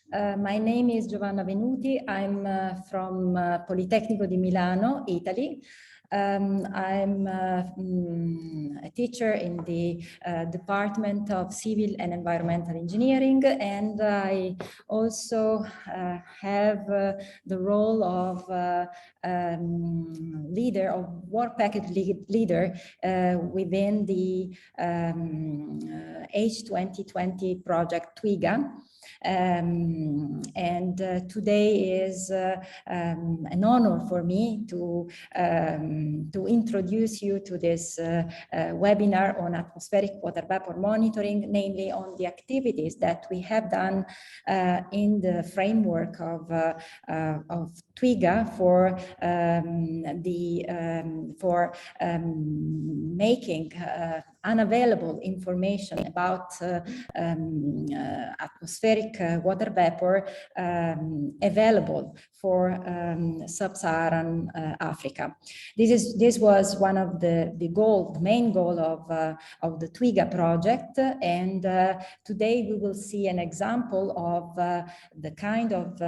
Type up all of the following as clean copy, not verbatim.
My name is Giovanna Venuti. I'm from Politecnico di Milano, Italy. I'm a teacher in the Department of Civil and Environmental Engineering, and I also have the role of leader of work package leader within the H2020 project TWIGA. Today is an honor for me to introduce you to this webinar on atmospheric water vapor monitoring, namely on the activities that we have done in the framework of TWIGA for making unavailable information about atmospheric water vapor available for sub-Saharan Africa. This was one of the main goal of the TWIGA project, and today we will see an example of the kind of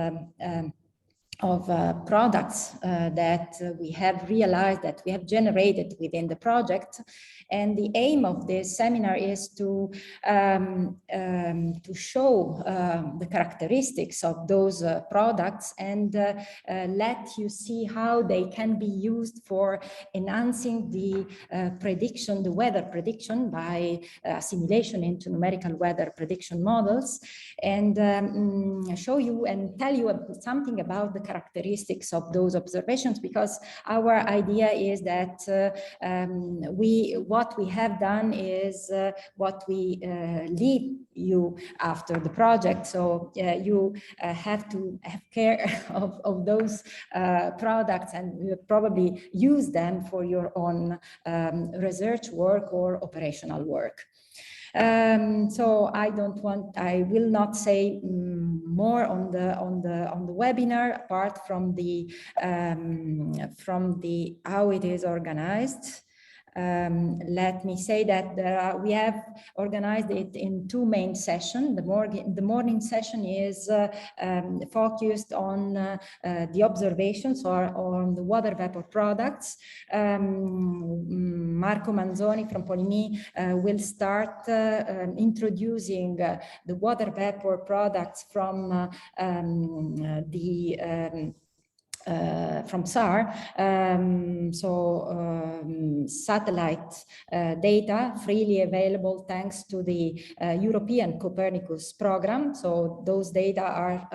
products that we have realized, that we have generated within the project. And the aim of this seminar is to show the characteristics of those products and let you see how they can be used for enhancing the prediction, the weather prediction by assimilation into numerical weather prediction models, and show you and tell you something about the characteristics of those observations, because our idea is that what we have done is what we lead you after the project. So you have to have care of those products, and you probably use them for your own research work or operational work. So I will not say more on the webinar, apart from the how it is organized. Let me say that we have organized it in two main sessions. The morning session is focused on the observations or on the water vapor products. Marco Manzoni from Polimi will start introducing the water vapor products from SAR, satellite data freely available thanks to the European Copernicus program. So those data are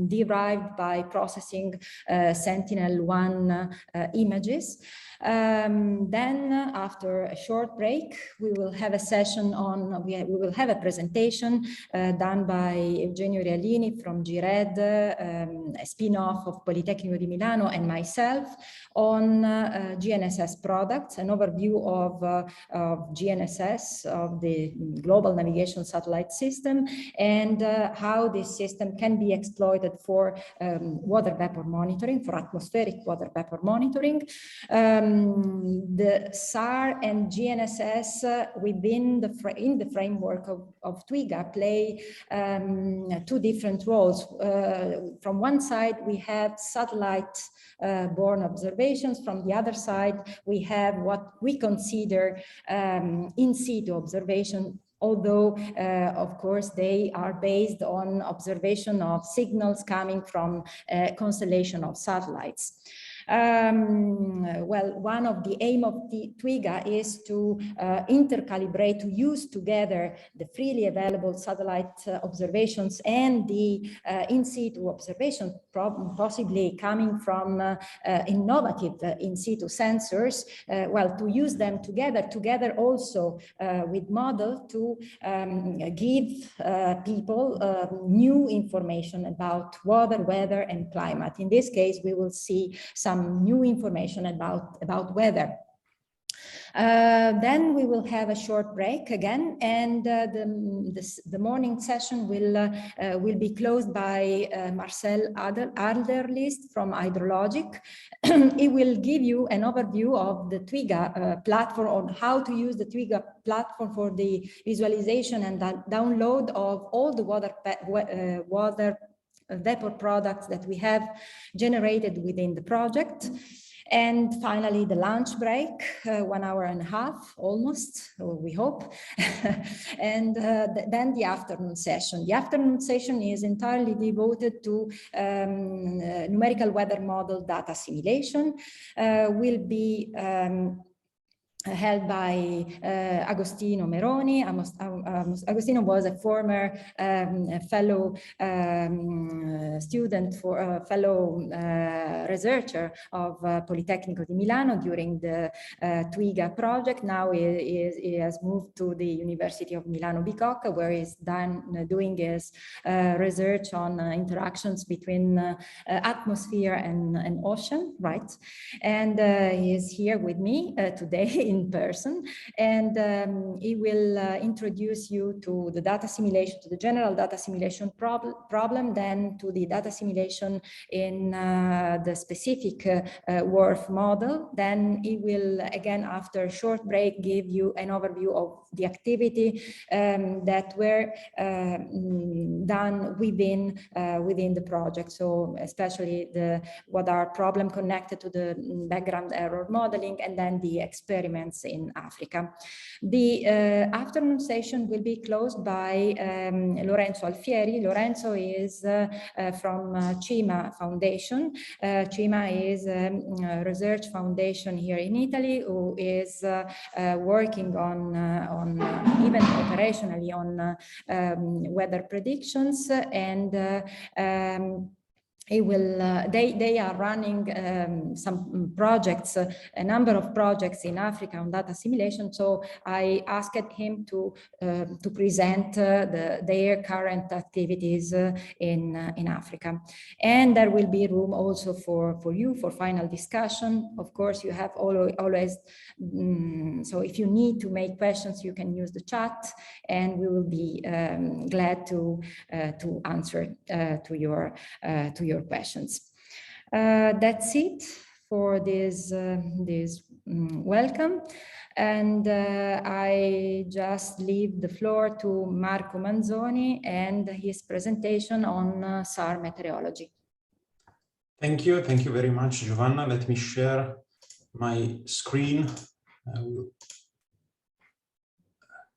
derived by processing Sentinel-1 images. Then after a short break, we will have a session on, we will have a presentation done by Eugenio Realini from GRED, a spin-off of Politecnico di Milano, and myself on GNSS products, an overview of GNSS, of the Global Navigation Satellite System, and how this system can be exploited for water vapor monitoring, for atmospheric water vapor monitoring. The SAR and GNSS within in the framework of TWIGA play two different roles. From one side, we have satellite-borne observations. From the other side, we have what we consider in situ observation, although, of course, they are based on observation of signals coming from a constellation of satellites. Well, one of the aim of the TWIGA is to intercalibrate, to use together the freely available satellite observations and the in situ observations, possibly coming from innovative in situ sensors, well, to use them together also with model to give people new information about water, weather, and climate. In this case, we will see some new information about weather. Then we will have a short break again, and the morning session will be closed by Marcel Adlerlist from Hydrologic. It will give you an overview of the TWIGA platform, on how to use the TWIGA platform for the visualization and download of all the water vapor products that we have generated within the project. And finally, the lunch break, 1 hour and a half, almost, we hope. And then the afternoon session. The afternoon session is entirely devoted to numerical weather model data simulation. Will be held by Agostino Meroni. Agostino was a former fellow student for fellow researcher of Politecnico di Milano during the TWIGA project. Now he has moved to the University of Milano Bicocca, where he's doing his research on interactions between atmosphere and ocean, right? And he is here with me today in person, and he will introduce you to the data simulation, to the general data simulation problem, then to the data simulation in the specific WRF model. Then he will, again, after a short break, give you an overview of the activity that were done within the project. So especially what are problems connected to the background error modeling, and then the experiments in Africa. The afternoon session will be closed by Lorenzo Alfieri. Lorenzo is from CIMA Foundation. CIMA is a research foundation here in Italy who is working on even operationally on weather predictions, and they are running some projects, a number of projects in Africa on data simulation. So I asked him to present their current activities in Africa. And there will be room also for you for final discussion. Of course, you have always, so if you need to make questions, you can use the chat, and we will be glad to answer to your questions. That's it for this welcome, and I just leave the floor to Marco Manzoni and his presentation on SAR meteorology. Thank you very much, Giovanna. Let me share my screen.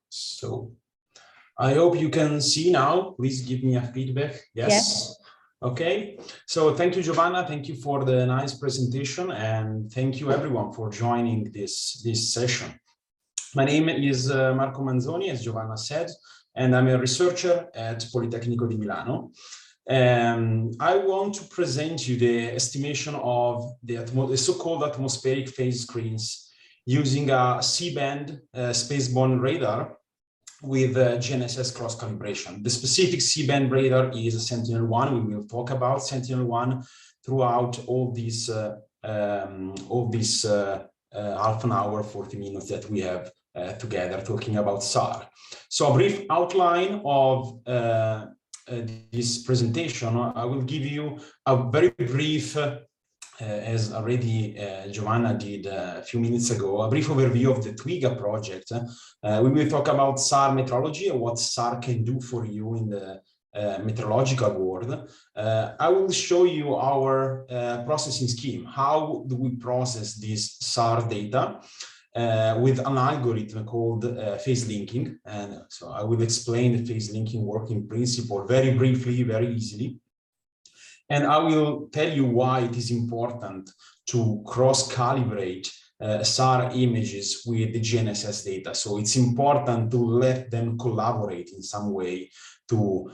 So I hope you can see now. Please give me a feedback. Yes. Okay, so thank you, Giovanna. Thank you for the nice presentation, and thank you everyone for joining this session. My name is Marco Manzoni, as Giovanna said, and I'm a researcher at Politecnico di Milano. I want to present you the estimation of the so-called atmospheric phase screens using a C-band spaceborne radar with GNSS cross calibration. The specific C-band radar is Sentinel-1. We will talk about Sentinel-1 throughout all this half an hour, 40 minutes that we have together talking about SAR. So a brief outline of this presentation. I will give you a very brief, as already Giovanna did a few minutes ago, a brief overview of the TWIGA project. We will talk about SAR meteorology and what SAR can do for you in the meteorological world. I will show you our processing scheme. How do we process this SAR data with an algorithm called phase linking? And so I will explain the phase linking working principle very briefly, very easily. And I will tell you why it is important to cross-calibrate SAR images with the GNSS data. So it's important to let them collaborate in some way to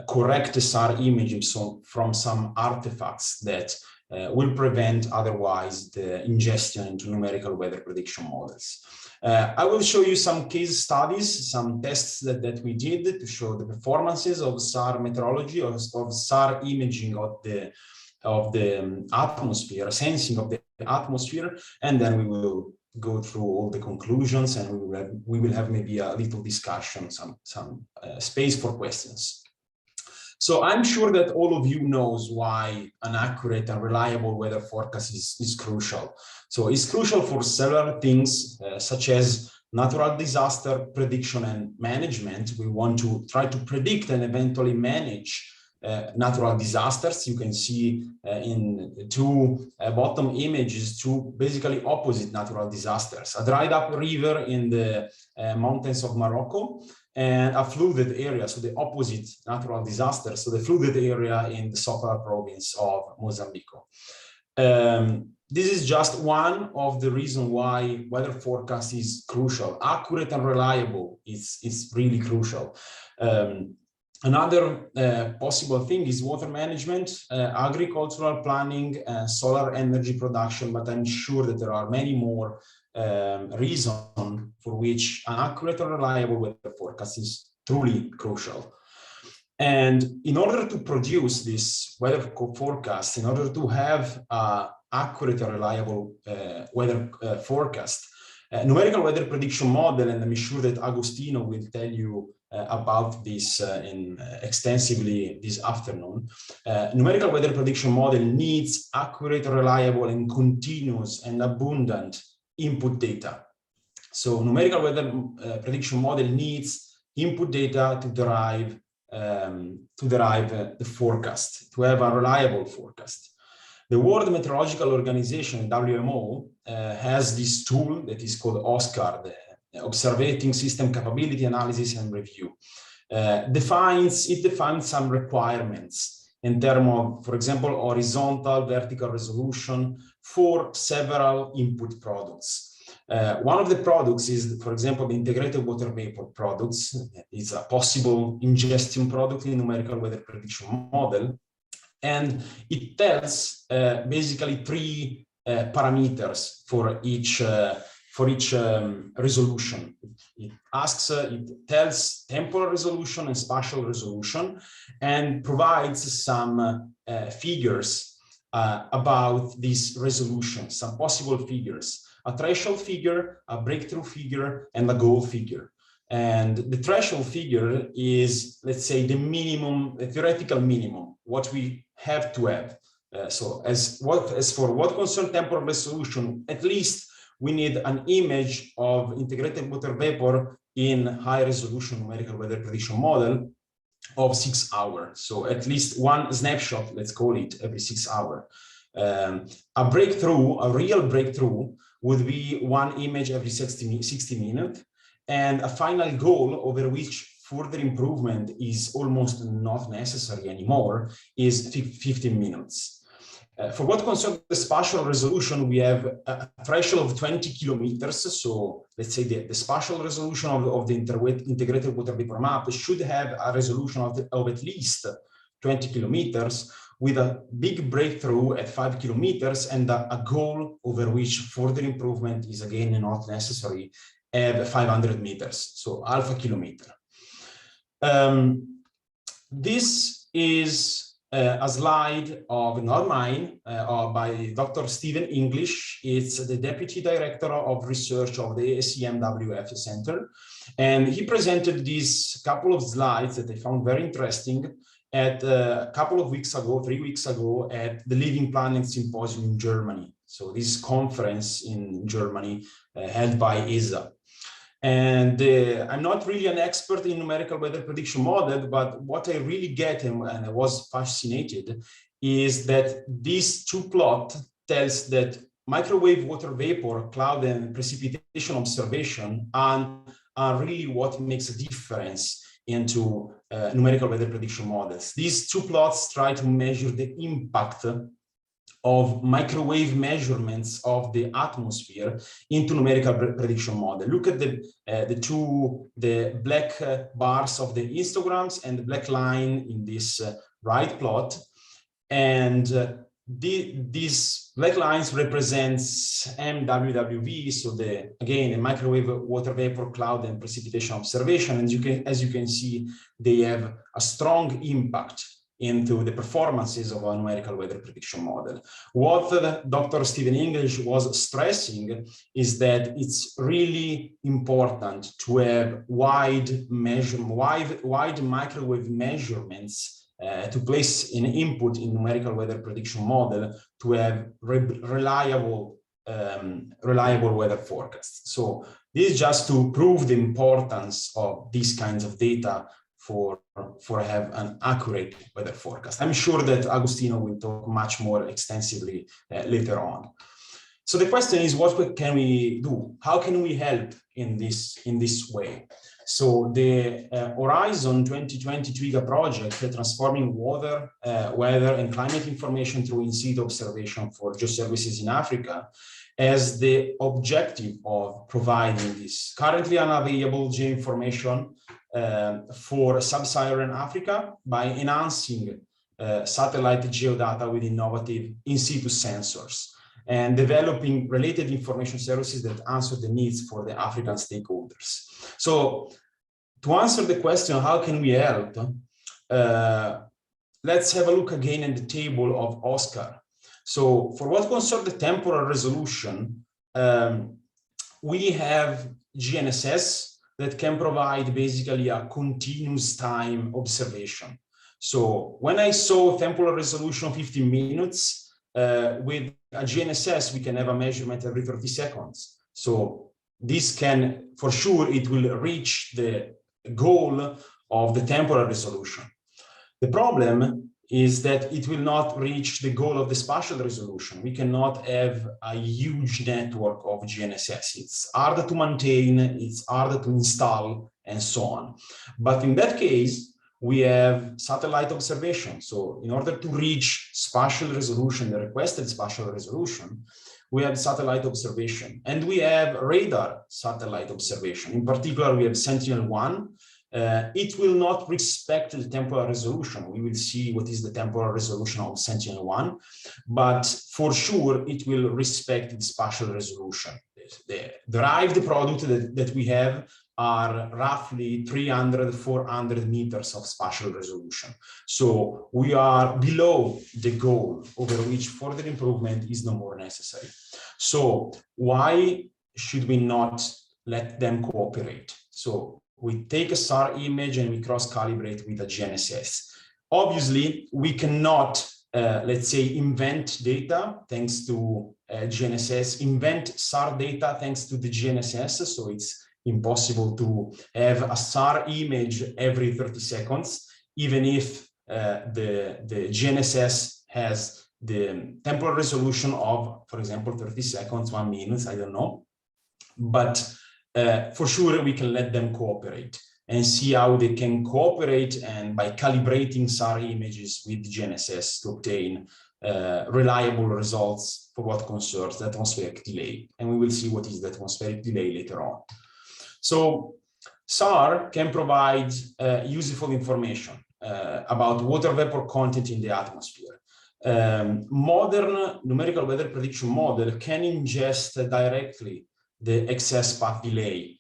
correct the SAR images from some artifacts that will prevent otherwise the ingestion into numerical weather prediction models. I will show you some case studies, some tests that we did to show the performances of SAR meteorology, of SAR imaging of the atmosphere, sensing of the atmosphere, and then we will go through all the conclusions, and we will have maybe a little discussion, some space for questions. So I'm sure that all of you knows why an accurate and reliable weather forecast is crucial. So it's crucial for several things, such as natural disaster prediction and management. We want to try to predict and eventually manage natural disasters. You can see in two bottom images, two basically opposite natural disasters. A dried up river in the mountains of Morocco, and a flooded area, so the opposite natural disaster, so the flooded area in the Sofala province of Mozambique. This is just one of the reasons why weather forecast is crucial. Accurate and reliable is really crucial. Another possible thing is water management, agricultural planning, solar energy production, but I'm sure that there are many more reasons for which an accurate and reliable weather forecast is truly crucial. And in order to produce this weather forecast, in order to have an accurate and reliable weather forecast, numerical weather prediction model, and I'm sure that Agostino will tell you about this extensively this afternoon. Numerical weather prediction model needs accurate, reliable, and continuous and abundant input data. So numerical weather prediction model needs input data to derive the forecast, to have a reliable forecast. The World Meteorological Organization, WMO, has this tool that is called OSCAR, the Observing System Capability Analysis and Review. It defines some requirements in terms of, for example, horizontal, vertical resolution for several input products. One of the products is, for example, the integrated water vapor products. It's a possible ingestion product in numerical weather prediction model. And it tells basically three parameters for each resolution. It tells temporal resolution and spatial resolution, and provides some figures about this resolution, some possible figures, a threshold figure, a breakthrough figure, and a goal figure. And the threshold figure is, let's say, the minimum, the theoretical minimum, what we have to have. So as for what concerns temporal resolution, at least we need an image of integrated water vapor in high resolution numerical weather prediction model of 6 hours. So at least one snapshot, let's call it, every 6 hours. A breakthrough, a real breakthrough, would be one image every 60 minutes. And a final goal over which further improvement is almost not necessary anymore is 15 minutes. For what concerns the spatial resolution, we have a threshold of 20 kilometers. So let's say the spatial resolution of the integrated water vapor map should have a resolution of at least 20 kilometers, with a big breakthrough at 5 kilometers and a goal over which further improvement is again not necessary at 500 meters, so half a kilometer. This is a slide of, not mine, by Dr. Stephen English. It's the Deputy Director of Research of the SEMWF Center. And he presented these couple of slides that I found very interesting at a couple of weeks ago, 3 weeks ago, at the Living Planet Symposium in Germany. So this conference in Germany held by ESA. And I'm not really an expert in numerical weather prediction model, but what I really get, and I was fascinated, is that these two plots tells that microwave water vapor, cloud and precipitation observation are really what makes a difference into numerical weather prediction models. These two plots try to measure the impact of microwave measurements of the atmosphere into numerical prediction model. Look at the black bars of the histograms and the black line in this right plot. And these black lines represents MWWV, so again the microwave water vapor, cloud and precipitation observation. And as you can see, they have a strong impact into the performances of a numerical weather prediction model. What Dr. Stephen English was stressing is that it's really important to have wide microwave measurements to place an input in numerical weather prediction model to have reliable weather forecasts. So this is just to prove the importance of these kinds of data for have an accurate weather forecast. I'm sure that Agostino will talk much more extensively later on. So the question is, what can we do? How can we help in this way? So the Horizon 2020 TWIGA project, transforming weather and climate information through in-situ observation for geoservices in Africa, has the objective of providing this currently unavailable geoinformation for sub-Saharan Africa by enhancing satellite geodata with innovative in-situ sensors and developing related information services that answer the needs for the African stakeholders. So to answer the question, how can we help? Let's have a look again at the table of Oscar. So for what concerns the temporal resolution, we have GNSS that can provide basically a continuous time observation. So when I saw temporal resolution of 15 minutes, with a GNSS, we can have a measurement every 30 seconds. So this can, for sure, it will reach the goal of the temporal resolution. The problem is that it will not reach the goal of the spatial resolution. We cannot have a huge network of GNSS. It's harder to maintain, it's harder to install, and so on. But in that case, we have satellite observation. So in order to reach spatial resolution, the requested spatial resolution, we have satellite observation, and we have radar satellite observation. In particular, we have Sentinel-1. It will not respect the temporal resolution. We will see what is the temporal resolution of Sentinel-1, but for sure, it will respect the spatial resolution. The derived product that we have are roughly 300–400 meters of spatial resolution. So we are below the goal over which further improvement is no more necessary. So why should we not let them cooperate? So we take a SAR image and we cross-calibrate with a GNSS. Obviously, we cannot, let's say, invent data thanks to GNSS, invent SAR data thanks to the GNSS. So it's impossible to have a SAR image every 30 seconds, even if the GNSS has the temporal resolution of, for example, 30 seconds, 1 minute, I don't know. But for sure, we can let them cooperate and see how they can cooperate, and by calibrating SAR images with GNSS to obtain reliable results for what concerns the atmospheric delay. And we will see what is the atmospheric delay later on. So SAR can provide useful information about water vapor content in the atmosphere. Modern numerical weather prediction model can ingest directly the excess path delay.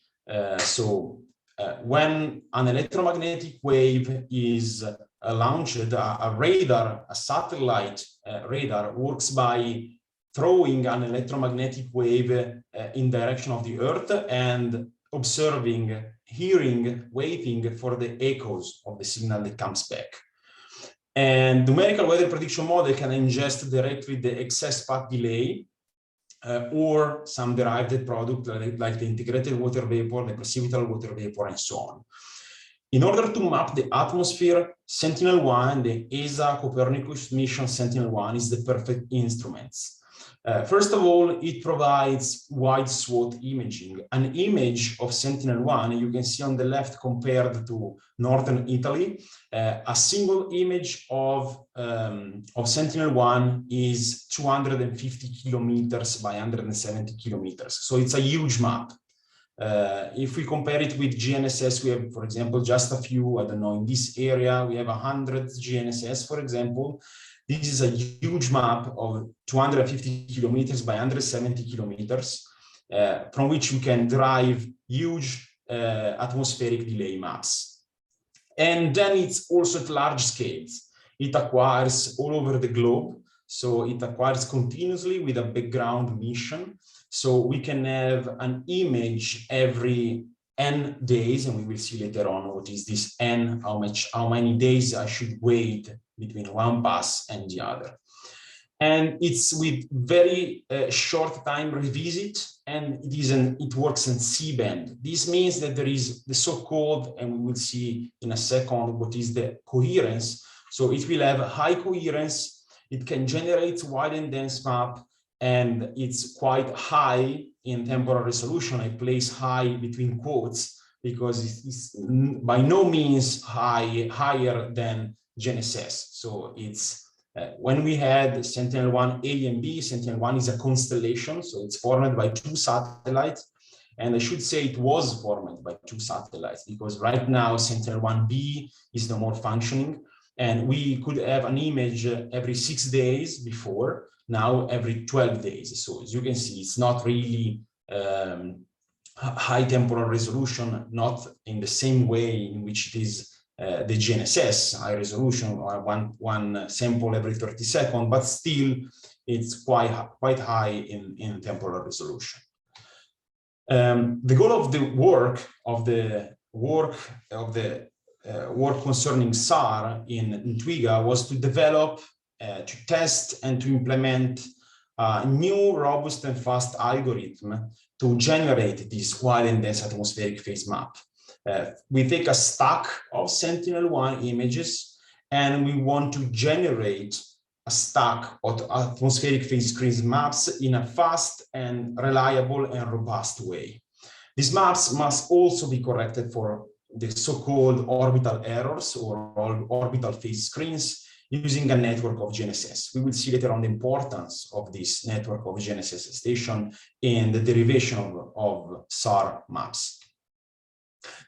When an electromagnetic wave is launched, a radar, a satellite radar works by throwing an electromagnetic wave in direction of the Earth and observing, hearing, waiting for the echoes of the signal that comes back. And numerical weather prediction model can ingest directly the excess path delay or some derived product like the integrated water vapor, the precipitable water vapor, and so on. In order to map the atmosphere, Sentinel-1, the ESA Copernicus mission Sentinel-1 is the perfect instrument. First of all, it provides wide swath imaging. An image of Sentinel-1, you can see on the left compared to northern Italy. A single image of Sentinel-1 is 250 kilometers by 170 kilometers. So it's a huge map. If we compare it with GNSS, we have, for example, just a few, I don't know, in this area, we have 100 GNSS, for example. This is a huge map of 250 kilometers by 170 kilometers, from which we can derive huge atmospheric delay maps. And then it's also at large scales. It acquires all over the globe. So it acquires continuously with a background mission. So we can have an image every n days, and we will see later on what is this n, how many days I should wait between one pass and the other. And it's with very short time revisit, and it works in C-band. This means that there is the so-called, and we will see in a second what is the coherence. So it will have high coherence, it can generate wide and dense map, and it's quite high in temporal resolution. I place high between quotes because it's by no means higher than GNSS. So it's when we had Sentinel-1 A and B, Sentinel-1 is a constellation, so it's formed by 2 satellites. And I should say it was formed by 2 satellites, because right now Sentinel-1B is no more functioning. And we could have an image every 6 days before, now every 12 days. So as you can see, it's not really high temporal resolution, not in the same way in which it is the GNSS, high resolution, one sample every 30 seconds, but still it's quite high in temporal resolution. The goal of the work concerning SAR in TWIGA was to develop, to test, and to implement a new, robust, and fast algorithm to generate this wide and dense atmospheric phase map. We take a stack of Sentinel-1 images, and we want to generate a stack of atmospheric phase screen maps in a fast and reliable and robust way. These maps must also be corrected for the so-called orbital errors or orbital phase screens using a network of GNSS. We will see later on the importance of this network of GNSS station in the derivation of SAR maps.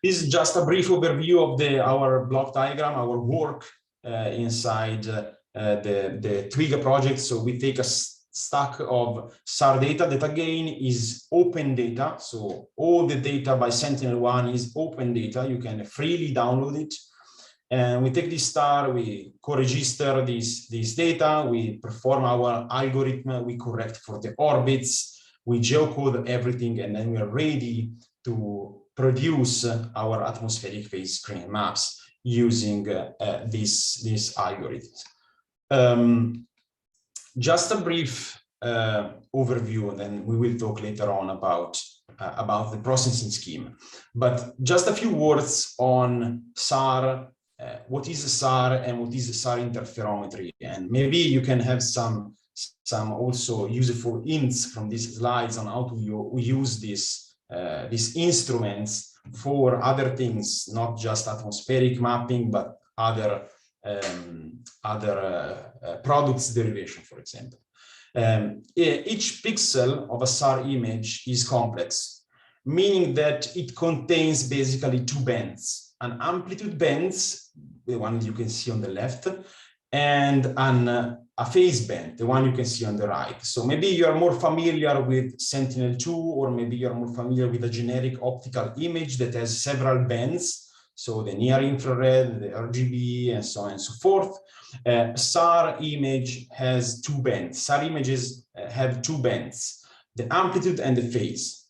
This is just a brief overview of our block diagram, our work inside the TWIGA project. So we take a stack of SAR data that again is open data. So all the data by Sentinel-1 is open data. You can freely download it. And we take this star, we co-register this data, we perform our algorithm, we correct for the orbits, we geocode everything, and then we are ready to produce our atmospheric phase screen maps using these algorithms. Just a brief overview, and then we will talk later on about the processing scheme. But just a few words on SAR. What is SAR and what is SAR interferometry? And maybe you can have some also useful hints from these slides on how to use these instruments for other things, not just atmospheric mapping, but other products derivation, for example. Each pixel of a SAR image is complex, meaning that it contains basically 2 bands. An amplitude band, the one you can see on the left, and a phase band, the one you can see on the right. So maybe you are more familiar with Sentinel-2, or maybe you're more familiar with a generic optical image that has several bands. So the near infrared, the RGB, and so on and so forth. SAR image has 2 bands. SAR images have 2 bands, the amplitude and the phase.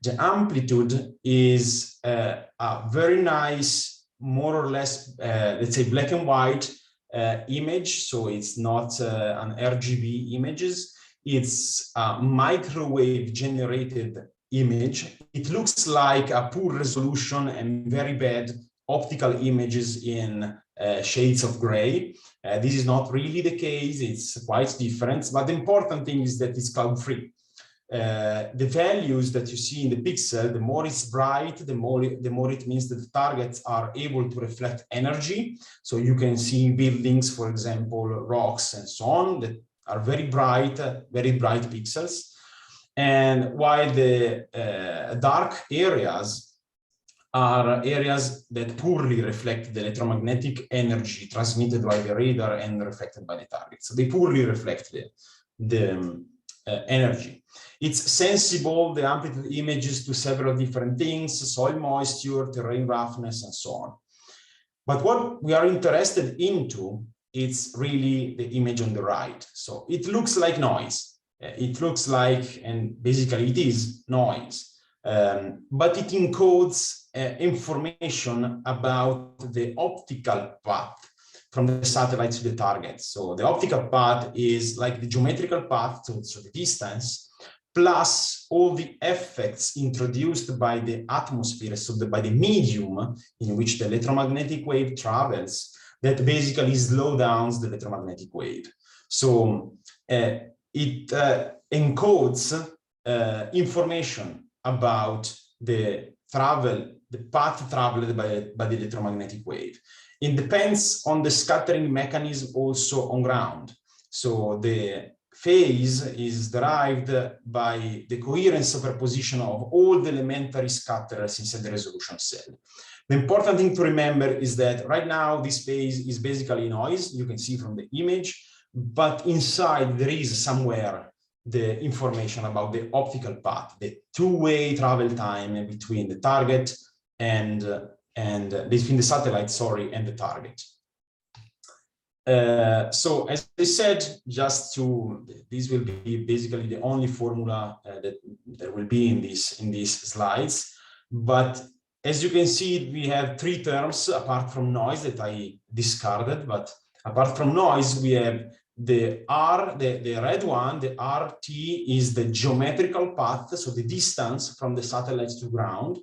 The amplitude is a very nice, more or less, let's say black and white image. So it's not an RGB images. It's a microwave generated image. It looks like a poor resolution and very bad optical images in shades of gray. This is not really the case. It's quite different. But the important thing is that it's cloud free. The values that you see in the pixel, the more it's bright, the more it means that the targets are able to reflect energy. So you can see buildings, for example, rocks and so on, that are very bright pixels. And while the dark areas are areas that poorly reflect the electromagnetic energy transmitted by the radar and reflected by the target. So they poorly reflect the energy. It's sensible, the amplitude images, to several different things: soil moisture, terrain roughness, and so on. But what we are interested into, it's really the image on the right. So it looks like noise. It looks like, and basically it is noise, but it encodes information about the optical path from the satellite to the target. So the optical path is like the geometrical path, so the distance, plus all the effects introduced by the atmosphere, so by the medium in which the electromagnetic wave travels, that basically slow down the electromagnetic wave. So it encodes information about the path traveled by the electromagnetic wave. It depends on the scattering mechanism also on ground. So the phase is derived by the coherent superposition of all the elementary scatterers inside the resolution cell. The important thing to remember is that right now this phase is basically noise, you can see from the image, but inside there is somewhere the information about the optical path, the two-way travel time between the target and between the satellite, sorry, and the target. So as I said, this will be basically the only formula that there will be in these slides. But as you can see, we have three terms apart from noise that I discarded. But apart from noise, we have the R, the red one, the RT is the geometrical path, so the distance from the satellite to ground.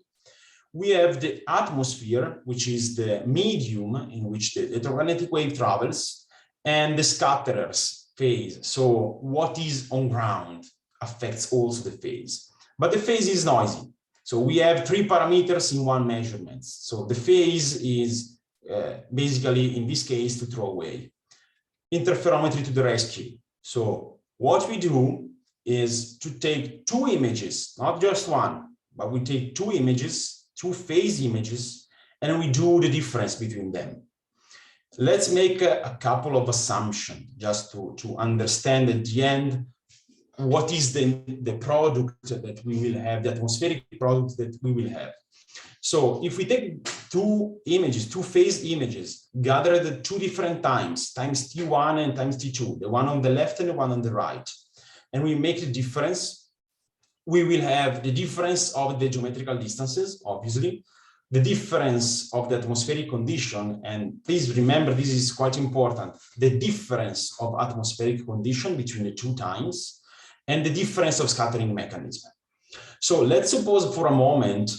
We have the atmosphere, which is the medium in which the electromagnetic wave travels, and the scatterers phase. So what is on ground affects also the phase. But the phase is noisy. So we have three parameters in one measurement. So the phase is basically, in this case, to throw away. Interferometry to the rescue. So what we do is to take two images, not just one, but we take two images, two phase images, and we do the difference between them. Let's make a couple of assumptions just to understand at the end what is the product that we will have, the atmospheric product that we will have. So if we take two images, two phase images, gathered at two different times T1 and times T2, the one on the left and the one on the right, and we make the difference, we will have the difference of the geometrical distances, obviously, the difference of the atmospheric condition, and please remember, this is quite important, the difference of atmospheric condition between the two times, and the difference of scattering mechanism. So let's suppose for a moment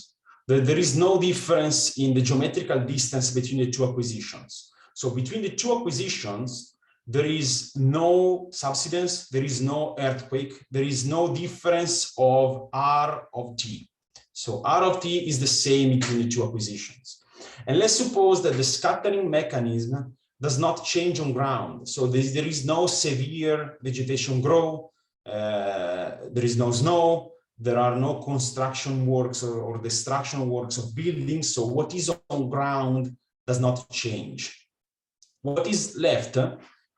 that there is no difference in the geometrical distance between the two acquisitions. So between the two acquisitions, there is no subsidence, there is no earthquake, there is no difference of R of T. So R of T is the same between the two acquisitions. And let's suppose that the scattering mechanism does not change on ground. So there is no severe vegetation growth, there is no snow, there are no construction works or destruction works of buildings. So what is on ground does not change. What is left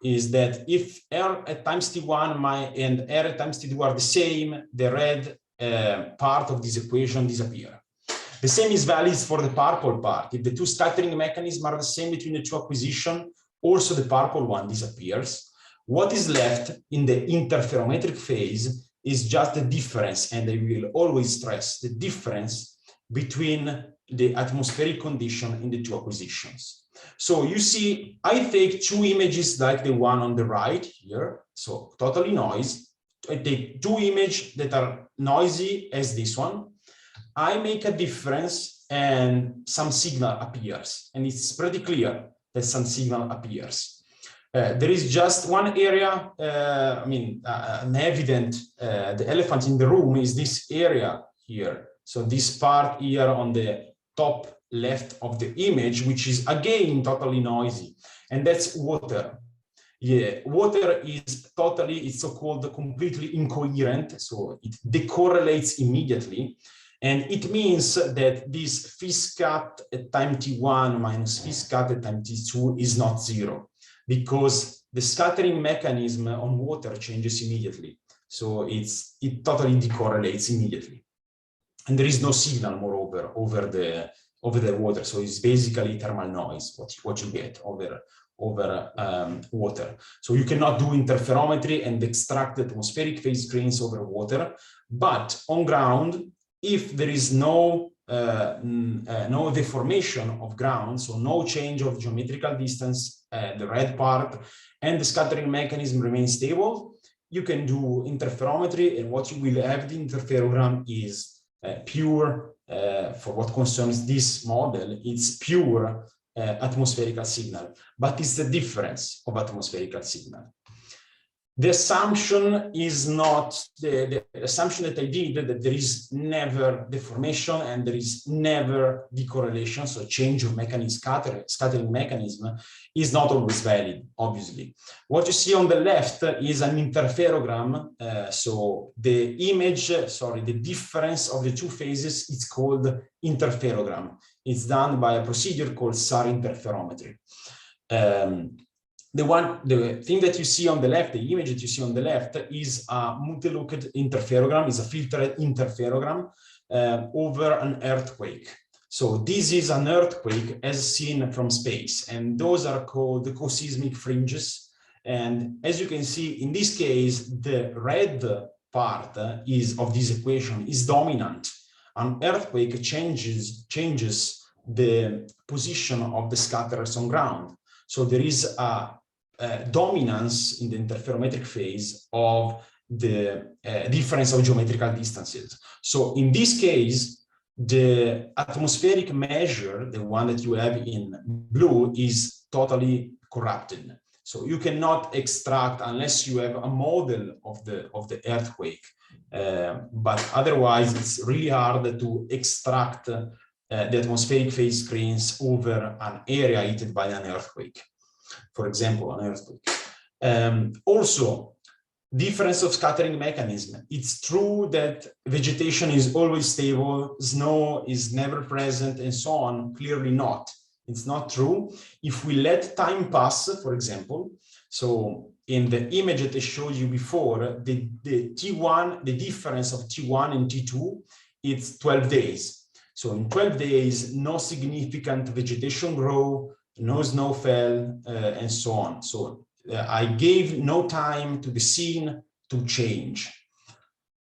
is that if R at times T1 and R at times T2 are the same, the red part of this equation disappear. The same is valid for the purple part. If the two scattering mechanisms are the same between the two acquisitions, also the purple one disappears. What is left in the interferometric phase is just the difference, and I will always stress the difference between the atmospheric condition in the two acquisitions. So you see, I take two images like the one on the right here, so totally noise. I take two images that are noisy as this one. I make a difference and some signal appears, and it's pretty clear that some signal appears. There is just one area, an evident, the elephant in the room is this area here. So this part here on the top left of the image, which is again totally noisy, and that's water. Yeah, water is totally, it's so-called completely incoherent, so it decorrelates immediately. And it means that this phi scat at time T1 minus phi scat at time T2 is not zero, because the scattering mechanism on water changes immediately. So it totally decorrelates immediately. And there is no signal, moreover, over the water. So it's basically thermal noise, what you get over water. So you cannot do interferometry and extract atmospheric phase screens over water. But on ground, if there is no no deformation of ground, so no change of geometrical distance, the red part, and the scattering mechanism remains stable, you can do interferometry, and what you will have the interferogram is pure, for what concerns this model, it's pure atmospherical signal, but it's the difference of atmospherical signal. The assumption is not, the assumption that I did, that there is never deformation and there is never decorrelation, so change of mechanism, scattering mechanism, is not always valid, obviously. What you see on the left is an interferogram, so the image, the difference of the two phases is called interferogram. It's done by a procedure called SAR interferometry. The thing that you see on the left, the image that you see on the left, is a multi-looked interferogram, is a filtered interferogram over an earthquake. So this is an earthquake as seen from space, and those are called the co-seismic fringes. And as you can see, in this case, the red part is of this equation is dominant. An earthquake changes the position of the scatterers on ground. So there is a dominance in the interferometric phase of the difference of geometrical distances. So in this case, the atmospheric measure, the one that you have in blue, is totally corrupted. So you cannot extract unless you have a model of the earthquake. But otherwise, it's really hard to extract the atmospheric phase screens over an area hit by an earthquake. For example, an earthquake. Also, difference of scattering mechanism. It's true that vegetation is always stable, snow is never present, and so on. Clearly not. It's not true. If we let time pass, for example, so in the image that I showed you before, the T1, the difference of T1 and T2, it's 12 days. So in 12 days, no significant vegetation grow, no snow fell, and so on. So I gave no time to the scene to change.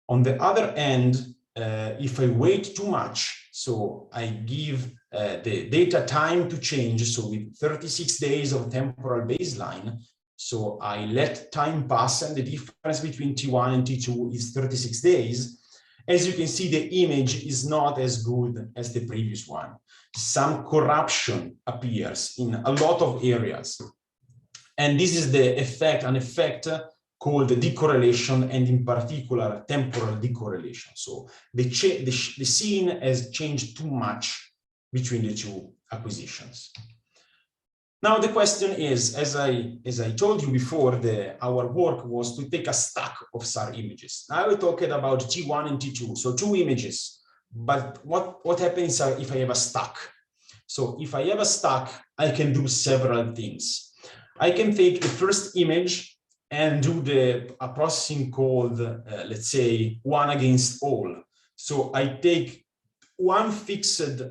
On the other end, if I wait too much, so I give the data time to change, so with 36 days of temporal baseline, so I let time pass, and the difference between T1 and T2 is 36 days. As you can see, the image is not as good as the previous one. Some corruption appears in a lot of areas. And this is the effect, an effect called decorrelation, and in particular, temporal decorrelation. So the scene has changed too much between the two acquisitions. Now the question is, as I told you before, our work was to take a stack of SAR images. Now we're talking about T1 and T2, so two images. But what happens if I have a stack? So if I have a stack, I can do several things. I can take the first image and do a processing called, let's say, one against all. So I take one fixed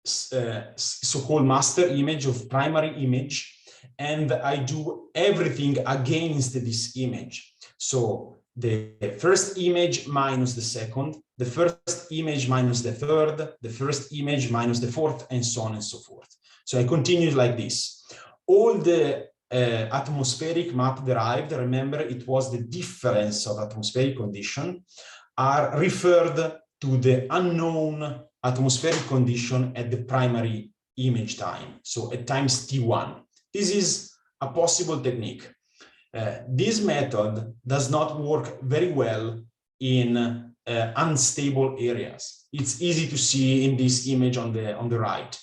so-called master image of primary image, and I do everything against this image. So the first image minus the second, the first image minus the third, the first image minus the fourth, and so on and so forth. So I continue like this. All the atmospheric map derived, remember it was the difference of atmospheric condition, are referred to the unknown atmospheric condition at the primary image time, so at times T1. This is a possible technique. This method does not work very well in unstable areas. It's easy to see in this image on the right.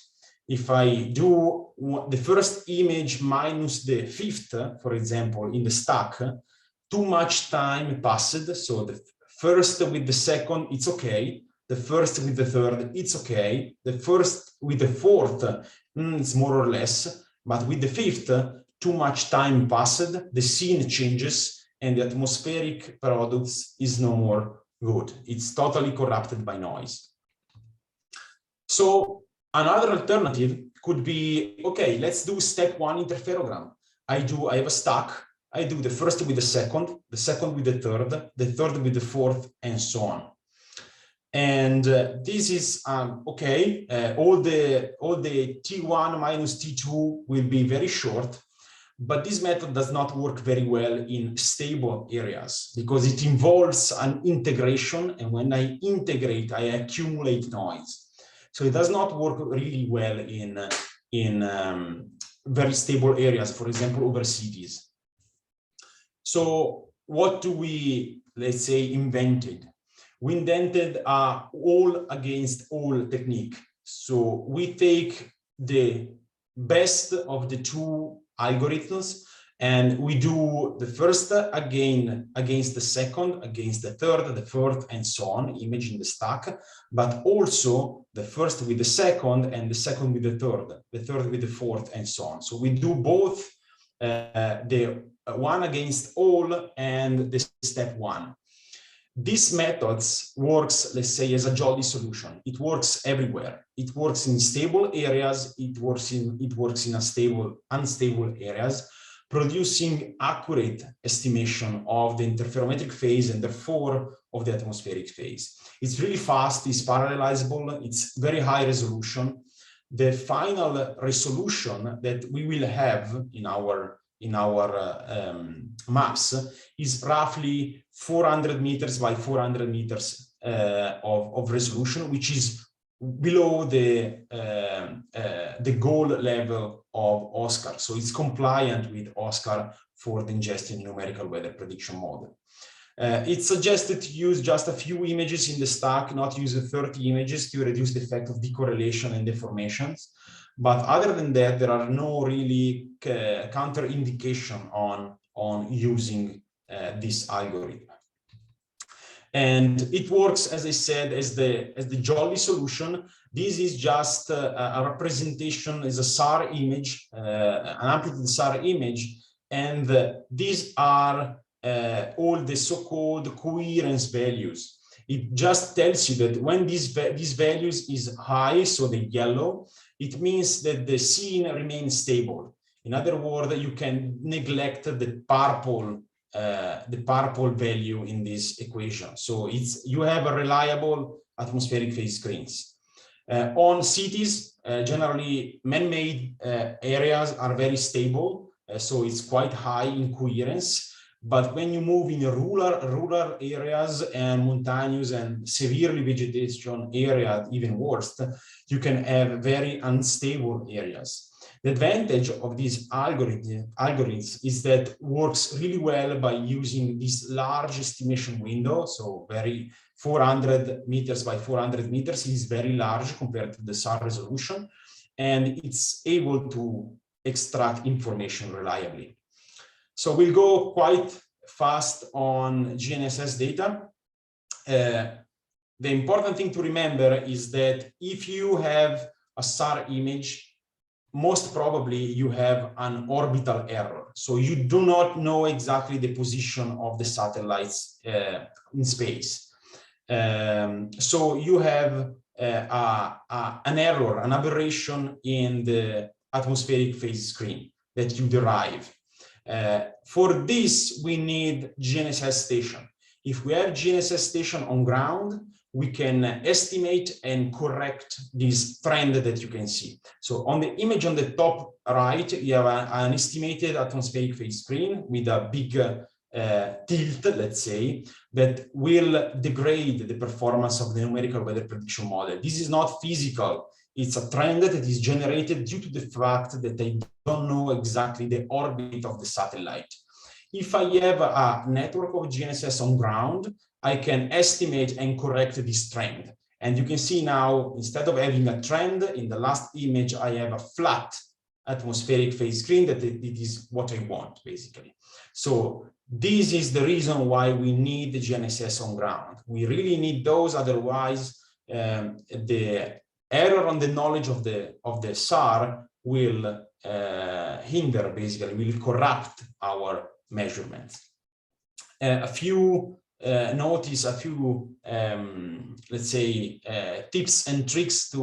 If I do the first image minus the fifth, for example, in the stack, too much time passed. So the first with the second, it's okay. The first with the third, it's okay. The first with the fourth, it's more or less. But with the fifth, too much time passed, the scene changes, and the atmospheric products is no more good. It's totally corrupted by noise. So another alternative could be, okay, let's do step one interferogram. I have a stack. I do the first with the second with the third with the fourth, and so on. And this is okay. All the T1 minus T2 will be very short, but this method does not work very well in stable areas because it involves an integration, and when I integrate, I accumulate noise. So it does not work really well in very stable areas, for example, over cities. So what do we, let's say, invented? We invented all against all technique. So we take the best of the two algorithms, and we do the first again against the second, against the third, the fourth, and so on, image in the stack, but also the first with the second, and the second with the third with the fourth, and so on. So we do both the one against all and the step one. This methods works, let's say, as a jolly solution. It works everywhere. It works in stable areas. It works in unstable areas, producing accurate estimation of the interferometric phase and therefore of the atmospheric phase. It's really fast. It's parallelizable. It's very high resolution. The final resolution that we will have in our maps is roughly 400 meters by 400 meters of resolution, which is below the goal level of OSCAR. So it's compliant with OSCAR for the ingestion numerical weather prediction model. It's suggested to use just a few images in the stack, not use 30 images to reduce the effect of decorrelation and deformations. But other than that, there are no really counter-indication on using this algorithm. And it works, as I said, as the jolly solution. This is just a representation, is a SAR image, an amplitude SAR image, and these are all the so-called coherence values. It just tells you that when these values is high, so the yellow, it means that the scene remains stable. In other words, you can neglect the purple value in this equation. So you have a reliable atmospheric phase screens. On cities, generally man-made areas are very stable, so it's quite high in coherence. But when you move in rural areas and mountainous and severely vegetation area, even worse, you can have very unstable areas. The advantage of these algorithms is that works really well by using this large estimation window. So very 400 meters by 400 meters is very large compared to the SAR resolution, and it's able to extract information reliably. So we'll go quite fast on GNSS data. The important thing to remember is that if you have a SAR image, most probably you have an orbital error. So you do not know exactly the position of the satellites in space. So you have an error, an aberration in the atmospheric phase screen that you derive. For this, we need GNSS station. If we have GNSS station on ground, we can estimate and correct this trend that you can see. So on the image on the top right, you have an estimated atmospheric phase screen with a big tilt, let's say, that will degrade the performance of the numerical weather prediction model. This is not physical. It's a trend that is generated due to the fact that I don't know exactly the orbit of the satellite. If I have a network of GNSS on ground, I can estimate and correct this trend. And you can see now, instead of having a trend, in the last image, I have a flat atmospheric phase screen that it is what I want, basically. So this is the reason why we need the GNSS on ground. We really need those, otherwise the error on the knowledge of the SAR will hinder, basically, will corrupt our measurements. A few let's say tips and tricks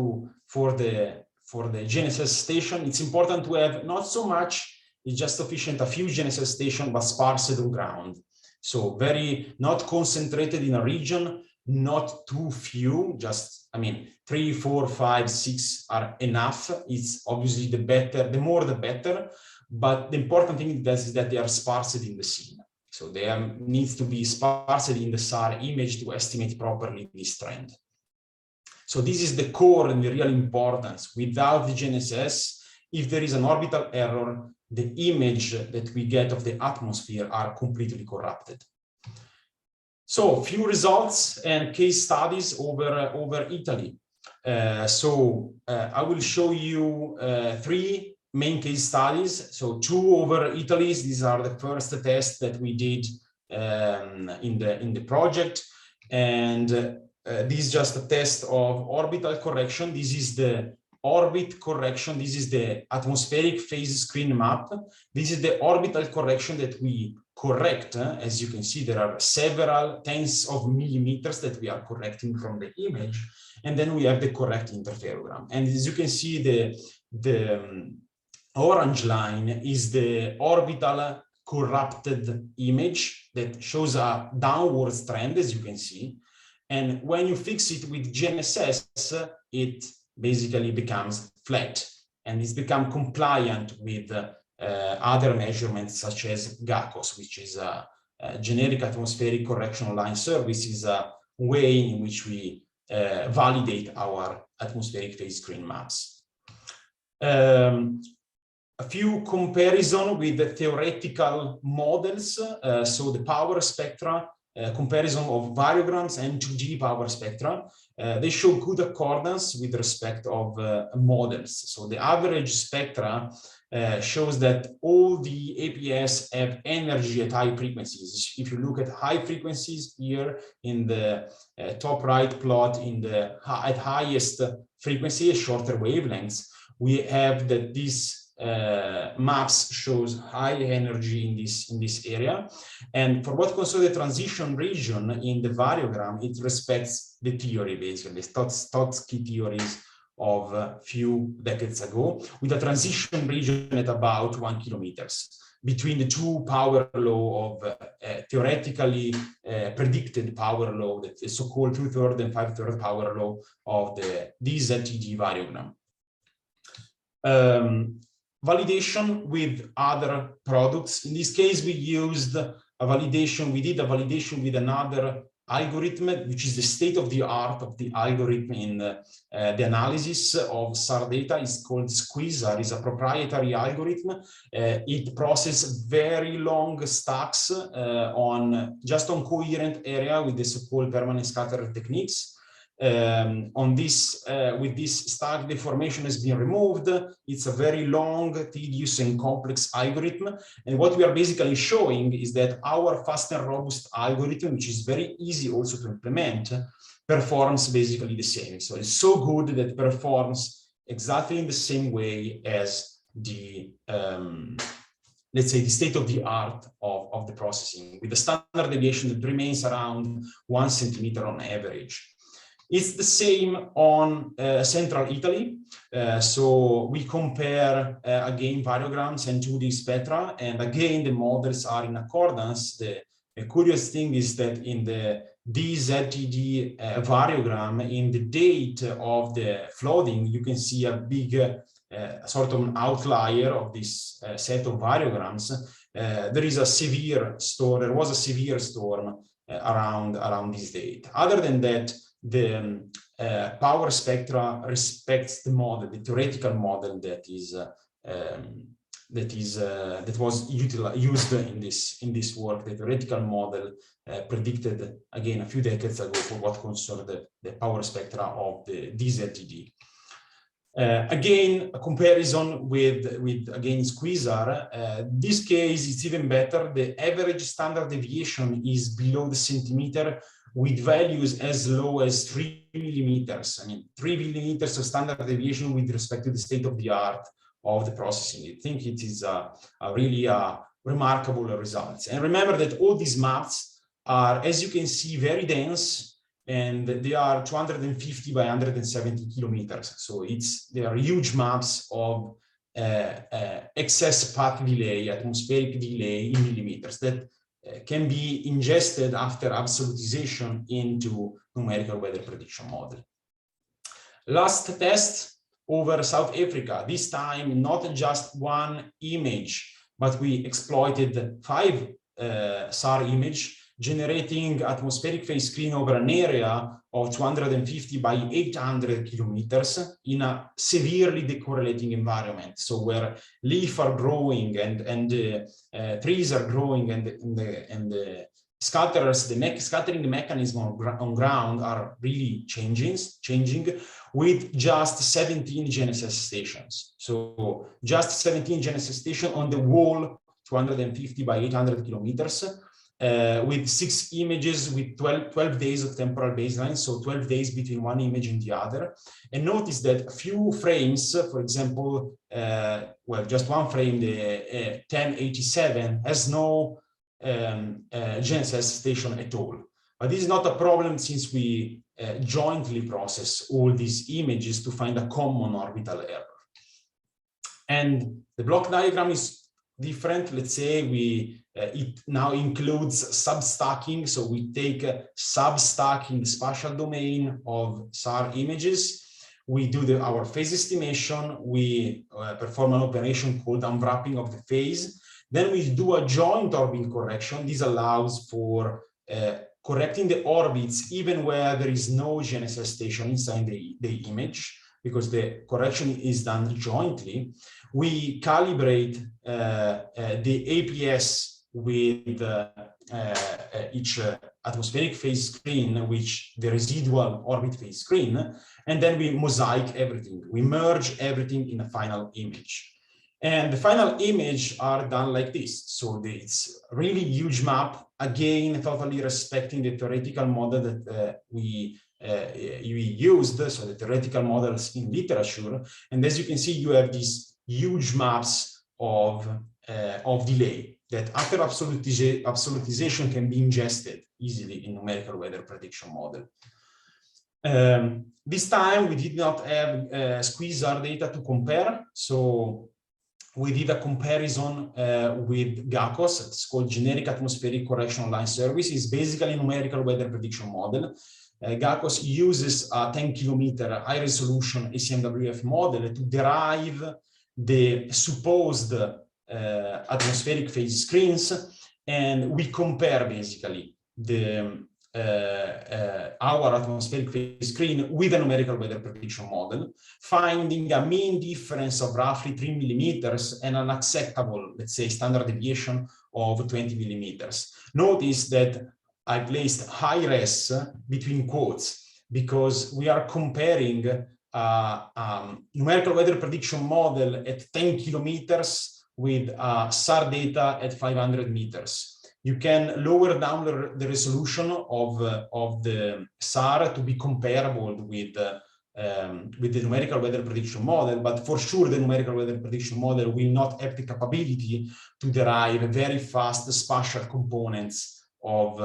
for the GNSS station. It's important to have not so much, it's just sufficient a few GNSS stations, but sparsed on ground. So very not concentrated in a region, not too few, just, I mean, 3, 4, 5, 6 are enough. It's obviously the better, the more the better, but the important thing is that they are sparsed in the scene. So there needs to be sparsed in the SAR image to estimate properly this trend. So this is the core and the real importance. Without the GNSS, if there is an orbital error, the image that we get of the atmosphere are completely corrupted. So few results and case studies over Italy. I will show you 3 main case studies. So 2 over Italy. These are the first tests that we did in the project, and this is just a test of orbital correction. This is the orbit correction. This is the atmospheric phase screen map. This is the orbital correction that we correct. As you can see, there are several tens of millimeters that we are correcting from the image, and then we have the correct interferogram. And as you can see, the orange line is the orbital corrupted image that shows a downwards trend, as you can see. And when you fix it with GNSS, it basically becomes flat, and it's become compliant with other measurements such as GACOS, which is a generic atmospheric correction line service, is a way in which we validate our atmospheric phase screen maps. A few comparison with the theoretical models. So the power spectra, comparison of variograms and 2D power spectra, they show good accordance with respect of models. So the average spectra shows that all the APS have energy at high frequencies. If you look at high frequencies here in the top right plot, at highest frequency, shorter wavelengths, we have that this maps shows high energy in this area. And for what concerns the transition region in the variogram, it respects the theory, basically Stotsky theories of a few decades ago, with a transition region at about 1 kilometer between the 2 power law of theoretically predicted power law, that is so-called 2/3 and 5/3 power law of the DZTD variogram. Validation with other products. In this case, we did a validation with another algorithm, which is the state-of-the-art of the algorithm in the analysis of SAR data. It's called SQUEEZAR. It's a proprietary algorithm. It processes very long stacks on coherent area with the so-called permanent scatter techniques. With this stack, the formation has been removed. It's a very long, tedious, and complex algorithm. And what we are basically showing is that our fast and robust algorithm, which is very easy also to implement, performs basically the same. So it's so good that it performs exactly in the same way as the, let's say, the state-of-the-art of the processing, with the standard deviation that remains around 1 centimeter on average. It's the same on central Italy. So we compare again variograms and 2D spectra, and again the models are in accordance. The curious thing is that in the DZTD variogram, in the date of the flooding, you can see a big sort of an outlier of this set of variograms. There was a severe storm around this date. Other than that, the power spectra respects the model, the theoretical model that was used in this work. The theoretical model predicted again a few decades ago for what concerned the power spectra of the DZTD. Again, a comparison with again SQUEEZAR. This case, it's even better. The average standard deviation is below the centimeter, with values as low as 3 millimeters. I mean, 3 millimeters of standard deviation with respect to the state-of-the-art of the processing. I think it is really remarkable results. And remember that all these maps are, as you can see, very dense, and they are 250 by 170 kilometers. So they are huge maps of excess path delay, atmospheric delay in millimeters that can be ingested after absolutization into numerical weather prediction model. Last test over South Africa, this time not just one image, but we exploited 5 SAR image, generating atmospheric phase screen over an area of 250 by 800 kilometers in a severely decorrelating environment. So where leaves are growing and trees are growing and the scatterers, scattering mechanism on ground are really changing with just 17 GNSS stations. So just 17 GNSS stations on the whole, 250 by 800 kilometers. With 6 images with 12 days of temporal baseline, so 12 days between one image and the other. And notice that a few frames, for example, well, just one frame, the 1087, has no GNSS station at all. But this is not a problem since we jointly process all these images to find a common orbital error. And the block diagram is different. Let's say it now includes sub-stacking. So we take sub-stacking the spatial domain of SAR images. We do our phase estimation. We perform an operation called unwrapping of the phase. Then we do a joint orbit correction. This allows for correcting the orbits even where there is no GNSS station inside the image, because the correction is done jointly. We calibrate the APS with each atmospheric phase screen, which the residual orbit phase screen, and then we mosaic everything. We merge everything in a final image. And the final image are done like this. So it's really huge map, again, totally respecting the theoretical model that we used, so the theoretical models in literature. And as you can see, you have these huge maps of delay that after absolutization can be ingested easily in numerical weather prediction model. This time we did not have squeeze-R data to compare, so we did a comparison with GACOS. It's called Generic Atmospheric Correction Line Service. It's basically a numerical weather prediction model. GACOS uses a 10-kilometer high-resolution ACMWF model to derive the supposed atmospheric phase screens, and we compare basically our atmospheric phase screen with a numerical weather prediction model, finding a mean difference of roughly 3 millimeters and an acceptable, let's say, standard deviation of 20 millimeters. Notice that I placed high res between quotes because we are comparing numerical weather prediction model at 10 kilometers with SAR data at 500 meters. You can lower down the resolution of the SAR to be comparable with the numerical weather prediction model, but for sure the numerical weather prediction model will not have the capability to derive very fast spatial components of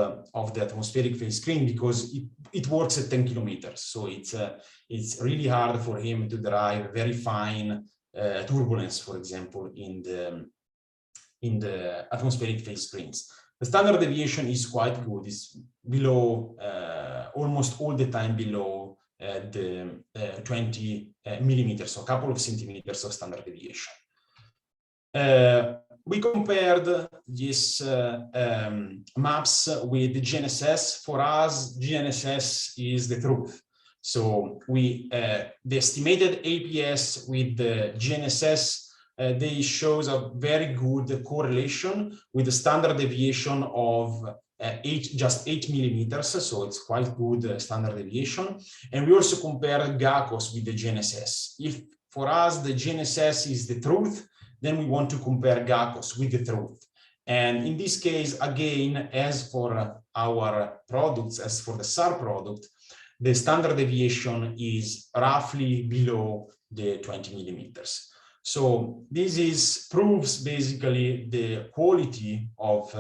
the atmospheric phase screen because it works at 10 kilometers. So it's really hard for him to derive very fine turbulence, for example, in the atmospheric phase screens. The standard deviation is quite good. It's below, almost all the time below the 20 millimeters, so a couple of centimeters of standard deviation. We compared these maps with the GNSS. For us, GNSS is the truth. So the estimated APS with the GNSS, they shows a very good correlation with the standard deviation of just 8 millimeters. So it's quite good standard deviation. And we also compared GACOS with the GNSS. If for us the GNSS is the truth, then we want to compare GACOS with the truth. And in this case, again, as for our products, as for the SAR product, the standard deviation is roughly below the 20 millimeters. So this proves basically the quality of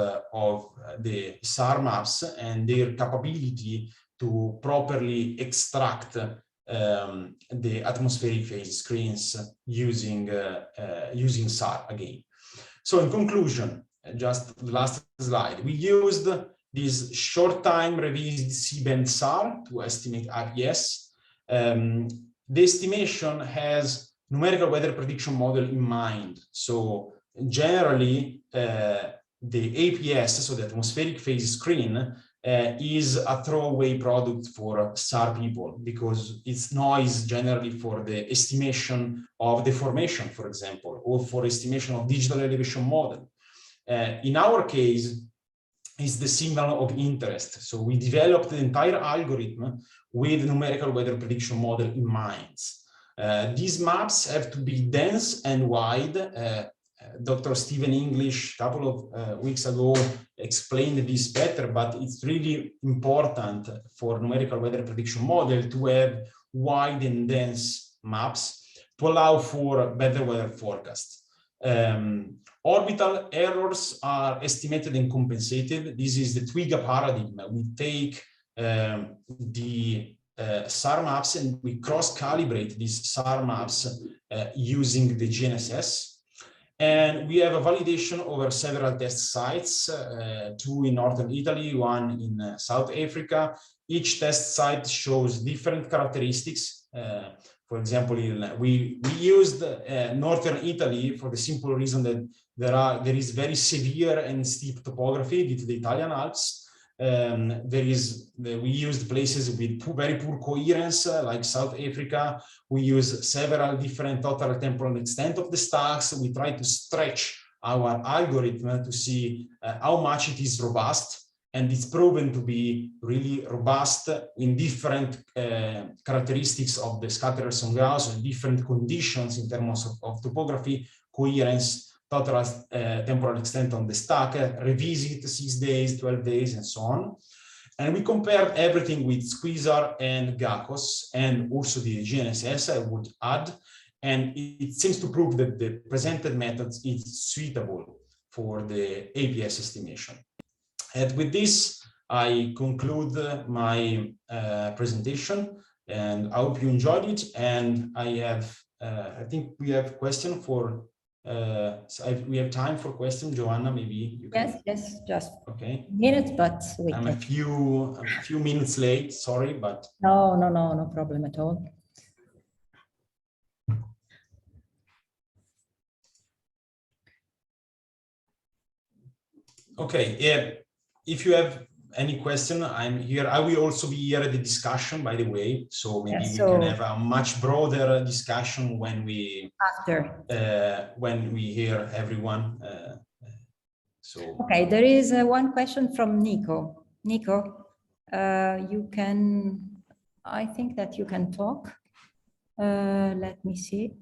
the SAR maps and their capability to properly extract the atmospheric phase screens using SAR again. So in conclusion, just the last slide. We used this short time revised C-band SAR to estimate IPS. The estimation has numerical weather prediction model in mind. So generally, the APS, so the atmospheric phase screen, is a throwaway product for SAR people because it's noise generally for the estimation of deformation, for example, or for estimation of digital elevation model. In our case, it's the signal of interest. So we developed the entire algorithm with numerical weather prediction model in mind. These maps have to be dense and wide. Dr. Stephen English a couple of weeks ago explained this better, but it's really important for numerical weather prediction model to have wide and dense maps to allow for better weather forecast. Orbital errors are estimated and compensated. This is the TWIGA paradigm. We take the SAR maps and we cross-calibrate these SAR maps using the GNSS. And we have a validation over several test sites, 2 in northern Italy, 1 in South Africa. Each test site shows different characteristics. For example, we used northern Italy for the simple reason that there is very severe and steep topography due to the Italian Alps. We used places with very poor coherence, like South Africa. We use several different total temporal extent of the stacks. We try to stretch our algorithm to see how much it is robust. And it's proven to be really robust in different characteristics of the scatterers on ground, so in different conditions in terms of topography, coherence, total temporal extent on the stack, revisit 6 days, 12 days, and so on. And we compared everything with Squeezer and GACOS and also the GNSS, I would add. And it seems to prove that the presented method is suitable for the APS estimation. And with this, I conclude my presentation, and I hope you enjoyed it. And I think we have a question for. We have time for question, Joanna. Maybe you can. Yes, just okay. Minutes, but I'm a few minutes late. Sorry, but no problem at all. Okay. Yeah. If you have any question, I'm here. I will also be here at the discussion, by the way. So maybe we can have a much broader discussion when we hear everyone. Okay, there is one question from Nico. Nico, you can. I think that you can talk. Let me see.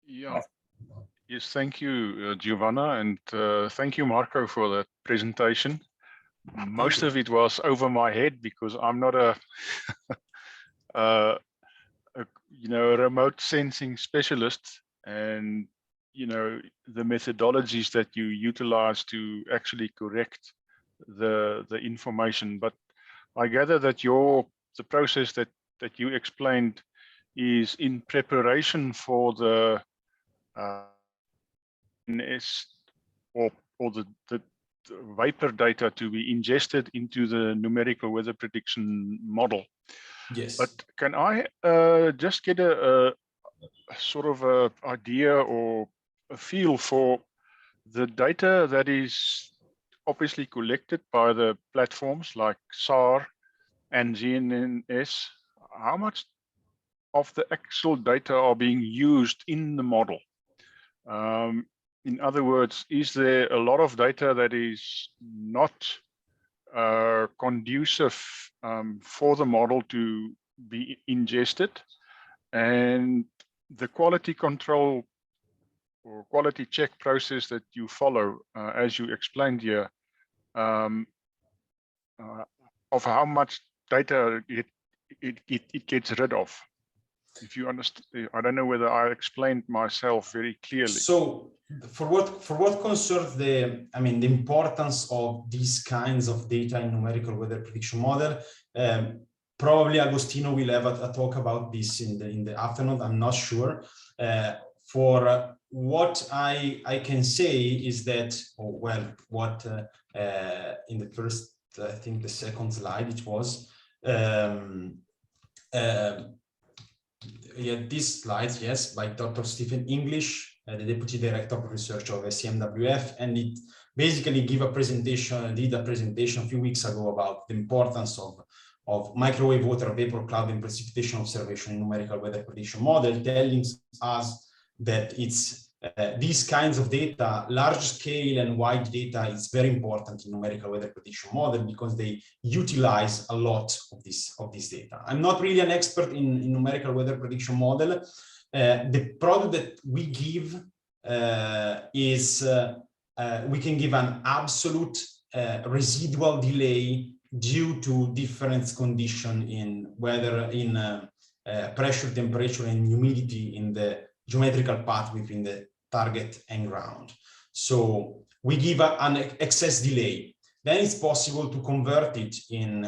Yeah. Yes, thank you, Giovanna, and thank you, Marco, for the presentation. Most of it was over my head because I'm not a remote sensing specialist, and the methodologies that you utilize to actually correct the information. But I gather that the process that you explained is in preparation for the or the vapor data to be ingested into the numerical weather prediction model. Yes. But can I just get a sort of a idea or a feel for the data that is obviously collected by the platforms like SAR and GNSS? How much of the actual data are being used in the model? In other words, is there a lot of data that is not conducive for the model to be ingested? And the quality control or quality check process that you follow, as you explained here, of how much data it gets rid of. If you understand, I don't know whether I explained myself very clearly. So, for what concerns the importance of these kinds of data in numerical weather prediction model, probably Agostino will have a talk about this in the afternoon. I'm not sure. For what I can say is that, in the first, I think the second slide, it was, these slides, yes, by Dr. Stephen English, the Deputy Director of Research of SAR-NWP, and it basically did a presentation a few weeks ago about the importance of microwave water vapor cloud and precipitation observation in numerical weather prediction model, telling us that it's these kinds of data, large scale and wide data, is very important in numerical weather prediction model because they utilize a lot of this data. I'm not really an expert in numerical weather prediction model. The product that we give is we can give an absolute residual delay due to different condition in weather, in pressure, temperature, and humidity in the geometrical path between the target and ground. So we give an excess delay. Then it's possible to convert it in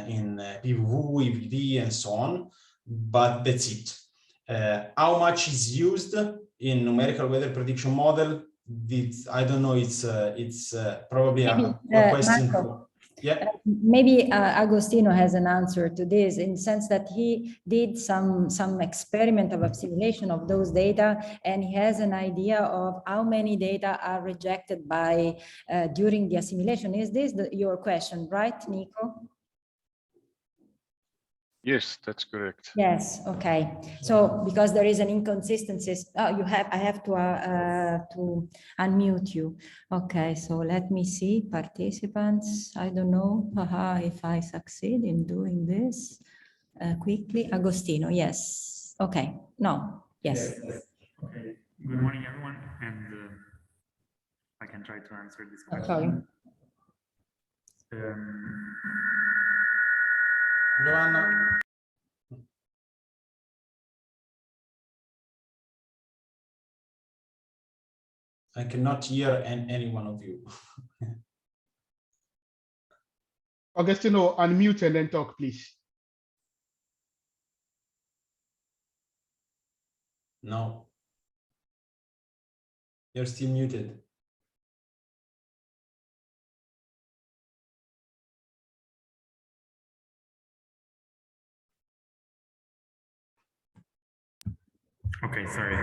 PVV, EVD, and so on, but that's it. How much is used in numerical weather prediction model? I don't know. It's probably a question. Marco, yeah. Maybe Agostino has an answer to this, in the sense that he did some experiment of a simulation of those data, and he has an idea of how many data are rejected by during the assimilation. Is this your question, right, Nico? Yes, that's correct. Yes. Okay. So because there is an inconsistency, I have to unmute you. Okay. So let me see participants. I don't know if I succeed in doing this quickly. Agostino. Yes. Okay. No. Yes. Okay. Good morning, everyone, and I can try to answer this question. Sorry. Giovanna. I cannot hear any one of you. Agostino, unmute and then talk, please. No. You're still muted. Okay, sorry.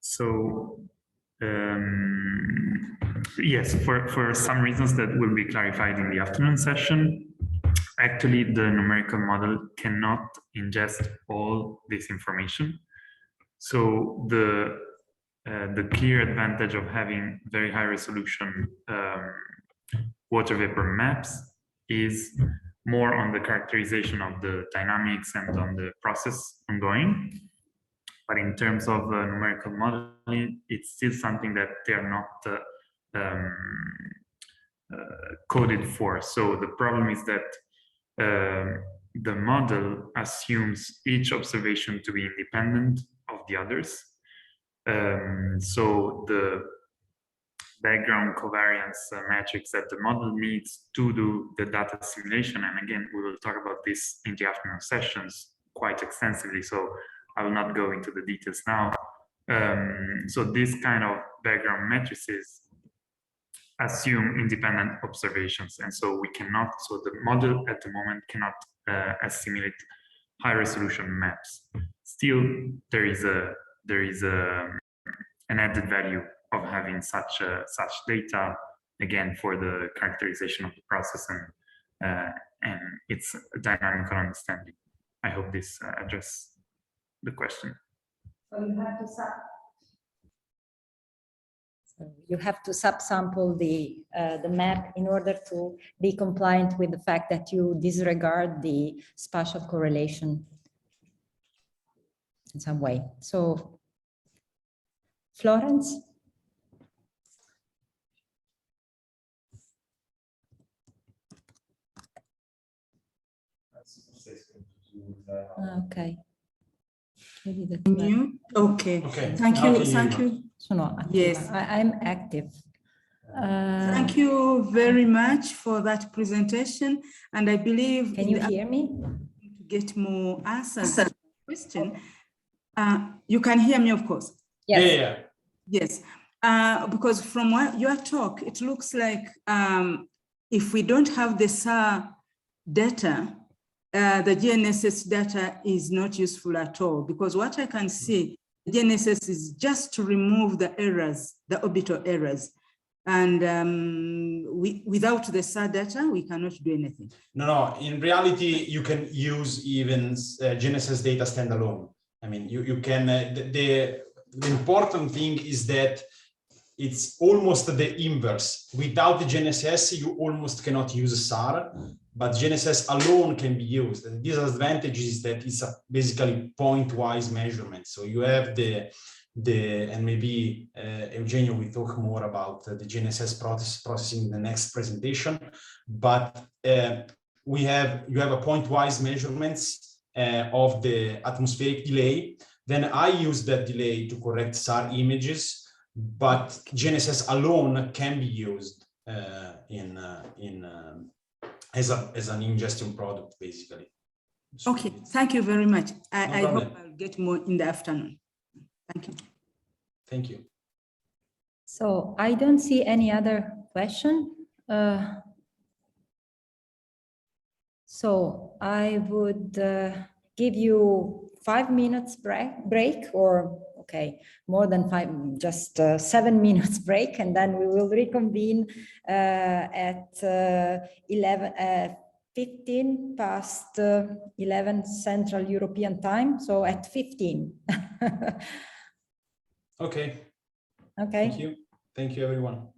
So, yes, for some reasons that will be clarified in the afternoon session, actually the numerical model cannot ingest all this information. So the clear advantage of having very high resolution water vapor maps is more on the characterization of the dynamics and on the process ongoing. But in terms of numerical modeling, it's still something that they're not coded for. So the problem is that the model assumes each observation to be independent of the others. So the background covariance matrix that the model needs to do the data simulation, and again, we will talk about this in the afternoon sessions quite extensively, so I will not go into the details now. So this kind of background matrices assume independent observations, and so we cannot, so the model at the moment cannot assimilate high resolution maps. Still, there is an added value of having such data, again, for the characterization of the process and its dynamical understanding. I hope this addresses the question. So you have to subsample the map in order to be compliant with the fact that you disregard the spatial correlation in some way. So, Florence? Okay. Mute. Okay. Thank you. So no, yes, I'm active. Thank you very much for that presentation, and I believe. Can you hear me? To get more answers to the question, You can hear me, of course. Yes. Yeah. Yes, because from what your talk, it looks like if we don't have the SAR data, the GNSS data is not useful at all, because what I can see, the GNSS is just to remove the errors, the orbital errors. And without the SAR data, we cannot do anything. No, in reality, you can use even GNSS data standalone. I mean, you can, the important thing is that it's almost the inverse. Without the GNSS, you almost cannot use SAR, but GNSS alone can be used. And the disadvantage is that it's a basically point-wise measurement. So you have and maybe Eugenio will talk more about the GNSS processing in the next presentation, but you have a point-wise measurements of the atmospheric delay. Then I use that delay to correct SAR images, but GNSS alone can be used as an ingestion product, basically. So okay, thank you very much. I problem. hope I'll get more in the afternoon. Thank you. Thank you. So I don't see any other question. So I would give you 5 minutes break, or okay, more than 5, just 7 minutes break, and then we will reconvene at 15 past 11 Central European time, so at 15. Okay. Okay. Thank you. Thank you, everyone.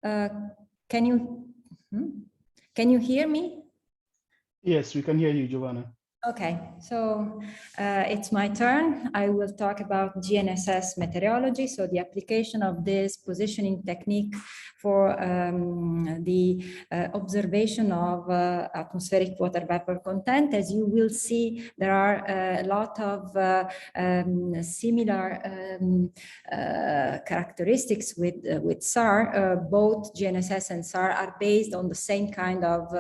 Can you hear me? Yes, we can hear you, Giovanna. Okay, so it's my turn. I will talk about GNSS meteorology, so the application of this positioning technique for the observation of atmospheric water vapor content. As you will see, there are a lot of similar characteristics with SAR. Both GNSS and SAR are based on the same kind of,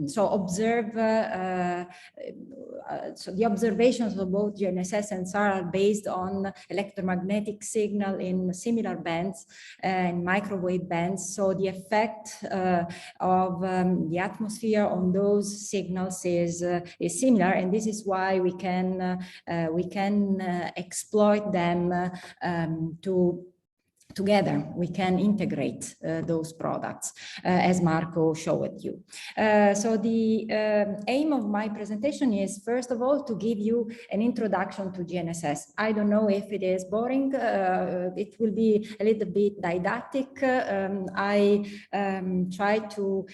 so the observations of both GNSS and SAR are based on electromagnetic signal in similar bands and microwave bands. So the effect of the atmosphere on those signals is similar, and this is why we can exploit them together. We can integrate those products, as Marco showed you. So the aim of my presentation is, first of all, to give you an introduction to GNSS. I don't know if it is boring. It will be a little bit didactic. I try to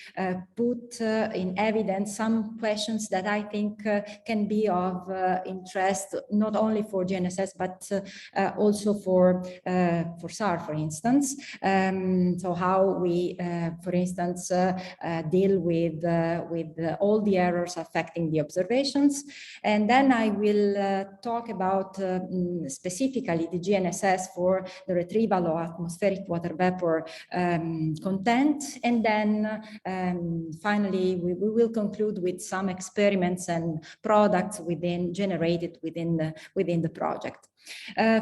put in evidence some questions that I think can be of interest, not only for GNSS, but also for SAR, for instance. So how we, for instance, deal with all the errors affecting the observations. And then I will talk about specifically the GNSS for the retrieval of atmospheric water vapor content. And then finally, we will conclude with some experiments and products generated within the project.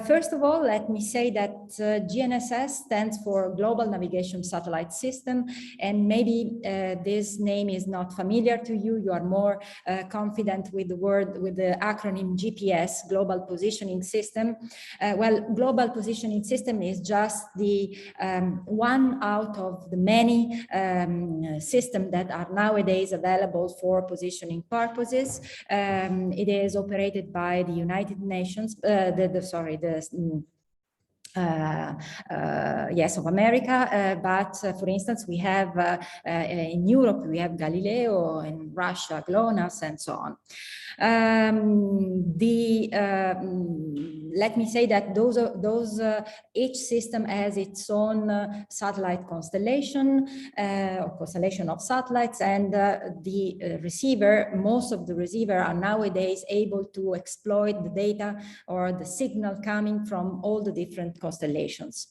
First of all, let me say that GNSS stands for Global Navigation Satellite System, and maybe this name is not familiar to you. You are more confident with the acronym GPS, Global Positioning System. Well, Global Positioning System is just the one out of the many systems that are nowadays available for positioning purposes. It is operated by the United Nations, yes, of America, but for instance, we have in Europe, we have Galileo, in Russia, GLONASS, and so on. Let me say that each system has its own satellite constellation, or constellation of satellites, and the receiver, most of the receiver are nowadays able to exploit the data or the signal coming from all the different constellations.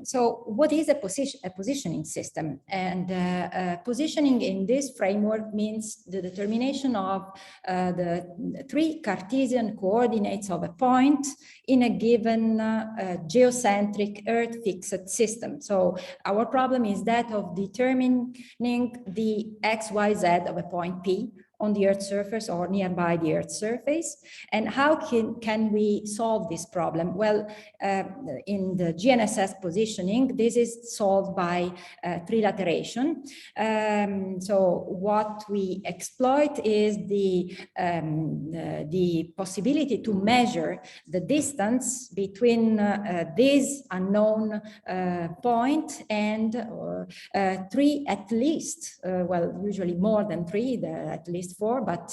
So what is a positioning system? And positioning in this framework means the determination of the 3 Cartesian coordinates of a point in a given geocentric Earth-fixed system. So our problem is that of determining the XYZ of a point P on the Earth's surface or nearby the Earth's surface. And how can we solve this problem? Well, in the GNSS positioning, this is solved by trilateration. So what we exploit is the possibility to measure the distance between this unknown point and 3 at least, well, usually more than 3, at least 4, but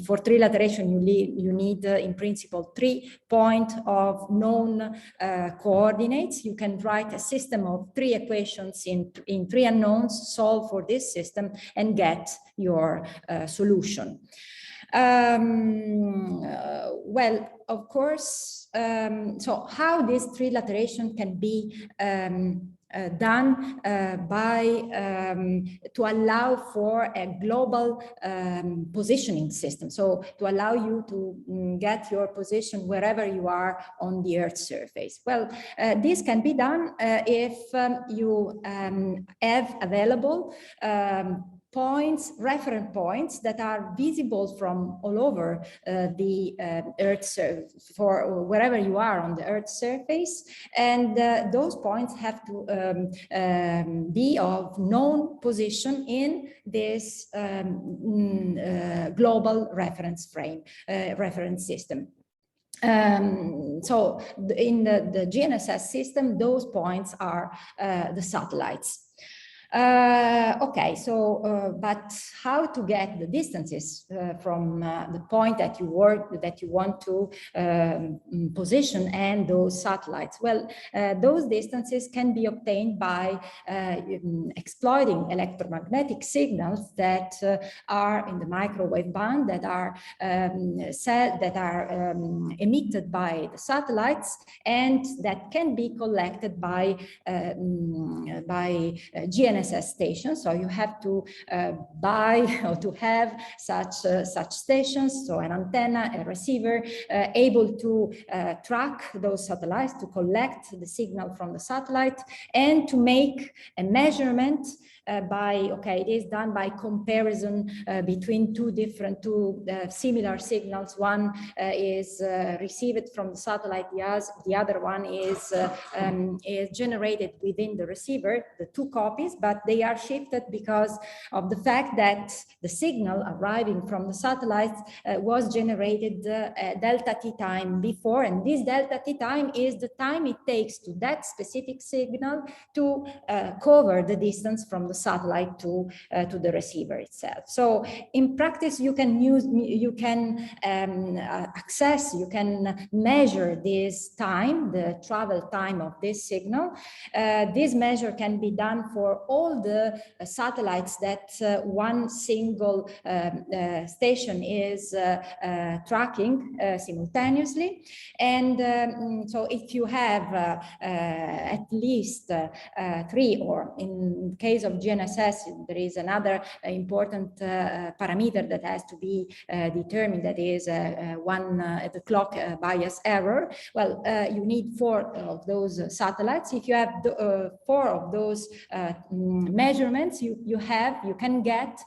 for trilateration you need in principle 3 points of known coordinates. You can write a system of 3 equations in 3 unknowns, solve for this system, and get your solution. Well, of course, so how this trilateration can be done to allow for a global positioning system. So to allow you to get your position wherever you are on the Earth's surface. Well, this can be done if you have available points, reference points that are visible from all over the Earth's surface, for wherever you are on the Earth's surface, and those points have to be of known position in this global reference frame, reference system. So in the GNSS system, those points are the satellites. Okay, so but how to get the distances from the point that you want to position and those satellites? Well, those distances can be obtained by exploiting electromagnetic signals that are in the microwave band, that are emitted by the satellites, and that can be collected by GNSS stations. So you have to buy or to have such stations, so an antenna, a receiver, able to track those satellites, to collect the signal from the satellite, and to make a measurement it is done by comparison between two similar signals. One is received from the satellite, the other one is generated within the receiver, the two copies, but they are shifted because of the fact that the signal arriving from the satellites was generated delta t time before, and this delta t time is the time it takes to that specific signal to cover the distance from the satellite to the receiver itself. So in practice, you can measure this time, the travel time of this signal. This measure can be done for all the satellites that one single station is tracking simultaneously. And so if you have at least 3, or in case of GNSS, there is another important parameter that has to be determined, that is the clock bias error. Well, you need 4 of those satellites. If you have 4 of those measurements, you can get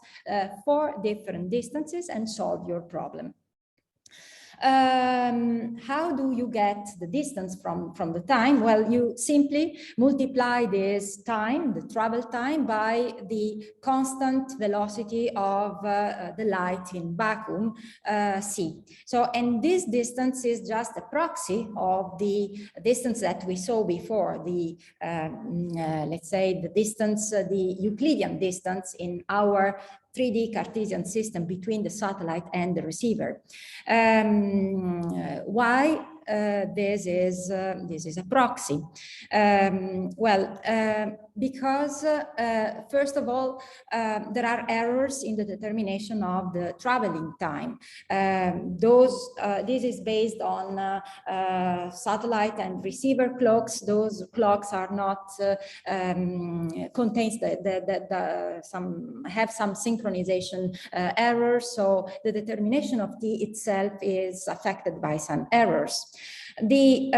4 different distances and solve your problem. How do you get the distance from the time? Well, you simply multiply this time, the travel time, by the constant velocity of the light in vacuum, c. So, and this distance is just a proxy of the distance that we saw before, the let's say the distance, the Euclidean distance in our 3D Cartesian system between the satellite and the receiver. Why this is a proxy? Because first of all, there are errors in the determination of the traveling time. This is based on satellite and receiver clocks. Those clocks are not have some synchronization errors, so the determination of t itself is affected by some errors. The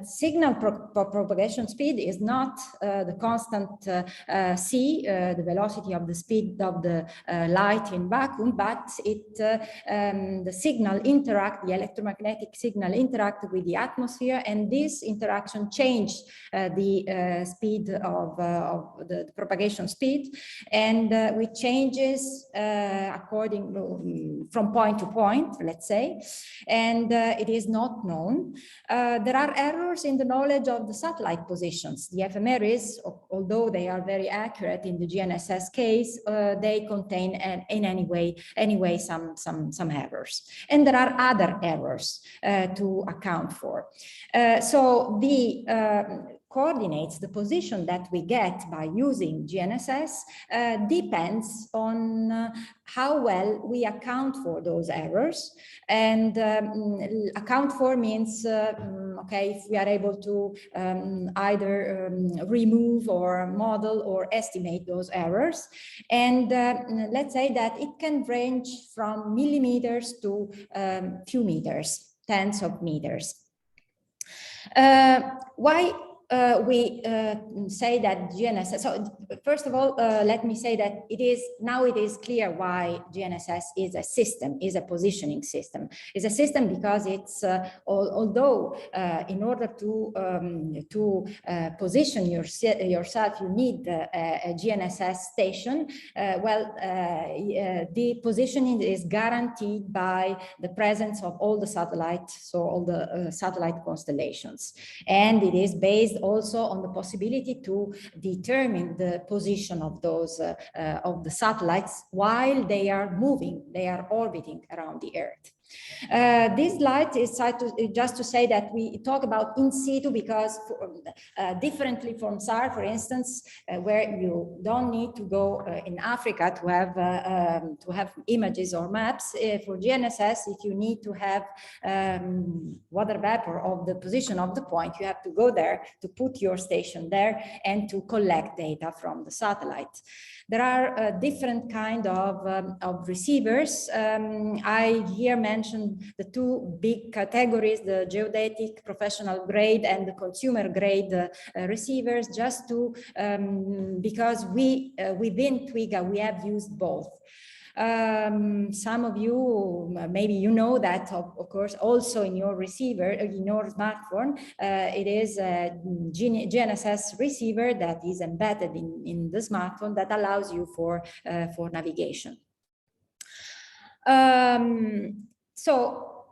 signal propagation speed is not the constant c, the velocity of the speed of the light in vacuum, but the signal the electromagnetic signal interact with the atmosphere, and this interaction changed the speed of the propagation speed, and with changes according from point to point, let's say, and it is not known. There are errors in the knowledge of the satellite positions. The ephemeris, although they are very accurate in the GNSS case, they contain in any way some errors. And there are other errors to account for. So the coordinates, the position that we get by using GNSS depends on how well we account for those errors. And account for means, okay, if we are able to either remove or model or estimate those errors. And let's say that it can range from millimeters to few meters, tens of meters. Why we say that GNSS, so first of all, let me say that it is clear why GNSS is a system, is a positioning system. It's a system because it's, although in order to position yourself, you need a GNSS station, the positioning is guaranteed by the presence of all the satellites, so all the satellite constellations. And it is based also on the possibility to determine the position of those of the satellites while they are moving, they are orbiting around the Earth. This slide is just to say that we talk about in situ because differently from SAR, for instance, where you don't need to go in Africa to have images or maps. For GNSS, if you need to have water vapor of the position of the point, you have to go there to put your station there and to collect data from the satellite. There are different kind of receivers. I here mentioned the two big categories, the geodetic professional grade and the consumer grade receivers, just to, because we, within TWIGA, we have used both. Some of you, maybe you know that, of course, also in your receiver, in your smartphone, it is a GNSS receiver that is embedded in the smartphone that allows you for navigation. So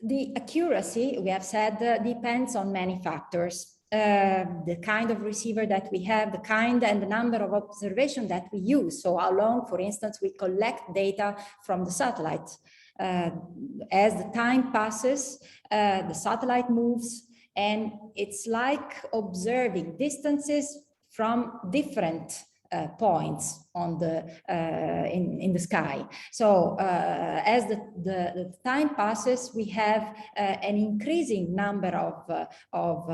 the accuracy, we have said, depends on many factors. The kind of receiver that we have, the kind and the number of observations that we use. So how long, for instance, we collect data from the satellite. As the time passes, the satellite moves, and it's like observing distances from different points on the in the sky. So as the time passes, we have an increasing number of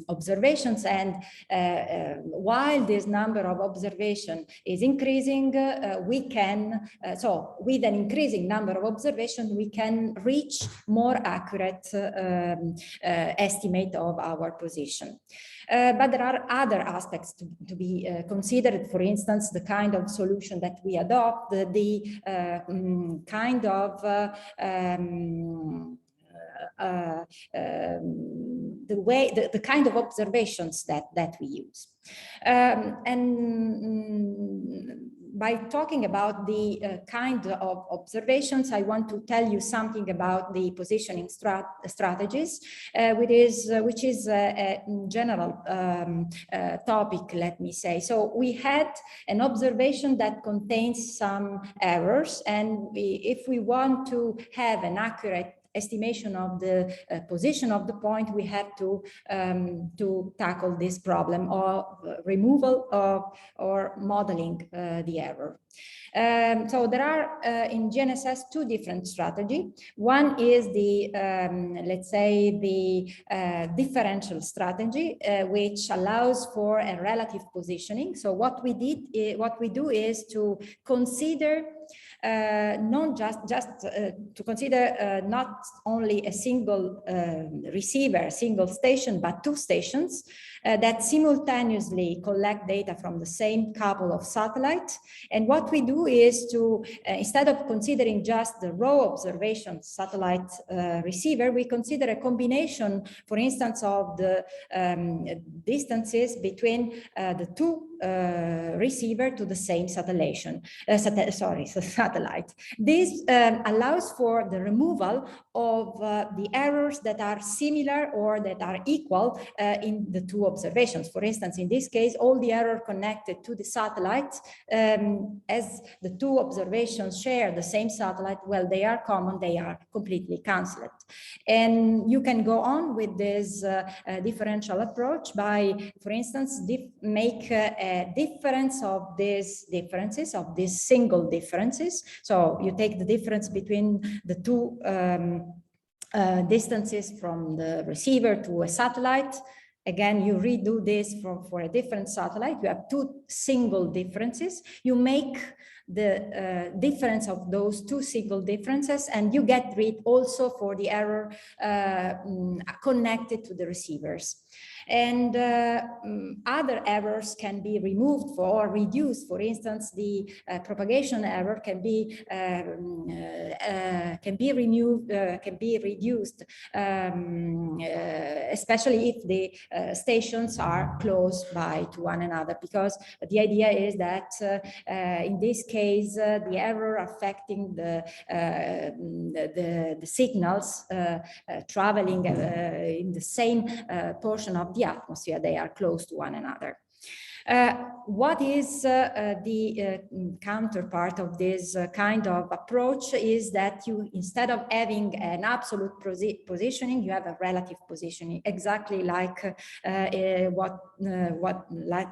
observations, and while this number of observation is increasing, we can so with an increasing number of observations, we can reach more accurate estimate of our position. But there are other aspects to be considered. For instance, the kind of solution that we adopt, the kind of the kind of observations that we use. By talking about the kind of observations, I want to tell you something about the positioning strategies, which is a general topic, let me say. So we had an observation that contains some errors, and if we want to have an accurate estimation of the position of the point, we have to tackle this problem of removal of or modeling the error. So there are in GNSS two different strategies. One is the, let's say, the differential strategy, which allows for a relative positioning. So what we do is to consider not to consider not only a single receiver, a single station, but two stations that simultaneously collect data from the same couple of satellites. And what we do is to, instead of considering just the raw observation satellite receiver, we consider a combination, for instance, of the distances between the two receiver to the same satellite. This allows for the removal of the errors that are similar or that are equal in the two observations. For instance, in this case, all the error connected to the satellite, as the two observations share the same satellite, well, they are common, they are completely cancelled. And you can go on with this differential approach by, for instance, make a difference of these differences, of these single differences. So you take the difference between the two distances from the receiver to a satellite. Again, you redo this for a different satellite. You have two single differences. You make the difference of those two single differences, and you get rid also for the error connected to the receivers. And other errors can be removed or reduced. For instance, the propagation error can be reduced, especially if the stations are close by to one another, because the idea is that in this case the error affecting the signals traveling in the same portion of the atmosphere, they are close to one another. What is the counterpart of this kind of approach is that you, instead of having an absolute positioning, you have a relative positioning, exactly like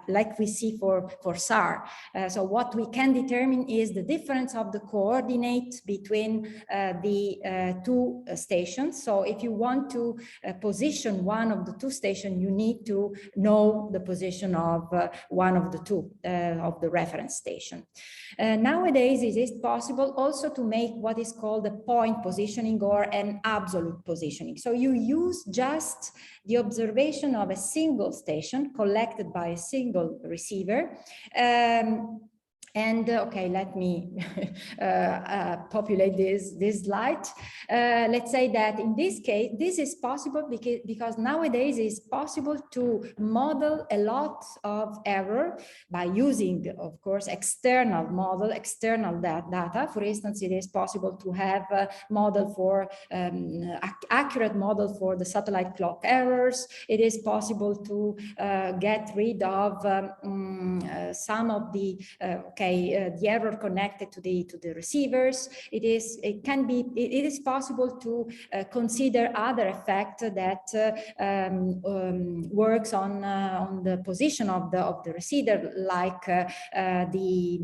like we see for SAR. So what we can determine is the difference of the coordinate between the two stations. So if you want to position one of the two stations, you need to know the position of one of the two of the reference station. Nowadays, it is possible also to make what is called a point positioning or an absolute positioning. So you use just the observation of a single station collected by a single receiver. Okay, let me populate this slide. Let's say that in this case, this is possible because nowadays it's possible to model a lot of error by using, of course, external data. For instance, it is possible to have a model for accurate model for the satellite clock errors. It is possible to get rid of some of the the error connected to the receivers. It is possible to consider other effect that works on the position of the receiver, like the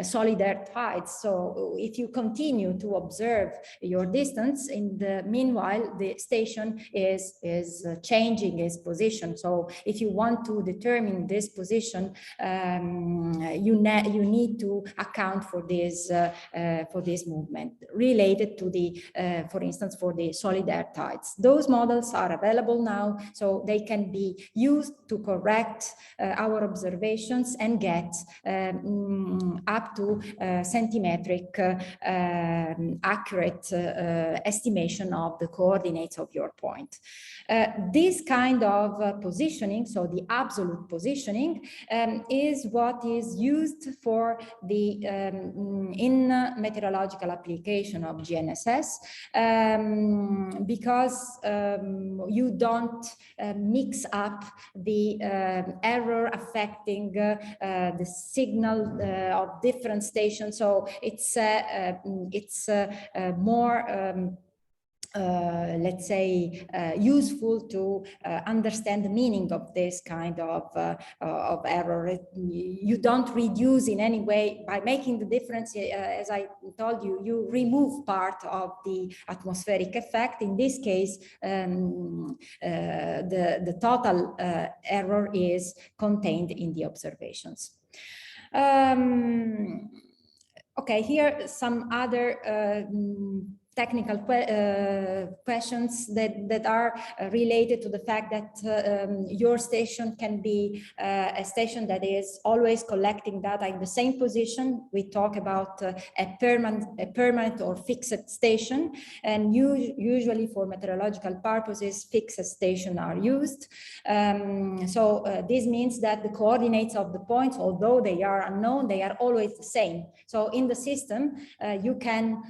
solid air tides. So if you continue to observe your distance, in the meanwhile the station is changing its position. So if you want to determine this position, you need to account for this movement related to the, for instance, for the solid air tides. Those models are available now, so they can be used to correct our observations and get up to centimetric accurate estimation of the coordinates of your point. This kind of positioning, so the absolute positioning, is what is used for the in meteorological application of GNSS, because you don't mix up the error affecting the signal of different stations. So it's more let's say useful to understand the meaning of this kind of error. You don't reduce in any way by making the difference. As I told you, you remove part of the atmospheric effect. In this case, the total error is contained in the observations. Okay, here some other technical questions that are related to the fact that your station can be a station that is always collecting data in the same position. We talk about a permanent or fixed station, and usually for meteorological purposes, fixed stations are used. So this means that the coordinates of the points, although they are unknown, they are always the same. So in the system, you can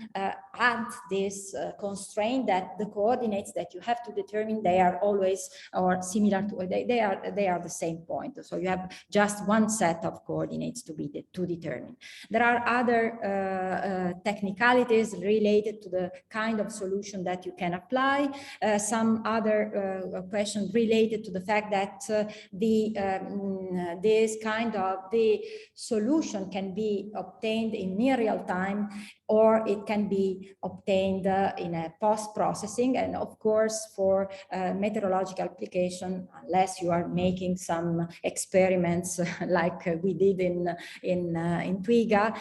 add this constraint that the coordinates that you have to determine, they are always or similar to, they are the same point. So you have just one set of coordinates to determine. There are other technicalities related to the kind of solution that you can apply. Some other questions related to the fact that this kind of the solution can be obtained in near real time, or it can be obtained obtained in a post-processing, and of course for meteorological application, unless you are making some experiments like we did in TWIGA,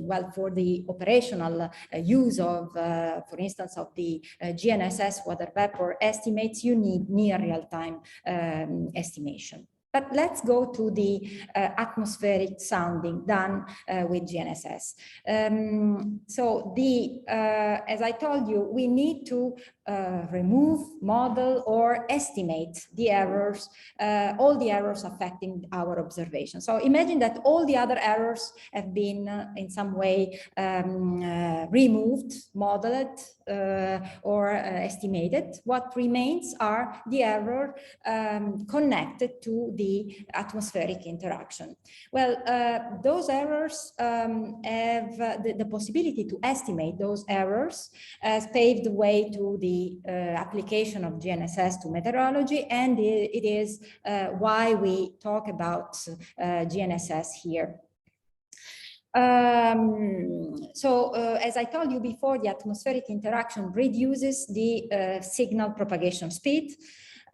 well, for the operational use of, for instance, of the GNSS water vapor estimates, you need near real-time estimation. But let's go to the atmospheric sounding done with GNSS. So as I told you, we need to remove, model, or estimate the errors, all the errors affecting our observation. So imagine that all the other errors have been in some way removed, modeled, or estimated. What remains are the error connected to the atmospheric interaction. Well, those errors have the possibility to estimate those errors has paved the way to the application of GNSS to meteorology, and it is why we talk about GNSS here. As I told you before, the atmospheric interaction reduces the signal propagation speed.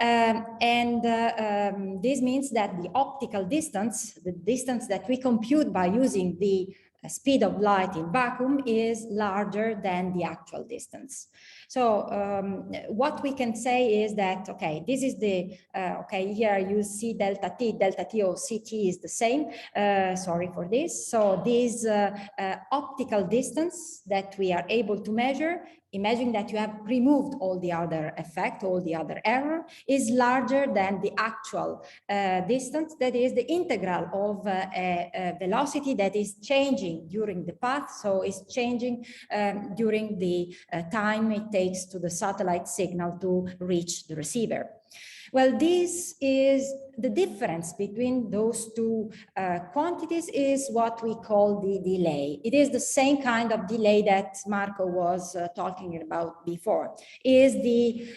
This means that the optical distance, the distance that we compute by using the speed of light in vacuum, is larger than the actual distance. So what we can say is that, okay, this is the, okay, here you see delta T or CT is the same, sorry for this. So this optical distance that we are able to measure, imagine that you have removed all the other effect, all the other error, is larger than the actual distance, that is the integral of a velocity that is changing during the path, so it's changing during the time it takes to the satellite signal to reach the receiver. Well, this is the difference between those two quantities is what we call the delay. It is the same kind of delay that Marco was talking about before. Is the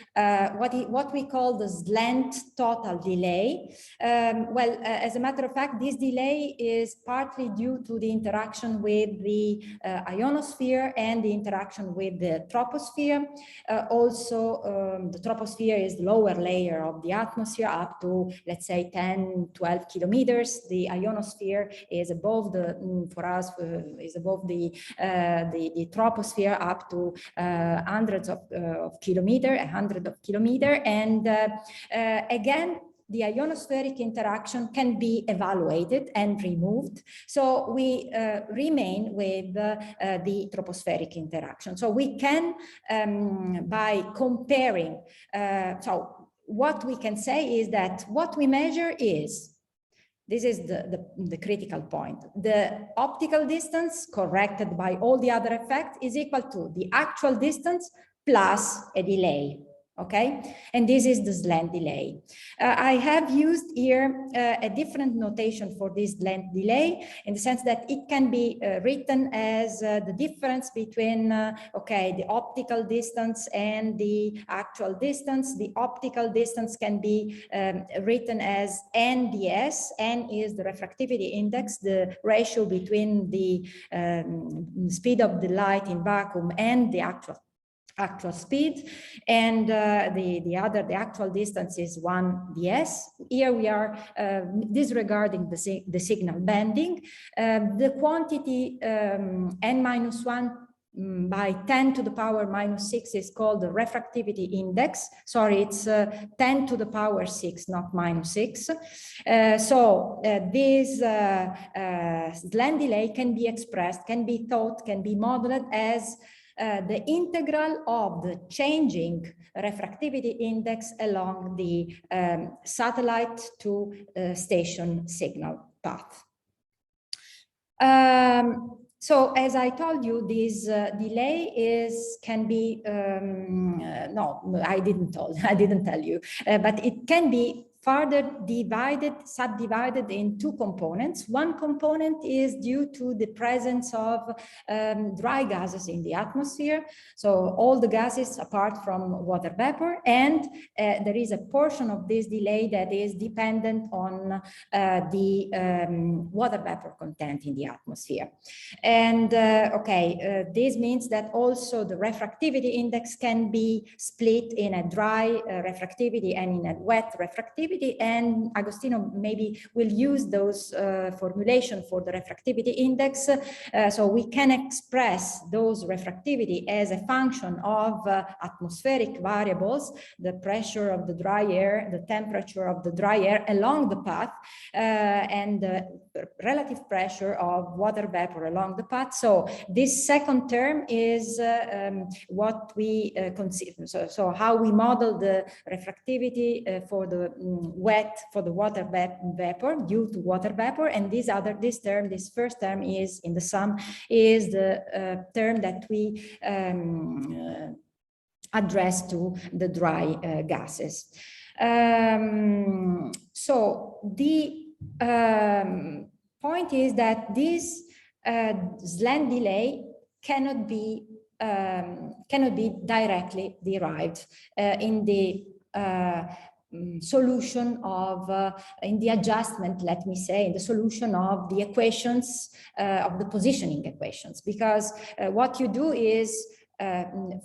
what we call the slant total delay. Well, as a matter of fact, this delay is partly due to the interaction with the ionosphere and the interaction with the troposphere. Also, the troposphere is the lower layer of the atmosphere up to, let's say, 10, 12 kilometers. The ionosphere is above the, for us, is above the troposphere up to hundreds of kilometers, 100 of kilometers. And again, the ionospheric interaction can be evaluated and removed. So we remain with the tropospheric interaction. So we can, by comparing, so what we can say is that what we measure is, this is the critical point, the optical distance corrected by all the other effects is equal to the actual distance plus a delay. Okay, and this is the slant delay. I have used here a different notation for this slant delay, in the sense that it can be written as the difference between, okay, the optical distance and the actual distance. The optical distance can be written as NDS. N is the refractivity index, the ratio between the speed of the light in vacuum and the actual speed, and the actual distance is 1 ds. Here we are disregarding the signal bending. The quantity n-1 by 10 to the power minus 6 is called the refractivity index. Sorry, it's 10 to the power 6, not minus 6. This slant delay can be expressed, can be thought, can be modeled as the integral of the changing refractivity index along the satellite to station signal path. So as I told you, this delay can be, no, I didn't tell you, but it can be further subdivided in two components. One component is due to the presence of dry gases in the atmosphere, so all the gases apart from water vapor, and there is a portion of this delay that is dependent on the water vapor content in the atmosphere. And this means that also the refractivity index can be split in a dry refractivity and in a wet refractivity, and Agostino maybe will use those formulation for the refractivity index, so we can express those refractivity as a function of atmospheric variables, the pressure of the dry air, the temperature of the dry air along the path, and the relative pressure of water vapor along the path. So this second term is what we consider, so how we model the refractivity for the water vapor due to water vapor, and this first term is in the sum is the term that we address to the dry gases. So the point is that this slant delay cannot be directly derived in the solution of, in the adjustment, let me say, in the solution of the equations, of the positioning equations, because what you do is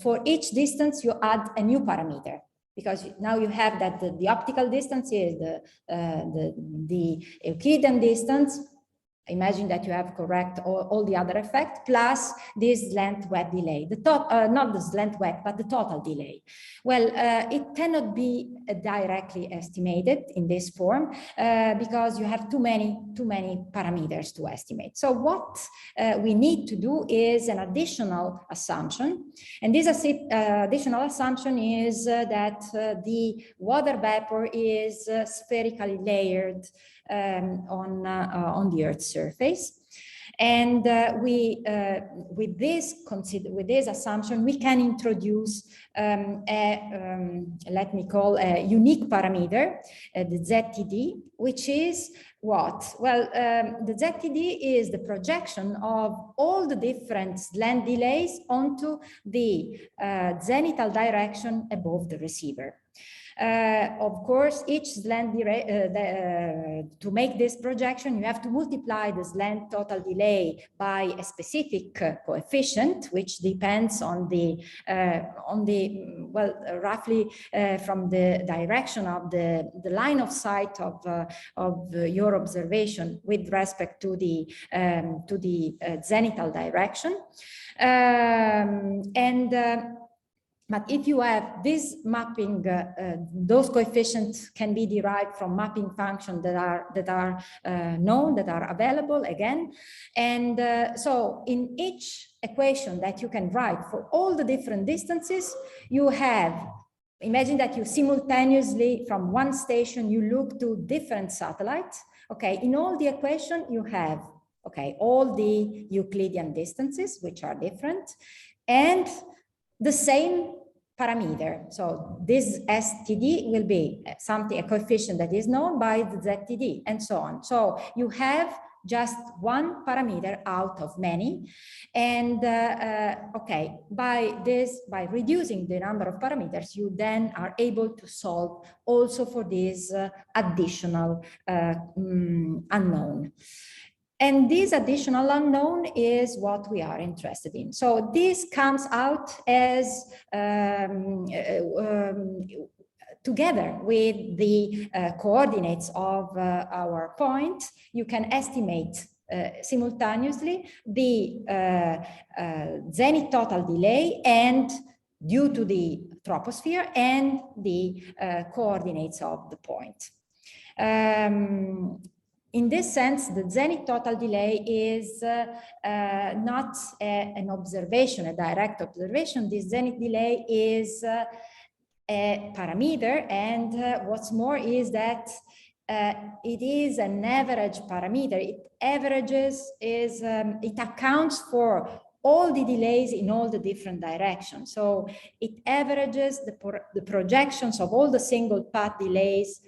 for each distance you add a new parameter, because now you have that the optical distance is the Euclidean distance. Imagine that you have correct all the other effects plus this slant wet delay, not the slant wet, but the total delay. Well, it cannot be directly estimated in this form because you have too many parameters to estimate. So what we need to do is an additional assumption, and this additional assumption is that the water vapor is spherically layered on the Earth's surface, and with this assumption we can introduce let me call a unique parameter, the ZTD, which is what? Well, the ZTD is the projection of all the different slant delays onto the zenithal direction above the receiver. Of course, each slant to make this projection, you have to multiply the slant total delay by a specific coefficient, which depends on the roughly from the direction of the line of sight of your observation with respect to the zenithal direction, but if you have this mapping, those coefficients can be derived from mapping functions that are known, that are available again. And so in each equation that you can write for all the different distances, you have, imagine that you simultaneously from one station, you look to different satellites. Okay, in all the equation you have, okay, all the Euclidean distances, which are different, and the same parameter. So this STD will be something, a coefficient that is known by the ZTD, and so on. So you have just one parameter out of many, and okay, by reducing the number of parameters, you then are able to solve also for this additional unknown. And this additional unknown is what we are interested in. So this comes out as together with the coordinates of our point, you can estimate simultaneously the zenith total delay and due to the troposphere and the coordinates of the point. In this sense, the zenith total delay is not an observation, a direct observation. This zenith delay is a parameter, and what's more is that it is an average parameter. It averages, it accounts for all the delays in all the different directions. So it averages the projections of all the single path delays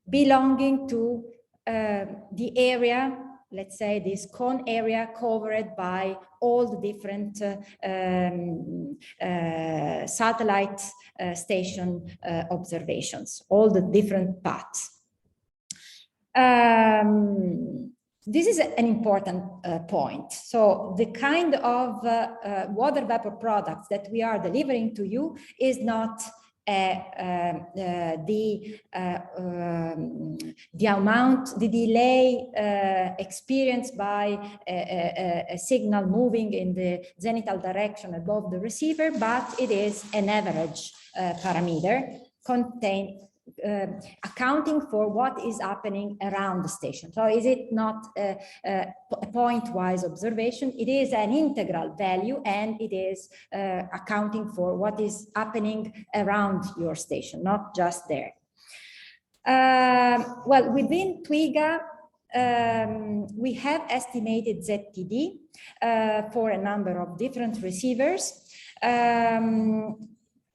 belonging to the area, let's say this cone area covered by all the different satellite station observations, all the different paths. This is an important point. So the kind of water vapor products that we are delivering to you is not the amount, the delay experienced by a signal moving in the zenithal direction above the receiver, but it is an average parameter accounting for what is happening around the station. So is it not a point-wise observation? It is an integral value, and it is accounting for what is happening around your station, not just there. Well, within TWIGA, we have estimated ZTD for a number of different receivers.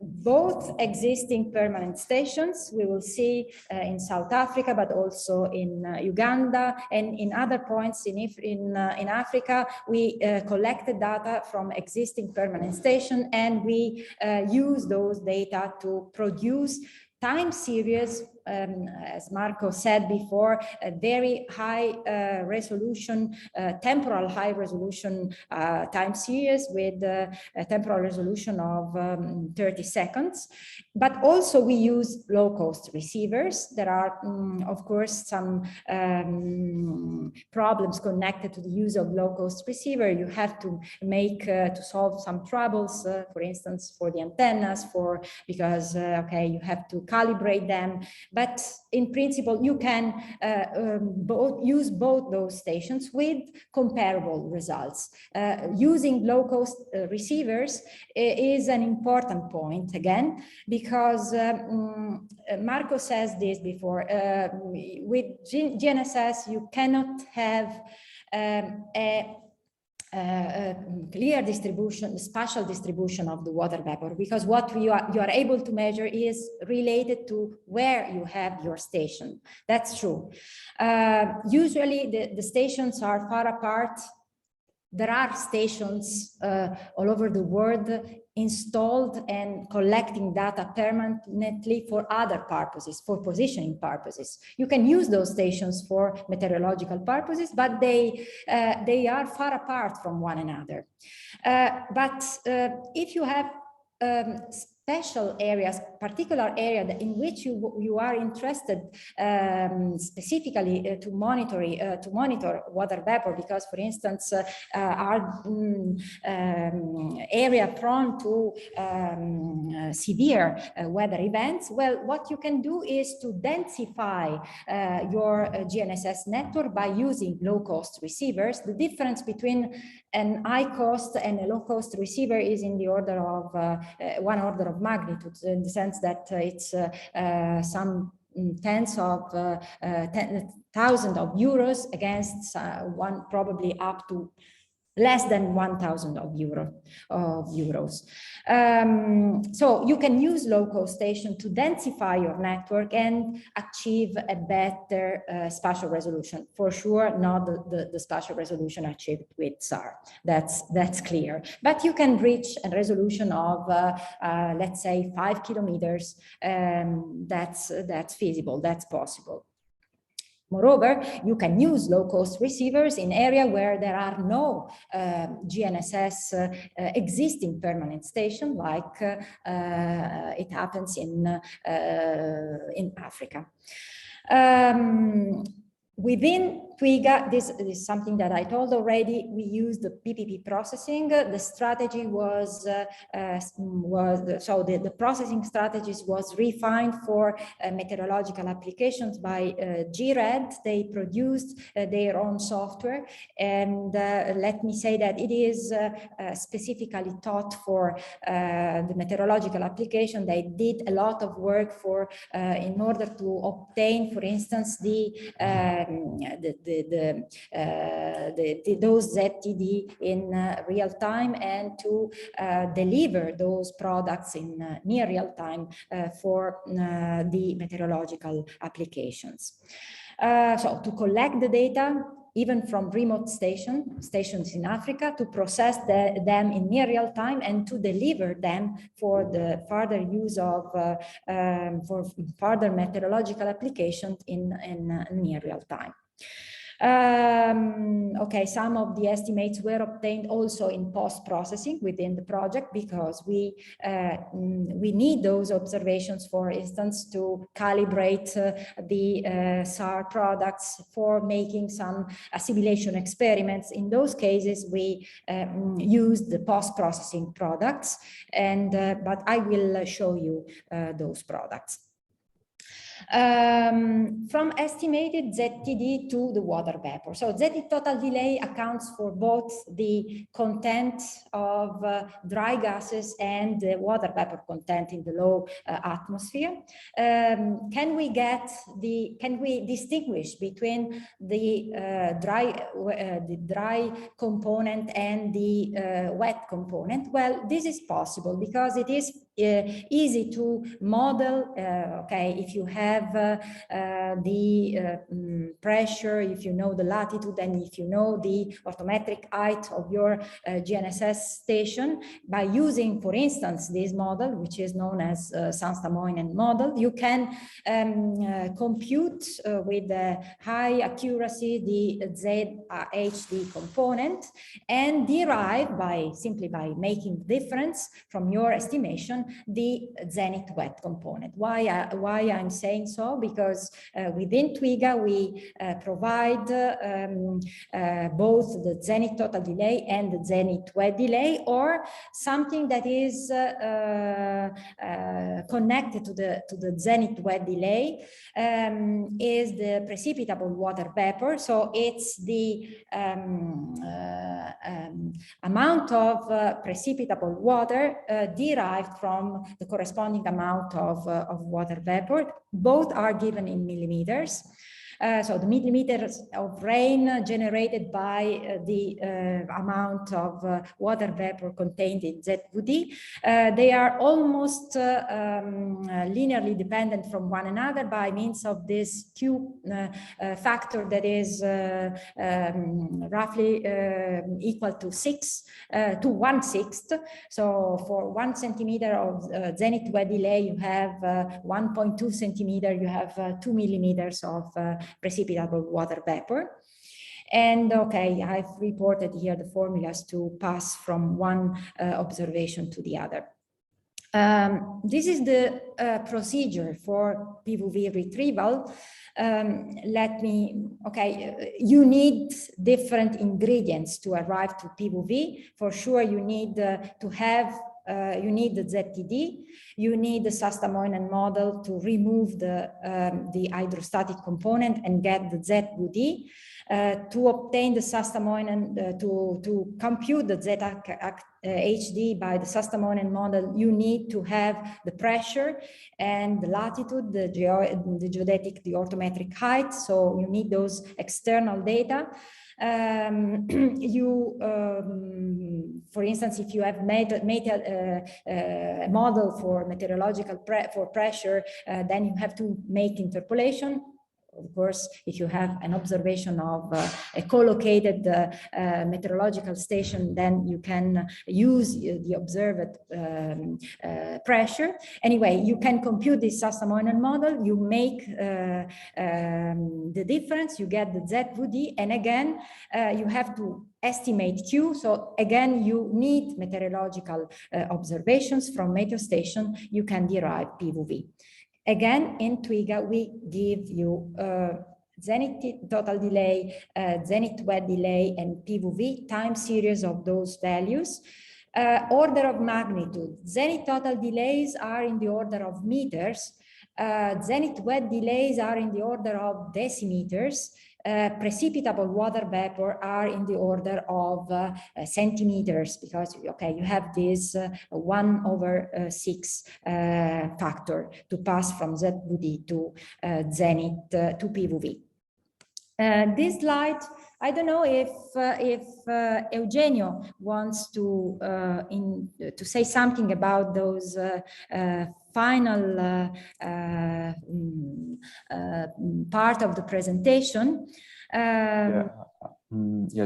Both existing permanent stations, we will see in South Africa, but also in Uganda and in other points in Africa. We collected data from existing permanent stations, and we use those data to produce time series, as Marco said before, a very high resolution, temporal high resolution time series with a temporal resolution of 30 seconds. But also we use low-cost receivers. There are, of course, some problems connected to the use of low-cost receiver. You have to make, to solve some troubles, for instance, for the antennas, because, okay, you have to calibrate them. But in principle, you can use both those stations with comparable results. Using low-cost receivers is an important point, again, because Marco says this before, with GNSS, you cannot have a clear distribution, spatial distribution of the water vapor, because what you are able to measure is related to where you have your station. That's true. Usually the stations are far apart. There are stations all over the world installed and collecting data permanently for other purposes, for positioning purposes. You can use those stations for meteorological purposes, but they are far apart from one another. But if you have special areas, particular area in which you are interested specifically to monitor water vapor, because, for instance, are area prone to severe weather events, well, what you can do is to densify your GNSS network by using low-cost receivers. The difference between an high-cost and a low-cost receiver is in the order of one order of magnitude, in the sense that it's some tens of thousands of euros against one probably up to less than 1,000 euros. So you can use low-cost station to densify your network and achieve a better spatial resolution. For sure, not the spatial resolution achieved with SAR. That's clear. But you can reach a resolution of, let's say, 5 kilometers. That's feasible. That's possible. Moreover, you can use low-cost receivers in area where there are no GNSS existing permanent station, like it happens in Africa. Within TWIGA, this is something that I told already, we use the PPP processing. The strategy was, the processing strategies was refined for meteorological applications by GRED. They produced their own software. And let me say that it is specifically taught for the meteorological application. They did a lot of work in order to obtain, for instance, the those ZTD in real time and to deliver those products in near real time for the meteorological applications. So to collect the data, even from remote stations in Africa, to process them in near real time and to deliver them for the further use of, for further meteorological applications in near real time. Okay, some of the estimates were obtained also in post-processing within the project because we need those observations, for instance, to calibrate the SAR products for making some assimilation experiments. In those cases, we used the post-processing products, and but I will show you those products. From estimated ZTD to the water vapor. So ZTD total delay accounts for both the content of dry gases and the water vapor content in the low atmosphere. Can we distinguish between the dry component and the wet component? Well, this is possible because it is easy to model. Okay, if you have the pressure, if you know the latitude, and if you know the orthometric height of your GNSS station, by using, for instance, this model, which is known as Sandstad-Moynihan model, you can compute with high accuracy the ZHD component and derive simply by making the difference from your estimation the zenith wet component. Why I'm saying so? Because within TWIGA we provide both the zenith total delay and the zenith wet delay, or something that is connected to the zenith wet delay is the precipitable water vapor. So it's the amount of precipitable water derived from the corresponding amount of water vapor. Both are given in millimeters. So the millimeters of rain generated by the amount of water vapor contained in ZVD, they are almost linearly dependent from one another by means of this Q factor that is roughly equal to 1/6. So for 1 centimeter of zenith wet delay, you have 1.2 centimeter, you have 2 millimeters of precipitable water vapor. And okay, I've reported here the formulas to pass from one observation to the other. This is the procedure for PVV retrieval. You need different ingredients to arrive to PVV. For sure, you need you need the ZTD, you need the Sandstad-Moynihan model to remove the hydrostatic component and get the ZVD. To obtain the Sandstad-Moynihan, to compute the ZHD by the Sandstad-Moynihan model, you need to have the pressure and the latitude, the geodetic, the orthometric height. So you need those external data. For instance, if you have made a model for meteorological pressure, then you have to make interpolation. Of course, if you have an observation of a co-located meteorological station, then you can use the observed pressure. Anyway, you can compute this Sandstad-Moynihan model, you make the difference, you get the ZVD, and again, you have to estimate Q. So again, you need meteorological observations from meteor station, you can derive PVV. Again, in TWIGA, we give you zenith total delay, zenith wet delay, and PVV time series of those values. Order of magnitude. Zenith total delays are in the order of meters. Zenith wet delays are in the order of decimeters. Precipitable water vapor are in the order of centimeters, because okay, you have this 1/6 factor to pass from ZVD to zenith to PVV. This slide, I don't know if Eugenio wants to say something about those final part of the presentation. Yeah,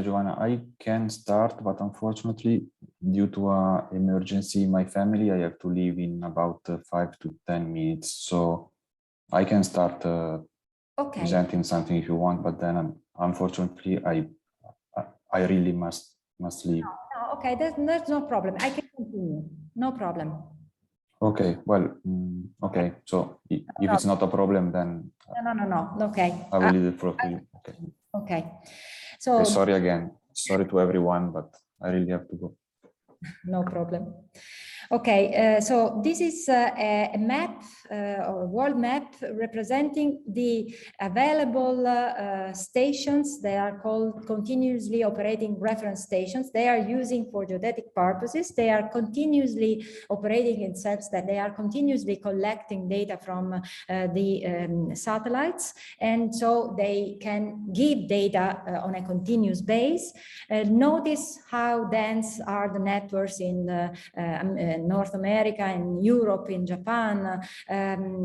Joanna, I can start, but unfortunately, due to an emergency in my family, I have to leave in about 5 to 10 minutes. So I can start presenting something if you want, but then unfortunately, I really must leave. No, okay, that's no problem. I can continue. No problem. Okay, well, okay. So if it's not a problem, then no. Okay. I will leave the floor to you. Okay. Okay. So okay, sorry again. Sorry to everyone, but I really have to go. No problem. Okay, so this is a map or a world map representing the available stations. They are called continuously operating reference stations. They are using for geodetic purposes. They are continuously operating in sense that they are continuously collecting data from the satellites, and so they can give data on a continuous base. Notice how dense are the networks in North America, in Europe, in Japan,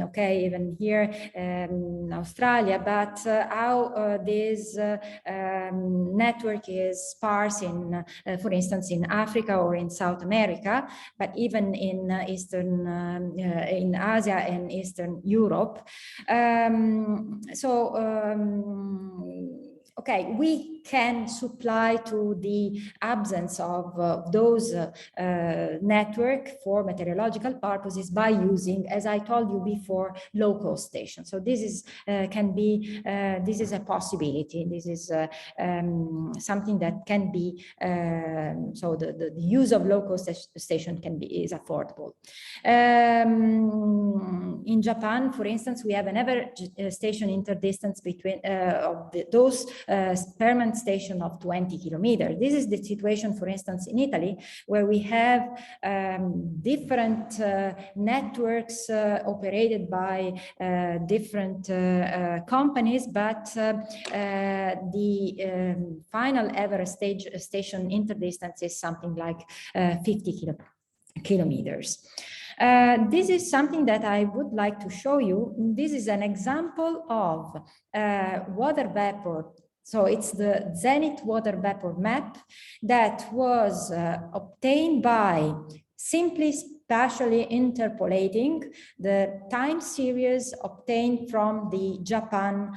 okay, even here in Australia, but how this network is sparse in, for instance, in Africa or in South America, but even in in Asia and Eastern Europe. Okay, we can supply to the absence of those network for meteorological purposes by using, as I told you before, low-cost stations. So this is can be this is a possibility. This is something that can be so the use of low-cost station is affordable. In Japan, for instance, we have an average station interdistance between those permanent station of 20 kilometers. This is the situation, for instance, in Italy, where we have different networks operated by different companies, but the final average station interdistance is something like 50 kilometers. This is something that I would like to show you. This is an example of water vapor. So it's the Zenith water vapor map that was obtained by simply spatially interpolating the time series obtained from the Japan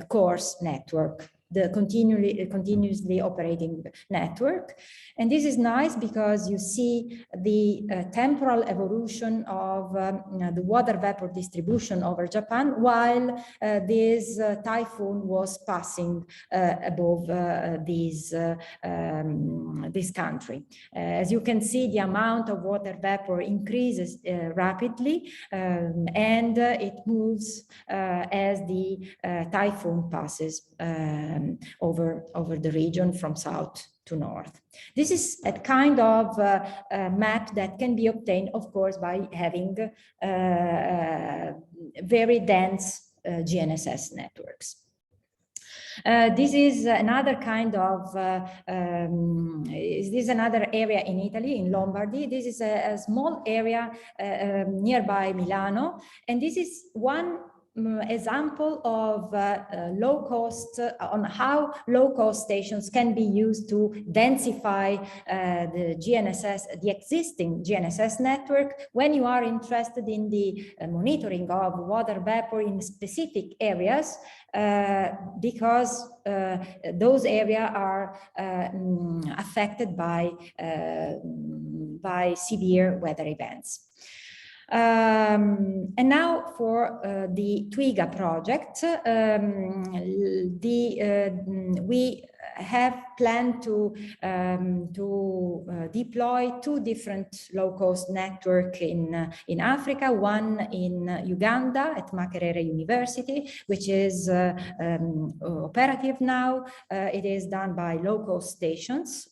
course network, the continuously operating network. And this is nice because you see the temporal evolution of the water vapor distribution over Japan while this typhoon was passing above this country. As you can see, the amount of water vapor increases rapidly and it moves as the typhoon passes over the region from south to north. This is a kind of map that can be obtained, of course, by having very dense GNSS networks. This is another kind of, this is another area in Italy, in Lombardy. This is a small area nearby Milano, and this is one example of low cost, on how low cost stations can be used to densify the GNSS, the existing GNSS network when you are interested in the monitoring of water vapor in specific areas, because those areas are affected by severe weather events. And now for the TWIGA project, we have planned to deploy two different low-cost networks in Africa, one in Uganda at Makerere University, which is operative now. It is done by low-cost stations,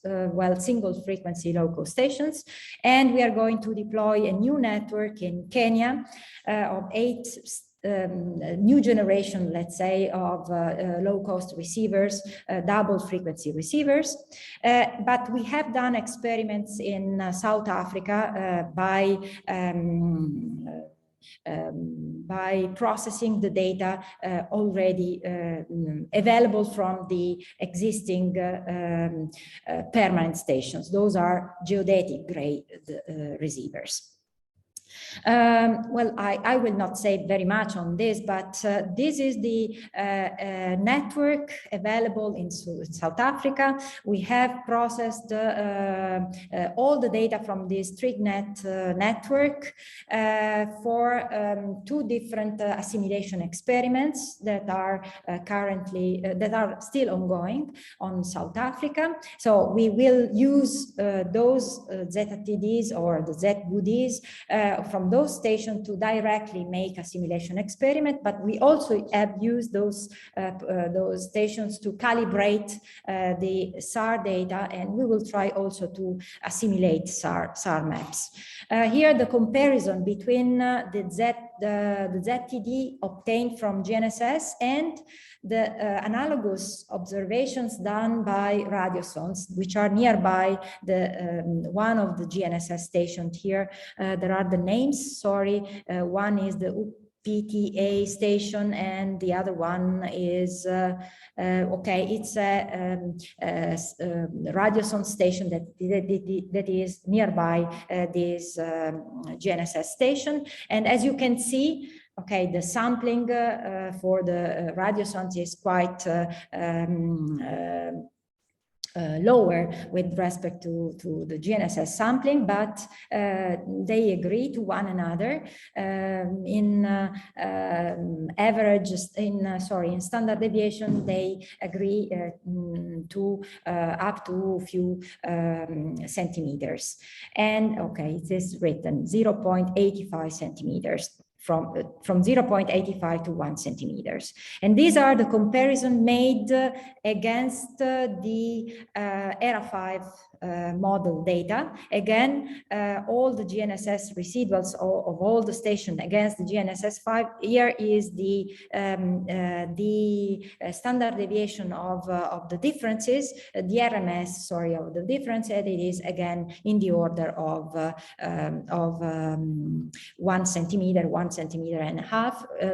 single frequency low-cost stations, and we are going to deploy a new network in Kenya of 8 new generation, let's say, of low-cost receivers, double frequency receivers. But we have done experiments in South Africa by processing the data already available from the existing permanent stations. Those are geodetic grade receivers. Well, I will not say very much on this, but this is the network available in South Africa. We have processed all the data from this TWIGNet network for 2 different assimilation experiments that are currently, that are still ongoing on South Africa. So we will use those ZTDs or the ZWDs from those stations to directly make a simulation experiment, but we also have used those stations to calibrate the SAR data, and we will try also to assimilate SAR maps. Here the comparison between the ZTD obtained from GNSS and the analogous observations done by radiosondes, which are nearby the one of the GNSS stations here. There are the names, sorry. One is the PTA station, and the other one is okay, it's a radiosonde station that is nearby this GNSS station. And as you can see, okay, the sampling for the radiosondes is quite lower with respect to the GNSS sampling, but they agree to one another in average, in standard deviation. They agree to up to a few centimeters. And okay, it is written 0.85 centimeters. From 0.85 to 1 centimeters. And these are the comparison made against the ERA5 model data. Again, all the GNSS residuals of all the stations against the GNSS 5. Here is the standard deviation of the differences, the RMS, sorry, of the difference, and it is again in the order of 1 centimeter, 1.5 centimeters.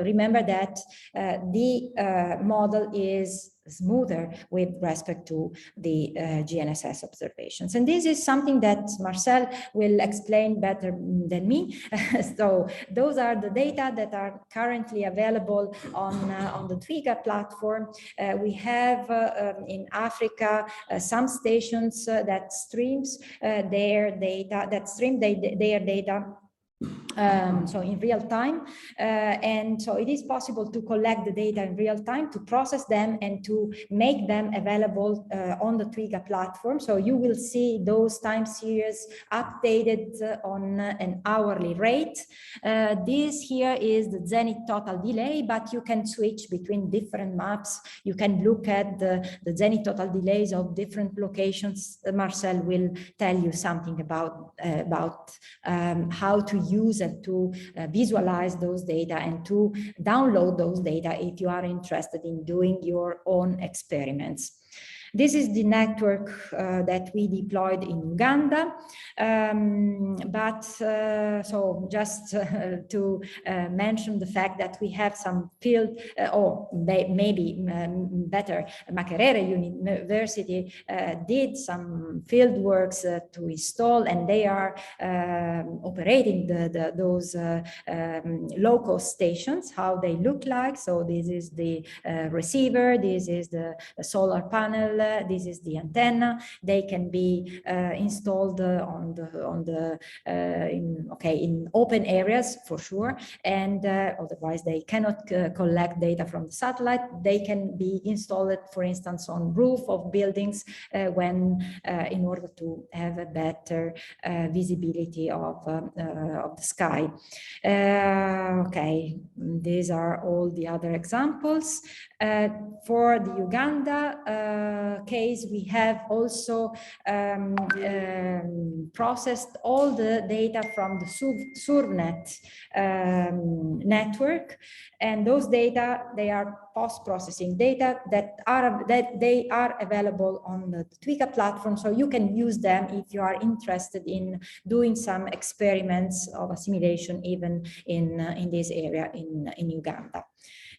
Remember that the model is smoother with respect to the GNSS observations. And this is something that Marcel will explain better than me. So those are the data that are currently available on the TWIGA platform. We have in Africa some stations that streams their data, so in real time, and so it is possible to collect the data in real time, to process them, and to make them available on the TWIGA platform. So you will see those time series updated on an hourly rate. This here is the zenith total delay, but you can switch between different maps. You can look at the zenith total delays of different locations. Marcel will tell you something about how to use and to visualize those data and to download those data if you are interested in doing your own experiments. This is the network that we deployed in Uganda. So just to mention the fact that we have some field, or maybe better, Makerere University did some field works to install, and they are operating those low-cost stations, how they look like. So this is the receiver, this is the solar panel, this is the antenna. They can be installed in open areas for sure, and otherwise they cannot collect data from the satellite. They can be installed, for instance, on roof of buildings when in order to have a better visibility of the sky. Okay, these are all the other examples. For the Uganda case, we have also processed all the data from the SURNet network, and those data, they are post-processing data that they are available on the TWIGA platform, so you can use them if you are interested in doing some experiments of assimilation even in this area in Uganda.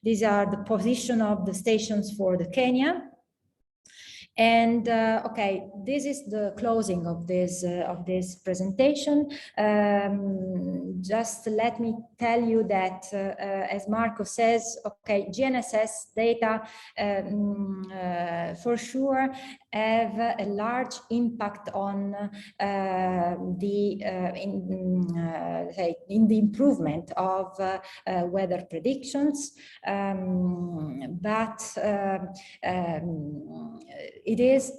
These are the position of the stations for the Kenya. And okay, this is the closing of this presentation. Just let me tell you that, as Marco says, okay, GNSS data for sure have a large impact on in the improvement of weather predictions, but it is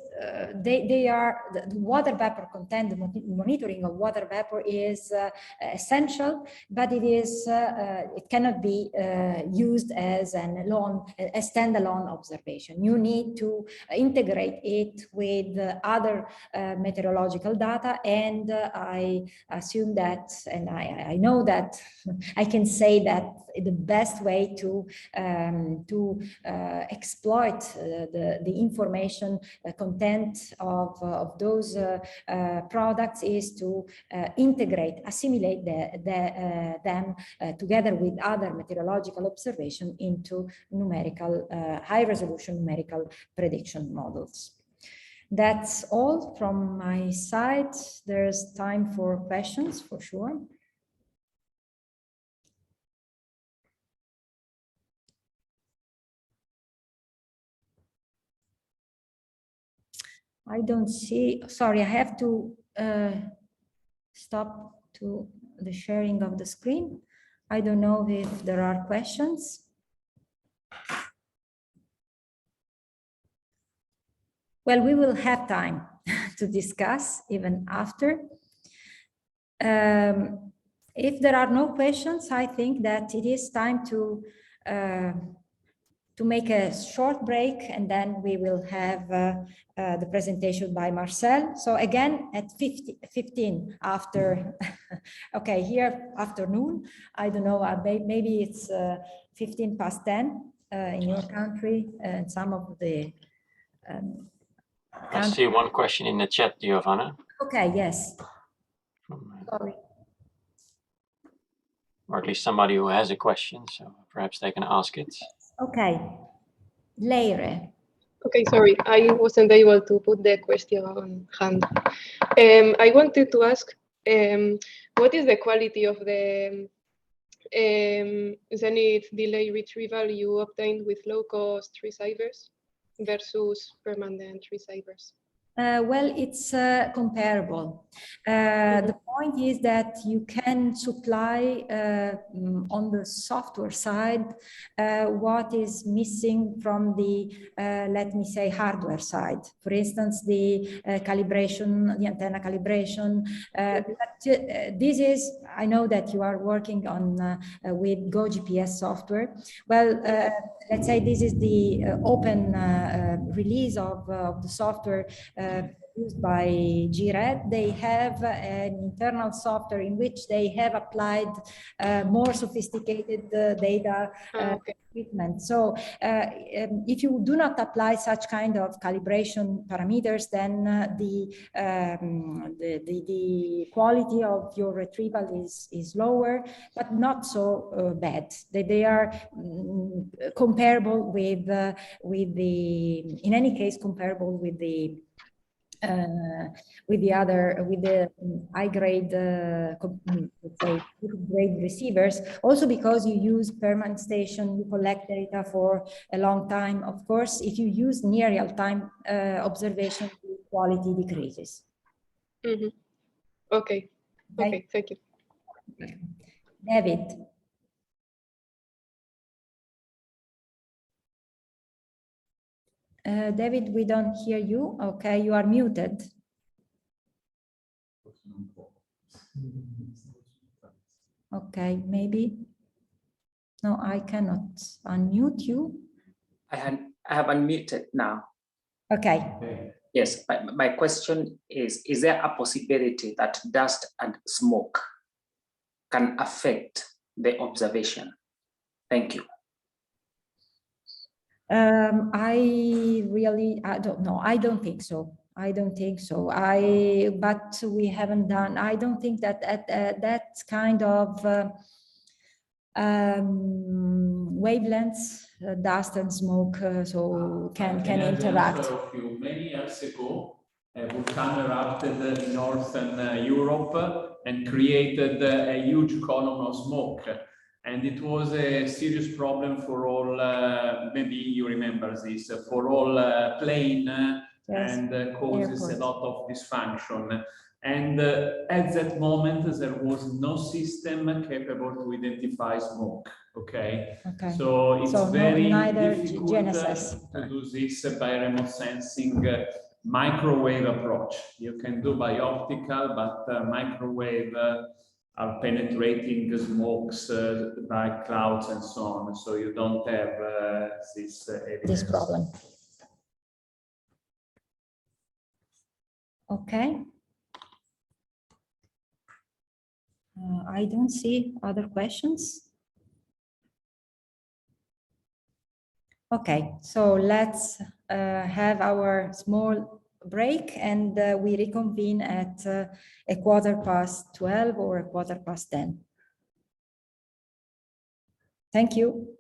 the water vapor content, the monitoring of water vapor is essential, but it cannot be used as a standalone observation. You need to integrate it with other meteorological data, and I assume that, and I know that I can say that the best way to exploit the information content of those products is to assimilate them together with other meteorological observation into numerical, high-resolution numerical prediction models. That's all from my side. There's time for questions for sure. I don't see, sorry, I have to stop to the sharing of the screen. I don't know if there are questions. Well, we will have time to discuss even after. If there are no questions, I think that it is time to make a short break, and then we will have the presentation by Marcel. So again, at 15 after, okay, here afternoon, I don't know, maybe it's 15 past 10 in your country, and some of the I see one question in the chat, Giovanna. Okay, yes. Sorry. Or at least somebody who has a question, so perhaps they can ask it. Okay, Leire. Okay, sorry, I wasn't able to put the question on hand. I wanted to ask, what is the quality of the Zenith delay retrieval you obtained with low-cost receivers versus permanent receivers? Well, it's comparable. The point is that you can supply on the software side what is missing from the, let me say, hardware side. For instance, the calibration, the antenna calibration. This is, I know that you are working on with Go GPS software. Well, let's say this is the open release of the software used by GRED. They have an internal software in which they have applied more sophisticated data treatment. So if you do not apply such kind of calibration parameters, then the quality of your retrieval is lower, but not so bad. They are comparable with the, in any case, comparable with the high grade, let's say, grade receivers, also because you use permanent station, you collect data for a long time. Of course, if you use near real time observation, the quality decreases. Mm-hmm. Okay, thank you. David. David, we don't hear you. Okay, you are muted. Okay, maybe. No, I cannot unmute you. I have unmuted now. Okay. Yes, my question is there a possibility that dust and smoke can affect the observation? Thank you. I don't know. I don't think so. I don't think so. But we haven't done, I don't think that that kind of wavelengths, dust and smoke, so can interact. Many years ago, a volcano erupted in northern Europe and created a huge column of smoke. And it was a serious problem for all, maybe you remember this, for all plane Yes. and causes a lot of dysfunction. And at that moment, there was no system capable to identify smoke. Okay. So it's very difficult GNSS. to do this by remote sensing microwave approach. You can do by optical, but microwave are penetrating smokes by clouds and so on. So you don't have this evidence. This problem. Okay. I don't see other questions. Okay, so let's have our small break and we reconvene at 12:15 or 10:15. Thank you.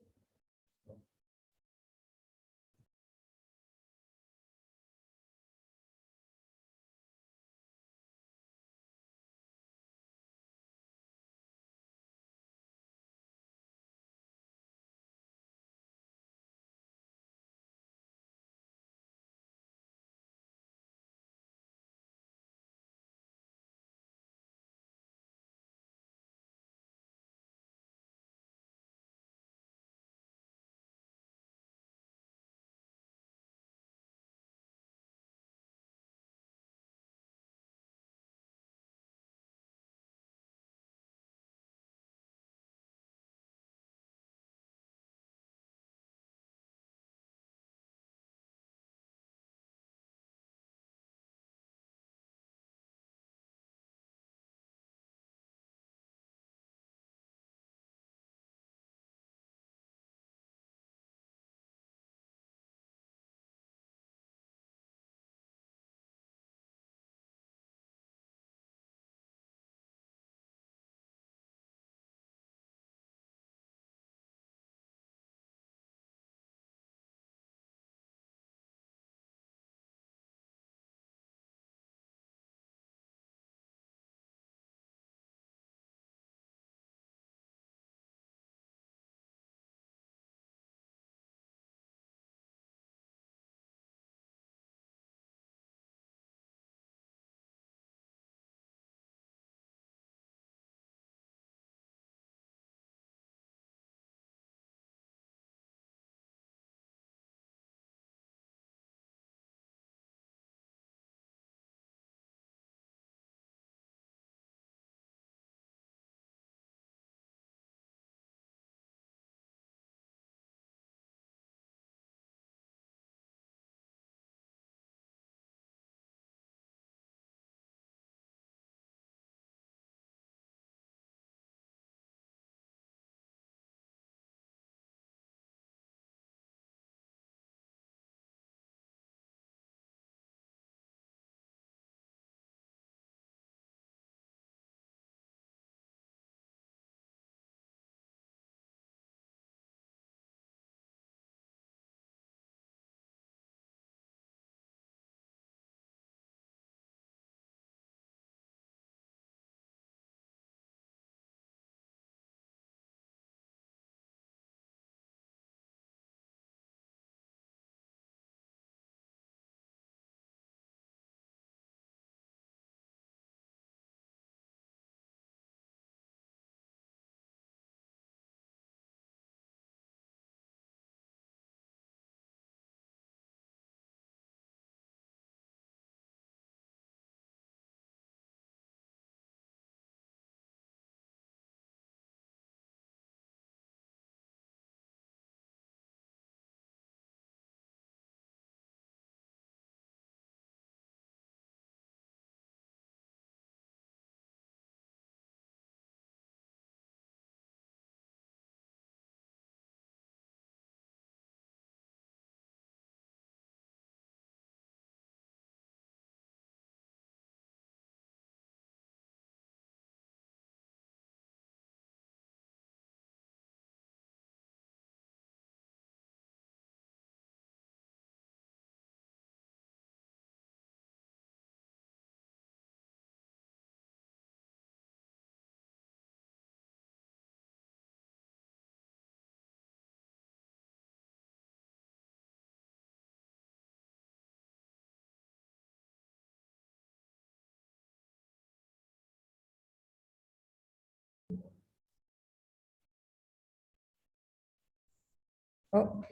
Oh.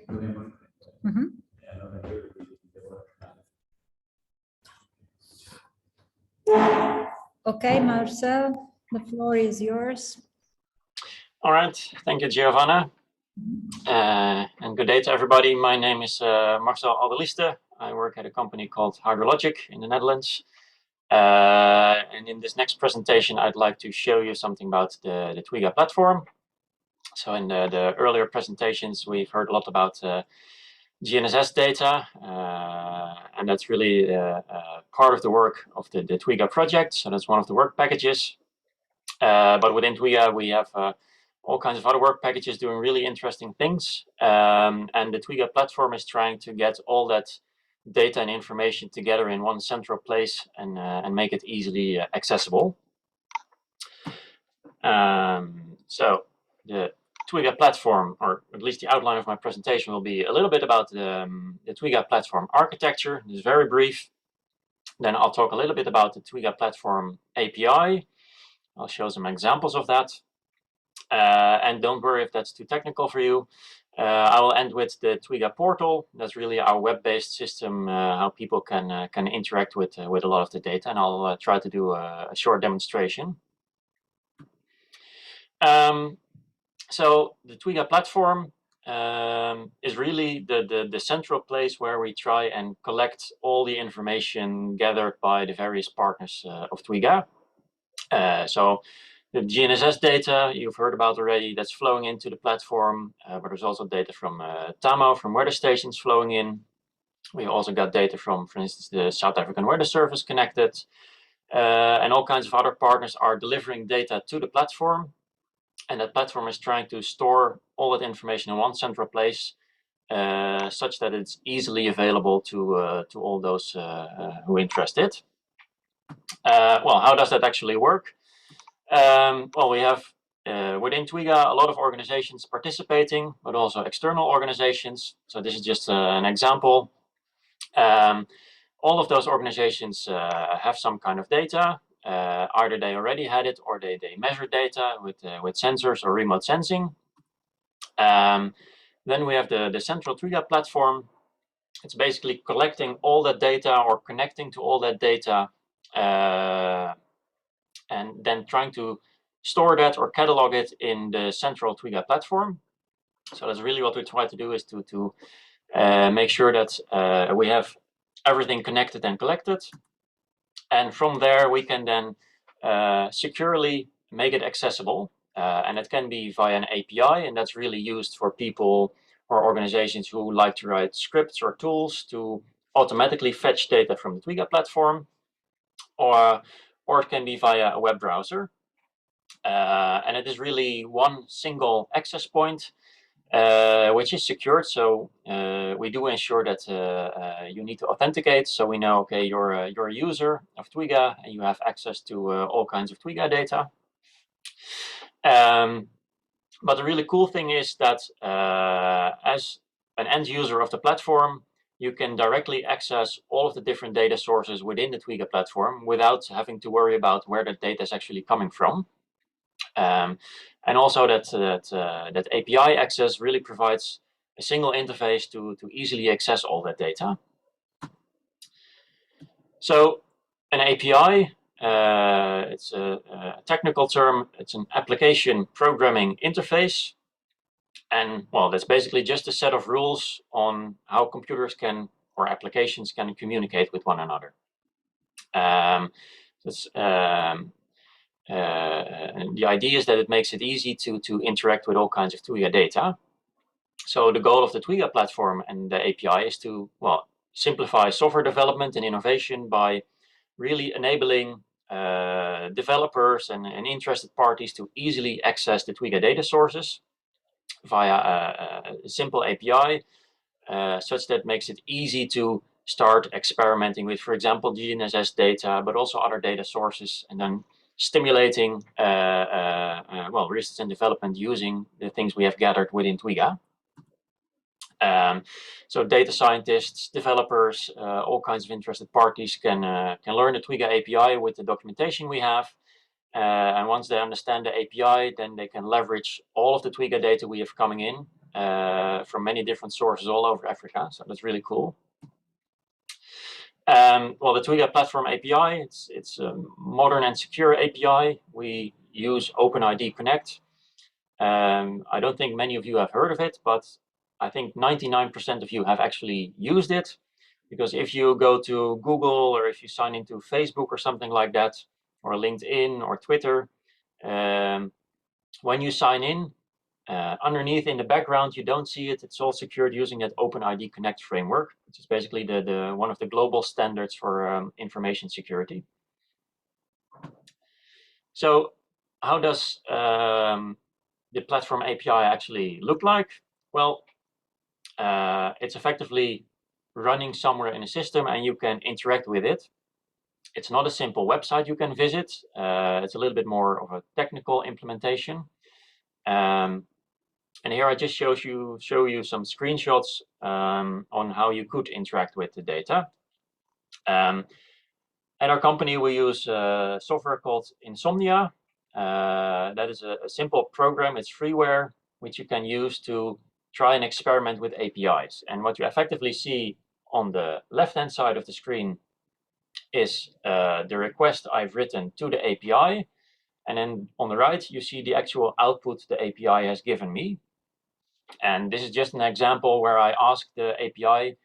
Okay, Marcel, the floor is yours. All right, thank you, Giovanna. And good day to everybody. My name is Marcel Alderliste. I work at a company called Hydrologic in the Netherlands. And in this next presentation, I'd like to show you something about the TWIGA platform. So in the earlier presentations, we've heard a lot about GNSS data, and that's really part of the work of the TWIGA project. So that's one of the work packages. But within TWIGA, we have all kinds of other work packages doing really interesting things. And the TWIGA platform is trying to get all that data and information together in one central place and make it easily accessible. So the TWIGA platform, or at least the outline of my presentation, will be a little bit about the TWIGA platform architecture. It's very brief. Then I'll talk a little bit about the TWIGA platform API. I'll show some examples of that. And don't worry if that's too technical for you. I will end with the TWIGA portal. That's really our web-based system, how people can interact with a lot of the data. And I'll try to do a short demonstration. So the TWIGA platform is really the central place where we try and collect all the information gathered by the various partners of TWIGA. So the GNSS data you've heard about already, that's flowing into the platform, but there's also data from TAMO, from weather stations flowing in. We also got data from, for instance, the South African Weather Service connected, and all kinds of other partners are delivering data to the platform. And that platform is trying to store all that information in one central place, such that it's easily available to all those who are interested. Well, how does that actually work? Well, we have within TWIGA a lot of organizations participating, but also external organizations. So this is just an example. All of those organizations have some kind of data. Either they already had it or they measure data with sensors or remote sensing. Then we have the central TWIGA platform. It's basically collecting all that data or connecting to all that data and then trying to store that or catalog it in the central TWIGA platform. So that's really what we try to do, is to make sure that we have everything connected and collected. And from there, we can then securely make it accessible. And it can be via an API, and that's really used for people or organizations who like to write scripts or tools to automatically fetch data from the TWIGA platform. Or it can be via a web browser. And it is really one single access point, which is secured. So we do ensure that you need to authenticate. So we know, okay, you're a user of TWIGA and you have access to all kinds of TWIGA data. But the really cool thing is that as an end user of the platform, you can directly access all of the different data sources within the TWIGA platform without having to worry about where that data is actually coming from. And also that API access really provides a single interface to easily access all that data. So an API, it's a technical term, it's an application programming interface. And well, that's basically just a set of rules on how computers can, or applications can, communicate with one another. The idea is that it makes it easy to interact with all kinds of TWIGA data. So the goal of the TWIGA platform and the API is to, well, simplify software development and innovation by really enabling developers and interested parties to easily access the TWIGA data sources via a simple API, such that makes it easy to start experimenting with, for example, GNSS data, but also other data sources, and then stimulating well, research and development using the things we have gathered within TWIGA. So data scientists, developers, all kinds of interested parties can learn the TWIGA API with the documentation we have. And once they understand the API, then they can leverage all of the TWIGA data we have coming in from many different sources all over Africa. So that's really cool. Well, the TWIGA platform API, it's a modern and secure API. We use OpenID Connect. I don't think many of you have heard of it, but I think 99% of you have actually used it. Because if you go to Google or if you sign into Facebook or something like that, or LinkedIn or Twitter, when you sign in, underneath in the background, you don't see it. It's all secured using that OpenID Connect framework, which is basically one of the global standards for information security. So how does the platform API actually look like? Well, it's effectively running somewhere in a system and you can interact with it. It's not a simple website you can visit. It's a little bit more of a technical implementation. And here I just show you some screenshots on how you could interact with the data. At our company, we use software called Insomnia. That is a simple program. It's freeware, which you can use to try and experiment with APIs. And what you effectively see on the left-hand side of the screen is the request I've written to the API. And then on the right, you see the actual output the API has given me. And this is just an example where I ask the API,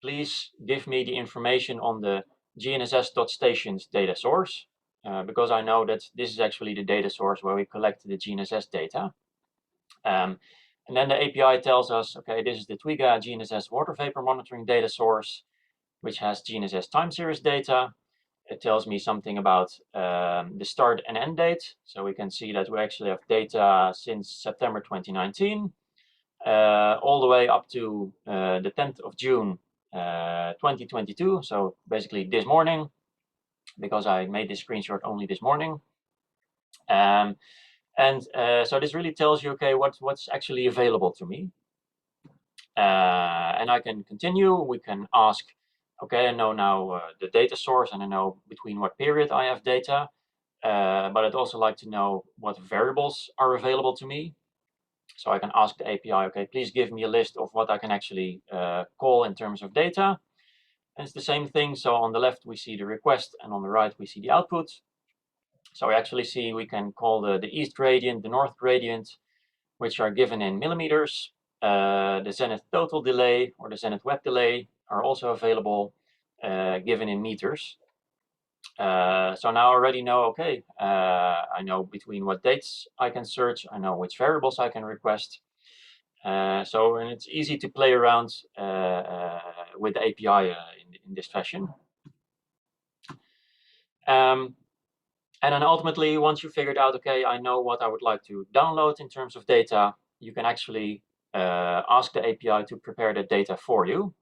please give me the information on the GNSS.stations data source, because I know that this is actually the data source where we collect the GNSS data. And then the API tells us, okay, this is the TWIGA GNSS water vapor monitoring data source, which has GNSS time series data. It tells me something about the start and end date. So we can see that we actually have data since September 2019, all the way up to the 10th of June 2022. So basically this morning, because I made this screenshot only this morning. So this really tells you, okay, what's actually available to me. And I can continue. We can ask, okay, I know now the data source and I know between what period I have data, but I'd also like to know what variables are available to me. So I can ask the API, okay, please give me a list of what I can actually call in terms of data. And it's the same thing. So on the left, we see the request, and on the right, we see the output. So we actually see we can call the east gradient, the north gradient, which are given in millimeters. The zenith total delay or the zenith web delay are also available, given in meters. So now I already know, okay, I know between what dates I can search, I know which variables I can request. And it's easy to play around with the API in this fashion. And then ultimately, once you figured out, okay, I know what I would like to download in terms of data, you can actually ask the API to prepare the data for you.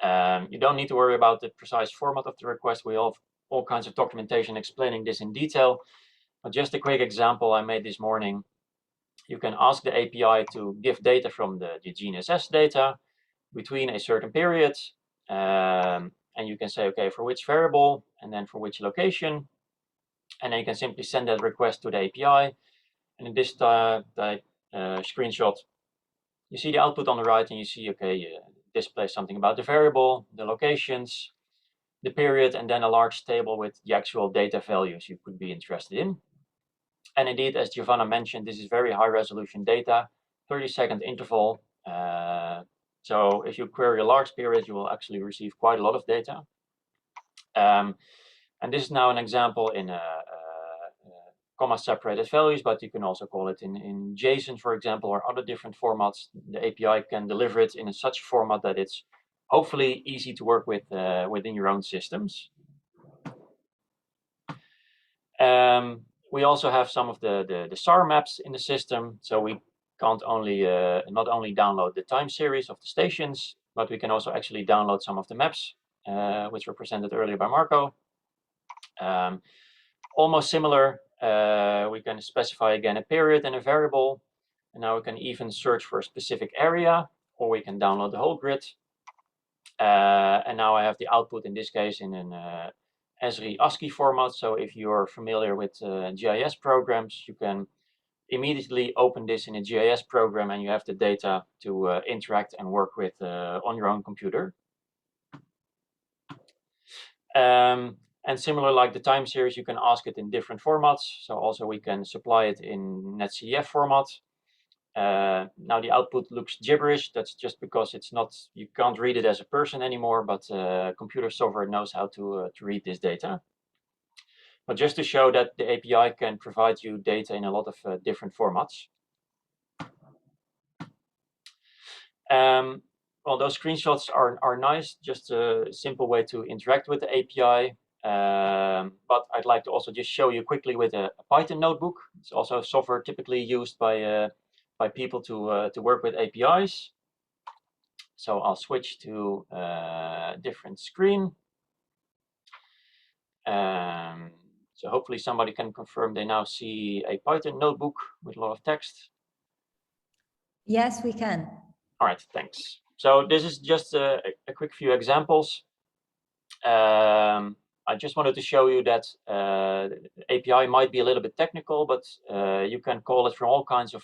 You don't need to worry about the precise format of the request. We have all kinds of documentation explaining this in detail. But just a quick example I made this morning. You can ask the API to give data from the GNSS data between a certain period. And you can say, okay, for which variable and then for which location. And then you can simply send that request to the API. And in this screenshot, you see the output on the right and you see, okay, displays something about the variable, the locations, the period, and then a large table with the actual data values you could be interested in. And indeed, as Giovanna mentioned, this is very high resolution data, 30-second interval. So if you query a large period, you will actually receive quite a lot of data. And this is now an example in comma-separated values, but you can also call it in JSON, for example, or other different formats. The API can deliver it in such format that it's hopefully easy to work with within your own systems. We also have some of the SAR maps in the system, so we can't only not only download the time series of the stations, but we can also actually download some of the maps, which were presented earlier by Marco. Almost similar, we can specify again a period and a variable, and now we can even search for a specific area, or we can download the whole grid. And now I have the output in this case in an Esri ASCII format. So if you're familiar with GIS programs, you can immediately open this in a GIS program and you have the data to interact and work with on your own computer. And similar like the time series, you can ask it in different formats. So also we can supply it in NetCDF format. Now the output looks gibberish. That's just because it's not, you can't read it as a person anymore, but computer software knows how to read this data. But just to show that the API can provide you data in a lot of different formats. Well, those screenshots are nice, just a simple way to interact with the API. But I'd like to also just show you quickly with a Python notebook. It's also software typically used by people to work with APIs. So I'll switch to a different screen. So hopefully somebody can confirm they now see a Python notebook with a lot of text. Yes, we can. All right, thanks. So this is just a quick few examples. I just wanted to show you that API might be a little bit technical, but you can call it from all kinds of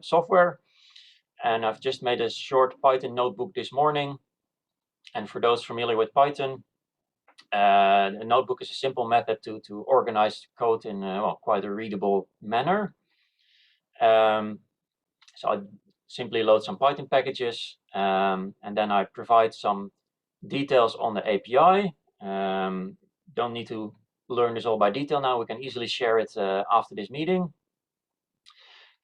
software. And I've just made a short Python notebook this morning. And for those familiar with Python, a notebook is a simple method to organize code in well, quite a readable manner. So I simply load some Python packages, and then I provide some details on the API. Don't need to learn this all by detail now. We can easily share it after this meeting.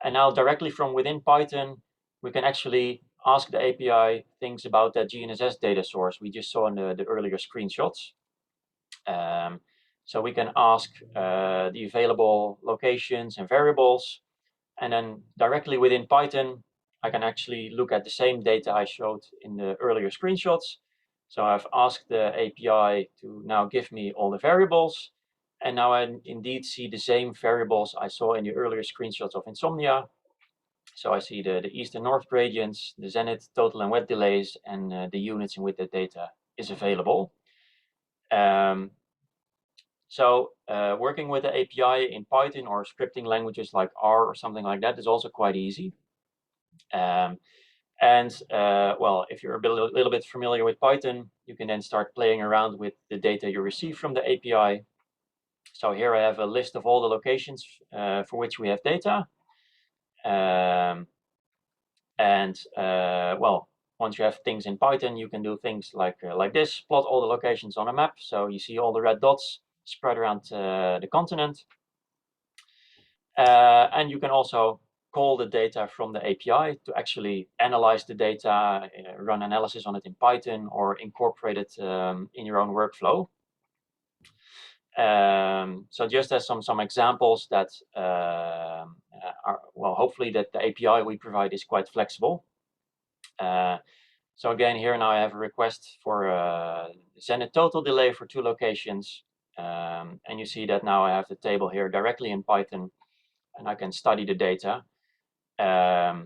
And now directly from within Python, we can actually ask the API things about that GNSS data source we just saw in the earlier screenshots. So we can ask the available locations and variables. And then directly within Python, I can actually look at the same data I showed in the earlier screenshots. So I've asked the API to now give me all the variables. And now I indeed see the same variables I saw in the earlier screenshots of Insomnia. So I see the east and north gradients, the zenith, total and wet delays, and the units in which the data is available. Working with the API in Python or scripting languages like R or something like that is also quite easy. Well, if you're a little bit familiar with Python, you can then start playing around with the data you receive from the API. So here I have a list of all the locations for which we have data. Well, once you have things in Python, you can do things like this, plot all the locations on a map. So you see all the red dots spread around the continent. And you can also call the data from the API to actually analyze the data, run analysis on it in Python, or incorporate it in your own workflow. So just as some examples that are, well, hopefully that the API we provide is quite flexible. So again, here now I have a request for zenith total delay for 2 locations. And you see that now I have the table here directly in Python, and I can study the data. I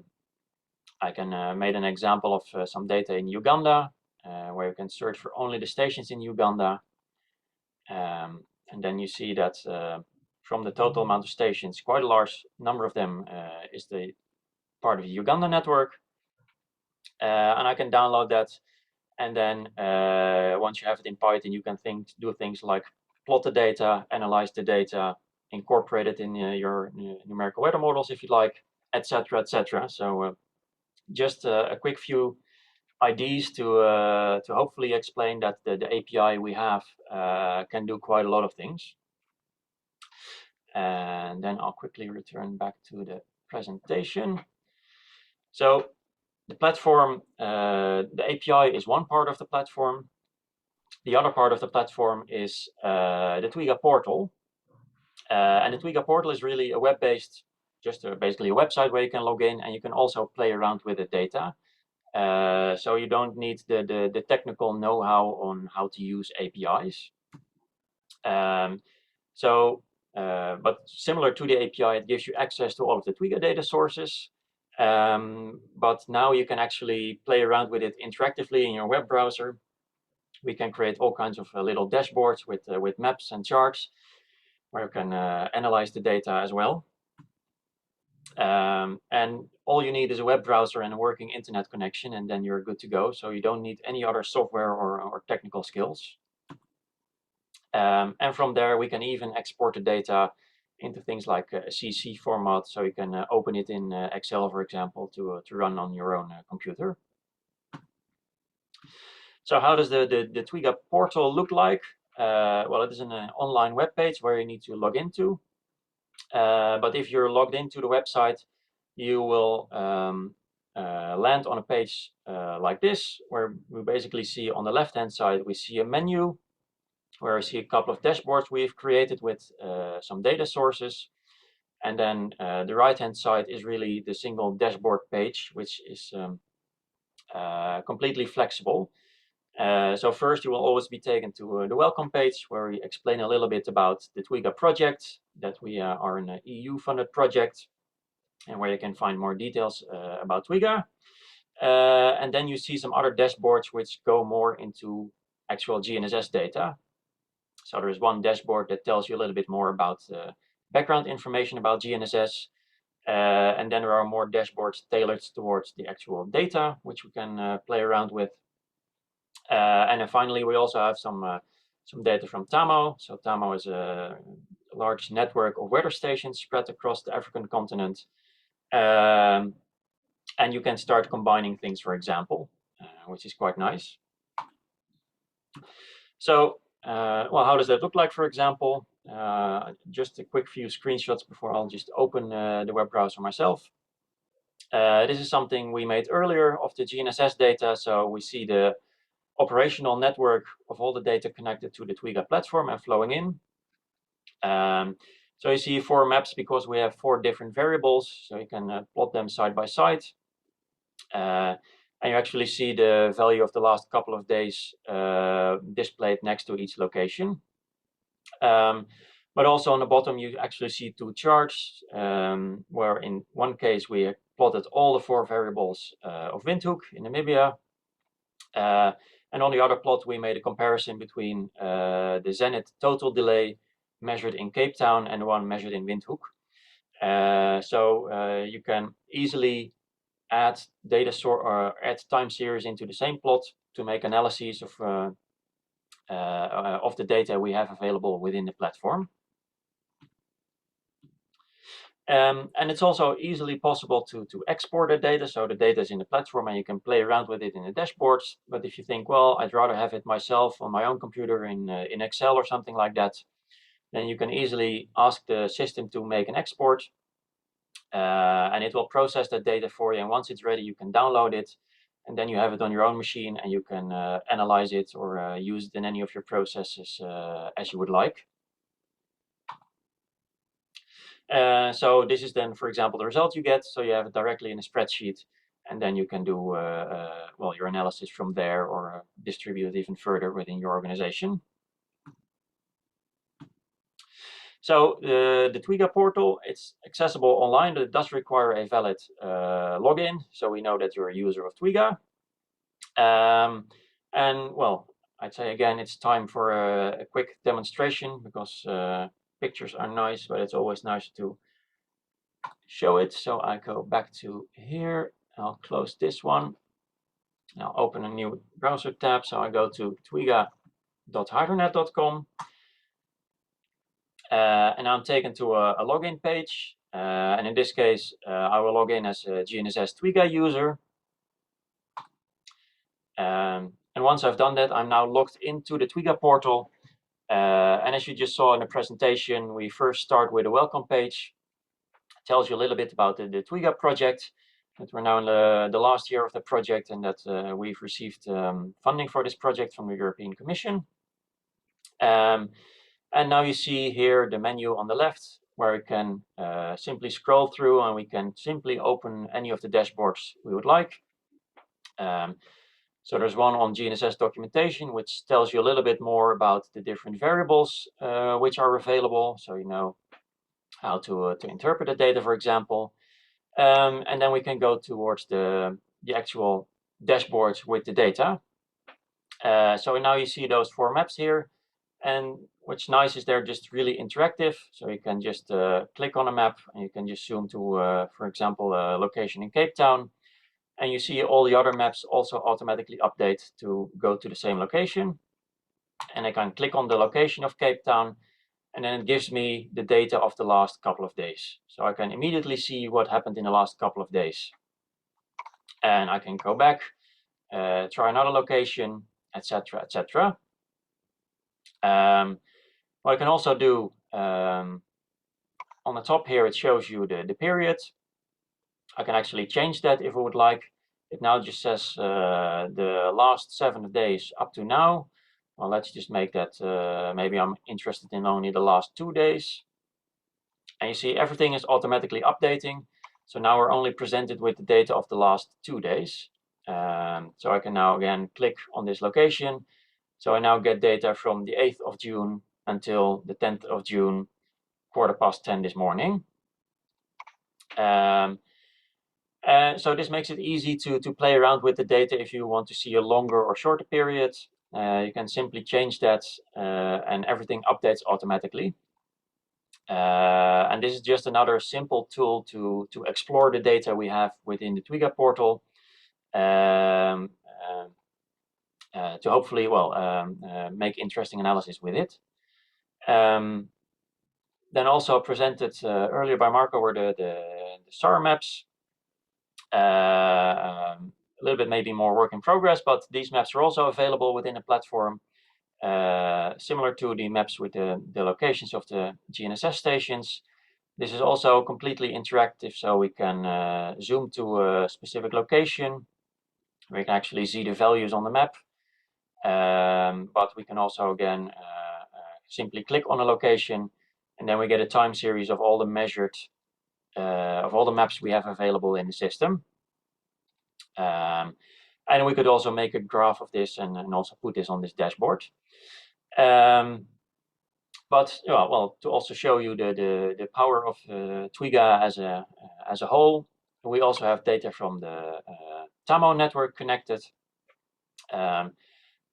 can make an example of some data in Uganda, where you can search for only the stations in Uganda. And then you see that from the total amount of stations, quite a large number of them is the part of the Uganda network. And I can download that. And then once you have it in Python, you can do things like plot the data, analyze the data, incorporate it in your numerical weather models if you'd like, etc., etc. So just a quick few ideas to hopefully explain that the API we have can do quite a lot of things. And then I'll quickly return back to the presentation. So the platform, the API is one part of the platform. The other part of the platform is the TWIGA portal. And the TWIGA portal is really a web-based, just basically a website where you can log in and you can also play around with the data. So you don't need the technical know-how on how to use APIs. But similar to the API, it gives you access to all of the TWIGA data sources. But now you can actually play around with it interactively in your web browser. We can create all kinds of little dashboards with maps and charts where you can analyze the data as well. And all you need is a web browser and a working internet connection, and then you're good to go. So you don't need any other software or technical skills. And from there, we can even export the data into things like a CC format, so you can open it in Excel, for example, to run on your own computer. So how does the TWIGA portal look like? Well, it is an online web page where you need to log into. But if you're logged into the website, you will land on a page like this, where we basically see on the left-hand side, we see a menu where I see a couple of dashboards we've created with some data sources. And then the right-hand side is really the single dashboard page, which is completely flexible. So first, you will always be taken to the welcome page, where we explain a little bit about the TWIGA project, that we are an EU-funded project, and where you can find more details about TWIGA. And then you see some other dashboards which go more into actual GNSS data. So there's one dashboard that tells you a little bit more about background information about GNSS. And then there are more dashboards tailored towards the actual data, which we can play around with. And then finally, we also have some data from TAMO. So TAMO is a large network of weather stations spread across the African continent. And you can start combining things, for example, which is quite nice. So, well, how does that look like, for example? Just a quick few screenshots before I'll just open the web browser myself. This is something we made earlier of the GNSS data. So we see the operational network of all the data connected to the TWIGA platform and flowing in. So you see 4 maps because we have 4 different variables, so you can plot them side by side. And you actually see the value of the last couple of days displayed next to each location. But also on the bottom, you actually see 2 charts, where in one case we plotted all the 4 variables of Windhoek in Namibia. And on the other plot, we made a comparison between the zenith total delay measured in Cape Town and the one measured in Windhoek. So you can easily add data or add time series into the same plot to make analyses of the data we have available within the platform. And it's also easily possible to export the data. So the data is in the platform and you can play around with it in the dashboards. But if you think, well, I'd rather have it myself on my own computer in Excel or something like that, then you can easily ask the system to make an export. And it will process that data for you. And once it's ready, you can download it. And then you have it on your own machine and you can analyze it or use it in any of your processes as you would like. So this is then, for example, the result you get. So you have it directly in a spreadsheet, and then you can do well, your analysis from there or distribute it even further within your organization. So the TWIGA portal, it's accessible online, but it does require a valid login. So we know that you're a user of TWIGA. And well, I'd say again, it's time for a quick demonstration because pictures are nice, but it's always nice to show it. So I go back to here. I'll close this one. I'll open a new browser tab. So I go to twiga.hydronet.com. And I'm taken to a login page. And in this case, I will log in as a GNSS TWIGA user. And once I've done that, I'm now logged into the TWIGA portal. And as you just saw in the presentation, we first start with a welcome page. It tells you a little bit about the TWIGA project, that we're now in the last year of the project and that we've received funding for this project from the European Commission. And now you see here the menu on the left, where you can simply scroll through and we can simply open any of the dashboards we would like. So there's one on GNSS documentation, which tells you a little bit more about the different variables which are available. So you know how to interpret the data, for example. And then we can go towards the actual dashboards with the data. So now you see those 4 maps here. And what's nice is they're just really interactive. So you can just click on a map and you can just zoom to, for example, a location in Cape Town. And you see all the other maps also automatically update to go to the same location. And I can click on the location of Cape Town, and then it gives me the data of the last couple of days. So I can immediately see what happened in the last couple of days. And I can go back, try another location, etc., etc. What I can also do, on the top here, it shows you the period. I can actually change that if I would like. It now just says the last 7 days up to now. Well, let's just make that, maybe I'm interested in only the last 2 days. And you see everything is automatically updating. So now we're only presented with the data of the last 2 days. So I can now again click on this location. So I now get data from the 8th of June until the 10th of June, 10:15 this morning. So this makes it easy to play around with the data if you want to see a longer or shorter period. You can simply change that and everything updates automatically. And this is just another simple tool to explore the data we have within the TWIGA portal to hopefully, make interesting analysis with it. Then also presented earlier by Marco were the SAR maps. A little bit maybe more work in progress, but these maps are also available within the platform, similar to the maps with the locations of the GNSS stations. This is also completely interactive, so we can zoom to a specific location. We can actually see the values on the map, but we can also again simply click on a location, and then we get a time series of all the measured of all the maps we have available in the system. And we could also make a graph of this and also put this on this dashboard. But well, to also show you the power of TWIGA as a whole, we also have data from the TAMO network connected.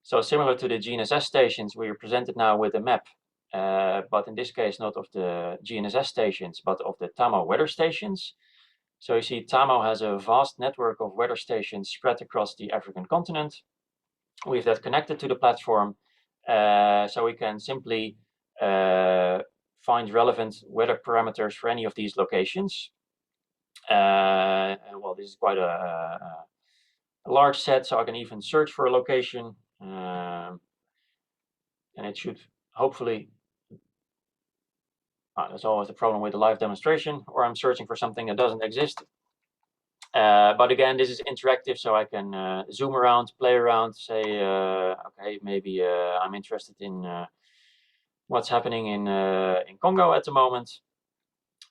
So similar to the GNSS stations, we are presented now with a map, but in this case not of the GNSS stations, but of the TAMO weather stations. So you see TAMO has a vast network of weather stations spread across the African continent. We have that connected to the platform, so we can simply find relevant weather parameters for any of these locations. Well, this is quite a large set, so I can even search for a location, and it should hopefully. That's always the problem with the live demonstration, or I'm searching for something that doesn't exist. But again, this is interactive, so I can zoom around, play around, say, okay, maybe I'm interested in what's happening in Congo at the moment.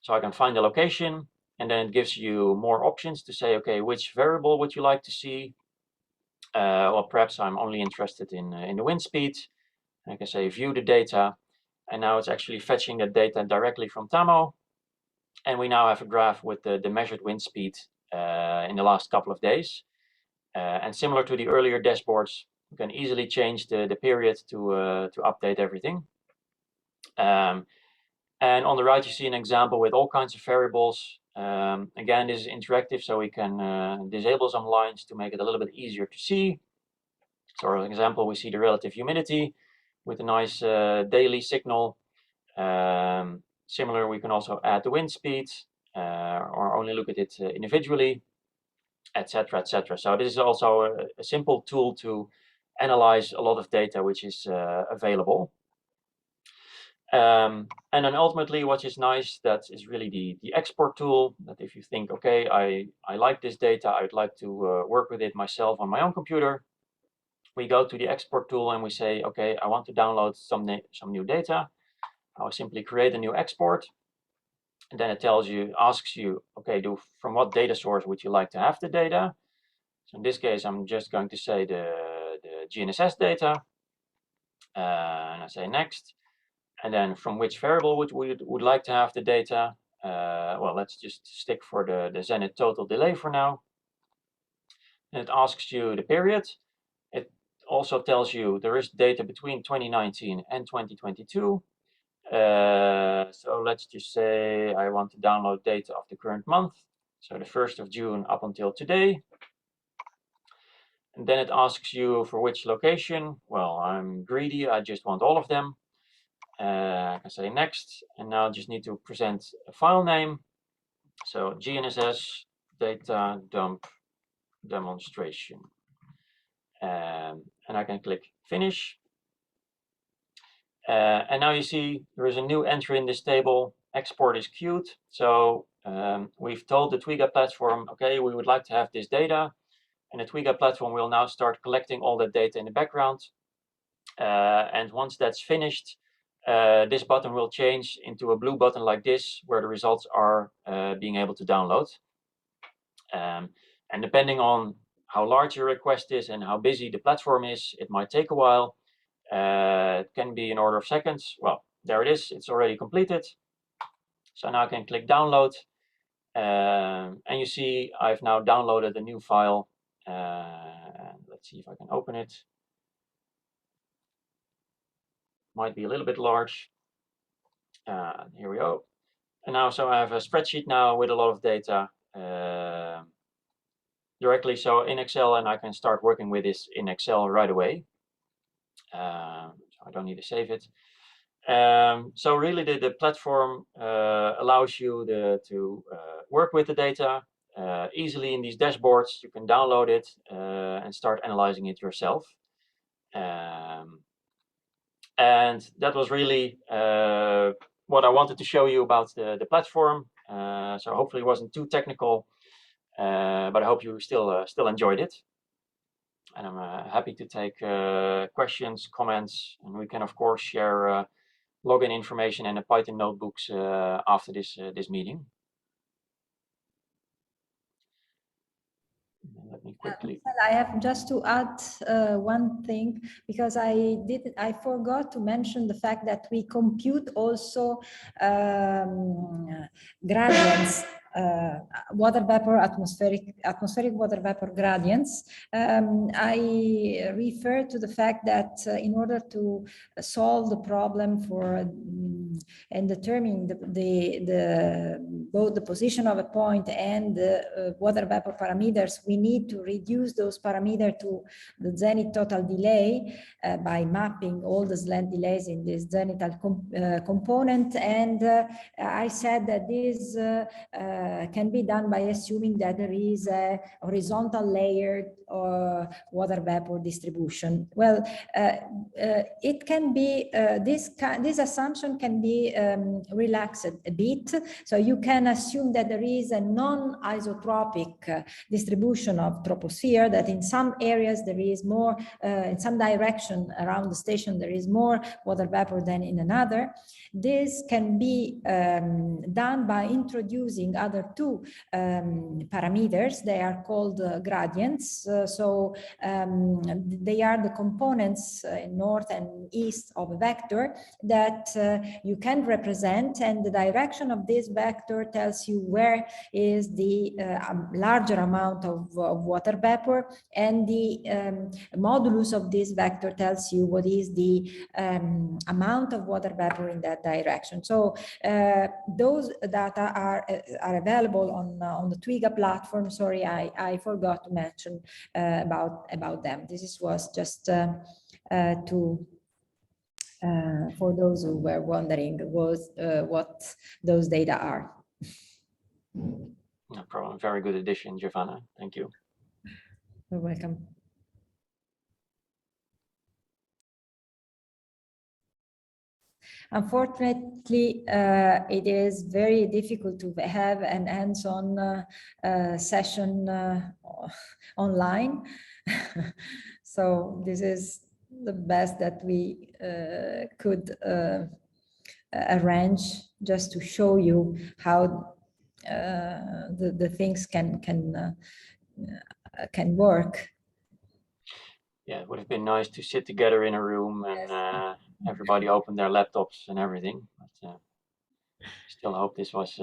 So I can find the location, and then it gives you more options to say, okay, which variable would you like to see? Well, perhaps I'm only interested in the wind speed. I can say view the data, and now it's actually fetching the data directly from TAMO. And we now have a graph with the measured wind speed in the last couple of days. And similar to the earlier dashboards, you can easily change the period to update everything. And on the right, you see an example with all kinds of variables. Again, this is interactive, so we can disable some lines to make it a little bit easier to see. So, for example, we see the relative humidity with a nice daily signal. Similar, we can also add the wind speed or only look at it individually, etc., etc. So this is also a simple tool to analyze a lot of data which is available. And then ultimately, what is nice, that is really the export tool, that if you think, okay, I like this data, I'd like to work with it myself on my own computer, we go to the export tool and we say, okay, I want to download some new data. I'll simply create a new export. And then it asks you, okay, from what data source would you like to have the data? So in this case, I'm just going to say the GNSS data. And I say next. And then from which variable would like to have the data? Well, let's just stick for the zenith total delay for now. And it asks you the period. It also tells you there is data between 2019 and 2022. So let's just say I want to download data of the current month. So the 1st of June up until today. And then it asks you for which location. Well, I'm greedy, I just want all of them. I can say next, and now I just need to present a file name. So GNSS data dump demonstration. And I can click finish. And now you see there is a new entry in this table. Export is queued. So we've told the TWIGA platform, okay, we would like to have this data. And the TWIGA platform will now start collecting all that data in the background. And once that's finished, this button will change into a blue button like this, where the results are being able to download. And depending on how large your request is and how busy the platform is, it might take a while. It can be an order of seconds. Well, there it is. It's already completed. So now I can click download. And you see I've now downloaded a new file. Let's see if I can open it. Might be a little bit large. Here we go. And now, so I have a spreadsheet now with a lot of data directly so in Excel, and I can start working with this in Excel right away. So I don't need to save it. So really the platform allows you to work with the data easily in these dashboards. You can download it and start analyzing it yourself. And that was really what I wanted to show you about the platform. So hopefully it wasn't too technical, but I hope you still enjoyed it. And I'm happy to take questions, comments, and we can of course share login information and the Python notebooks after this meeting. Let me quickly. I have just to add one thing, because I forgot to mention the fact that we compute also gradients, water vapor, atmospheric water vapor gradients. I refer to the fact that in order to solve the problem for and determine both the position of a point and the water vapor parameters, we need to reduce those parameters to the zenith total delay by mapping all the slant delays in this zenithal component. And I said that this can be done by assuming that there is a horizontal layered water vapor distribution. Well, it can be, this assumption can be relaxed a bit. So you can assume that there is a non-isotropic distribution of troposphere, that in some areas there is more, in some direction around the station there is more water vapor than in another. This can be done by introducing other two parameters. They are called gradients. So they are the components north and east of a vector that you can represent, and the direction of this vector tells you where is the larger amount of water vapor, and the modulus of this vector tells you what is the amount of water vapor in that direction. So those data are available on the TWIGA platform. Sorry, I forgot to mention about them. This was just for those who were wondering what those data are. No problem. Very good addition, Giovanna. Thank you. You're welcome. Unfortunately, it is very difficult to have an hands-on session online. So this is the best that we could arrange, just to show you how the things can work. Yeah, it would have been nice to sit together in a room and everybody opened their laptops and everything. But still hope this was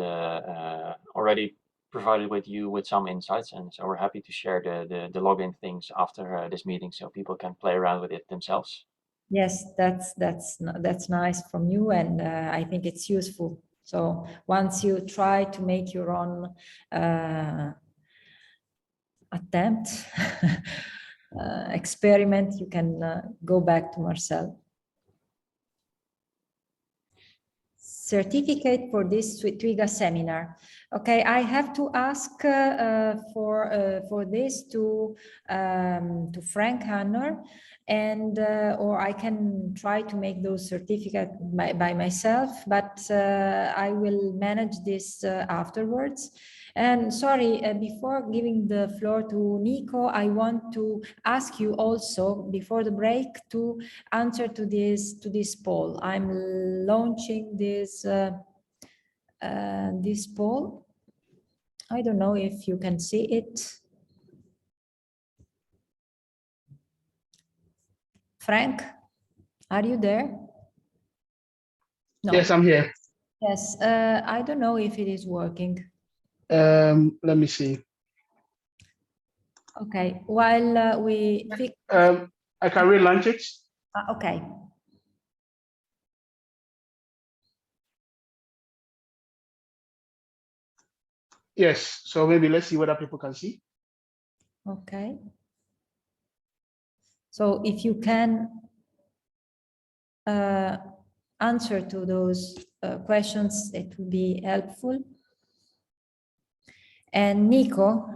already provided with you with some insights, and so we're happy to share the login things after this meeting so people can play around with it themselves. Yes, that's nice from you, and I think it's useful. So once you try to make your own attempt, experiment, you can go back to Marcel. Certificate for this TWIGA seminar. Okay, I have to ask for this to Frank Hanner, and or I can try to make those certificates by myself, but I will manage this afterwards. And sorry, before giving the floor to Nico, I want to ask you also before the break to answer to this poll. I'm launching this this poll. I don't know if you can see it. Frank, are you there? No. Yes, I'm here. Yes, I don't know if it is working. Let me see. Okay, while we fix. I can relaunch it. Okay. Yes, so maybe let's see what other people can see. Okay. So if you can answer to those questions, it would be helpful. And Nico,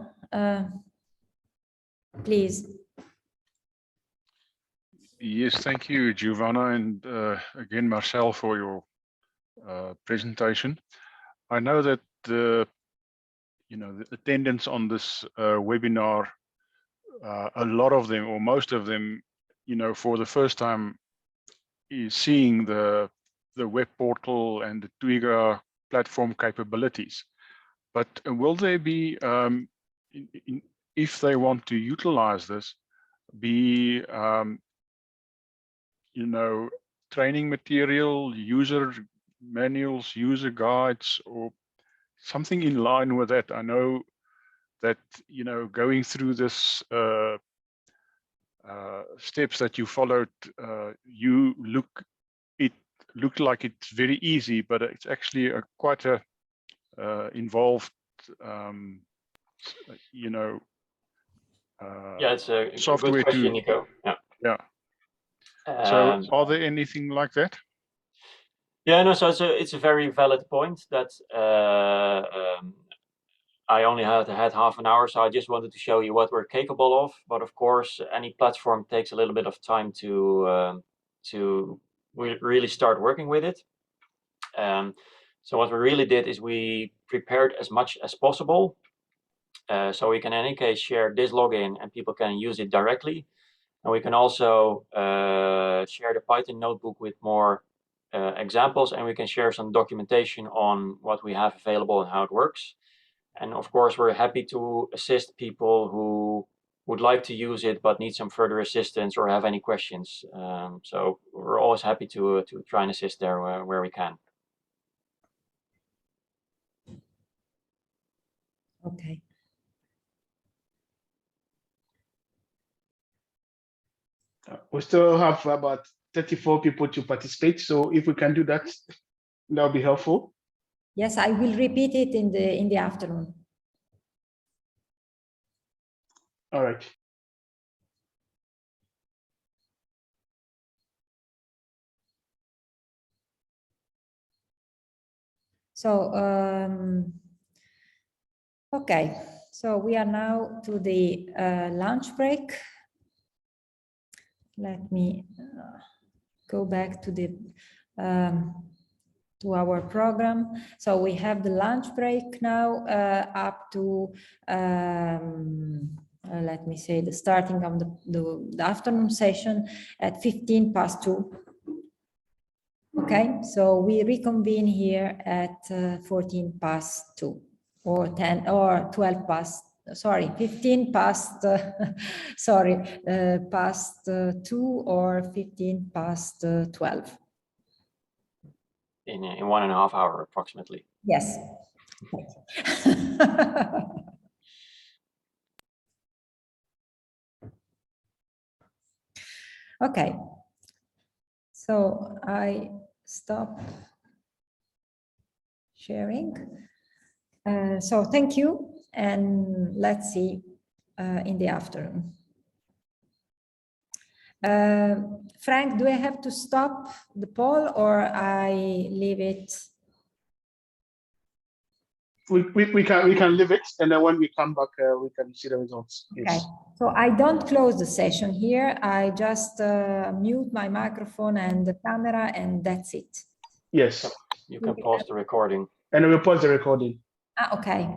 please. Yes, thank you, Giovanna, and again, Marcel, for your presentation. I know that the attendance on this webinar, a lot of them, or most of them, for the first time, is seeing the web portal and the TWIGA platform capabilities. But will there be, if they want to utilize this, be training material, user manuals, user guides, or something in line with that? I know that going through this steps that you followed, it looked like it's very easy, but it's actually quite a involved yeah, it's a software good question, Nico. Yeah. So are there anything like that? Yeah, no, so it's a very valid point that I only had half an hour, so I just wanted to show you what we're capable of. But of course, any platform takes a little bit of time to really start working with it. So what we really did is we prepared as much as possible. So we can in any case share this login and people can use it directly. And we can also share the Python notebook with more examples, and we can share some documentation on what we have available and how it works. And of course, we're happy to assist people who would like to use it but need some further assistance or have any questions. So we're always happy to try and assist there where we can. Okay. We still have about 34 people to participate, so if we can do that, that would be helpful. Yes, I will repeat it in the afternoon. All right. So, okay, so we are now to the lunch break. Let me go back to the to our program. So we have the lunch break now up to let me say the starting of the afternoon session at 2:15. Okay, so we reconvene here at 2:14 or 10 or 12 past. Sorry, 15 past. Sorry, past 2 or 15 past 12. In 1.5 hours approximately. Yes. Okay, so I stop sharing. So thank you, and let's see in the afternoon. Frank, do I have to stop the poll or I leave it? We can leave it, and then when we come back, we can see the results. Yes. Okay, so I don't close the session here. I just mute my microphone and the camera, and that's it. Yes. You can pause the recording. And we'll pause the recording. Ah, okay.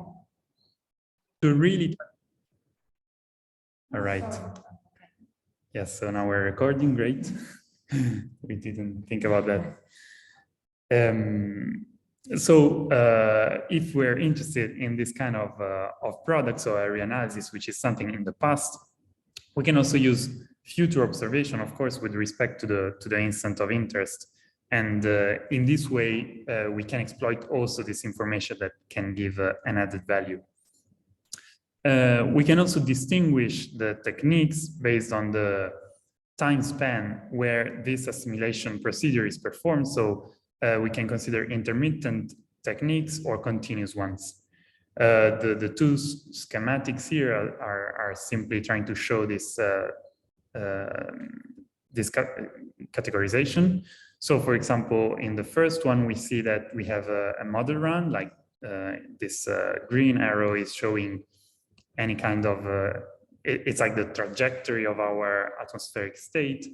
To really. All right. Yes, so now we're recording, great. We didn't think about that. So if we're interested in this kind of products or area analysis, which is something in the past, we can also use future observation, of course, with respect to the instant of interest. And in this way, we can exploit also this information that can give an added value. We can also distinguish the techniques based on the time span where this assimilation procedure is performed. So we can consider intermittent techniques or continuous ones. The two schematics here are simply trying to show this, this categorization. So for example, in the first one, we see that we have a model run, like this green arrow is showing any kind of, it's like the trajectory of our atmospheric state.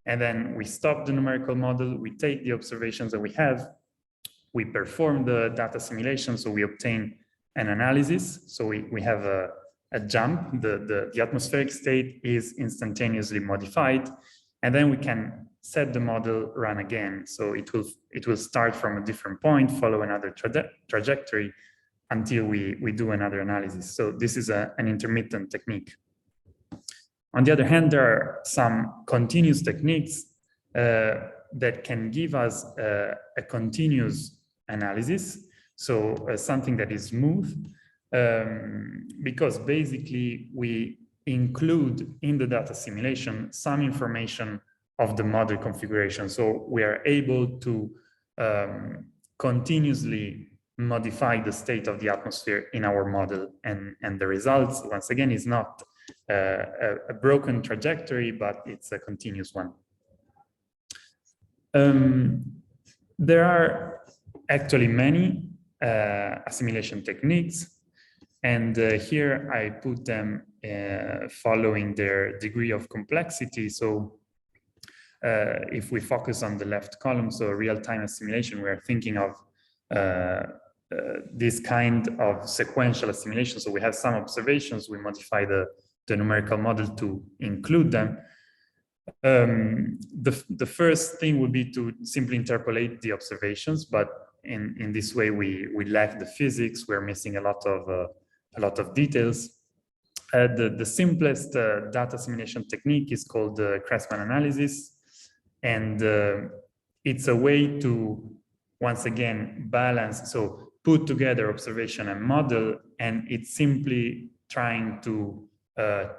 And then we stop the numerical model, we take the observations that we have, we perform the data simulation, so we obtain an analysis. So we have a jump, the atmospheric state is instantaneously modified, and then we can set the model run again. So it will start from a different point, follow another trajectory until we do another analysis. So this is an intermittent technique. On the other hand, there are some continuous techniques that can give us a continuous analysis. So something that is smooth, because basically we include in the data simulation some information of the model configuration. So we are able to continuously modify the state of the atmosphere in our model. And the results, once again, is not a broken trajectory, but it's a continuous one. There are actually many assimilation techniques, and here I put them following their degree of complexity. So if we focus on the left column, so real-time assimilation, we are thinking of this kind of sequential assimilation. So we have some observations, we modify the numerical model to include them. The first thing would be to simply interpolate the observations, but in this way we lack the physics. We're missing a lot of details. The simplest data simulation technique is called the Craftsman analysis, and it's a way to once again balance, so put together observation and model, and it's simply trying to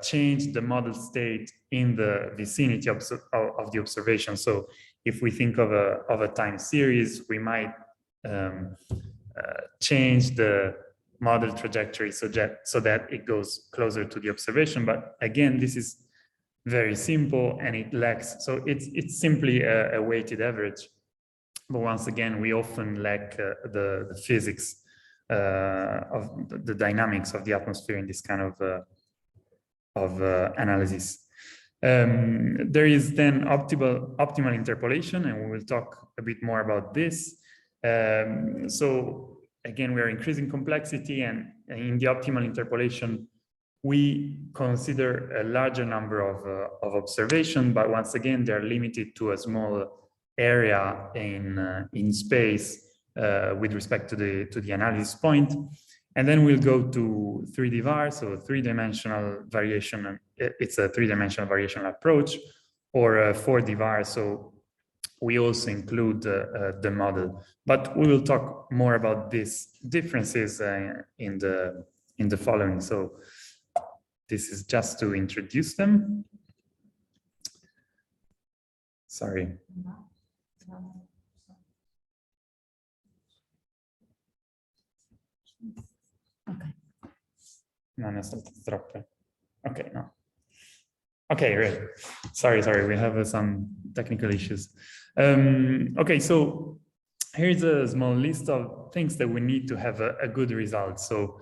change the model state in the vicinity of the observation. So if we think of a time series, we might change the model trajectory so that it goes closer to the observation. But again, this is very simple and it lacks, so it's simply a weighted average. But once again, we often lack the physics of the dynamics of the atmosphere in this kind of analysis. There is then optimal interpolation, and we will talk a bit more about this. So again, we are increasing complexity, and in the optimal interpolation, we consider a larger number of observation, but once again, they're limited to a small area in space with respect to the analysis point. And then we'll go to 3D VAR, so three-dimensional variation. It's a three-dimensional variational approach, or 4D VAR. So we also include the model. But we will talk more about these differences in the following. So this is just to introduce them. Sorry. Okay. No, ne sono troppe. Okay, no. Okay, right. Sorry, we have some technical issues. Okay, so here's a small list of things that we need to have a good result. So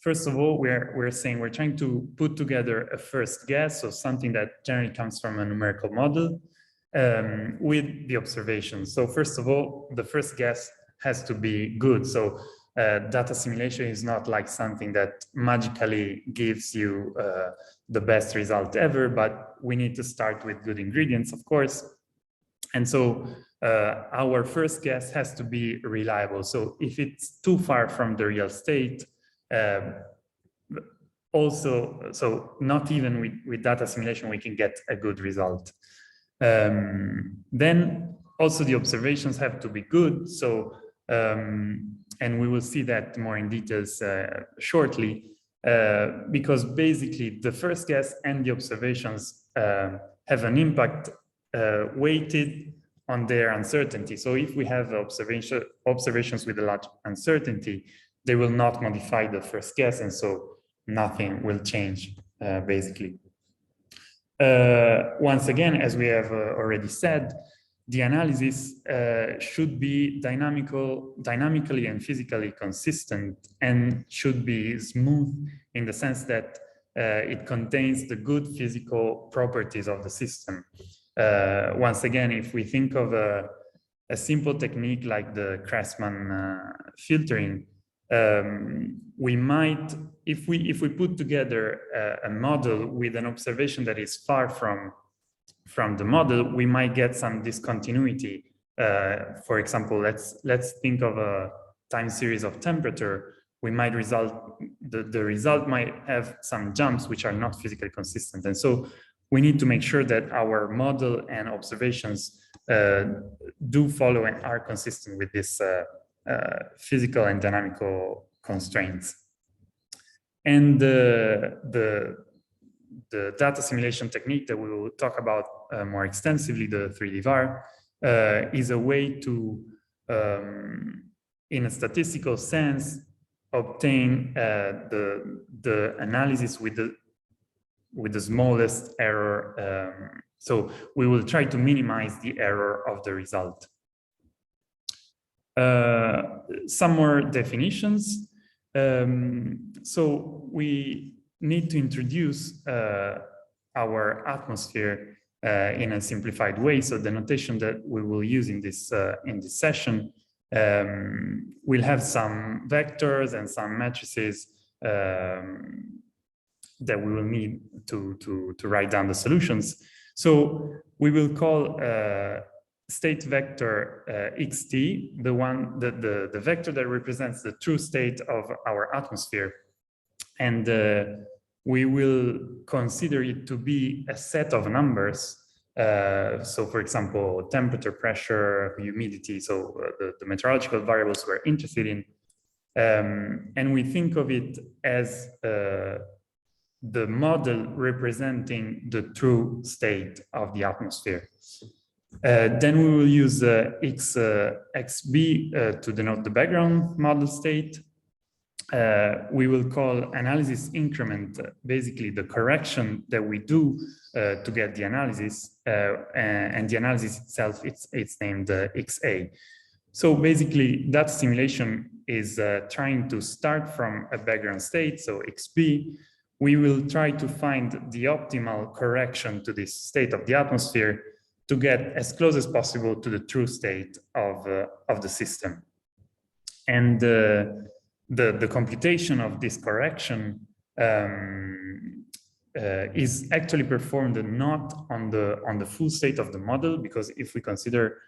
first of all, we're saying we're trying to put together a first guess, so something that generally comes from a numerical model with the observations. So first of all, the first guess has to be good. So data simulation is not like something that magically gives you the best result ever, but we need to start with good ingredients, of course. And so our first guess has to be reliable. So if it's too far from the real state, so not even with data simulation, we can get a good result. Then also the observations have to be good. So, and we will see that more in details shortly, because basically the first guess and the observations have an impact weighted on their uncertainty. So if we have observations with a large uncertainty, they will not modify the first guess, and so nothing will change, basically. Once again, as we have already said, the analysis should be dynamically and physically consistent, and should be smooth in the sense that it contains the good physical properties of the system. Once again, if we think of a simple technique like the Craftsman filtering, we might, if we put together a model with an observation that is far from the model, we might get some discontinuity. For example, let's think of a time series of temperature. We might the result might have some jumps which are not physically consistent, and so we need to make sure that our model and observations do follow and are consistent with this physical and dynamical constraints. And the data simulation technique that we will talk about more extensively, the 3D VAR, is a way to, in a statistical sense, obtain the analysis with the smallest error. So we will try to minimize the error of the result. Some more definitions. So we need to introduce our atmosphere in a simplified way. So the notation that we will use in this session will have some vectors and some matrices that we will need to write down the solutions. So we will call state vector xt, the vector that represents the true state of our atmosphere. And we will consider it to be a set of numbers. So for example, temperature, pressure, humidity, so the meteorological variables we're interested in. And we think of it as the model representing the true state of the atmosphere. Then we will use xb to denote the background model state. We will call analysis increment basically the correction that we do to get the analysis, and the analysis itself, it's named XA. So basically that simulation is trying to start from a background state, so XB. We will try to find the optimal correction to this state of the atmosphere to get as close as possible to the true state of the system. And the computation of this correction is actually performed not on the full state of the model, because if we consider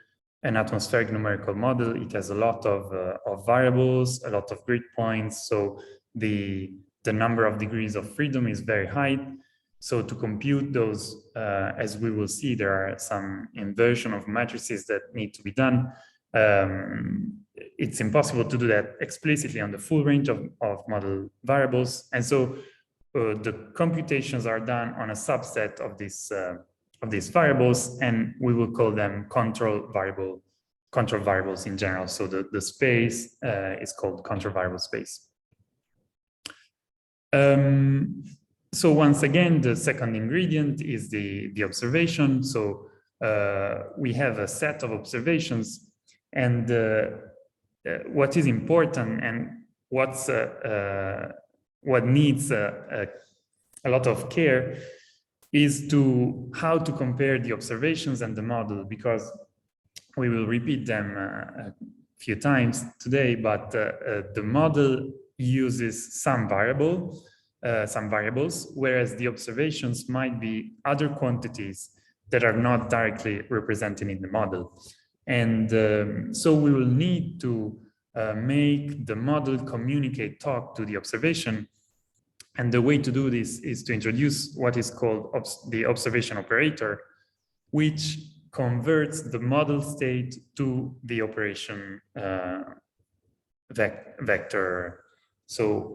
an atmospheric numerical model, it has a lot of variables, a lot of grid points, so the number of degrees of freedom is very high. So to compute those, as we will see, there are some inversion of matrices that need to be done. It's impossible to do that explicitly on the full range of model variables. And so the computations are done on a subset of these variables, and we will call them control variables in general. So the space is called control variable space. So once again, the second ingredient is the observation. So we have a set of observations, and what is important and what needs a lot of care is how to compare the observations and the model, because we will repeat them a few times today, but the model uses some variables, whereas the observations might be other quantities that are not directly represented in the model. And so we will need to make the model talk to the observation. And the way to do this is to introduce what is called the observation operator, which converts the model state to the operation vector. So,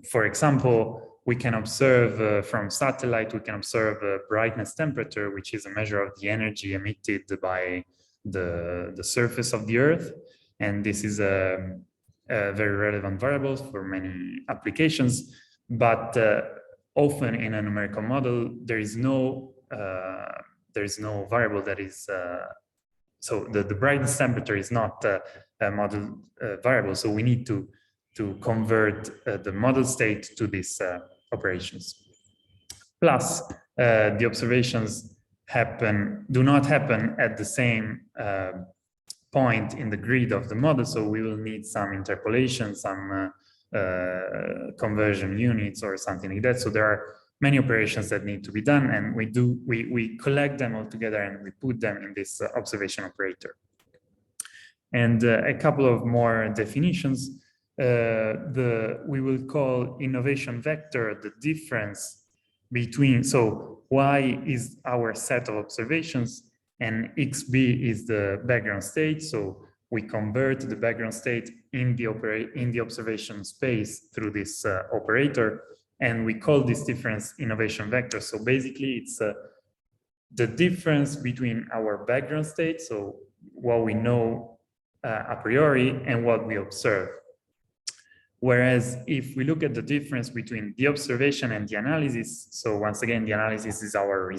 for example, we can observe from satellite, we can observe brightness temperature, which is a measure of the energy emitted by the surface of the Earth. And this is a very relevant variable for many applications. But often in a numerical model, there is no variable that is, so the brightness temperature is not a model variable. So we need to convert the model state to these operations. Plus, the observations do not happen at the same point in the grid of the model. So we will need some interpolation, some conversion units or something like that. So there are many operations that need to be done, and we collect them all together and we put them in this observation operator. And a couple of more definitions. We will call innovation vector the difference between, so Y is our set of observations and XB is the background state. So we convert the background state in the observation space through this operator, and we call this difference innovation vector. So basically it's the difference between our background state, so what we know a priori, and what we observe. Whereas if we look at the difference between the observation and the analysis, so once again, the analysis is our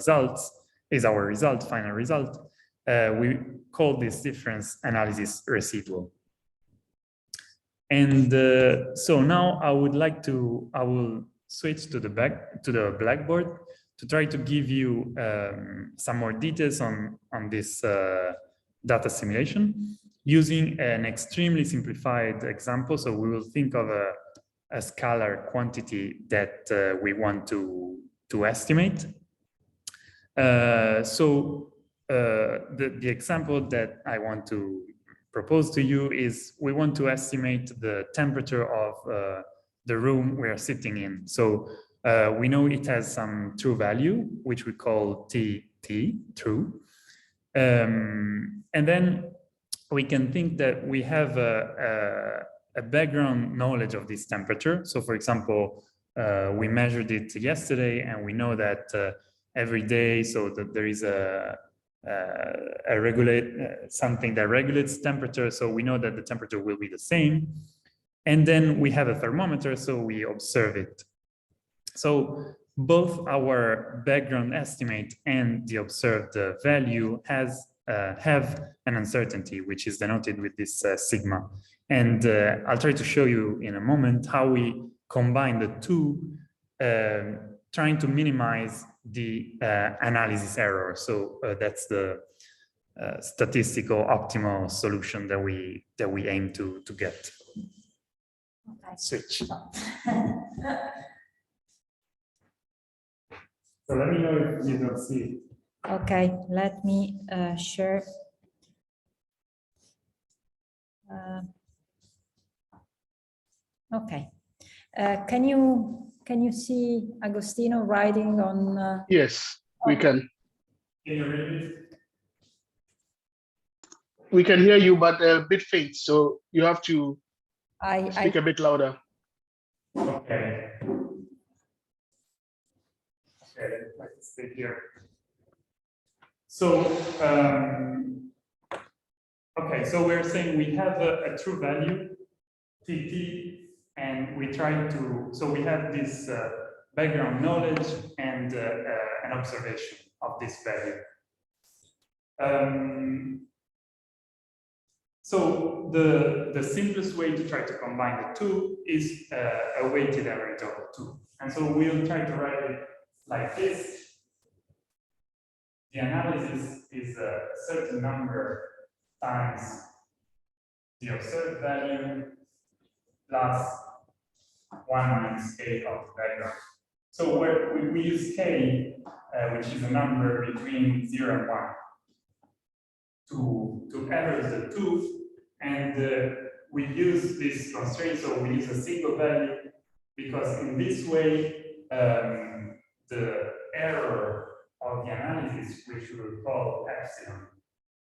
final result, we call this difference analysis residual. And so now I will switch to the Blackboard to try to give you some more details on this data simulation using an extremely simplified example. So we will think of a scalar quantity that we want to estimate. So the example that I want to propose to you is we want to estimate the temperature of the room we are sitting in. So we know it has some true value, which we call T, true. And then we can think that we have a background knowledge of this temperature. So for example, we measured it yesterday and we know that every day, so that there is something that regulates temperature. So we know that the temperature will be the same. And then we have a thermometer, so we observe it. So both our background estimate and the observed value have an uncertainty, which is denoted with this sigma. And I'll try to show you in a moment how we combine the two, trying to minimize the analysis error. So that's the statistical optimal solution that we aim to get. Okay. Switch. So let me know if you don't see it. Okay, let me share. Okay, can can you see Agostino writing on? Yes, we can. Can you read it? We can hear you, but a bit faint, so you have to speak a bit louder. Okay. Okay, let's stay here. So, okay, so we're saying we have a true value, TT, and we try to, so we have this background knowledge and an observation of this value. So the simplest way to try to combine the two is a weighted average of the two. And so we'll try to write it like this. The analysis is a certain number times the observed value plus 1 minus k of the background. So we use k, which is a number between 0 and 1, to average the two. And we use this constraint, so we use a single value, because in this way, the error of the analysis, which we will call epsilon,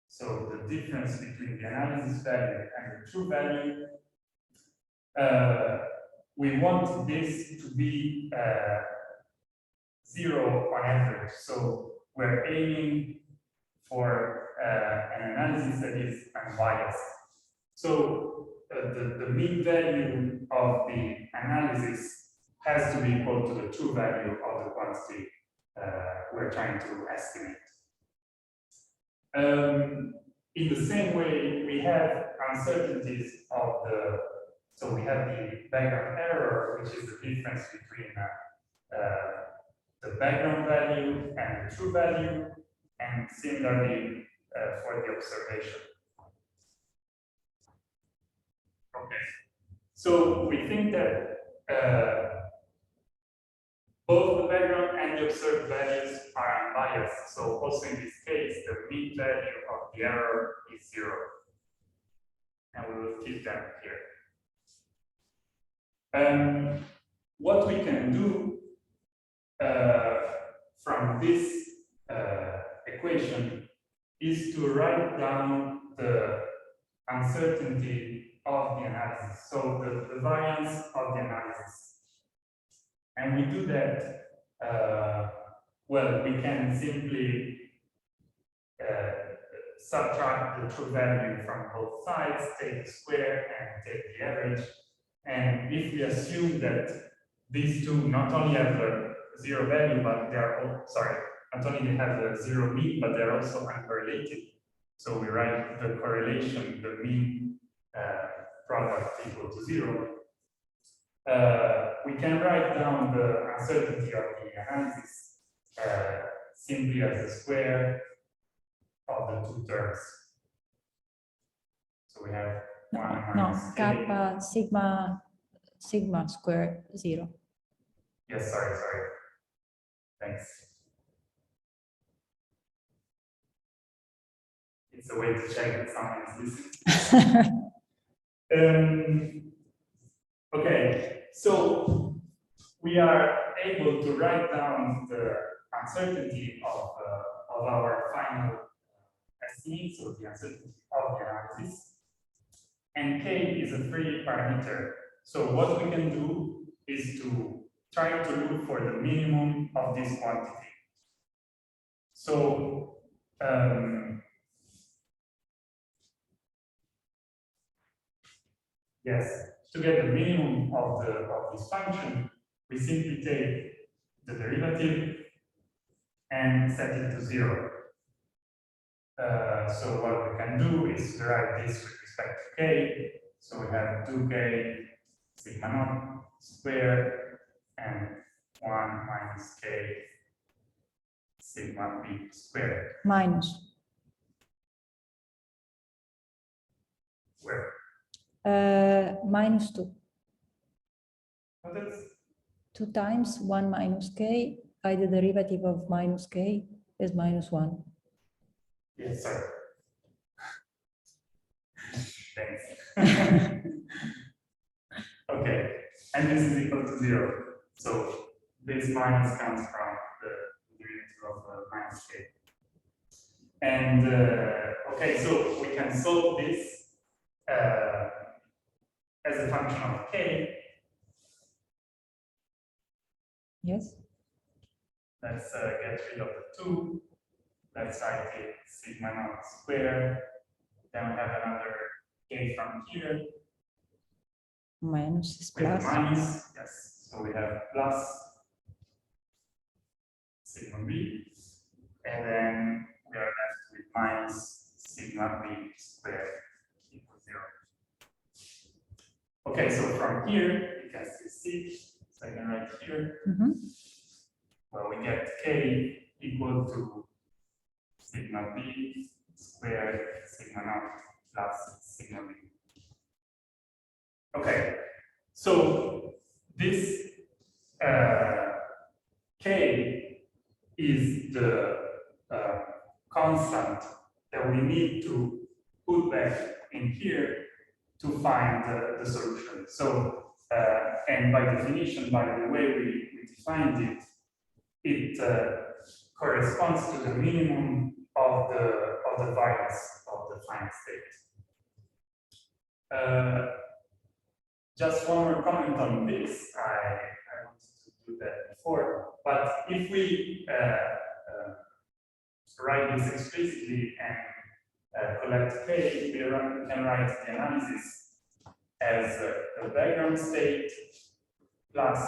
so the difference between the analysis value and the true value, we want this to be 0 on average. So we're aiming for an analysis that is unbiased. So the mean value of the analysis has to be equal to the true value of the quantity we're trying to estimate. In the same way, we have uncertainties of the, so we have the background error, which is the difference between the background value and the true value, and similarly for the observation. Okay, so we think that both the background and the observed values are unbiased. So also in this case, the mean value of the error is 0. And we will keep them here. What we can do from this equation is to write down the uncertainty of the analysis, so the variance of the analysis. And we do that, well, we can simply subtract the true value from both sides, take the square and take the average. And if we assume that these two not only have a 0 value, but they are all, sorry, not only they have a 0 mean, but they're also uncorrelated. So we write the correlation, the mean product equal to 0. We can write down the uncertainty of the analysis simply as the square of the two terms. So we have 1 minus kappa sigma square 0. Yes, sorry. Thanks. It's a way to check that someone is listening. Okay, so we are able to write down the uncertainty of our final estimate, so the uncertainty of the analysis. And k is a free parameter. So what we can do is to try to look for the minimum of this quantity. So yes, to get the minimum of this function, we simply take the derivative and set it to 0. So what we can do is derive this with respect to k. So we have 2k sigma naught squared and 1 minus k sigma b squared. Minus. Where? Minus 2. Oh, that's 2 times 1 minus k by the derivative of minus k is minus 1. yes, sir. Thanks. Okay, and this is equal to 0. So this minus comes from the derivative of minus k. And okay, so we can solve this as a function of k. Yes. Let's get rid of the 2. Let's write it sigma naught squared. Then we have another k from here. Minus is With plus. minus, yes. So we have plus sigma b, and then we are left with minus sigma b squared equals 0. Okay, so from here you can still see. So I can write here. Well, we get k equal to sigma b squared sigma naught plus sigma b. Okay, so this k is the constant that we need to put back in here to find the solution. So, and by definition, by the way we defined it, it corresponds to the minimum of the variance of the finite state. Just one more comment on this. I wanted to do that before, but if we write this explicitly and collect k, we can write the analysis as a background state plus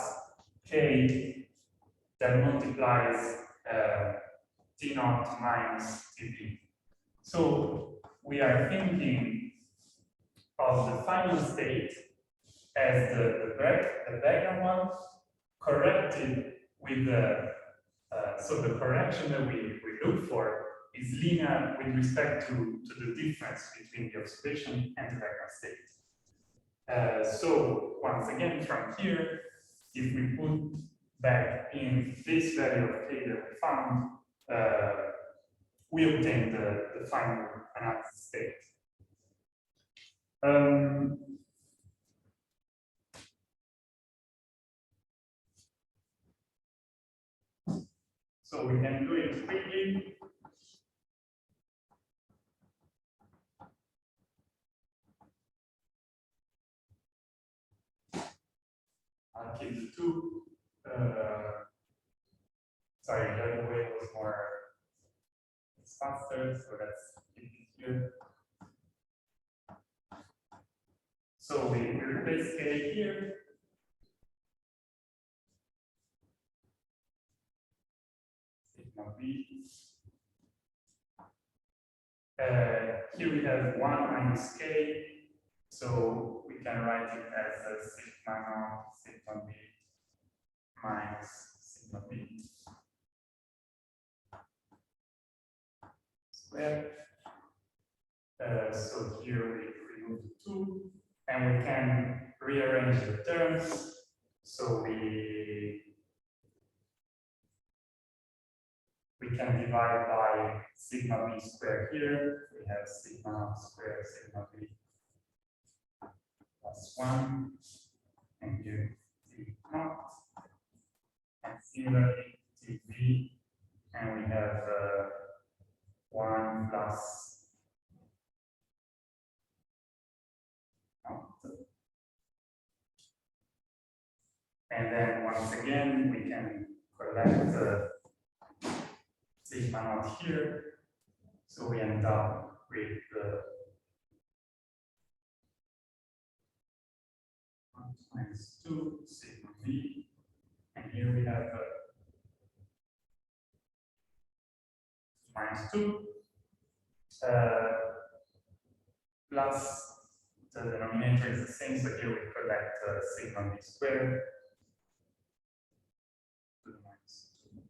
k that multiplies T naught minus Tb. So we are thinking of the final state as the background one corrected with the so the correction that we look for is linear with respect to the difference between the observation and the background state. So once again, from here, if we put back in this value of k that we found, we obtain the final analysis state. So we can do it quickly. I'll keep the 2. Sorry, the other way was more, it's faster, so let's keep it here. So we replace k here. Sigma b. Here we have 1 minus k, so we can write it as a sigma naught sigma b minus sigma b squared. So here we remove the 2, and we can rearrange the terms. So we can divide by sigma b squared here. We have sigma naught squared sigma b plus 1, and here T naught, and similarly Tb, and we have 1 plus naught. And then once again we can collect sigma naught here, so we end up with minus 2 sigma b, and here we have minus 2 plus the denominator is the same, so here we collect sigma b squared to the minus 2.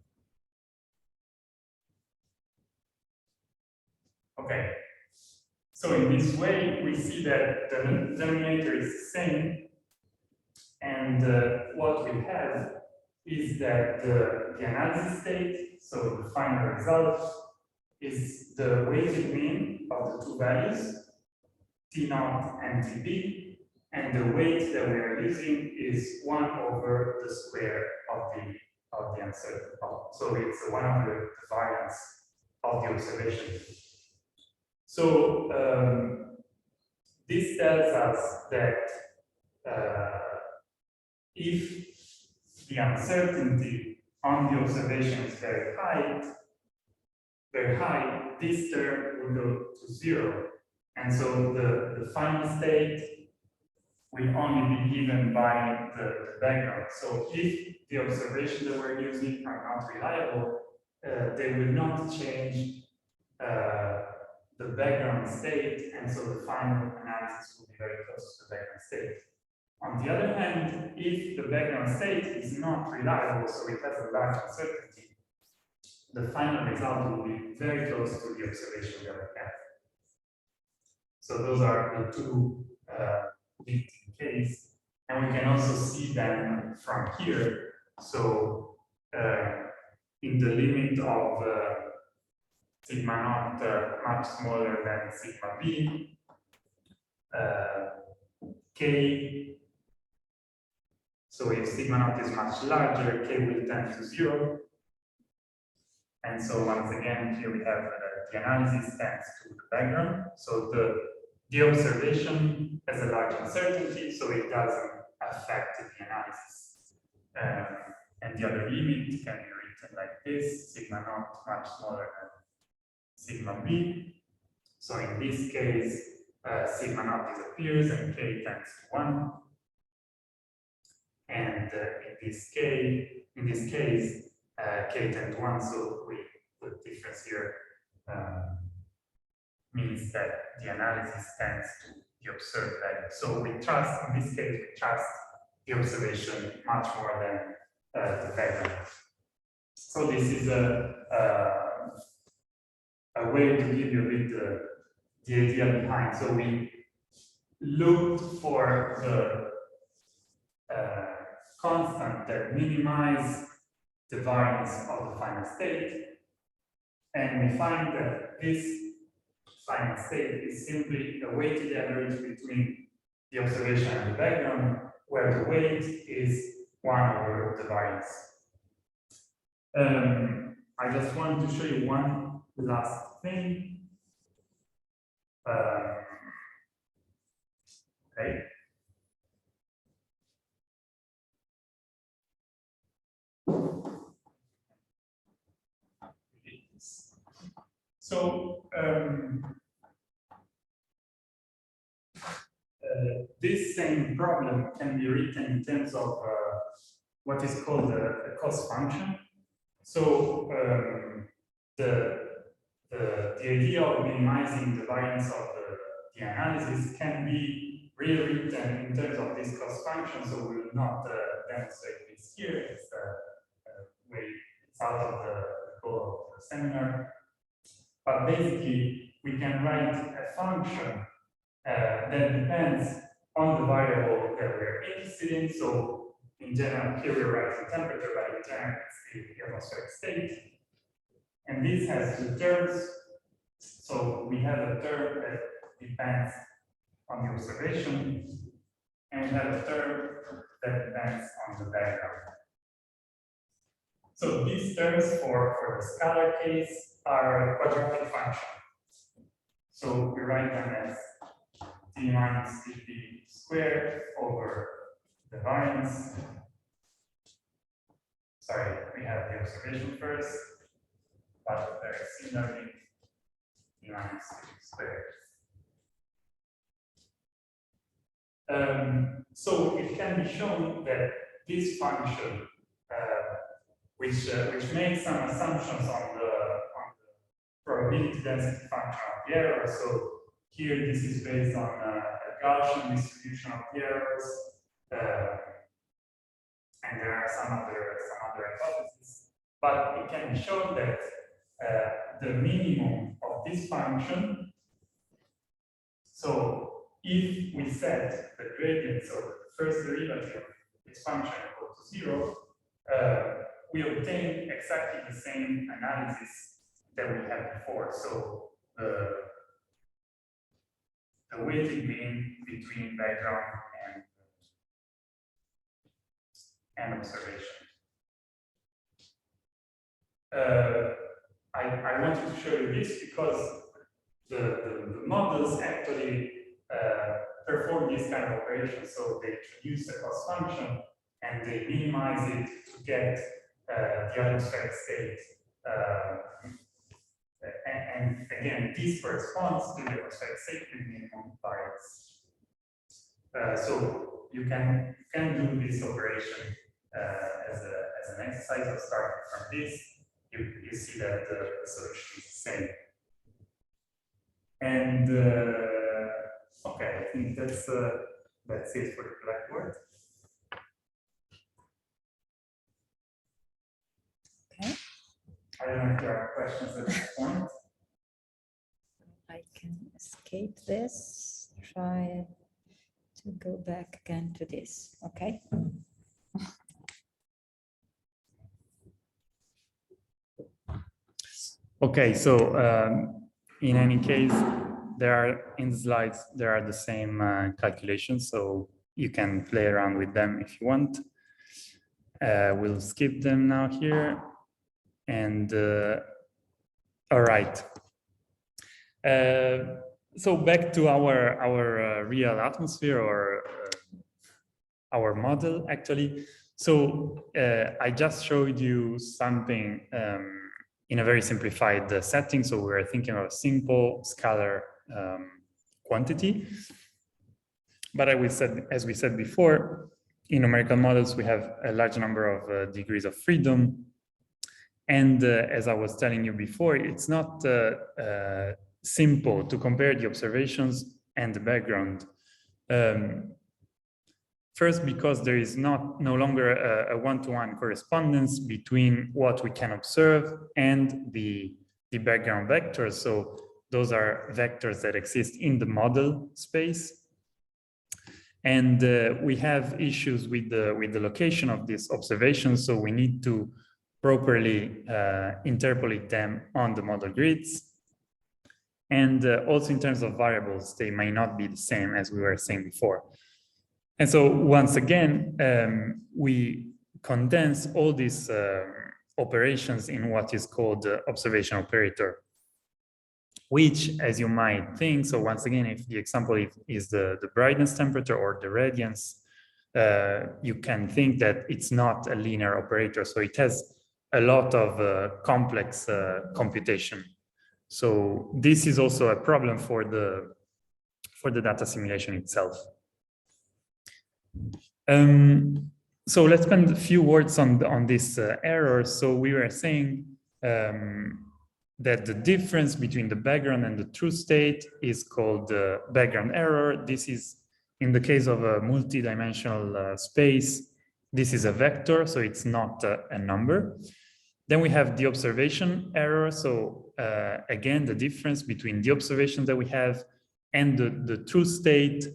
Okay, so in this way we see that the denominator is the same, and what we have is that the analysis state, so the final result, is the weighted mean of the 2 values, T naught and Tb, and the weight that we are using is 1 over the square of the of the uncertain problem. So it's one of the variants of the observation. So this tells us that if the uncertainty on the observation is very high, this term will go to 0. And so the final state will only be given by the background. So if the observations that we're using are not reliable, they will not change the background state, and so the final analysis will be very close to the background state. On the other hand, if the background state is not reliable, so it has a large uncertainty, the final result will be very close to the observation that we have. So those are the two victim case, and we can also see them from here. So in the limit of sigma naught much smaller than sigma b, k. So if sigma naught is much larger, k will tend to 0. And so once again, here we have the analysis tends to the background. So the observation has a large uncertainty, so it doesn't affect the analysis. And the other limit can be written like this: sigma naught much smaller than sigma b. So in this case, sigma naught disappears and k tends to 1. And in this case, k tends to 1. So the difference here means that the analysis tends to the observed value. So we trust, in this case, we trust the observation much more than the background. So this is a way to give you a bit the idea behind. So we looked for the constant that minimize the variance of the final state, and we find that this final state is simply a weighted average between the observation and the background, where the weight is 1 over the variance. I just want to show you one last thing. Okay. So this same problem can be written in terms of what is called a cost function. So the idea of minimizing the variance of the analysis can be rewritten in terms of this cost function. So we will not demonstrate this here. It's it's out of the goal of the seminar. But basically, we can write a function that depends on the variable that we're interested in. So in general, here we're writing temperature, but in general, it's the atmospheric state. And this has two terms. So we have a term that depends on the observation, and we have a term that depends on the background. So these terms for the scalar case are a quadratic function. So we write them as t minus dp squared over the variance. Sorry, we have the observation first, but very similarly, t minus dp squared. So it can be shown that this function, which makes some assumptions on the probability density function of the error. So here this is based on a Gaussian distribution of the errors, and there are some other hypotheses. But it can be shown that the minimum of this function. So if we set the gradient, so the first derivative of this function equal to 0, we obtain exactly the same analysis that we had before. So the weighted mean between background and observation. I wanted to show you this because the models actually perform this kind of operation. So they introduce a cost function and they minimize it to get the atmospheric state. And again, this corresponds to the atmospheric state with minimum variance. So you can do this operation as an exercise of starting from this. You see that the solution is the same. And okay, I think that's it for the Blackboard. Okay. I don't know if there are questions at this point. I can escape this. Try to go back again to this. Okay. Okay, so in any case, there are in the slides, there are the same calculations, so you can play around with them if you want. We'll skip them now here. And all right. So back to our real atmosphere or our model actually. So I just showed you something in a very simplified setting. So we're thinking of a simple scalar quantity. But as we said before, in numerical models, we have a large number of degrees of freedom. And as I was telling you before, it's not simple to compare the observations and the background. First, because there is no longer a one-to-one correspondence between what we can observe and the background vectors. So those are vectors that exist in the model space. And we have issues with the location of these observations. So we need to properly interpolate them on the model grids. And also in terms of variables, they may not be the same as we were saying before. And so once again, we condense all these operations in what is called the observation operator, which, as you might think, so once again, if the example is the brightness temperature or the radiance, you can think that it's not a linear operator. So it has a lot of complex computation. So this is also a problem for the data simulation itself. So let's spend a few words on this error. So we were saying that the difference between the background and the true state is called background error. This is in the case of a multi-dimensional space. This is a vector, so it's not a number. Then we have the observation error. So again, the difference between the observation that we have and the true state.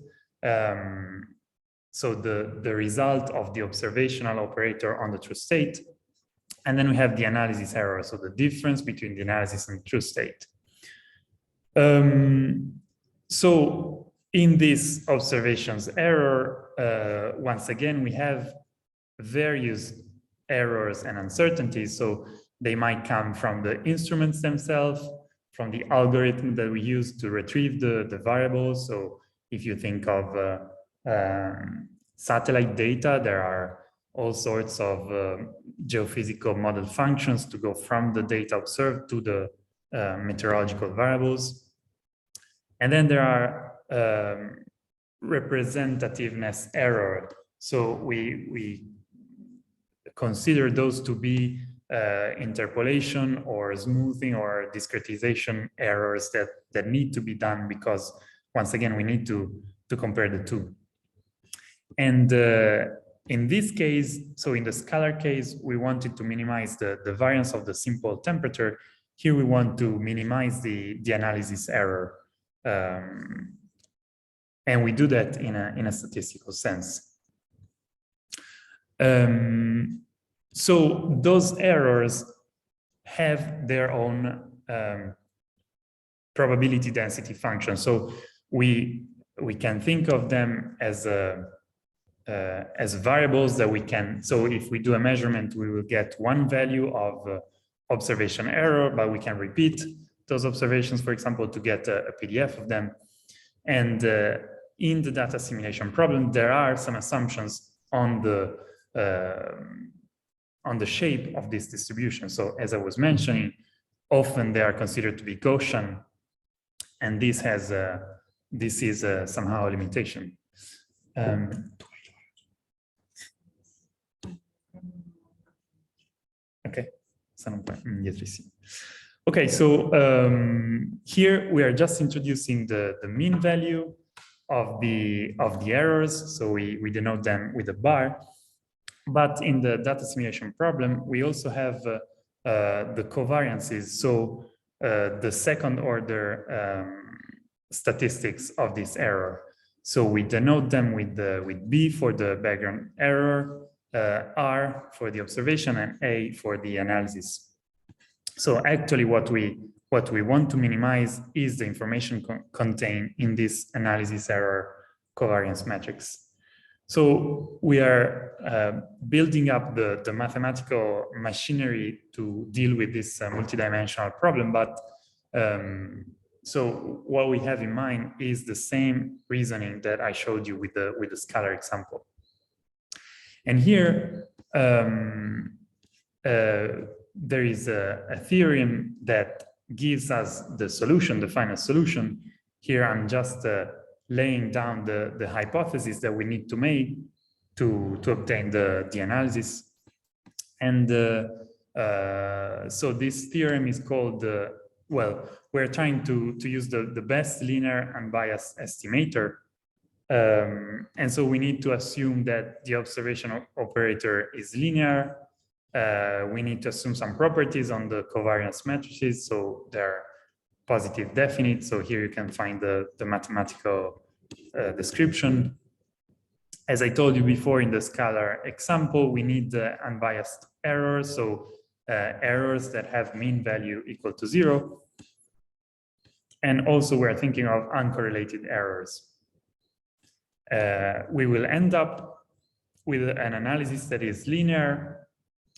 So the result of the observational operator on the true state. And then we have the analysis error. So the difference between the analysis and the true state. So in this observations error, once again, we have various errors and uncertainties. So they might come from the instruments themselves, from the algorithm that we use to retrieve the variables. So if you think of satellite data, there are all sorts of geophysical model functions to go from the data observed to the meteorological variables. And then there are representativeness error. So we consider those to be interpolation or smoothing or discretization errors that need to be done because, once again, we need to compare the two. And in this case, so in the scalar case, we wanted to minimize the variance of the simple temperature. Here we want to minimize the analysis error. And we do that in a statistical sense. So those errors have their own probability density function. So we can think of them as variables that we can. So if we do a measurement, we will get one value of observation error, but we can repeat those observations, for example, to get a PDF of them. And in the data assimilation problem, there are some assumptions on the shape of this distribution. So as I was mentioning, often they are considered to be Gaussian, and this is somehow a limitation. Okay, okay, so here we are just introducing the mean value of the errors. So we denote them with a bar. But in the data simulation problem, we also have the covariances. So the second order statistics of this error. So we denote them with B for the background error, R for the observation, and A for the analysis. So actually what we want to minimize is the information contained in this analysis error covariance matrix. So we are building up the mathematical machinery to deal with this multidimensional problem, but so what we have in mind is the same reasoning that I showed you with the scalar example. And here there is a theorem that gives us the solution, the final solution. Here I'm just laying down the hypothesis that we need to make to obtain the analysis. And so this theorem is called, well, we're trying to use the best linear unbiased estimator. And so we need to assume that the observation operator is linear. We need to assume some properties on the covariance matrices, so they're positive definite. So here you can find the mathematical description. As I told you before in the scalar example, we need the unbiased errors, so errors that have mean value equal to 0. And also we're thinking of uncorrelated errors. We will end up with an analysis that is linear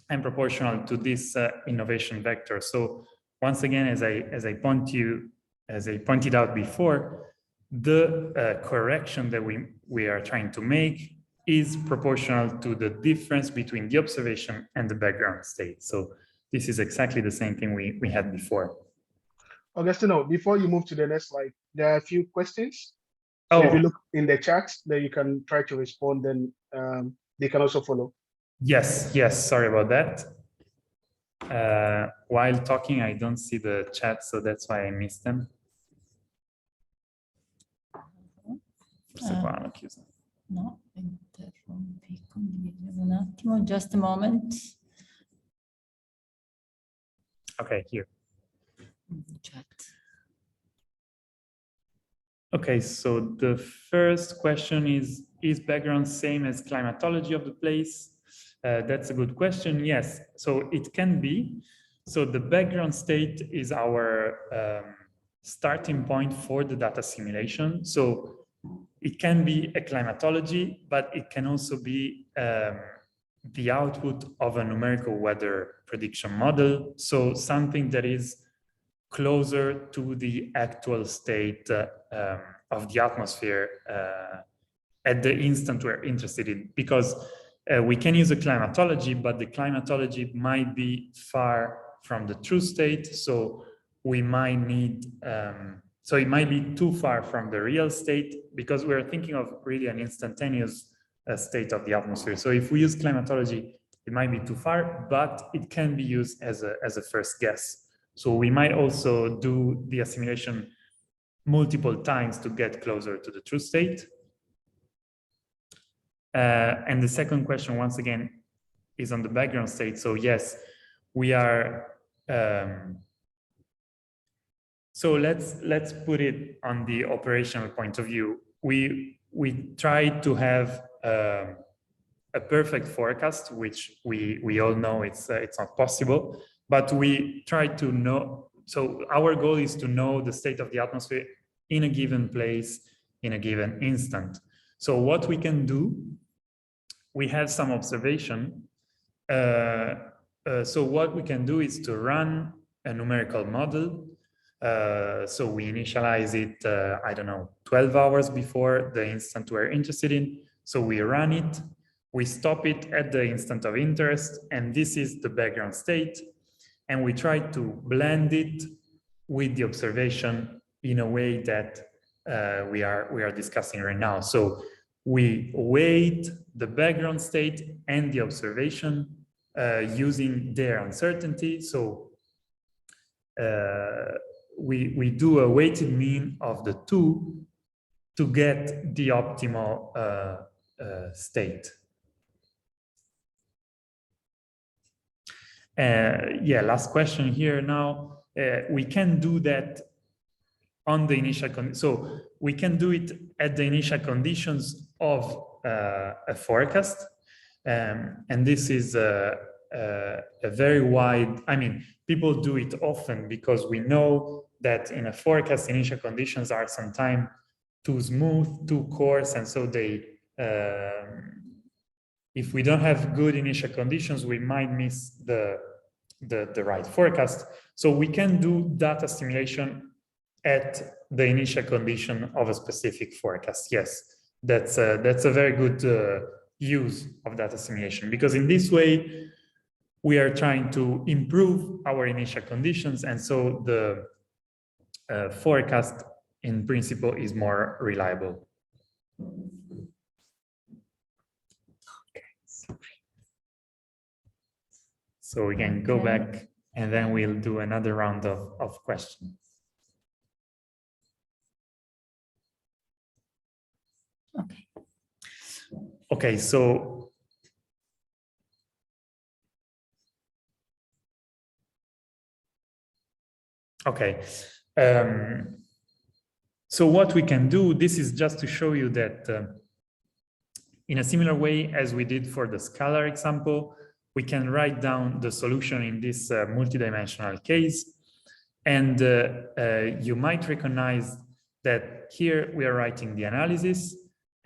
and proportional to this innovation vector. So once again, as I pointed out before, the correction that we are trying to make is proportional to the difference between the observation and the background state. So this is exactly the same thing we had before. Augustino, before you move to the next slide, there are a few questions. So if you look in the chat, then you can try to respond, then they can also follow. Yes, sorry about that. While talking, I don't see the chat, so that's why I missed them. No, interrompi, condividiamo un attimo, just a moment. Okay, here. Chat. Okay, so the first question is background same as climatology of the place? That's a good question. Yes, so it can be. So the background state is our starting point for the data simulation. So it can be a climatology, but it can also be the output of a numerical weather prediction model. So something that is closer to the actual state of the atmosphere at the instant we're interested in, because we can use a climatology, but the climatology might be far from the true state. So we might need, so it might be too far from the real state, because we're thinking of really an instantaneous state of the atmosphere. So if we use climatology, it might be too far, but it can be used as a first guess. So we might also do the assimilation multiple times to get closer to the true state. And the second question, once again, is on the background state. So yes, we are. So let's put it on the operational point of view. We try to have a perfect forecast, which we all know it's not possible. But we try to know, so our goal is to know the state of the atmosphere in a given place, in a given instant. So what we can do, we have some observation so what we can do is to run a numerical model. So we initialize it, I don't know, 12 hours before the instant we're interested in. So we run it, we stop it at the instant of interest, and this is the background state. And we try to blend it with the observation in a way that we are discussing right now. So we weight the background state and the observation using their uncertainty. So we do a weighted mean of the two to get the optimal state. Yeah, last question here now. We can do that on the initial so we can do it at the initial conditions of a forecast, and this is a very wide. I mean, people do it often because we know that in a forecast, initial conditions are sometimes too smooth, too coarse, and so they. If we don't have good initial conditions, we might miss the right forecast. So we can do data simulation at the initial condition of a specific forecast. Yes, that's a very good use of data simulation, because in this way we are trying to improve our initial conditions, and so the forecast in principle is more reliable. So we can go back and then we'll do another round of questions. Okay. Okay, so okay. So what we can do, this is just to show you that in a similar way as we did for the scalar example, we can write down the solution in this multidimensional case. And you might recognize that here we are writing the analysis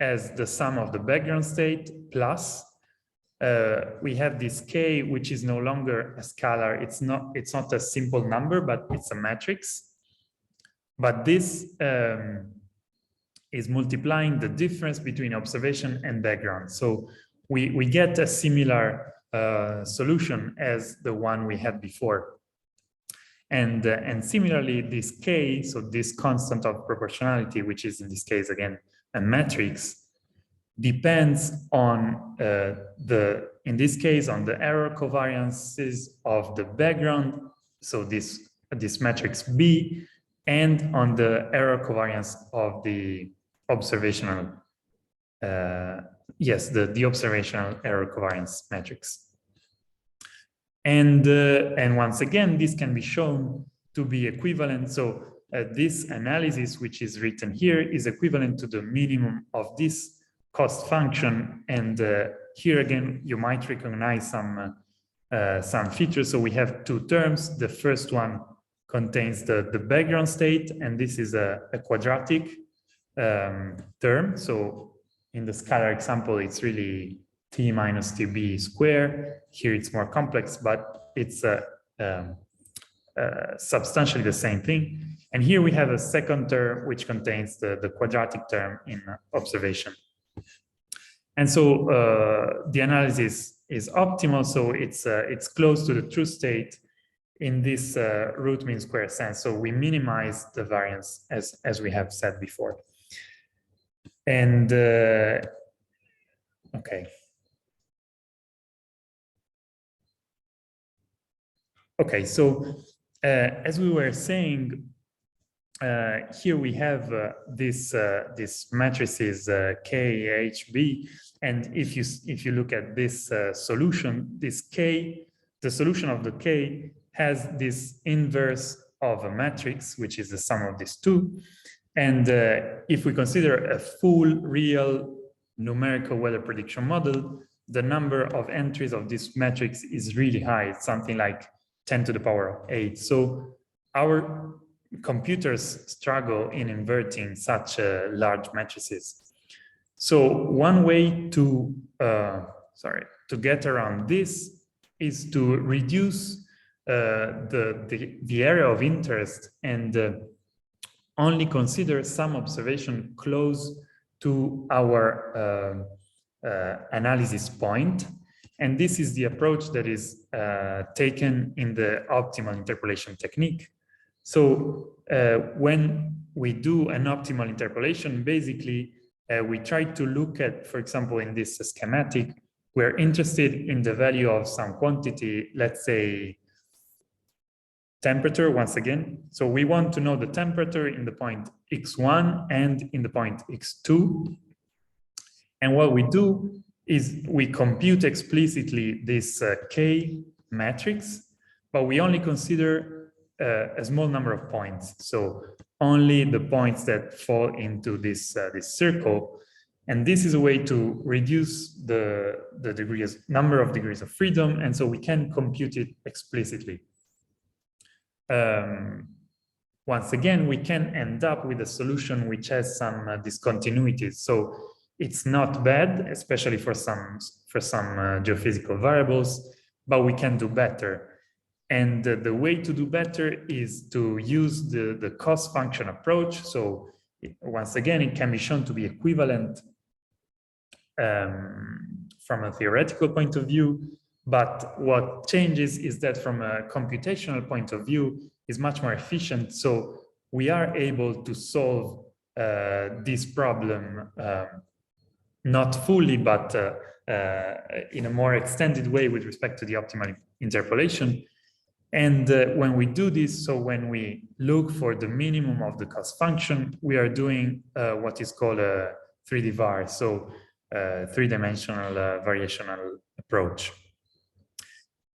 as the sum of the background state plus we have this k, which is no longer a scalar. It's not a simple number, but it's a matrix. But this is multiplying the difference between observation and background. So we get a similar solution as the one we had before. And similarly, this k, so this constant of proportionality, which is in this case, again, a matrix, depends on in this case, on the error covariances of the background, so this matrix B, and on the error covariance of the observational, the observational error covariance matrix. And once again, this can be shown to be equivalent. So this analysis, which is written here, is equivalent to the minimum of this cost function. And here again, you might recognize some features. So we have two terms. The first one contains the background state, and this is a quadratic term. So in the scalar example, it's really t minus tb square. Here it's more complex, but it's substantially the same thing. And here we have a second term which contains the quadratic term in observation. And so the analysis is optimal, so it's close to the true state in this root mean square sense. So we minimize the variance as we have said before. And okay. Okay, so as we were saying, here we have this matrices K, H, B, and if you look at this solution, this K, the solution of the K has this inverse of a matrix, which is the sum of these two. And if we consider a full real numerical weather prediction model, the number of entries of this matrix is really high. It's something like 10 to the power of 8. So our computers struggle in inverting such large matrices. So one way to get around this is to reduce the area of interest and only consider some observation close to our analysis point. And this is the approach that is taken in the optimal interpolation technique. So when we do an optimal interpolation, basically we try to look at, for example, in this schematic, we're interested in the value of some quantity, let's say temperature once again. So we want to know the temperature in the point x1 and in the point x2. And what we do is we compute explicitly this K matrix, but we only consider a small number of points. So only the points that fall into this, this circle. And this is a way to reduce the number of degrees of freedom. And so we can compute it explicitly. Once again, we can end up with a solution which has some discontinuities. So it's not bad, especially for some geophysical variables, but we can do better. And the way to do better is to use the cost function approach. So once again, it can be shown to be equivalent from a theoretical point of view. But what changes is that from a computational point of view is much more efficient. So we are able to solve this problem not fully, but in a more extended way with respect to the optimal interpolation. And when we do this, so when we look for the minimum of the cost function, we are doing what is called a 3D VAR, so three-dimensional variational approach.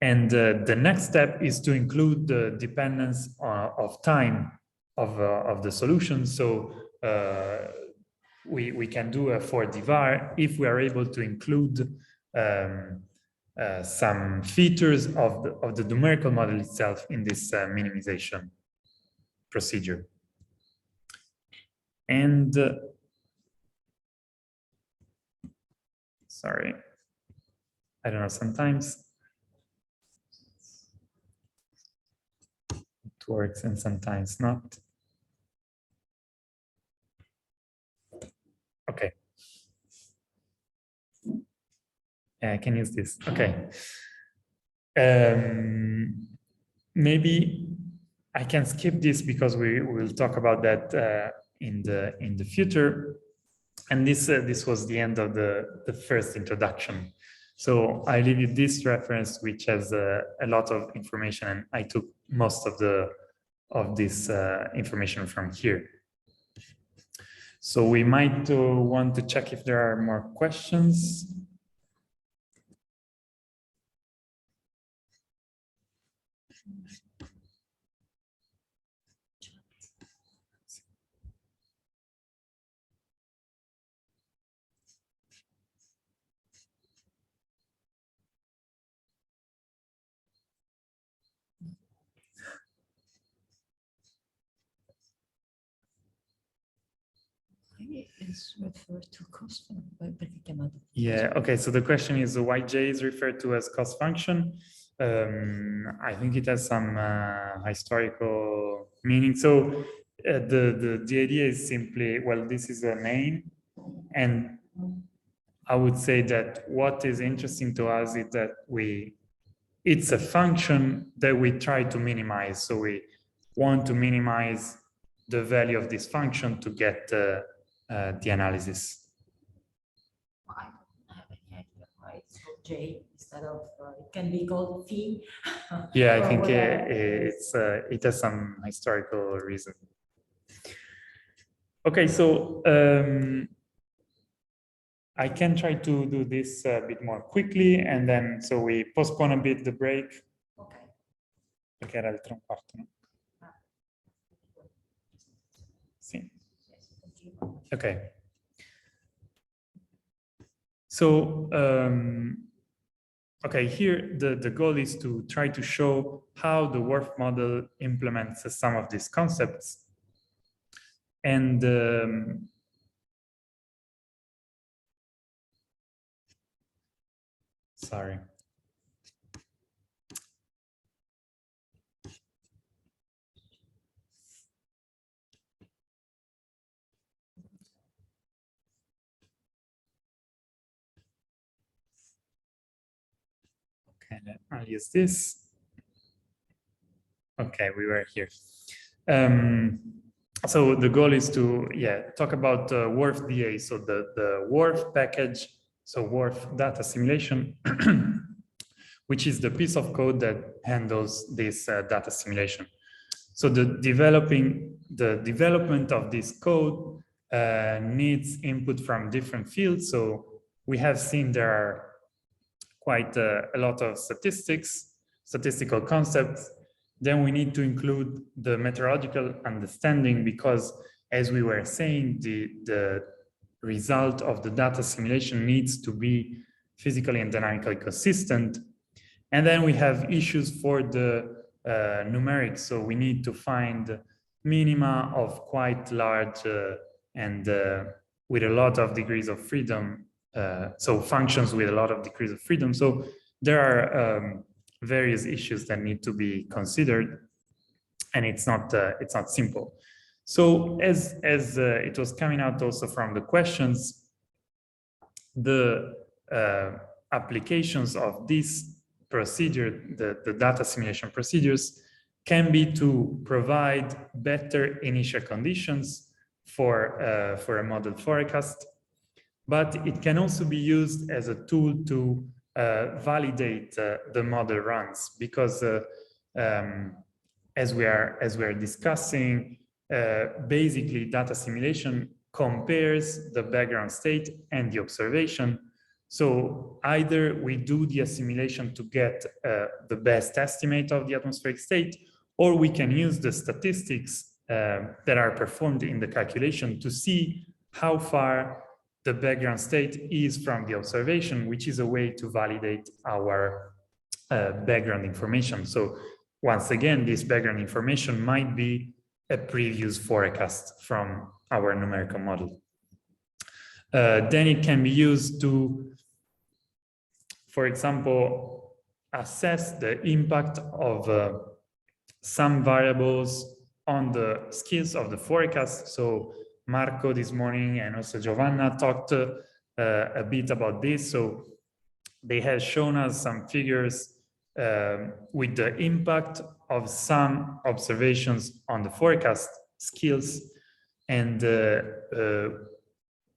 And the next step is to include the dependence of time of the solution. So we can do a 4D VAR if we are able to include some features of the numerical model itself in this minimization procedure. And sorry, I don't know, sometimes it works and sometimes not. Okay. I can use this. Okay. Maybe I can skip this because we will talk about that in the future. And this was the end of the first introduction. So I leave you this reference, which has a lot of information, and I took most of this information from here. So we might want to check if there are more questions. Is referred to cost function. Yeah, okay, so the question is why J is referred to as cost function. I think it has some historical meaning. So the idea is simply, well, this is a name, and I would say that what is interesting to us is that it's a function that we try to minimize. So we want to minimize the value of this function to get the analysis. I don't have any idea why it's called J instead of it can be called phi. Yeah, I think it has some historical reason. Okay, so I can try to do this a bit more quickly, and then so we postpone a bit the break. Okay. Perché era il tra un quarto, no? Sì. Okay. So, okay, here the goal is to try to show how the WRF model implements some of these concepts. And sorry. and I'll use this. Okay, we were here. So the goal is to, talk about WRF DA. So the WRF package, so WRF data simulation, which is the piece of code that handles this data simulation. So the development of this code needs input from different fields. So we have seen there are quite a lot of statistical concepts. Then we need to include the methodological understanding, because as we were saying, the result of the data simulation needs to be physically and dynamically consistent. And then we have issues for the numerics. So we need to find minima of quite large and with a lot of degrees of freedom. So functions with a lot of degrees of freedom. So there are various issues that need to be considered, and it's not simple. So as it was coming out also from the questions, the applications of this procedure, the data simulation procedures, can be to provide better initial conditions for a model forecast, but it can also be used as a tool to validate the model runs, because as we are discussing, basically data simulation compares the background state and the observation. So either we do the assimilation to get the best estimate of the atmospheric state, or we can use the statistics that are performed in the calculation to see how far the background state is from the observation, which is a way to validate our background information. So once again, this background information might be a previous forecast from our numerical model. Then it can be used to, for example, assess the impact of some variables on the skills of the forecast. So Marco this morning and also Giovanna talked a bit about this. So they have shown us some figures with the impact of some observations on the forecast skills. And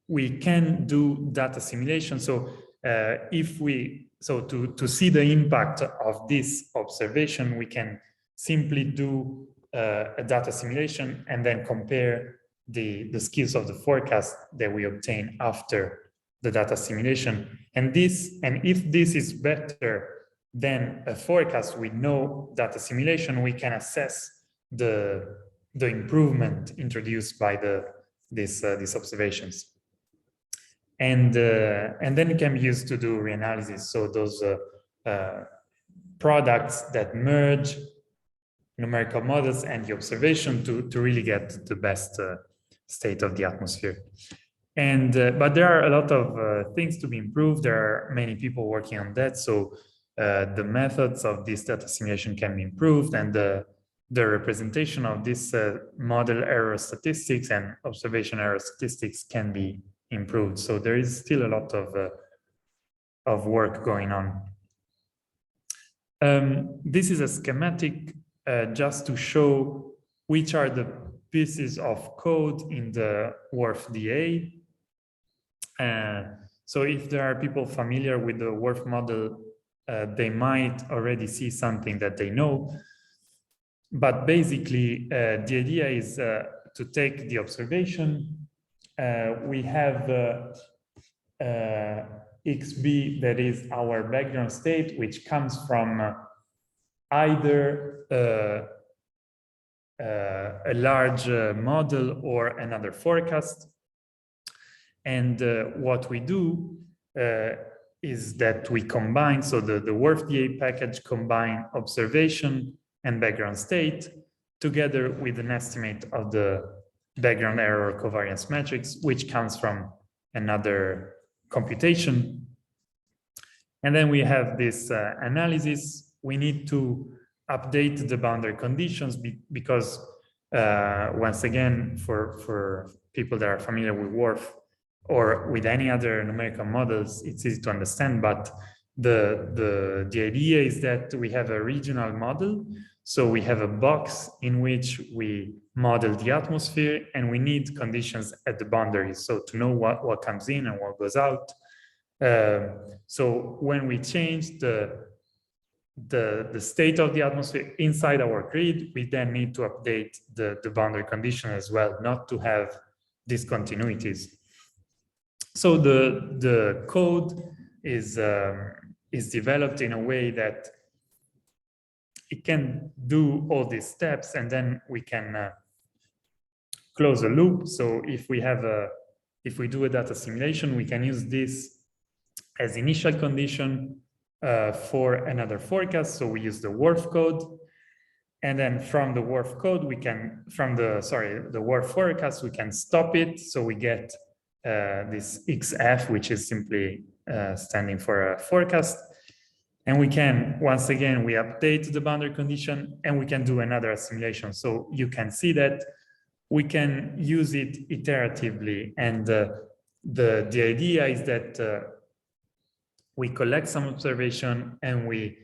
we can do data simulation. So to see the impact of this observation, we can simply do a data simulation and then compare the skills of the forecast that we obtain after the data simulation. And if this is better than a forecast with no data simulation, we can assess the improvement introduced by these observations. And then it can be used to do reanalysis. So those products that merge numerical models and the observation to really get the best state of the atmosphere. And but there are a lot of things to be improved. There are many people working on that. So the methods of this data simulation can be improved, and the representation of this model error statistics and observation error statistics can be improved. So there is still a lot of work going on. This is a schematic just to show which are the pieces of code in the WRF DA. So if there are people familiar with the WRF model, they might already see something that they know. But basically, the idea is to take the observation. We have XB, that is our background state, which comes from either a large model or another forecast. And what we do is that we combine, so the WRF DA package combine observation and background state together with an estimate of the background error covariance matrix, which comes from another computation. And then we have this analysis. We need to update the boundary conditions because once again, for people that are familiar with WRF or with any other numerical models, it's easy to understand, but The idea is that we have a regional model. So we have a box in which we model the atmosphere, and we need conditions at the boundaries. So to know what comes in and what goes out. So when we change the state of the atmosphere inside our grid, we then need to update the boundary condition as well, not to have discontinuities. So the code is developed in a way that it can do all these steps, and then we can close a loop. So if we do a data simulation, we can use this as initial condition for another forecast. So we use the WRF code, and then from the WRF code, we can, the WRF forecast, we can stop it. So we get this XF, which is simply standing for a forecast. And we can, once again, we update the boundary condition, and we can do another assimilation. So you can see that we can use it iteratively. And the idea is that we collect some observation and we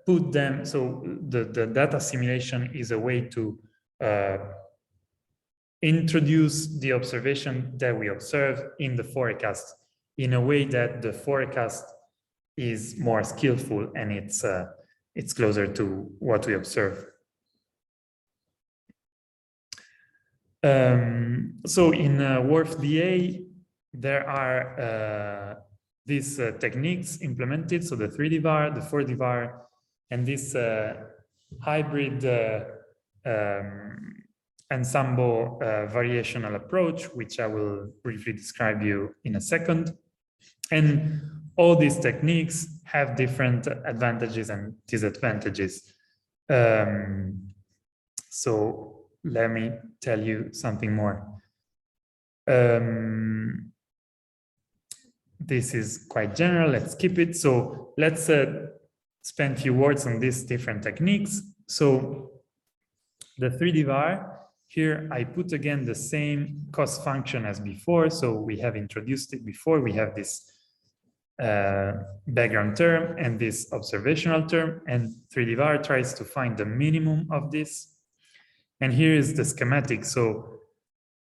put them, so the data simulation is a way to introduce the observation that we observe in the forecast in a way that the forecast is more skillful and it's closer to what we observe. So in WRF-DA, there are these techniques implemented, so the 3D VAR, the 4D VAR, and this hybrid ensemble variational approach, which I will briefly describe you in a second. And all these techniques have different advantages and disadvantages. So let me tell you something more. This is quite general, let's skip it. So let's spend a few words on these different techniques. So the 3D VAR, here I put again the same cost function as before. So we have introduced it before. We have this background term and this observational term, and 3D VAR tries to find the minimum of this. And here is the schematic. So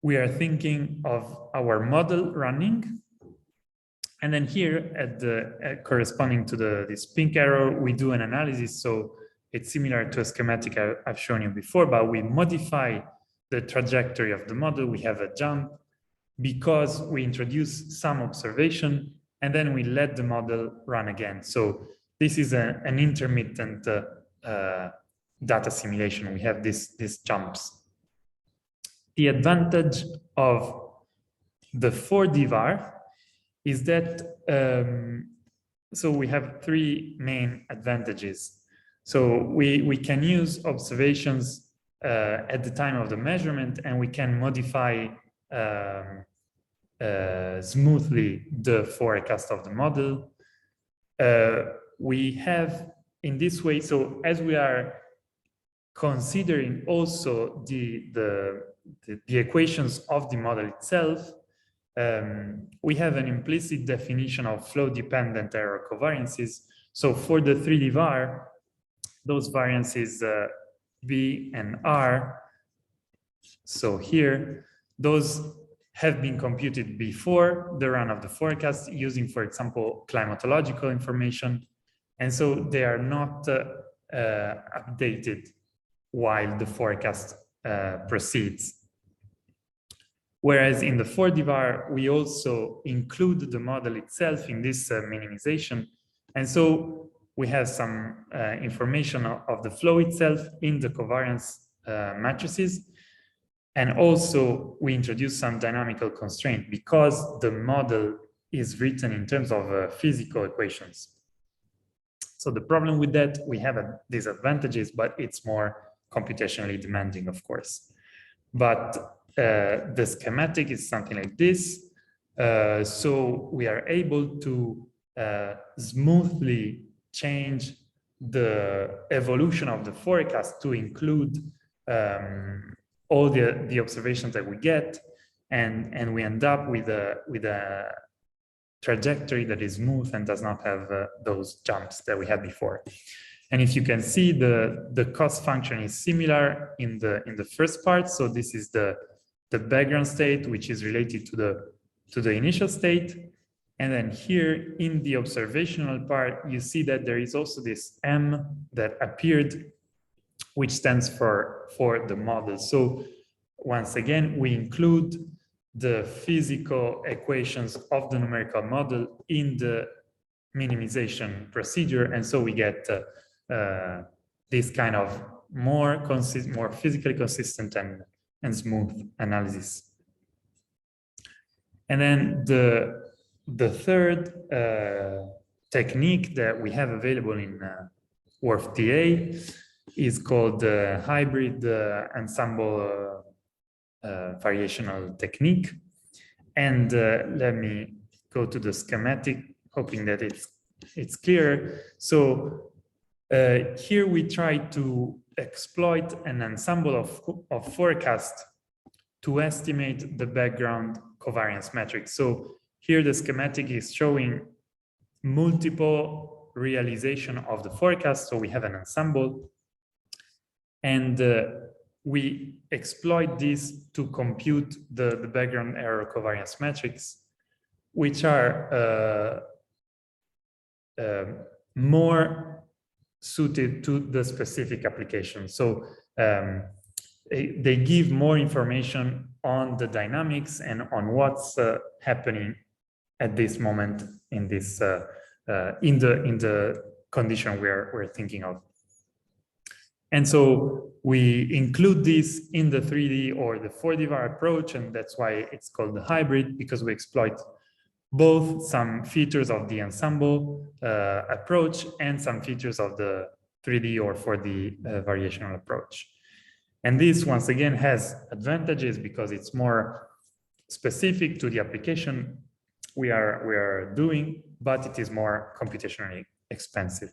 we are thinking of our model running. And then here at the corresponding to this pink arrow, we do an analysis. So it's similar to a schematic I've shown you before, but we modify the trajectory of the model. We have a jump because we introduce some observation, and then we let the model run again. So this is an intermittent data simulation. We have these jumps. The advantage of the 4D VAR is that, so we have three main advantages. So we can use observations at the time of the measurement, and we can modify smoothly the forecast of the model. We have in this way, so as we are considering also the equations of the model itself, we have an implicit definition of flow-dependent error covariances. So for the 3D VAR, those variances B and R, so here, those have been computed before the run of the forecast using, for example, climatological information. And so they are not updated while the forecast proceeds. Whereas in the 4D VAR, we also include the model itself in this minimization. And so we have some information of the flow itself in the covariance matrices. And also we introduce some dynamical constraint because the model is written in terms of physical equations. So the problem with that, we have disadvantages, but it's more computationally demanding, of course. But the schematic is something like this. So we are able to smoothly change the evolution of the forecast to include all the observations that we get, and we end up with a trajectory that is smooth and does not have those jumps that we had before. And if you can see, the cost function is similar in the first part. So this is the background state, which is related to the initial state. And then here in the observational part, you see that there is also this M that appeared, which stands for the model. So once again, we include the physical equations of the numerical model in the minimization procedure. And so we get this kind of more physically consistent and smooth analysis. And then the third technique that we have available in WRF-TA is called the hybrid ensemble variational technique. And let me go to the schematic, hoping that it's clear. So here we try to exploit an ensemble of forecasts to estimate the background covariance metrics. So here the schematic is showing multiple realization of the forecast. So we have an ensemble, and we exploit this to compute the background error covariance metrics, which are more suited to the specific application. So they give more information on the dynamics and on what's happening at this moment in this in the condition we're thinking of. And so we include this in the 3D or the 4D VAR approach, and that's why it's called the hybrid, because we exploit both some features of the ensemble approach and some features of the 3D or 4D variational approach. And this, once again, has advantages because it's more specific to the application we are doing, but it is more computationally expensive.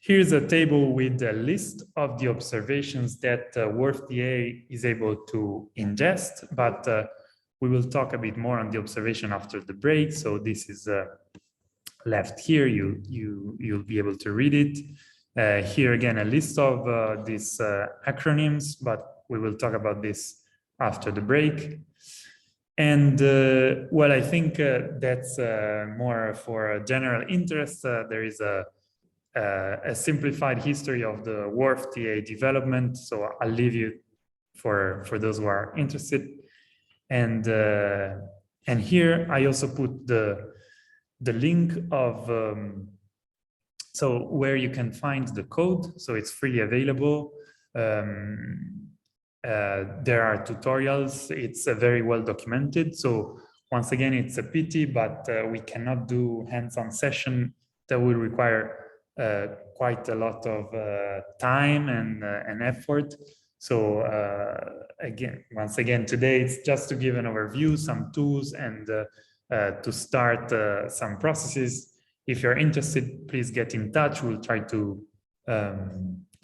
Here's a table with a list of the observations that WRF-TA is able to ingest, but we will talk a bit more on the observation after the break. So this is left here. You'll be able to read it. Here again, a list of these acronyms, but we will talk about this after the break. And well, I think that's more for general interest. There is a simplified history of the WRF-TA development, so I'll leave you for those who are interested. And here I also put the link of so where you can find the code. So it's freely available. There are tutorials. It's very well documented. So once again, it's a pity, but we cannot do hands-on session that will require quite a lot of time and effort. So again, once again, today it's just to give an overview, some tools, and to start some processes. If you're interested, please get in touch. We'll try to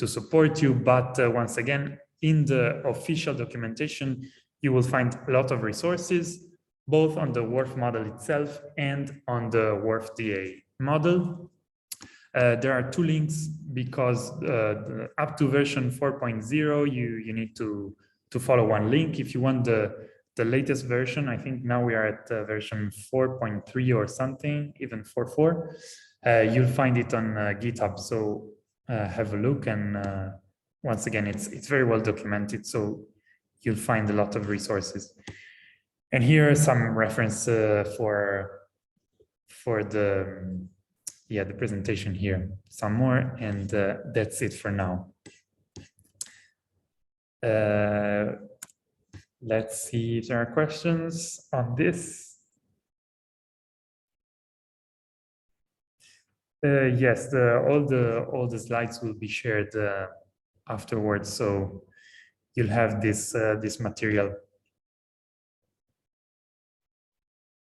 support you. But once again, in the official documentation, you will find a lot of resources, both on the WRF model itself and on the WRF-TA model. There are two links because up to version 4.0, you need to follow one link. If you want the latest version, I think now we are at version 4.3 or something, even 4.4. You'll find it on GitHub. So have a look. And once again, it's very well documented. So you'll find a lot of resources. And here are some reference for the presentation here, some more, and that's it for now. Let's see if there are questions on this. Yes, all the slides will be shared afterwards, so you'll have this material.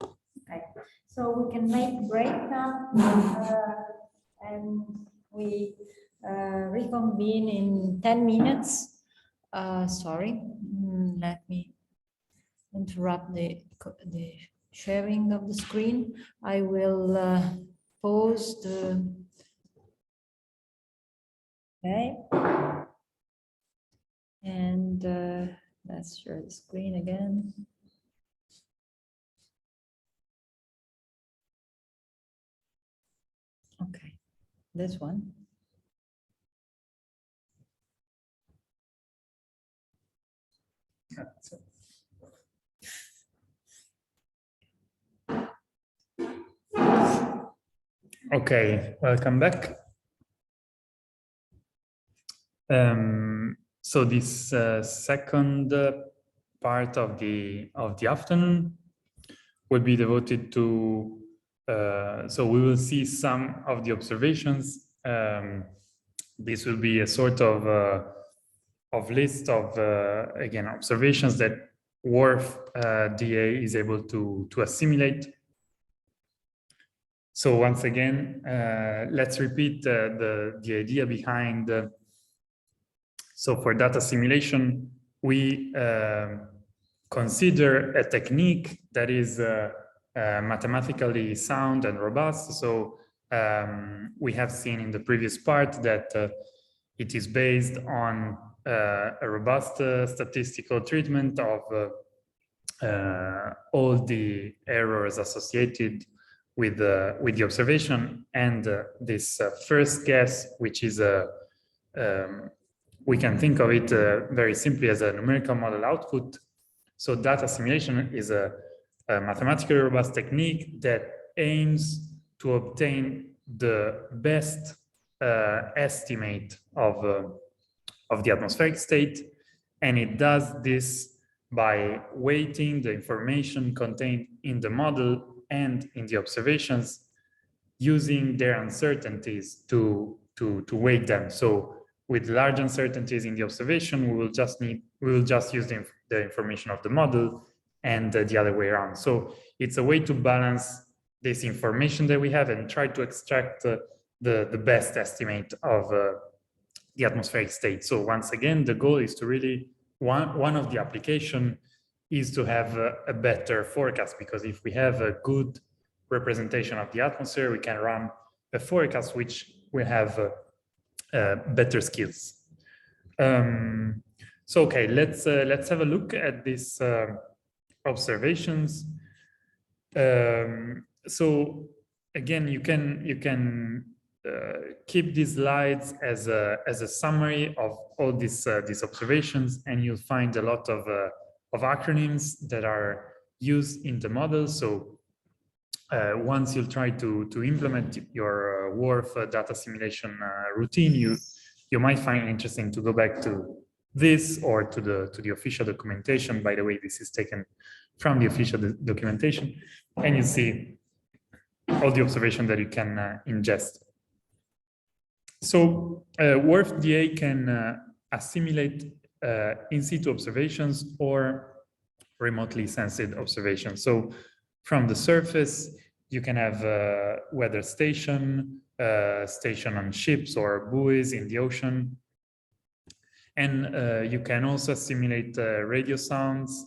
Okay, so we can make break now, and we reconvene in 10 minutes. Sorry, let me interrupt the sharing of the screen. I will pause the. Okay. And let's share the screen again. Okay, this one. Okay, welcome back. So this second part of the afternoon will be devoted to. So we will see some of the observations. This will be a sort of list of again observations that WRF DA is able to assimilate. So once again, let's repeat the idea behind. So for data simulation, we consider a technique that is mathematically sound and robust. So we have seen in the previous part that it is based on a robust statistical treatment of all the errors associated with the observation, and this first guess, which is we can think of it very simply as a numerical model output. So data simulation is a mathematically robust technique that aims to obtain the best estimate of the atmospheric state, and it does this by weighting the information contained in the model and in the observations, using their uncertainties to weight them. So with large uncertainties in the observation, we will just use the information of the model, and the other way around. So it's a way to balance this information that we have and try to extract the best estimate of the atmospheric state. So once again, the goal is to really, one of the application is to have a better forecast, because if we have a good representation of the atmosphere, we can run a forecast which will have better skills. So okay, let's have a look at these observations. So again, you can keep these slides as a summary of all these observations, and you'll find a lot of acronyms that are used in the model. So once you'll try to implement your WRF data simulation routine, you might find it interesting to go back to this or to the official documentation. By the way, this is taken from the official documentation, and you see all the observation that you can ingest. So WRF DA can assimilate in situ observations or remotely sensed observations. So from the surface, you can have a weather station, station on ships or buoys in the ocean. And you can also assimilate radio sounds,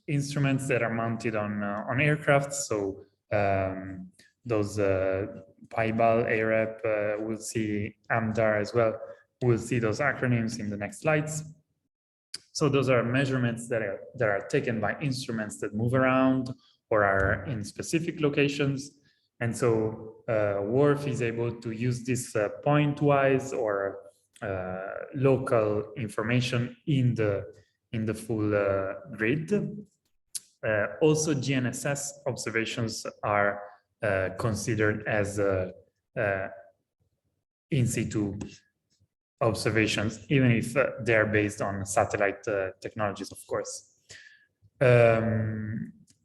instruments that are mounted on aircraft. So those PIBAL, AREP, we'll see AMDAR as well. We'll see those acronyms in the next slides. So those are measurements that are taken by instruments that move around or are in specific locations. And so WRF is able to use this point-wise or local information in the full grid. Also, GNSS observations are considered as in situ observations, even if they're based on satellite technologies, of course.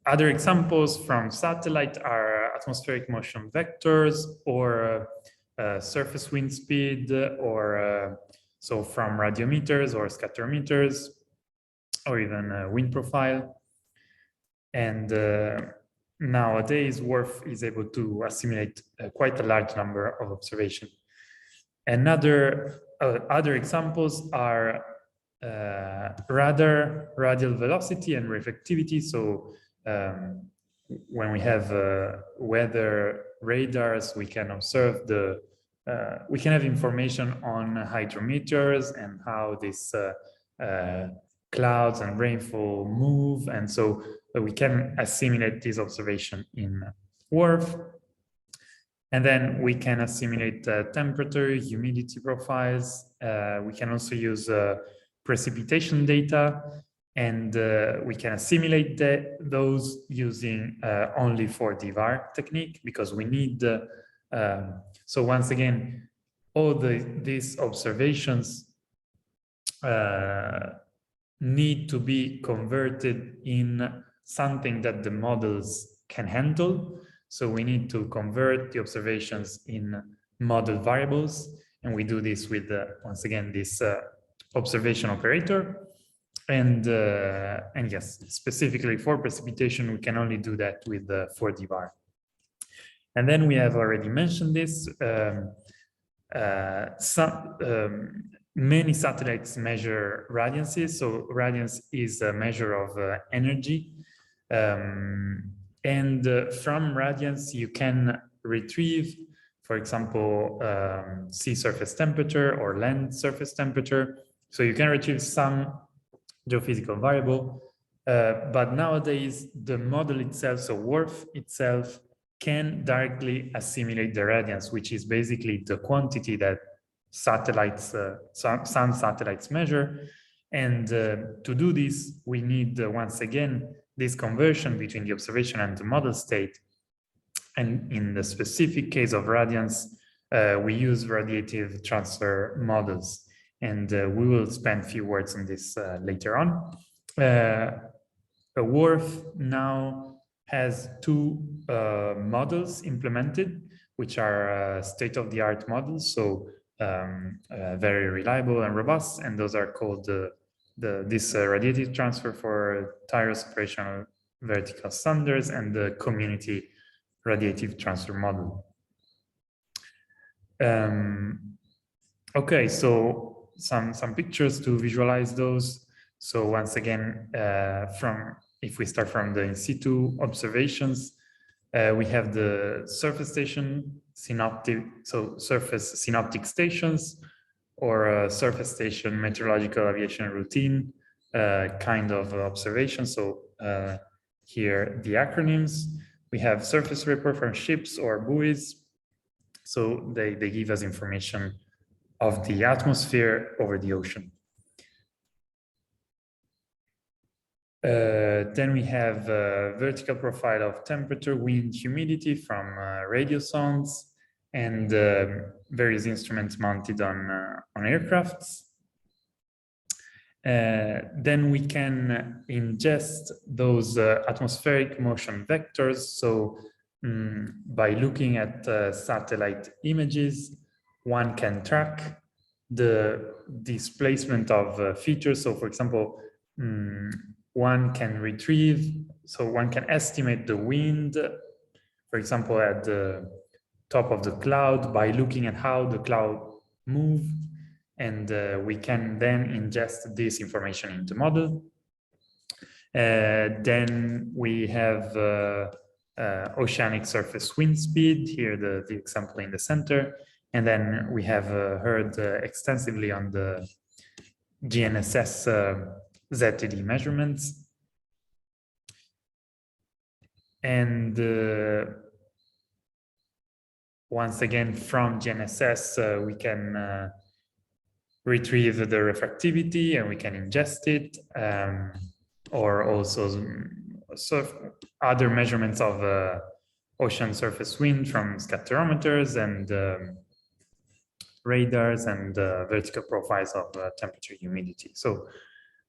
Other examples from satellite are atmospheric motion vectors or surface wind speed, or so from radiometers or scatterometers, or even wind profile. And nowadays, WRF is able to assimilate quite a large number of observations. Other examples are radar radial velocity and reflectivity. So when we have weather radars, we can observe we can have information on hydrometers and how these clouds and rainfall move. And so we can assimilate this observation in WRF. And then we can assimilate temperature, humidity profiles. We can also use precipitation data, and we can assimilate those using only 4D VAR technique, because we need, so once again, all these observations need to be converted in something that the models can handle. So we need to convert the observations in model variables. And we do this with, once again, this observation operator. And yes, specifically for precipitation, we can only do that with the 4D VAR. And then we have already mentioned this. Many satellites measure radiances. So radiance is a measure of energy. And from radiance, you can retrieve, for example, sea surface temperature or land surface temperature. So you can retrieve some geophysical variable, but nowadays the model itself, so WRF itself, can directly assimilate the radiance, which is basically the quantity that satellites, some satellites measure. And to do this, we need, once again, this conversion between the observation and the model state. And in the specific case of radiance, we use radiative transfer models. And we will spend a few words on this later on. WRF now has two models implemented, which are state-of-the-art models, so very reliable and robust, and those are called this radiative transfer for TIROS operational vertical standards and the community radiative transfer model. Okay, so some pictures to visualize those. So once again, if we start from the in situ observations, we have the surface station synoptic, so surface synoptic stations, or surface station meteorological aviation routine kind of observation. So here the acronyms. We have surface report from ships or buoys. So they give us information of the atmosphere over the ocean. Then we have a vertical profile of temperature, wind, humidity from radiosondes and various instruments mounted on aircrafts. Then we can ingest those atmospheric motion vectors. So by looking at satellite images, one can track the displacement of features. So for example, one can retrieve, so one can estimate the wind, for example, at the top of the cloud by looking at how the cloud moved, and we can then ingest this information into model. Then we have oceanic surface wind speed, here the example in the center, and then we have heard extensively on the GNSS ZTD measurements. And once again, from GNSS, we can retrieve the refractivity and we can ingest it, or also other measurements of ocean surface wind from scatterometers and radars and vertical profiles of temperature, humidity. So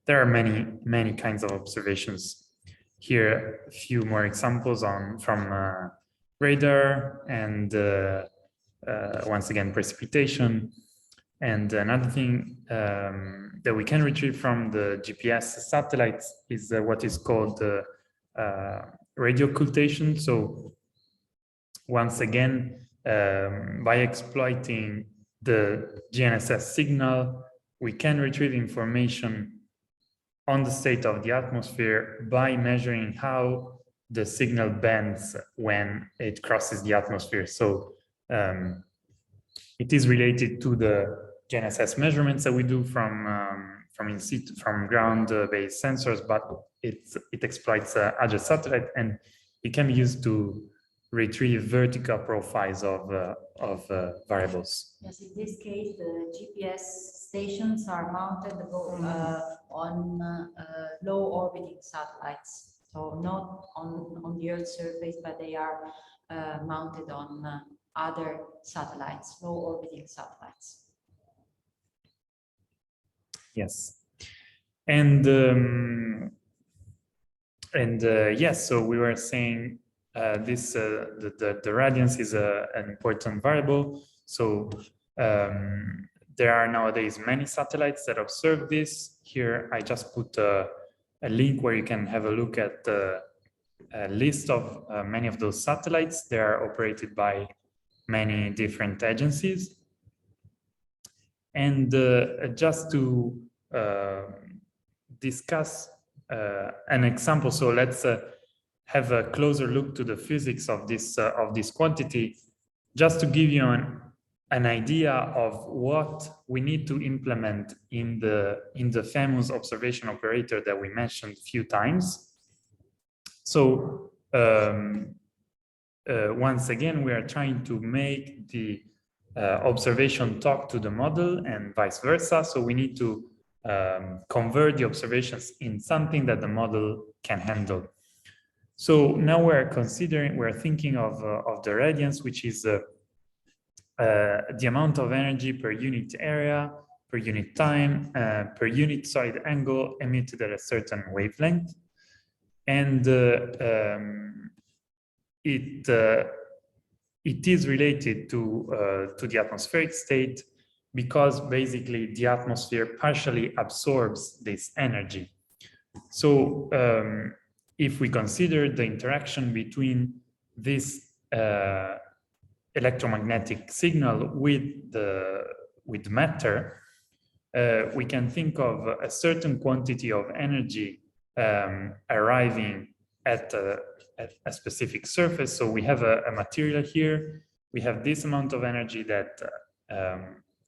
there are many kinds of observations. Here, a few more examples from radar and once again, precipitation. And another thing that we can retrieve from the GPS satellites is what is called radio occultation. So once again, by exploiting the GNSS signal, we can retrieve information on the state of the atmosphere by measuring how the signal bends when it crosses the atmosphere. So it is related to the GNSS measurements that we do from ground-based sensors, but it exploits other satellite, and it can be used to retrieve vertical profiles of variables. Yes, in this case, the GPS stations are mounted on low orbiting satellites, so not on the Earth's surface, but they are mounted on other satellites, low orbiting satellites. Yes, and yes, so we were saying the radiance is an important variable. So there are nowadays many satellites that observe this. Here I just put a link where you can have a look at the list of many of those satellites. They are operated by many different agencies. And just to discuss an example, so let's have a closer look to the physics of this quantity, just to give you an idea of what we need to implement in the famous observation operator that we mentioned a few times. So once again, we are trying to make the observation talk to the model and vice versa. So we need to convert the observations in something that the model can handle. So now we're thinking of the radiance, which is the amount of energy per unit area, per unit time, per unit side angle emitted at a certain wavelength. And it is related to the atmospheric state, because basically the atmosphere partially absorbs this energy. So if we consider the interaction between this electromagnetic signal with matter, we can think of a certain quantity of energy arriving at a specific surface. So we have a material here. We have this amount of energy that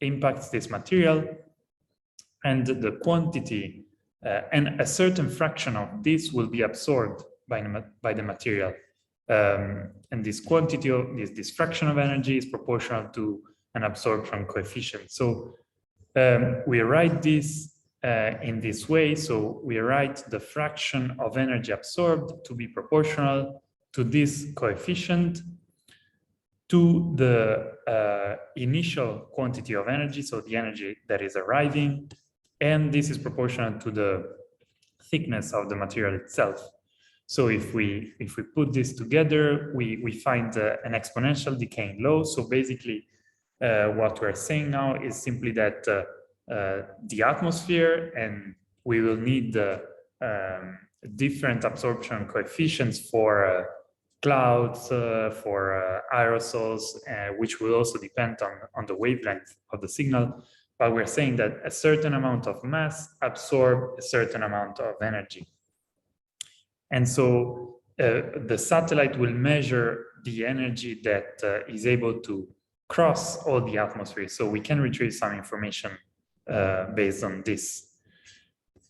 impacts this material, and the quantity and a certain fraction of this will be absorbed by the material. And this quantity of this fraction of energy is proportional to an absorption coefficient. So we write this in this way. So we write the fraction of energy absorbed to be proportional to this coefficient, to the initial quantity of energy, so the energy that is arriving, and this is proportional to the thickness of the material itself. So if we put this together, we find an exponential decaying law. So basically, what we're saying now is simply that the atmosphere, and we will need the different absorption coefficients for clouds, for aerosols, which will also depend on the wavelength of the signal. But we're saying that a certain amount of mass absorbs a certain amount of energy. And so the satellite will measure the energy that is able to cross all the atmosphere. So we can retrieve some information based on this.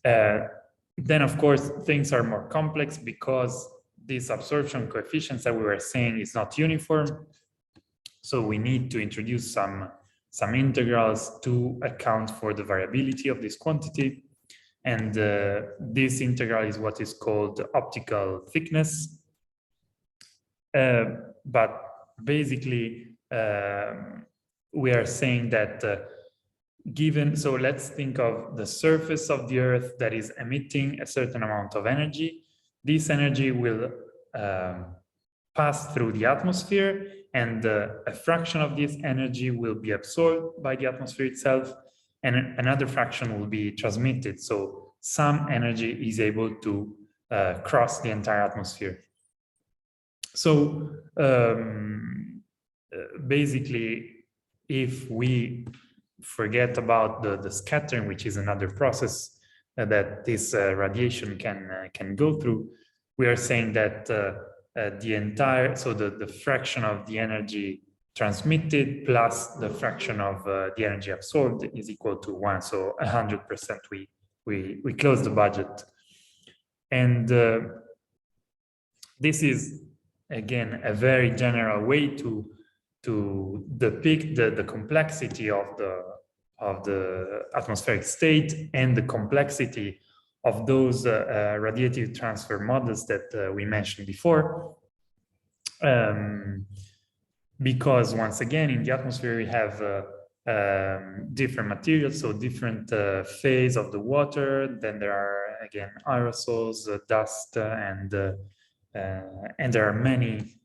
Then, of course, things are more complex, because this absorption coefficients that we were saying is not uniform. So we need to introduce some integrals to account for the variability of this quantity. And this integral is what is called optical thickness. But basically, we are saying that so let's think of the surface of the Earth that is emitting a certain amount of energy. This energy will pass through the atmosphere, and a fraction of this energy will be absorbed by the atmosphere itself, and another fraction will be transmitted. So some energy is able to cross the entire atmosphere. So basically, if we forget about the scattering, which is another process that this radiation can go through. We are saying that the entire, so the fraction of the energy transmitted plus the fraction of the energy absorbed is equal to 1. So 100% we close the budget. And this is, again, a very general way to depict the complexity of the atmospheric state and the complexity of those radiative transfer models that we mentioned before. Because once again, in the atmosphere, we have different materials, so different phase of the water. Then there are, again, aerosols, dust, and there are many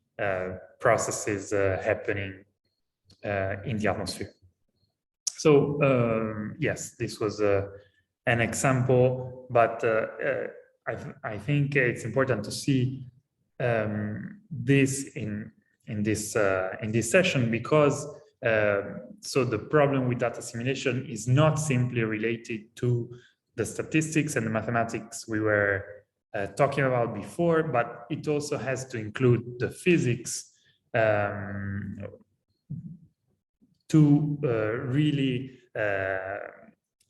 processes happening in the atmosphere. So yes, this was an example, but I think it's important to see this in this session, because so the problem with data assimilation is not simply related to the statistics and the mathematics we were talking about before, but it also has to include the physics to really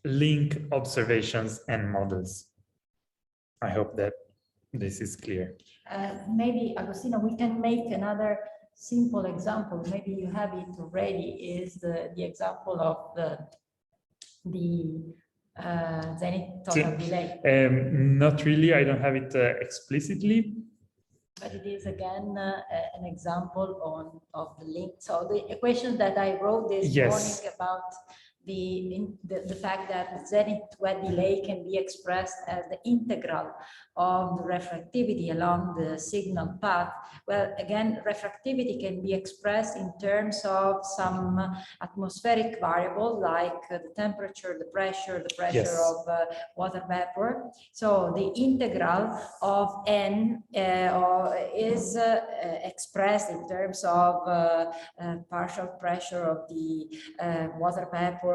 link observations and models. I hope that this is clear. Maybe, Agostino, we can make another simple example. Maybe you have it already, is the example of the zenith total delay. Not really, I don't have it explicitly. But it is again an example of the link. So the equation that I wrote this morning about the fact that the zenith delay can be expressed as the integral of the refractivity along the signal path. Well, again, refractivity can be expressed in terms of some atmospheric variables like the temperature, the pressure of water vapor. So the integral of n is expressed in terms of partial pressure of the water vapor,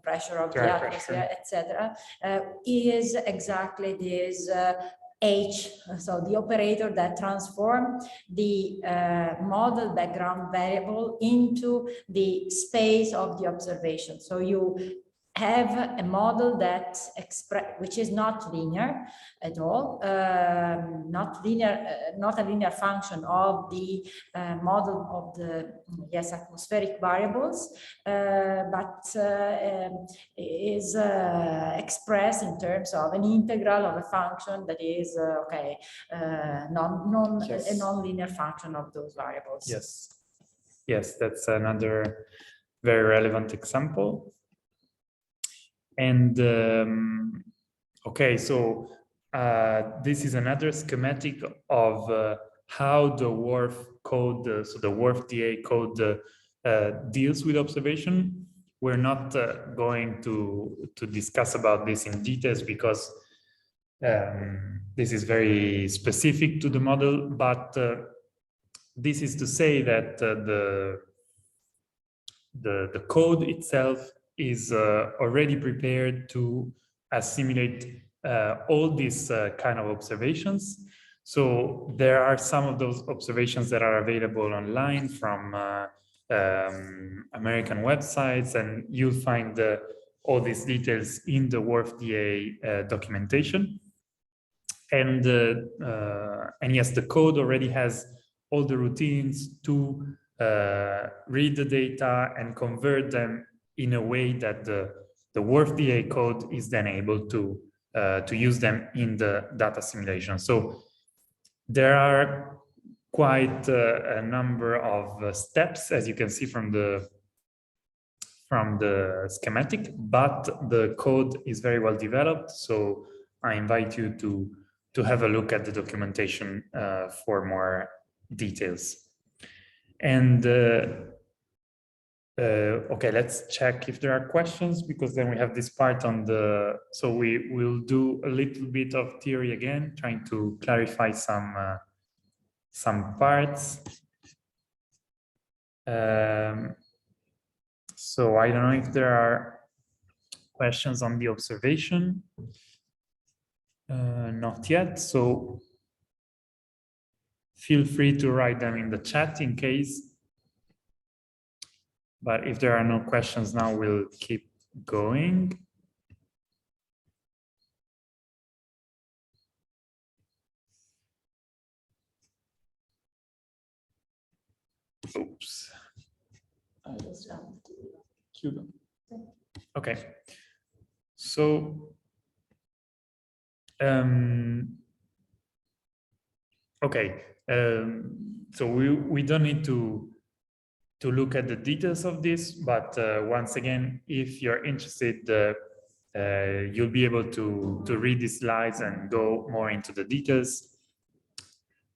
pressure of the atmosphere, etc., is exactly this H, so the operator that transforms the model background variable into the space of the observation. So you have a model that which is not linear at all, not a linear function of the model of the atmospheric variables, but is expressed in terms of an integral of a function that is a non-linear function of those variables. Yes, that's another very relevant example. And okay, so this is another schematic of how the WRF code, so the WRF DA code deals with observation. We're not going to discuss about this in details because this is very specific to the model, but this is to say that the code itself is already prepared to assimilate all these kind of observations. So there are some of those observations that are available online from American websites, and you'll find all these details in the WRF-DA documentation. And yes, the code already has all the routines to read the data and convert them in a way that the WRF-DA code is then able to use them in the data simulation. So there are quite a number of steps, as you can see from the schematic, but the code is very well developed. So I invite you to have a look at the documentation for more details. And okay, let's check if there are questions, because then we have this part on the, so we will do a little bit of theory again, trying to clarify some parts. So I don't know if there are questions on the observation. Not yet, so feel free to write them in the chat in case. But if there are no questions now, we'll keep going. Oops. Cuba. Okay. So, okay. So we don't need to look at the details of this, but once again, if you're interested, you'll be able to read these slides and go more into the details.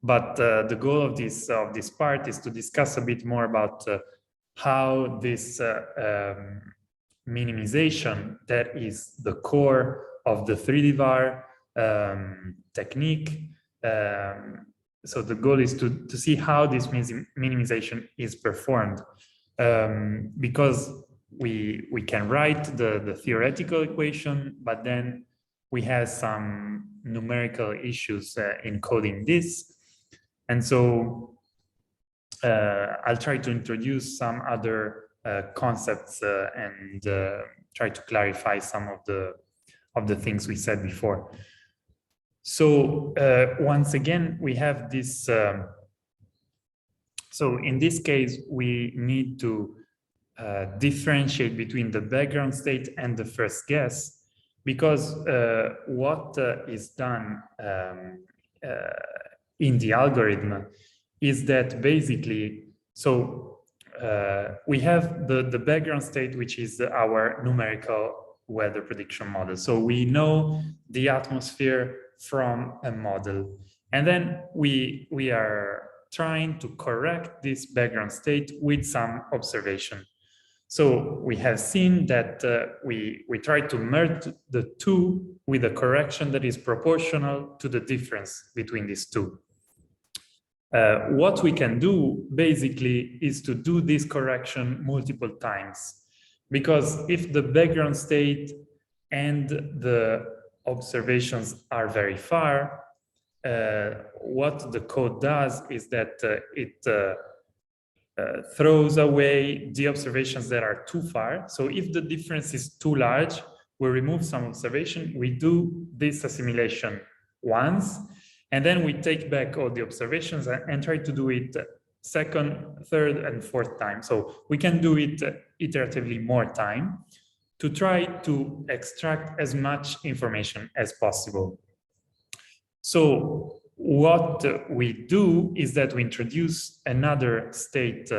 But the goal of this part is to discuss a bit more about how this minimization, that is the core of the 3D VAR technique. So the goal is to see how this minimization is performed, because we can write the theoretical equation, but then we have some numerical issues in coding this. And so I'll try to introduce some other concepts and try to clarify some of the things we said before. So once again, we have this. So in this case, we need to differentiate between the background state and the first guess, because what is done in the algorithm is that basically, so we have the background state, which is our numerical weather prediction model. So we know the atmosphere from a model, and then we are trying to correct this background state with some observation. So we have seen that we try to merge the two with a correction that is proportional to the difference between these two. What we can do basically is to do this correction multiple times, because if the background state and the observations are very far, what the code does is that it throws away the observations that are too far. So if the difference is too large, we remove some observation, we do this assimilation once, and then we take back all the observations and try to do it second, third, and fourth time. So we can do it iteratively more time to try to extract as much information as possible. So what we do is that we introduce another state,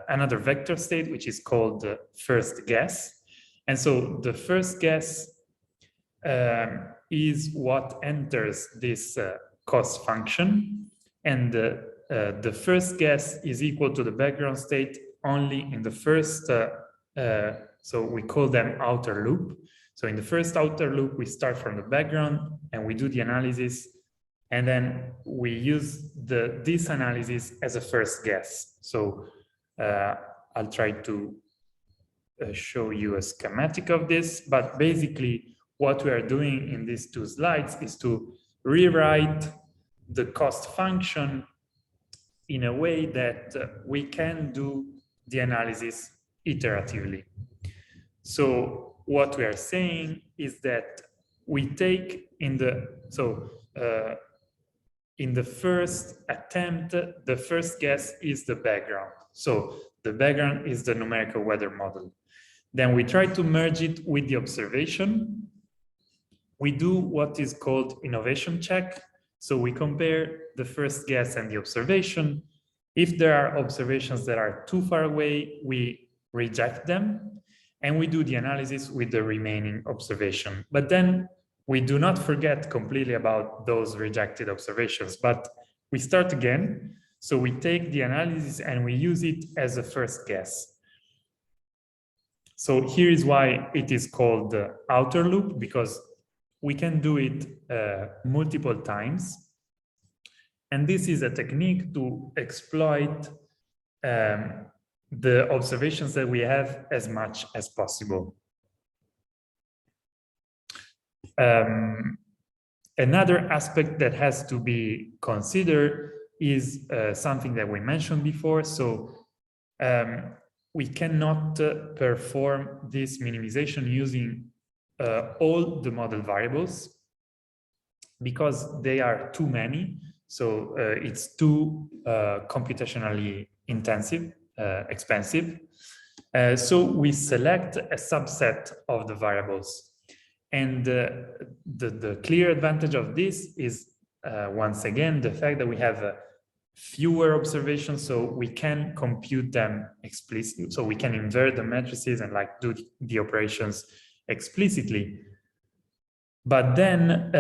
another vector state, which is called first guess. And so the first guess is what enters this cost function. And the first guess is equal to the background state only in the first, so we call them outer loop. So in the first outer loop, we start from the background and we do the analysis. And then we use this analysis as a first guess. So I'll try to show you a schematic of this, but basically what we are doing in these two slides is to rewrite the cost function in a way that we can do the analysis iteratively. So what we are saying is that we take in the first attempt, the first guess is the background. So the background is the numerical weather model. Then we try to merge it with the observation. We do what is called innovation check. So we compare the first guess and the observation. If there are observations that are too far away, we reject them. And we do the analysis with the remaining observation. But then we do not forget completely about those rejected observations, but we start again. So we take the analysis and we use it as a first guess. So here is why it is called the outer loop, because we can do it multiple times. And this is a technique to exploit the observations that we have as much as possible. Another aspect that has to be considered is something that we mentioned before. So we cannot perform this minimization using all the model variables because they are too many. So it's too computationally intensive, expensive. So we select a subset of the variables. And the clear advantage of this is, once again, the fact that we have fewer observations, so we can compute them explicitly. So we can invert the matrices and like do the operations explicitly. But then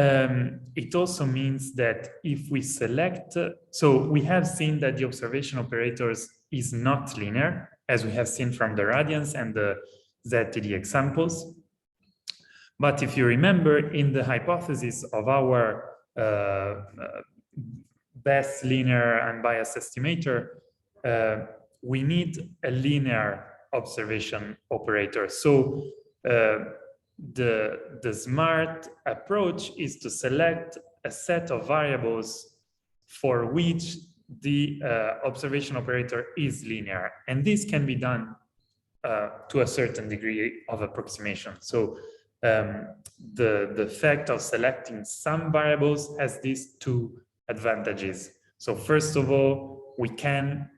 it also means that if we select, so we have seen that the observation operators is not linear, as we have seen from the radians and the ZTD examples. But if you remember, in the hypothesis of our best linear unbiased estimator, we need a linear observation operator. So the smart approach is to select a set of variables for which the observation operator is linear. And this can be done to a certain degree of approximation. So the fact of selecting some variables has these two advantages. So first of all, we can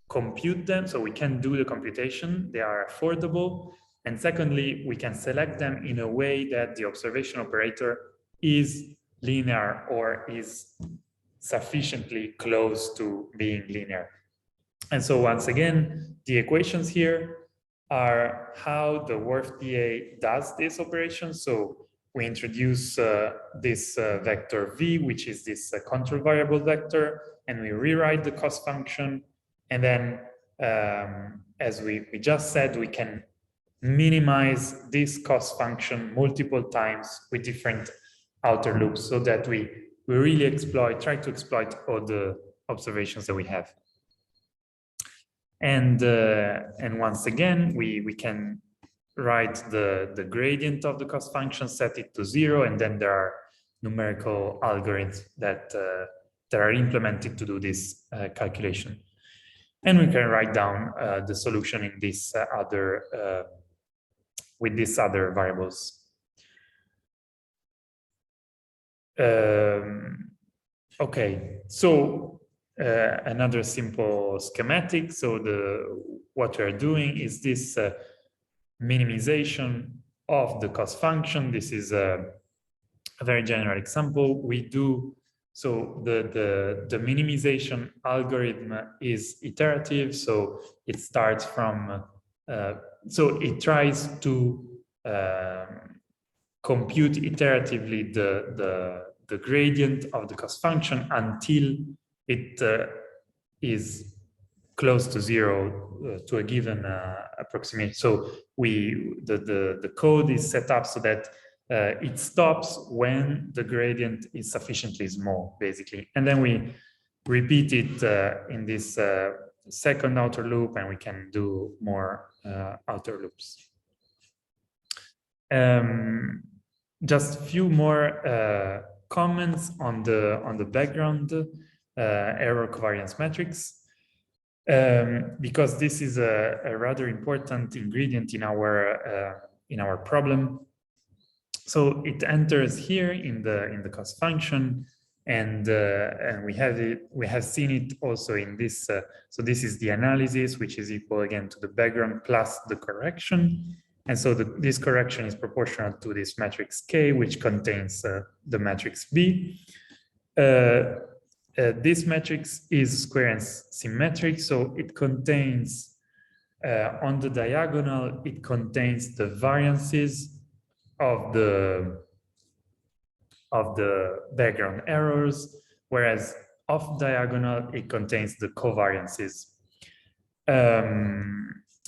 compute them, so we can do the computation, they are affordable. And secondly, we can select them in a way that the observation operator is linear or is sufficiently close to being linear. And so once again, the equations here are how the WRF-DA does this operation. So we introduce this vector V, which is this control variable vector, and we rewrite the cost function. And then, as we just said, we can minimize this cost function multiple times with different outer loops so that we really try to exploit all the observations that we have. And once again, we can write the gradient of the cost function, set it to 0, and then there are numerical algorithms that are implemented to do this calculation. And we can write down the solution in this other with these other variables. Okay, so another simple schematic. So what we are doing is this minimization of the cost function. This is a very general example. We do, so the minimization algorithm is iterative. So it starts from, so it tries to compute iteratively the gradient of the cost function until it is close to 0 to a given approximation. So the code is set up so that it stops when the gradient is sufficiently small, basically. And then we repeat it in this second outer loop, and we can do more outer loops. Just a few more comments on the background error covariance matrix, because this is a rather important ingredient in our problem. So it enters here in the cost function, and we have seen it also in this. So this is the analysis, which is equal again to the background plus the correction. And so this correction is proportional to this matrix K, which contains the matrix B. This matrix is square and symmetric, so it contains, on the diagonal, it contains the variances of the background errors, whereas off diagonal, it contains the covariances.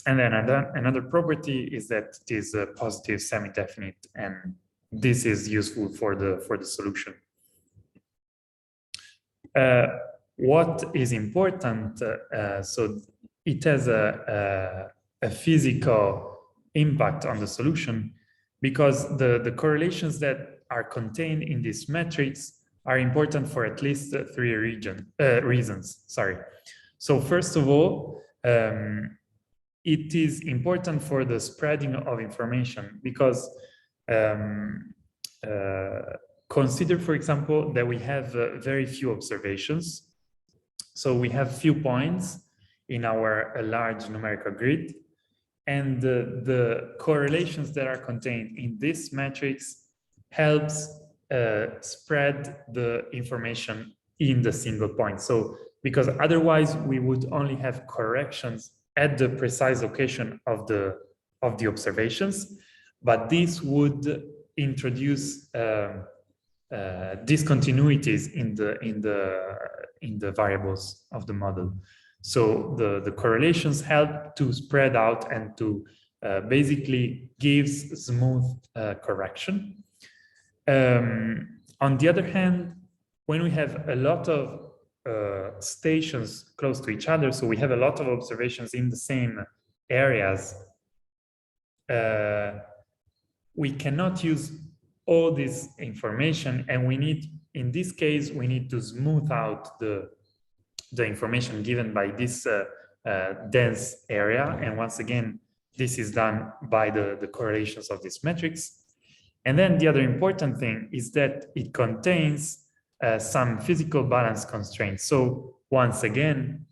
And then another property is that it is a positive semi-definite, and this is useful for the solution. What is important, so it has a physical impact on the solution, because the correlations that are contained in this matrix are important for at least three reasons. Sorry. So first of all, it is important for the spreading of information, because consider, for example, that we have very few observations. So we have few points in our large numerical grid, and the correlations that are contained in this matrix helps spread the information in the single point. So because otherwise we would only have corrections at the precise location of the observations, but this would introduce discontinuities in the variables of the model. So the correlations help to spread out and to basically gives smooth correction. On the other hand, when we have a lot of stations close to each other, so we have a lot of observations in the same areas, we cannot use all this information, and we need, in this case, we need to smooth out the information given by this dense area. And once again, this is done by the correlations of this matrix. And then the other important thing is that it contains some physical balance constraints. So once again,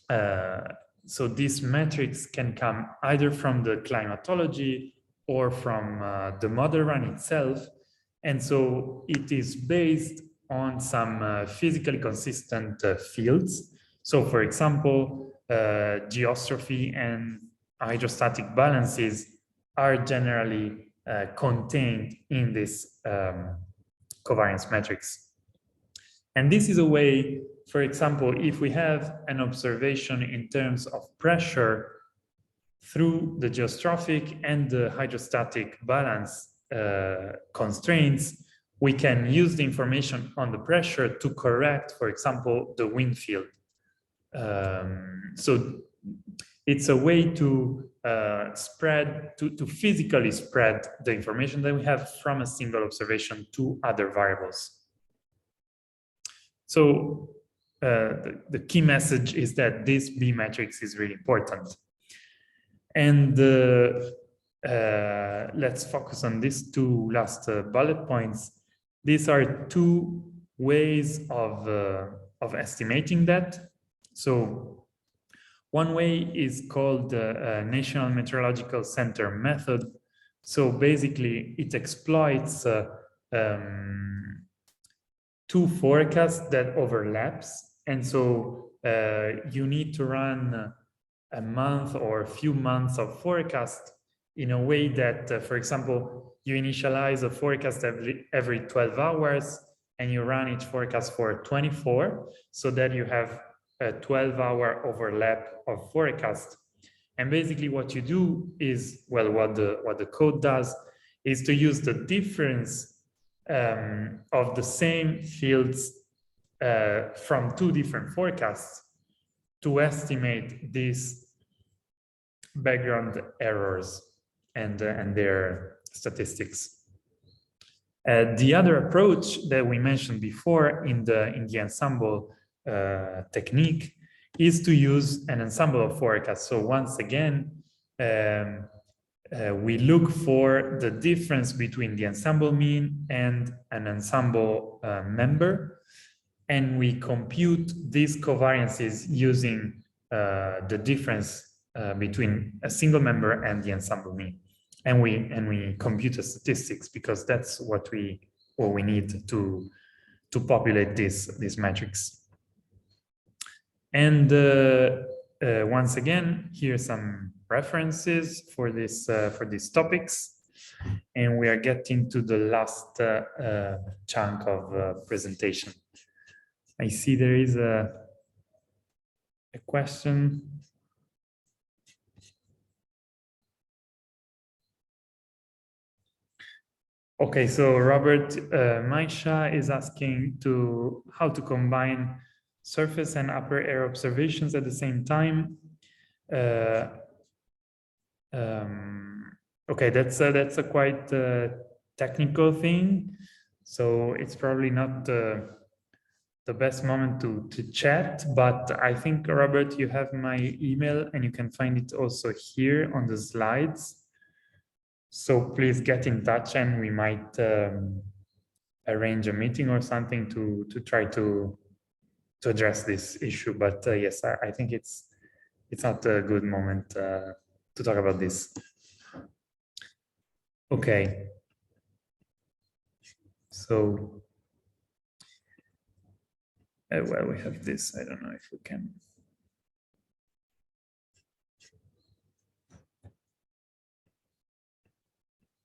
so this matrix can come either from the climatology or from the model run itself. And so it is based on some physically consistent fields. So for example, geostrophy and hydrostatic balances are generally contained in this covariance matrix. And this is a way, for example, if we have an observation in terms of pressure through the geostrophic and the hydrostatic balance constraints, we can use the information on the pressure to correct, for example, the wind field. So it's a way to to physically spread the information that we have from a single observation to other variables. So the key message is that this B matrix is really important. And let's focus on these two last bullet points. These are two ways of estimating that. So one way is called the National Meteorological Center method. So basically it exploits two forecasts that overlaps. And so you need to run a month or a few months of forecast in a way that, for example, you initialize a forecast every 12 hours and you run each forecast for 24, so that you have a 12-hour overlap of forecast. And basically what you do is, well, what the code does is to use the difference of the same fields from two different forecasts to estimate these background errors and their statistics. The other approach that we mentioned before in the ensemble technique is to use an ensemble of forecasts. So once again, we look for the difference between the ensemble mean and an ensemble member, and we compute these covariances using the difference between a single member and the ensemble mean, and we compute the statistics, because that's what we need to populate this matrix. And once again, here's some references for these topics, and we are getting to the last chunk of presentation. I see there is a question. Okay, so Robert Maisha is asking how to combine surface and upper air observations at the same time. Okay, that's a quite technical thing, so it's probably not the best moment to chat, but I think, Robert, you have my email and you can find it also here on the slides. So please get in touch and we might arrange a meeting or something to try to address this issue. But yes, I think it's not a good moment to talk about this. Okay. So, well, we have this. I don't know if we can.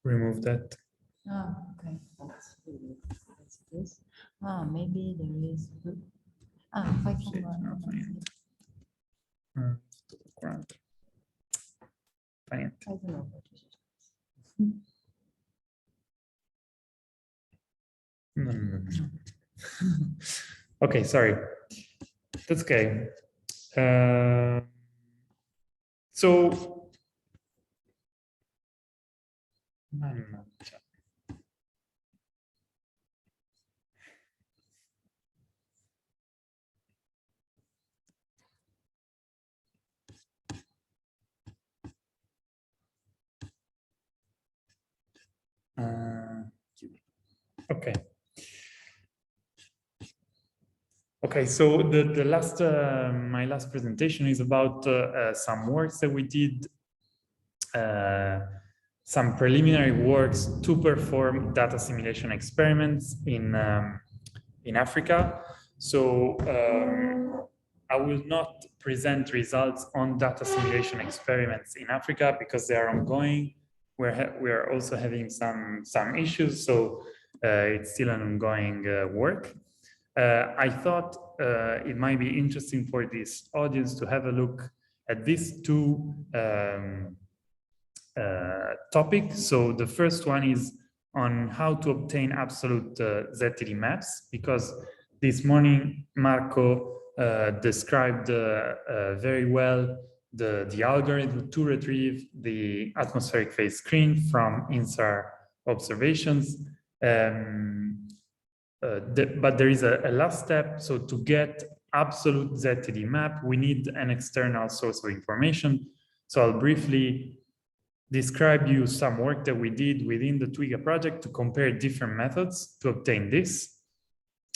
Remove that. Oh, okay. That's this. Ah, maybe there is. Ah, if I can. Fine. I don't know what is it. No. Okay, sorry. That's okay. So. Okay. Okay, so the last my last presentation is about some works that we did, some preliminary works to perform data simulation experiments in Africa. So I will not present results on data simulation experiments in Africa because they are ongoing. We're also having some issues, so it's still an ongoing work. I thought it might be interesting for this audience to have a look at these two topics. So the first one is on how to obtain absolute ZTD maps, because this morning Marco described very well the algorithm to retrieve the atmospheric phase screen from INSAR observations. But there is a last step. So to get absolute ZTD map, we need an external source of information. So I'll briefly describe you some work that we did within the TWIGA project to compare different methods to obtain this.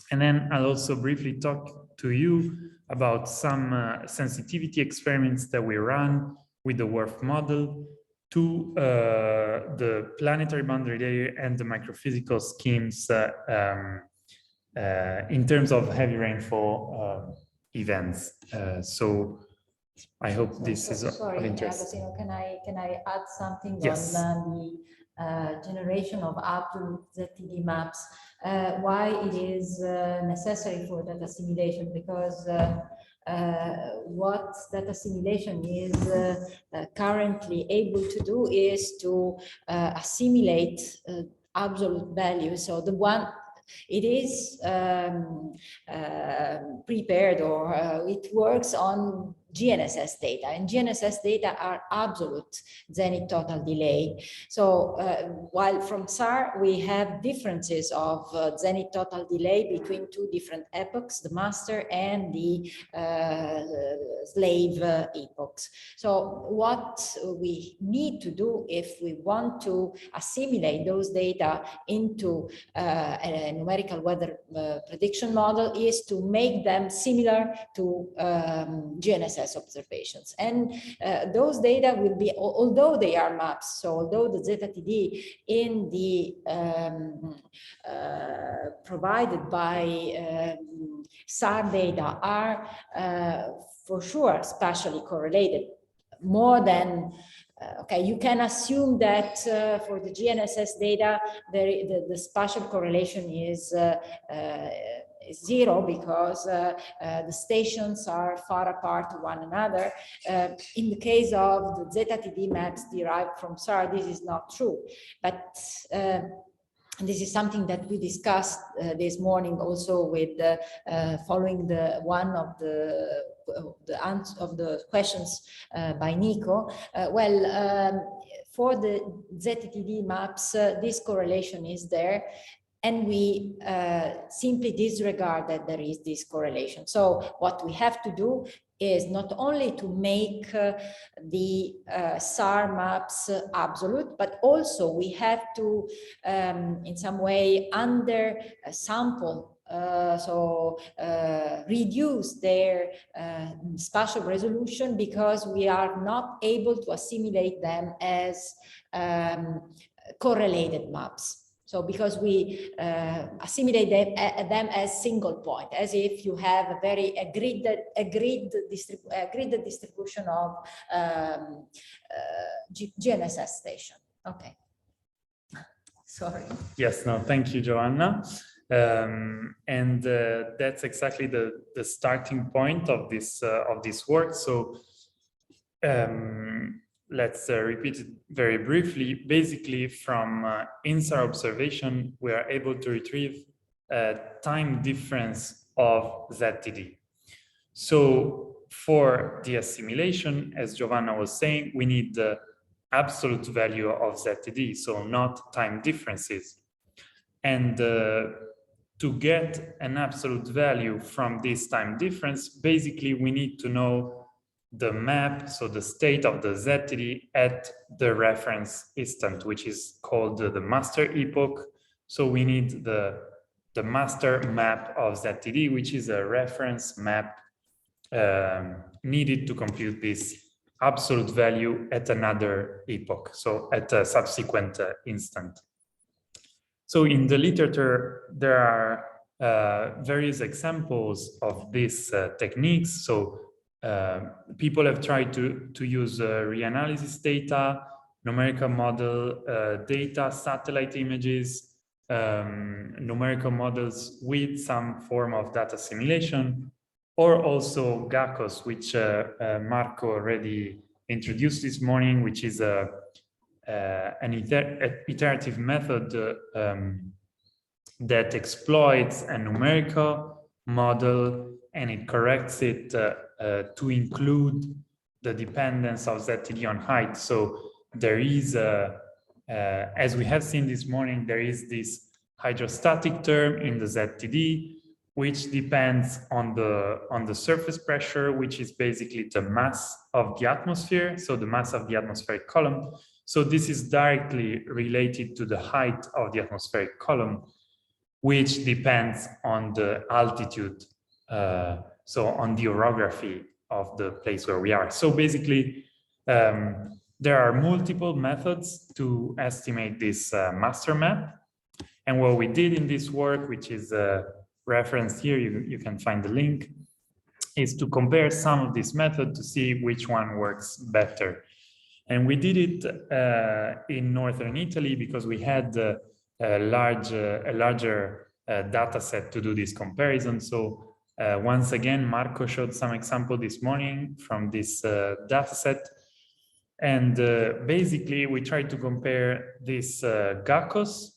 And then I'll also briefly talk to you about some sensitivity experiments that we ran with the WRF model to the planetary boundary layer and the microphysical schemes in terms of heavy rainfall events. So I hope this is of interest. Agostino, can I add something? Yes. On the generation of absolute ZTD maps? Why it is necessary for data simulation? Because what data simulation is currently able to do is to assimilate absolute values. So the one it is prepared, or it works on GNSS data, and GNSS data are absolute zenith total delay. So while from SAR we have differences of zenith total delay between two different epochs, the master and the slave epochs. So what we need to do if we want to assimilate those data into a numerical weather prediction model is to make them similar to GNSS observations. And those data will be, although they are maps, so although the ZTD in the provided by SAR data are for sure spatially correlated, more than okay, you can assume that for the GNSS data, the spatial correlation is zero because the stations are far apart to one another. In the case of the ZTD maps derived from SAR, this is not true. But this is something that we discussed this morning also with following one of the the questions by Nico. For the ZTD maps, this correlation is there, and we simply disregard that there is this correlation. So what we have to do is not only to make the SAR maps absolute, but also we have to, in some way, under sample, reduce their spatial resolution, because we are not able to assimilate them as correlated maps. So because we assimilate them as single point, as if you have a very gridded distribution of GNSS station. Okay. Sorry. Yes, no, thank you, Joanna. That's exactly the starting point of this work. So let's repeat it very briefly. Basically, from INSAR observation, we are able to retrieve a time difference of ZTD. So for the assimilation, as Giovanna was saying, we need the absolute value of ZTD, so not time differences. And to get an absolute value from this time difference, basically we need to know the map, so the state of the ZTD at the reference instant, which is called the master epoch. So we need the master map of ZTD, which is a reference map needed to compute this absolute value at another epoch, so at a subsequent instant. So in the literature, there are various examples of these techniques. So people have tried to use reanalysis data, numerical model data, satellite images, numerical models with some form of data assimilation, or also GACOS, which Marco already introduced this morning, which is an iterative method that exploits a numerical model and it corrects it to include the dependence of ZTD on height. So there is, as we have seen this morning, there is this hydrostatic term in the ZTD, which depends on the surface pressure, which is basically the mass of the atmosphere, so the mass of the atmospheric column. So this is directly related to the height of the atmospheric column, which depends on the altitude, so on the orography of the place where we are. So basically, there are multiple methods to estimate this master map. And what we did in this work, which is referenced here, you can find the link, is to compare some of this method to see which one works better. And we did it in northern Italy because we had a larger data set to do this comparison. So once again, Marco showed some example this morning from this data set. And basically, we tried to compare this GACOS,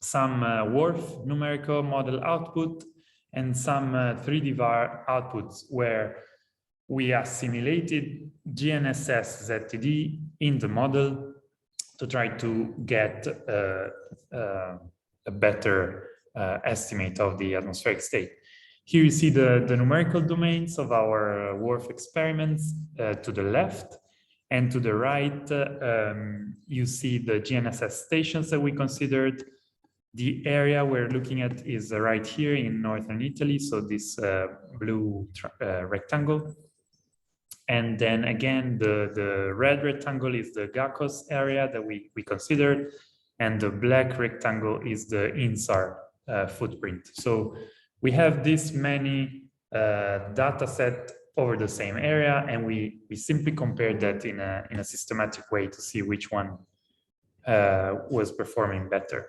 some WRF numerical model output, and some 3D VAR outputs, where we assimilated GNSS ZTD in the model to try to get a better estimate of the atmospheric state. Here you see the numerical domains of our WRF experiments to the left, and to the right you see the GNSS stations that we considered. The area we're looking at is right here in northern Italy, so this blue rectangle. And then again, the red rectangle is the GACOS area that we considered, and the black rectangle is the INSAR footprint. So we have this many data set over the same area, and we simply compared that in a systematic way to see which one was performing better.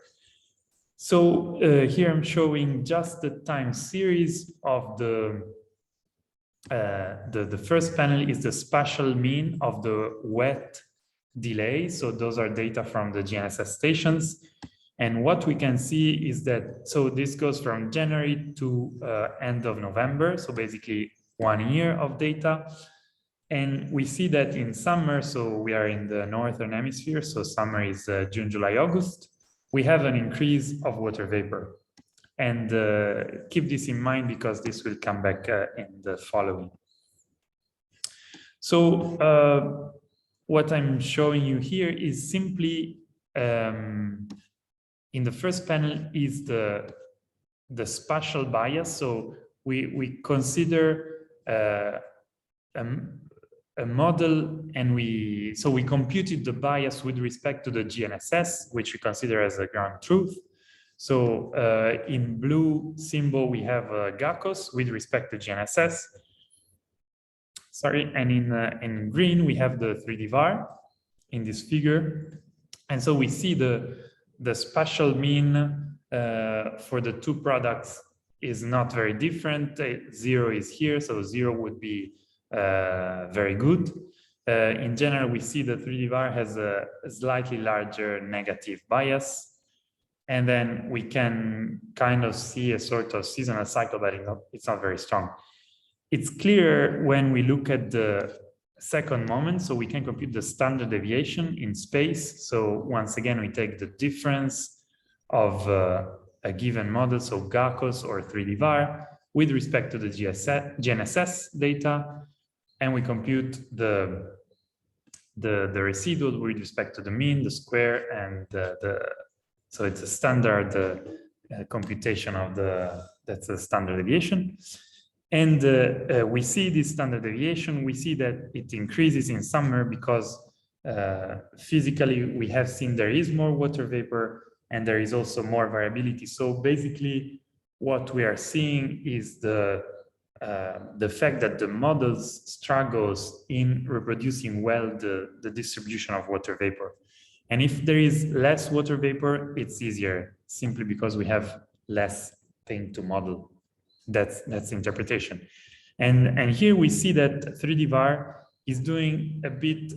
So here I'm showing just the time series of the first panel is the spatial mean of the wet delay. So those are data from the GNSS stations. And what we can see is that, so this goes from January to end of November. So basically 1 year of data. And we see that in summer, so we are in the Northern Hemisphere, so summer is June, July, August, we have an increase of water vapor. And keep this in mind because this will come back in the following. So what I'm showing you here is simply, in the first panel is the spatial bias. So we consider a model, and we computed the bias with respect to the GNSS, which we consider as a ground truth. So in blue symbol, we have GACOS with respect to GNSS. Sorry, and in green, we have the 3D VAR in this figure. And so we see the spatial mean for the two products is not very different. 0 is here, so 0 would be very good. In general, we see the 3D VAR has a slightly larger negative bias. And then we can kind of see a sort of seasonal cycle, but it's not very strong. It's clear when we look at the second moment, so we can compute the standard deviation in space. So once again, we take the difference of a given model, so GACOS or 3D VAR, with respect to the GNSS data, and we compute the residual with respect to the mean, the square, and so it's a standard computation of that's a standard deviation. And we see this standard deviation, we see that it increases in summer because physically we have seen there is more water vapor and there is also more variability. So basically what we are seeing is the fact that the models struggles in reproducing well the distribution of water vapor. And if there is less water vapor, it's easier, simply because we have less thing to model. That's interpretation. And here we see that 3D VAR is doing a bit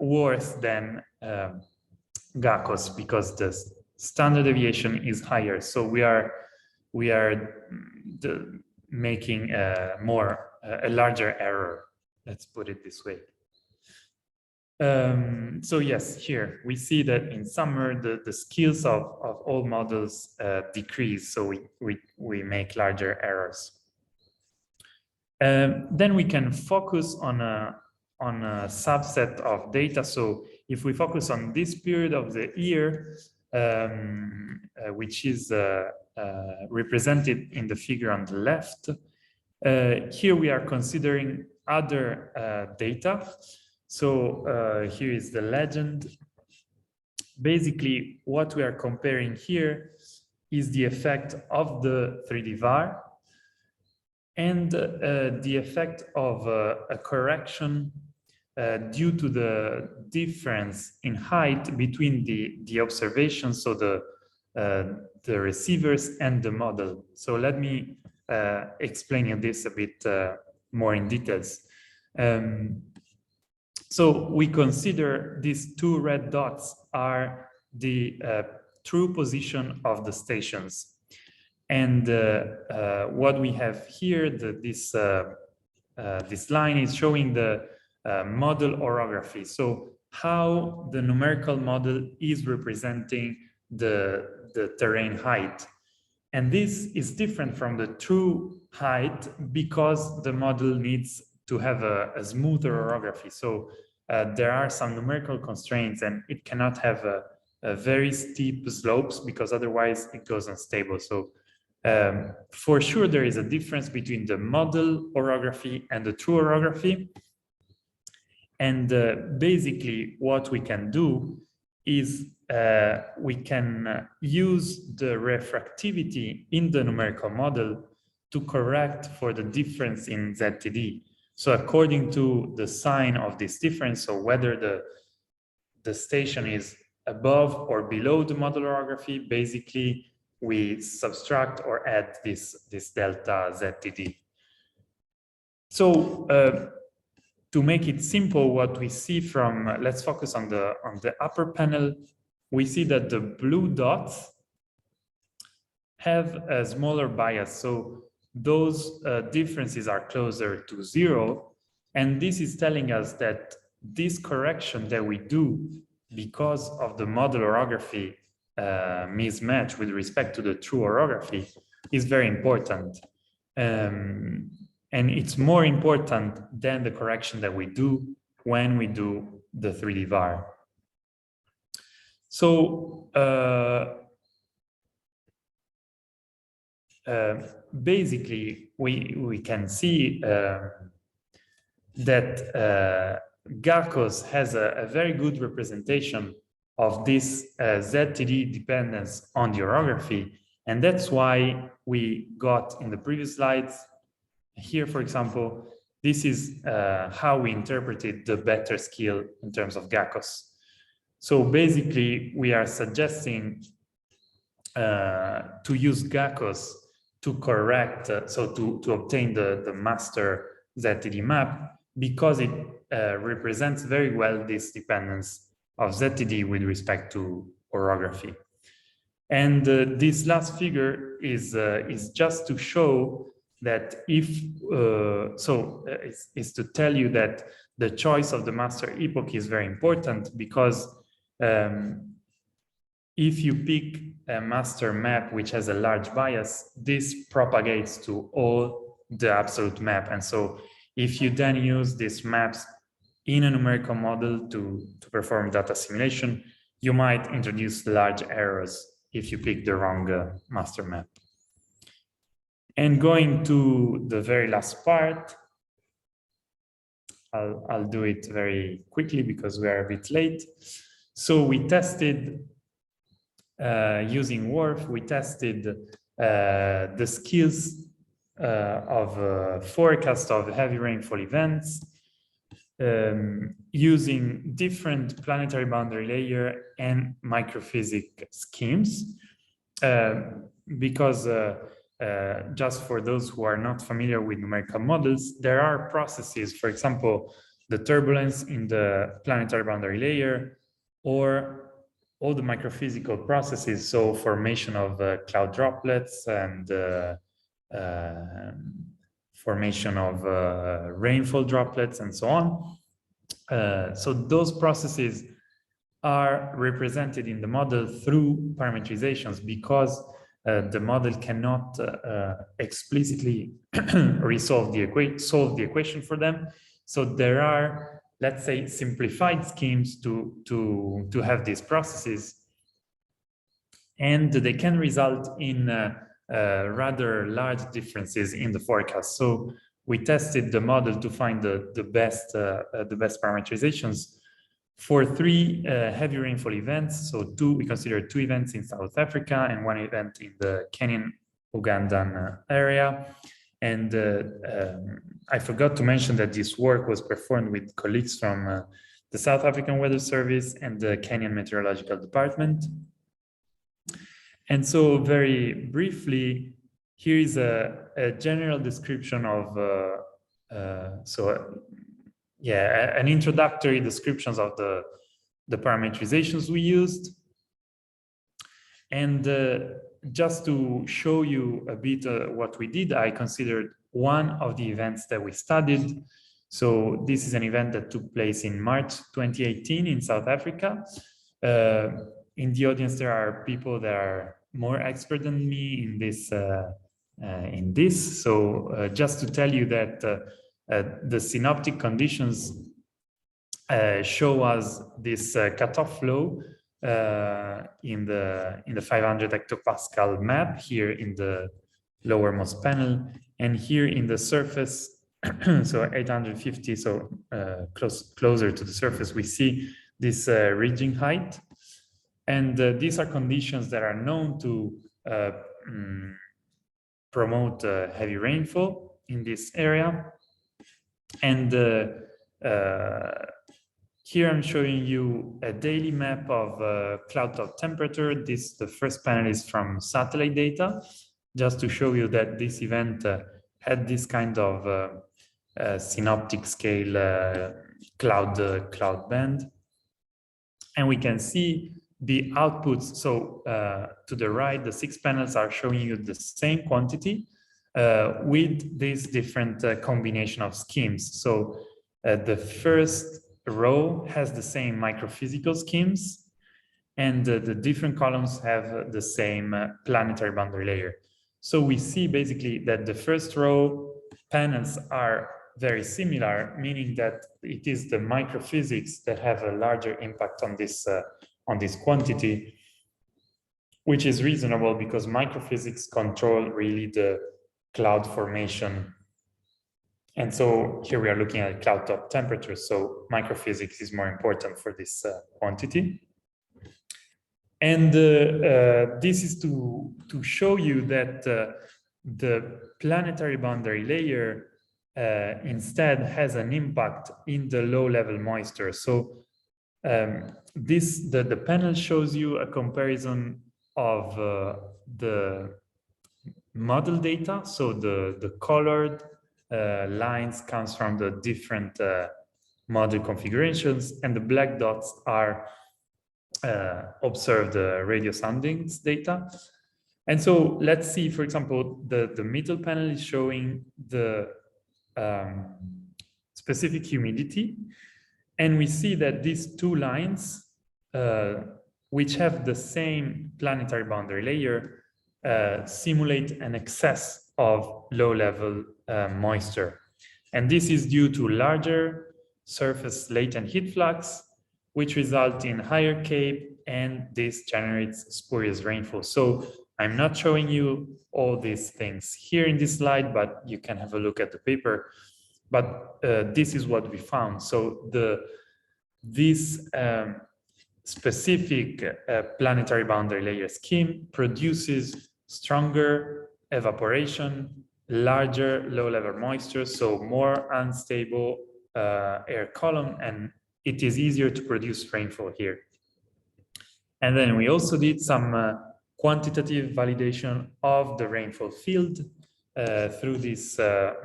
worse than GACOS because the standard deviation is higher. So we are making a larger error. Let's put it this way. So yes, here we see that in summer the skills of all models decrease, so we make larger errors. Then we can focus on a subset of data. So if we focus on this period of the year, which is represented in the figure on the left, here we are considering other data. So here is the legend. Basically, what we are comparing here is the effect of the 3D VAR and the effect of a correction due to the difference in height between the observations, so the receivers and the model. So let me explain you this a bit more in details. So we consider these two red dots are the true position of the stations. And what we have here, this line is showing the model orography. So how the numerical model is representing the terrain height. And this is different from the true height because the model needs to have a smoother orography. So there are some numerical constraints and it cannot have a very steep slopes because otherwise it goes unstable. So for sure there is a difference between the model orography and the true orography. And basically what we can do is we can use the refractivity in the numerical model to correct for the difference in ZTD. So according to the sign of this difference, so whether the station is above or below the model orography, basically we subtract or add this delta ZTD. So to make it simple, what we see from, let's focus on the upper panel, we see that the blue dots have a smaller bias. So those differences are closer to 0. And this is telling us that this correction that we do because of the model orography mismatch with respect to the true orography is very important. And it's more important than the correction that we do when we do the 3D VAR. So basically, we can see that GACOS has a very good representation of this ZTD dependence on the orography. And that's why we got in the previous slides here, for example, this is how we interpreted the better skill in terms of GACOS. So basically, we are suggesting to use GACOS to correct, to obtain the master ZTD map, because it represents very well this dependence of ZTD with respect to orography. And this last figure is just to show that if, is to tell you that the choice of the master epoch is very important, because if you pick a master map which has a large bias, this propagates to all the absolute map. And so if you then use these maps in a numerical model to perform data simulation, you might introduce large errors if you pick the wrong master map. And going to the very last part, I'll do it very quickly because we are a bit late. So we tested, using WRF, we tested the skills of forecast of heavy rainfall events using different planetary boundary layer and microphysics schemes. Because just for those who are not familiar with numerical models, there are processes, for example, the turbulence in the planetary boundary layer, or all the microphysical processes, so formation of cloud droplets and formation of rainfall droplets and so on. So those processes are represented in the model through parametrizations, because the model cannot explicitly solve the equation for them. So there are, let's say, simplified schemes to have these processes, and they can result in rather large differences in the forecast. So we tested the model to find the best parametrizations for 3 heavy rainfall events. So we consider 2 events in South Africa and 1 event in the Kenyan-Ugandan area. And I forgot to mention that this work was performed with colleagues from the South African Weather Service and the Kenyan Meteorological Department. And so very briefly, here is a general description of, an introductory descriptions of the parametrizations we used. And just to show you a bit what we did, I considered one of the events that we studied. So this is an event that took place in March 2018 in South Africa. In the audience, there are people that are more expert than me in this. So just to tell you that the synoptic conditions show us this cutoff flow in the 500 hectopascal map here in the lowermost panel, and here in the surface, so 850, so closer to the surface, we see this ridging height. And these are conditions that are known to promote heavy rainfall in this area. And here I'm showing you a daily map of cloud top temperature. The first panel is from satellite data, just to show you that this event had this kind of synoptic scale cloud band. And we can see the outputs. So to the right, the 6 panels are showing you the same quantity with this different combination of schemes. So the first row has the same microphysical schemes, and the different columns have the same planetary boundary layer. So we see basically that the first row panels are very similar, meaning that it is the microphysics that have a larger impact on this quantity, which is reasonable because microphysics control really the cloud formation. And so here we are looking at cloud top temperature. So microphysics is more important for this quantity. And this is to show you that the planetary boundary layer instead has an impact in the low level moisture. So the panel shows you a comparison of the model data. So the colored lines comes from the different model configurations, and the black dots are observed radio soundings data. And so let's see, for example, the middle panel is showing the specific humidity. And we see that these two lines, which have the same planetary boundary layer, simulate an excess of low-level moisture. And this is due to larger surface latent heat flux, which result in higher CAPE, and this generates spurious rainfall. So I'm not showing you all these things here in this slide, but you can have a look at the paper. But this is what we found. So this specific planetary boundary layer scheme produces stronger evaporation, larger low-level moisture, so more unstable air column, and it is easier to produce rainfall here. And then we also did some quantitative validation of the rainfall field through this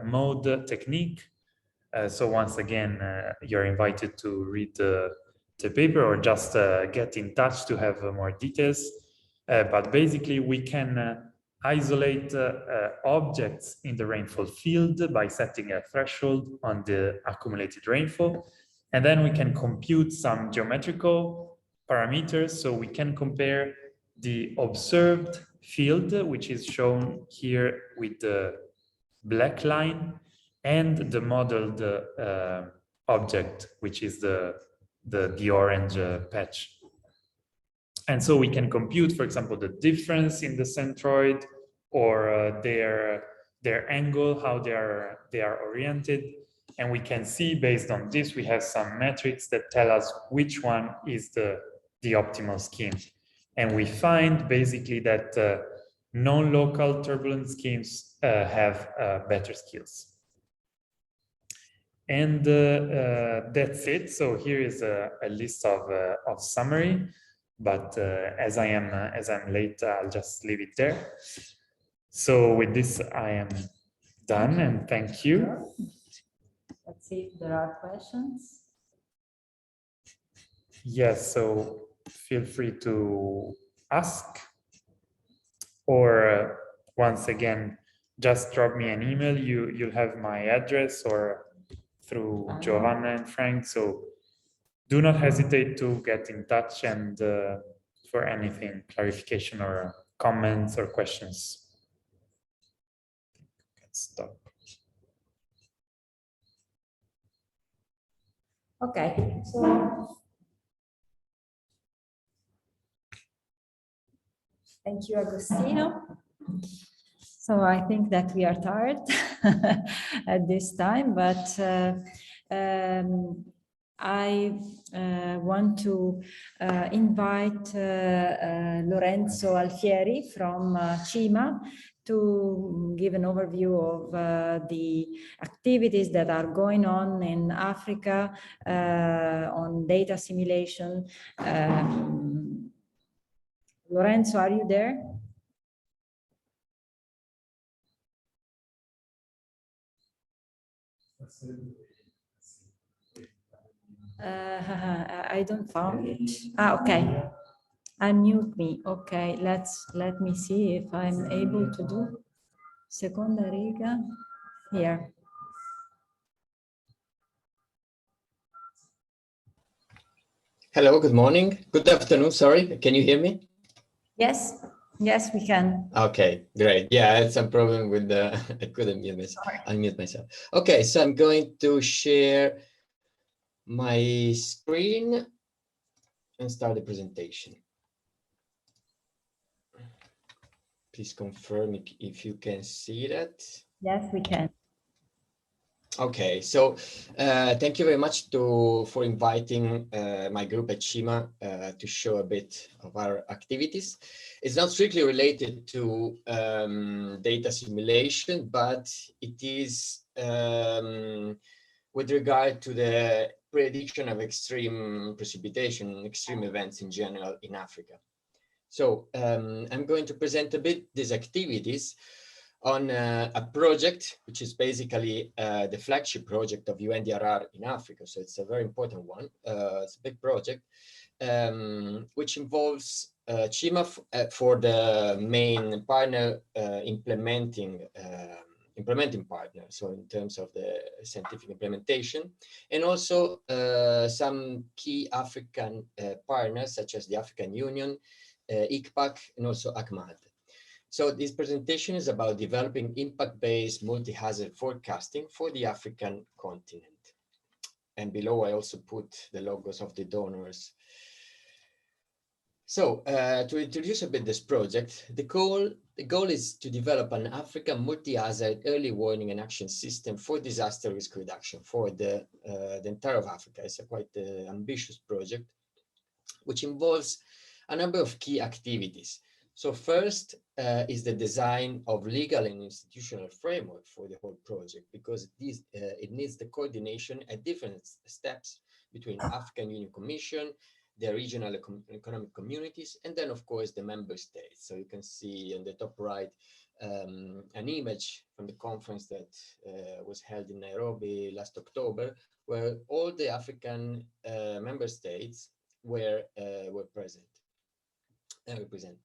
mode technique. So once again, you're invited to read the paper or just get in touch to have more details. But basically, we can isolate objects in the rainfall field by setting a threshold on the accumulated rainfall. And then we can compute some geometrical parameters. So we can compare the observed field, which is shown here with the black line, and the modeled object, which is the orange patch. And so we can compute, for example, the difference in the centroid or their angle, how they are oriented. And we can see based on this, we have some metrics that tell us which one is the optimal scheme. And we find basically that non-local turbulent schemes have better skills. And that's it. So here is a list of summary, but as I'm late, I'll just leave it there. So with this, I am done, and thank you. Let's see if there are questions. Yes, so feel free to ask, or once again, just drop me an email. You'll have my address, or through Giovanna and Frank. So do not hesitate to get in touch and for anything, clarification or comments or questions. Let's stop. Okay, so thank you, Agostino. So I think that we are tired at this time, but I want to invite Lorenzo Alfieri from CIMA to give an overview of the activities that are going on in Africa on data simulation. Lorenzo, are you there? I don't find it. Okay. Unmute me. Okay, let me see if I'm able to do Seconda riga, here. Hello, good morning. Good afternoon, sorry. Can you hear me? Yes, yes, we can. Okay, great. Yeah, I had some problem with the, I couldn't unmute myself. Okay, so I'm going to share my screen and start the presentation. Please confirm if you can see that. Yes, we can. Okay, so thank you very much for inviting my group at CIMA to show a bit of our activities. It's not strictly related to data simulation, but it is with regard to the prediction of extreme precipitation, extreme events in general in Africa. So I'm going to present a bit these activities on a project, which is basically the flagship project of UNDRR in Africa. So it's a very important one. It's a big project, which involves CIMA for the main partner implementing partner. So in terms of the scientific implementation, and also some key African partners, such as the African Union, ICPAC, and also ACMAD. So this presentation is about developing impact-based multi-hazard forecasting for the African continent. And below I also put the logos of the donors. So to introduce a bit this project, the goal is to develop an African multi-hazard early warning and action system for disaster risk reduction for the entire of Africa. It's a quite ambitious project, which involves a number of key activities. So first is the design of legal and institutional framework for the whole project, because it needs the coordination at different steps between African Union Commission, the regional economic communities, and then of course the member states. So you can see on the top right an image from the conference that was held in Nairobi last October, where all the African member states were present and represented.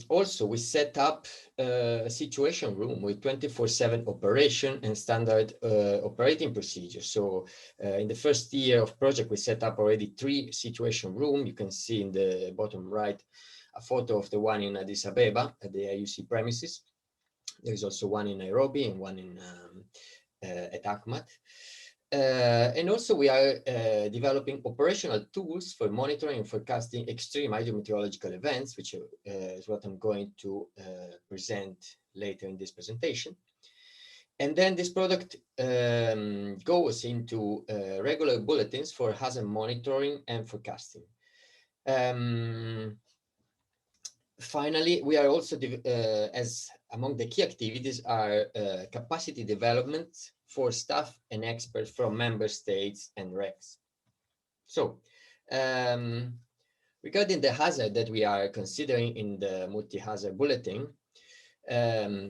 Also, we set up a situation room with 24/7 operation and standard operating procedures. So in the first year of project, we set up already 3 situation rooms. You can see in the bottom right a photo of the one in Addis Ababa at the IUC premises. There is also one in Nairobi and one in at ACMAT. And also we are developing operational tools for monitoring and forecasting extreme hydrometeorological events, which is what I'm going to present later in this presentation. And then this product goes into regular bulletins for hazard monitoring and forecasting. Finally, we are also, as among the key activities are capacity development for staff and experts from member states and RECs. So regarding the hazard that we are considering in the multi-hazard bulletin,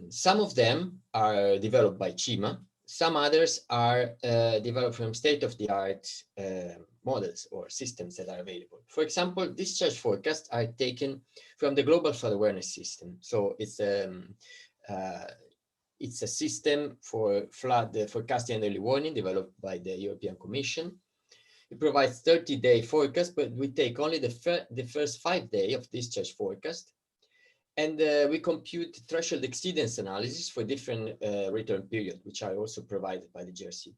some of them are developed by CIMA, some others are developed from state-of-the-art models or systems that are available. For example, discharge forecasts are taken from the Global Flood Awareness System. So it's a system for flood forecasting and early warning developed by the European Commission. It provides 30-day forecast, but we take only the first 5 days of discharge forecast. And we compute threshold exceedance analysis for different return periods, which are also provided by the GRC.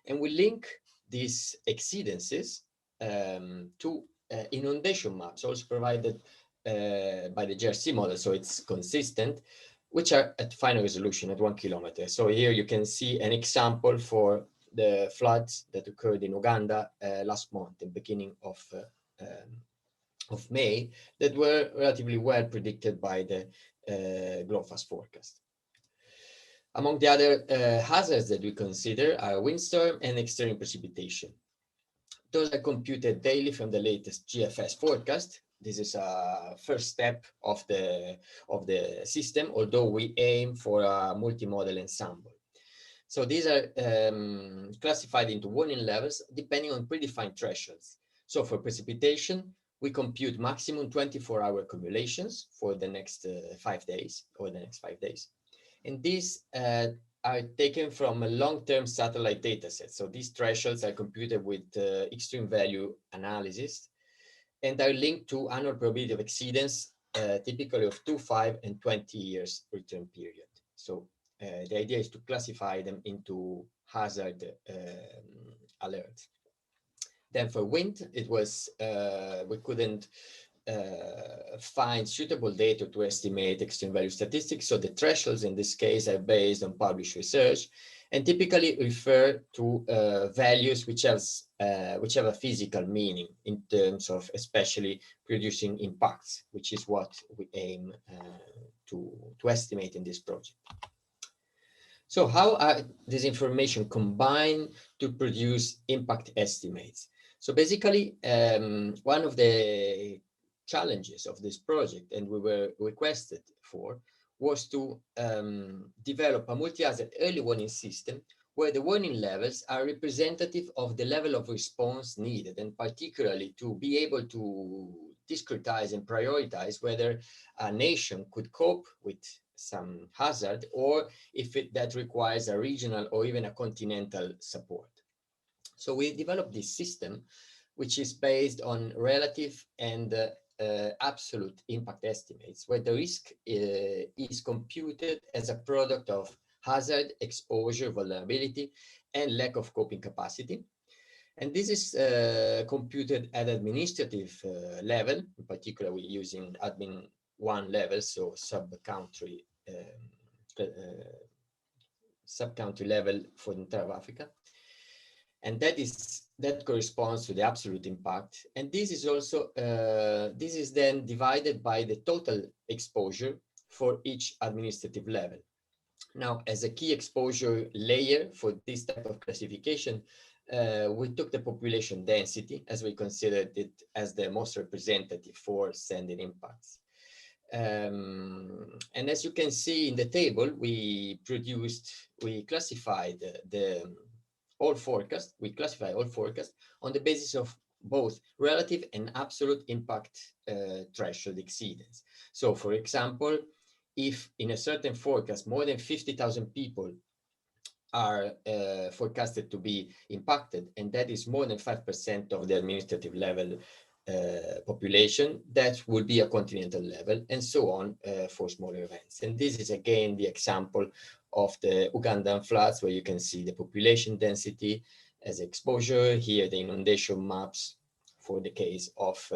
And we link these exceedances to inundation maps, also provided by the GRC model, so it's consistent, which are at final resolution at 1 kilometer. So here you can see an example for the floods that occurred in Uganda last month, the beginning of May, that were relatively well predicted by the GLOFAS forecast. Among the other hazards that we consider are windstorm and extreme precipitation. Those are computed daily from the latest GFS forecast. This is a first step of the system, although we aim for a multi-model ensemble. So these are classified into warning levels depending on predefined thresholds. So for precipitation, we compute maximum 24-hour cumulations for the next 5 days or the next 5 days. And these are taken from a long-term satellite data set. So these thresholds are computed with extreme value analysis and are linked to annual probability of exceedance, typically of 2, 5, and 20 years return period. So the idea is to classify them into hazard alerts. Then for wind, it was, we couldn't find suitable data to estimate extreme value statistics. So the thresholds in this case are based on published research and typically refer to values which have a physical meaning in terms of especially producing impacts, which is what we aim to estimate in this project. So how are this information combined to produce impact estimates? So basically, one of the challenges of this project, and we were requested for, was to develop a multi-hazard early warning system where the warning levels are representative of the level of response needed, and particularly to be able to discretize and prioritize whether a nation could cope with some hazard or if that requires a regional or even a continental support. So we developed this system, which is based on relative and absolute impact estimates, where the risk is computed as a product of hazard, exposure, vulnerability, and lack of coping capacity. And this is computed at administrative level. In particular, we're using admin 1 level, so sub-country level for the entire Africa. And that corresponds to the absolute impact. And this is also, this is then divided by the total exposure for each administrative level. Now, as a key exposure layer for this type of classification, we took the population density as we considered it as the most representative for sending impacts. And as you can see in the table, we classified all forecasts on the basis of both relative and absolute impact threshold exceedance. So for example, if in a certain forecast more than 50,000 people are forecasted to be impacted, and that is more than 5% of the administrative level population, that will be a continental level, and so on for smaller events. And this is again the example of the Ugandan floods, where you can see the population density as exposure, here the inundation maps for the case of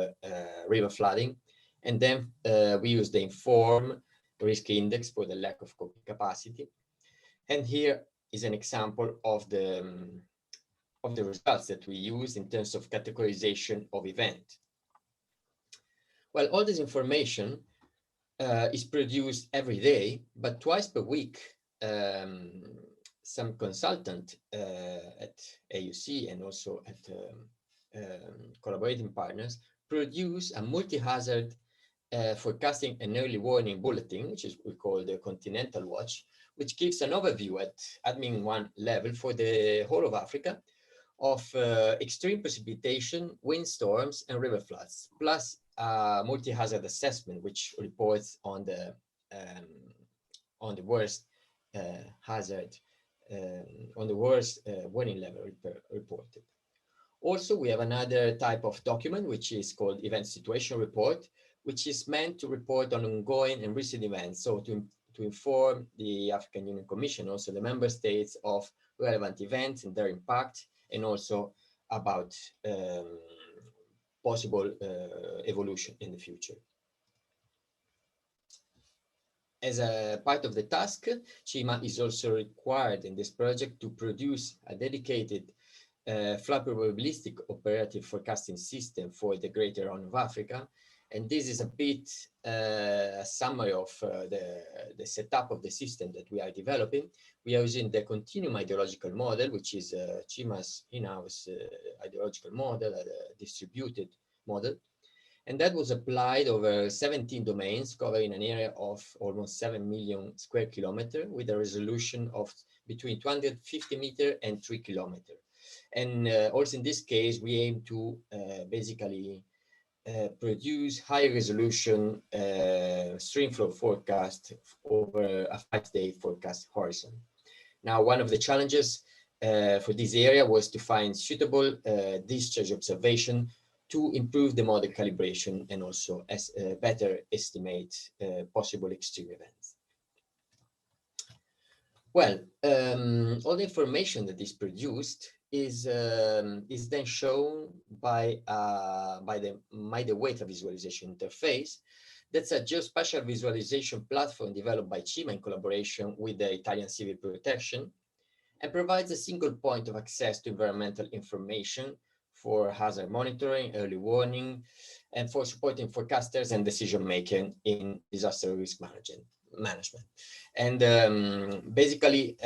river flooding, and then we use the inform risk index for the lack of coping capacity. And here is an example of the results that we use in terms of categorization of event. Well, all this information is produced every day, but twice per week, some consultant at AUC and also at collaborating partners produce a multi-hazard forecasting and early warning bulletin, which is we call the Continental Watch, which gives an overview at admin 1 level for the whole of Africa of extreme precipitation, windstorms, and river floods, plus a multi-hazard assessment, which reports on the worst hazard, on the worst warning level reported. Also, we have another type of document, which is called Event Situation Report, which is meant to report on ongoing and recent events, so to inform the African Union Commission, also the member states, of relevant events and their impact, and also about possible evolution in the future. As a part of the task, CIMA is also required in this project to produce a dedicated flood probabilistic operative forecasting system for the Greater Horn of Africa. And this is a bit a summary of the setup of the system that we are developing. We are using the continuum ideological model, which is CIMA's in-house ideological model, a distributed model. And that was applied over 17 domains, covering an area of almost 7 million square kilometers, with a resolution of between 250 meters and 3 kilometers. And also in this case, we aim to basically produce high resolution streamflow forecast over a 5-day forecast horizon. Now, one of the challenges for this area was to find suitable discharge observation to improve the model calibration and also better estimate possible extreme events. Well, all the information that is produced is then shown by the MIDE-WETA visualization interface. That's a geospatial visualization platform developed by CIMA in collaboration with the Italian Civil Protection, and provides a single point of access to environmental information for hazard monitoring, early warning, and for supporting forecasters and decision making in disaster risk management. And basically,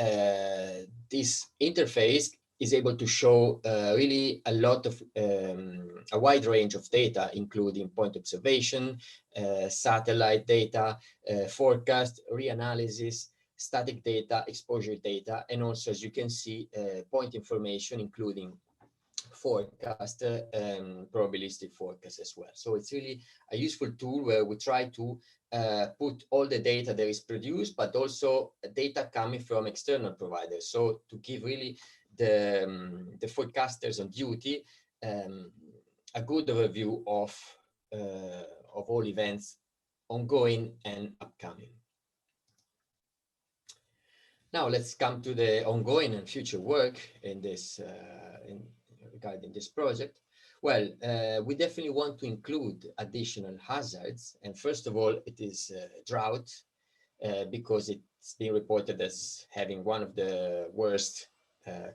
this interface is able to show really a lot of a wide range of data, including point observation, satellite data, forecast, reanalysis, static data, exposure data, and also, as you can see, point information, including forecast and probabilistic forecast as well. So it's really a useful tool where we try to put all the data that is produced, but also data coming from external providers. So to give really the forecasters on duty a good overview of all events ongoing and upcoming. Now let's come to the ongoing and future work in this regarding this project. Well, we definitely want to include additional hazards, and first of all, it is drought, because it's been reported as having one of the worst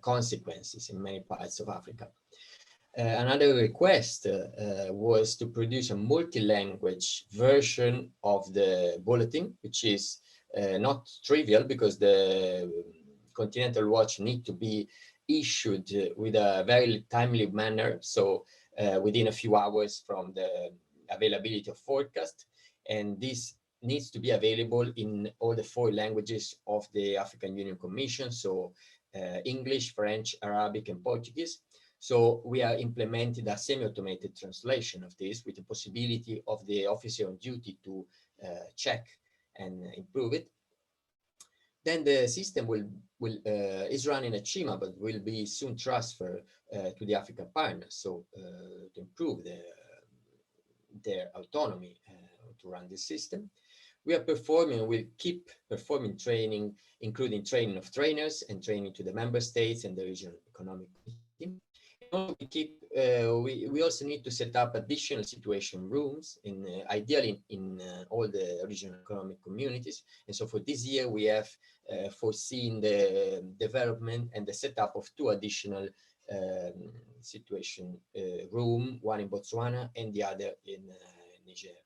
consequences in many parts of Africa. Another request was to produce a multi-language version of the bulletin, which is not trivial because the Continental Watch need to be issued with a very timely manner, so within a few hours from the availability of forecast, and this needs to be available in all the 4 languages of the African Union Commission, so English, French, Arabic, and Portuguese. So we are implementing a semi-automated translation of this with the possibility of the officer on duty to check and improve it. Then the system is running at CIMA, but will be soon transferred to the African partners, so to improve their autonomy to run this system. We are performing, we'll keep performing training, including training of trainers and training to the member states and the regional economic team. We also need to set up additional situation rooms, ideally in all the regional economic communities. And so for this year, we have foreseen the development and the setup of 2 additional situation room, one in Botswana and the other in Niger.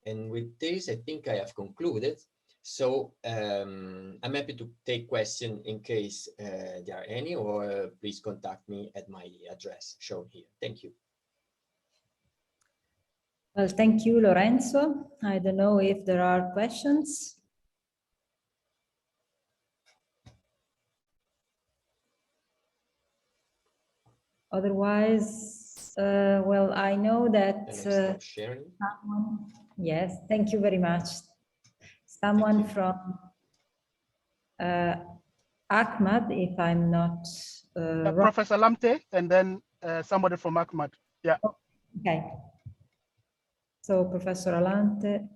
And with this, I think I have concluded. So I'm happy to take questions in case there are any, or please contact me at my address shown here. Thank you. Well, thank you, Lorenzo. I don't know if there are questions. Otherwise, well, I know that stop sharing. Yes, thank you very much. Someone from Ahmad, if I'm not wrong. Professor Lamte, and then somebody from Ahmad. Yeah. Okay. So Professor Alante.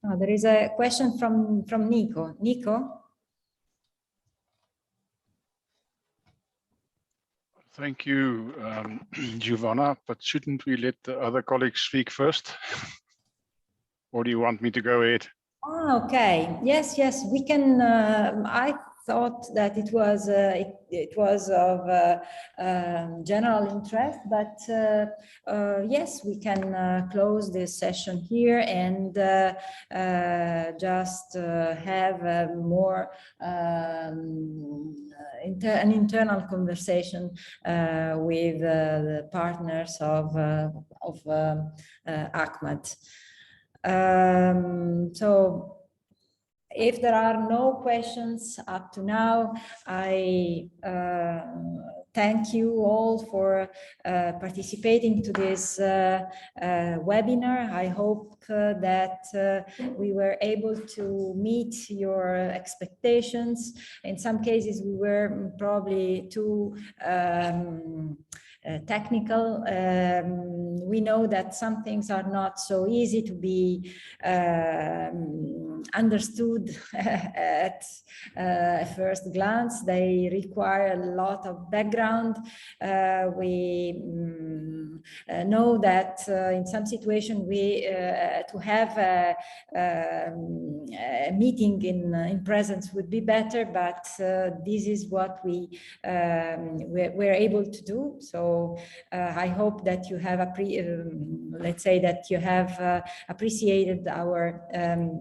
Oh, there is a question from Nico. Nico? Thank you, Giovanna, but shouldn't we let the other colleagues speak first? Or do you want me to go ahead? Ah, okay. Yes, yes, we can. I thought that it was of general interest, but yes, we can close this session here and just have more an internal conversation with the partners of Ahmad. So if there are no questions up to now, I thank you all for participating to this webinar. I hope that we were able to meet your expectations. In some cases, we were probably too technical. We know that some things are not so easy to be understood at first glance. They require a lot of background. We know that in some situations we to have a meeting in presence would be better, but this is what we're able to do. So I hope that you have let's say that you have appreciated our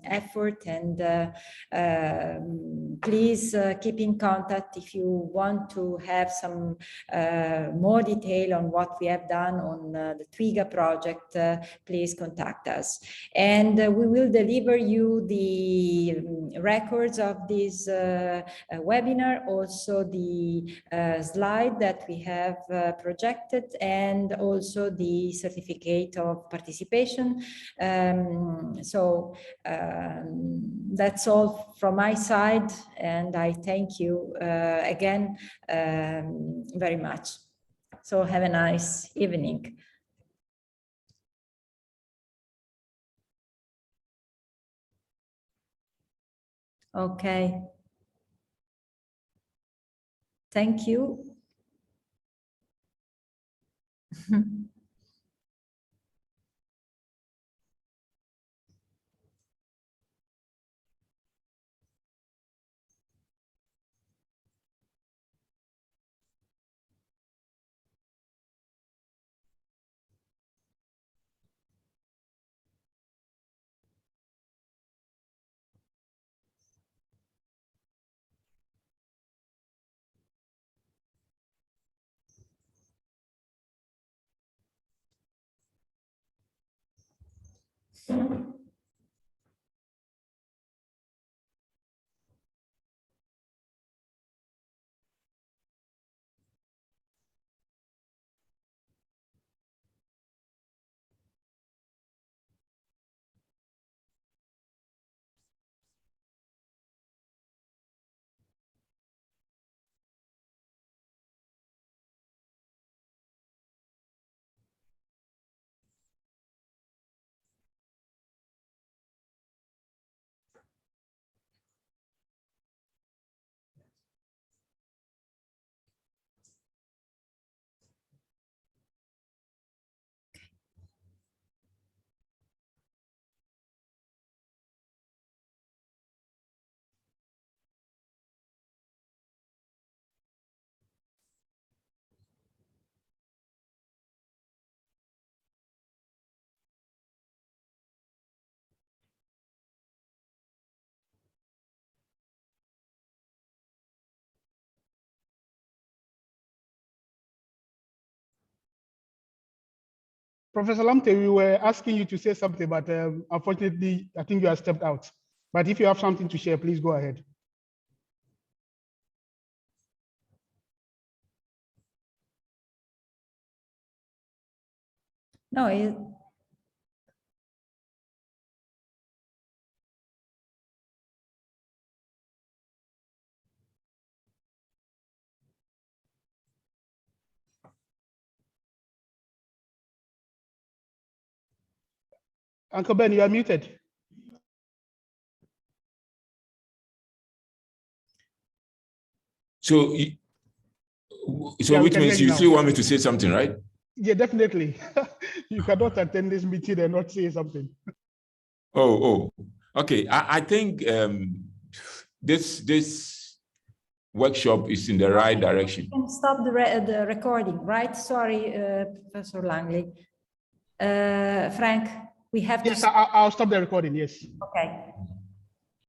effort, and please keep in contact if you want to have some more detail on what we have done on the TWIGA project. Please contact us, and we will deliver you the records of this webinar, also the slide that we have projected, and also the certificate of participation. So that's all from my side, and I thank you again very much. So have a nice evening. Okay. Thank you. Professor Lamte, we were asking you to say something, but unfortunately, I think you have stepped out. But if you have something to share, please go ahead. No, Uncle Ben, you are muted. So, which means you still want me to say something, right? Yeah, definitely. You cannot attend this meeting and not say something. Okay. I think this workshop is in the right direction. You can stop the recording, right? Sorry, Professor Langley. Frank, we have yes, to. I'll stop the recording, yes. Okay.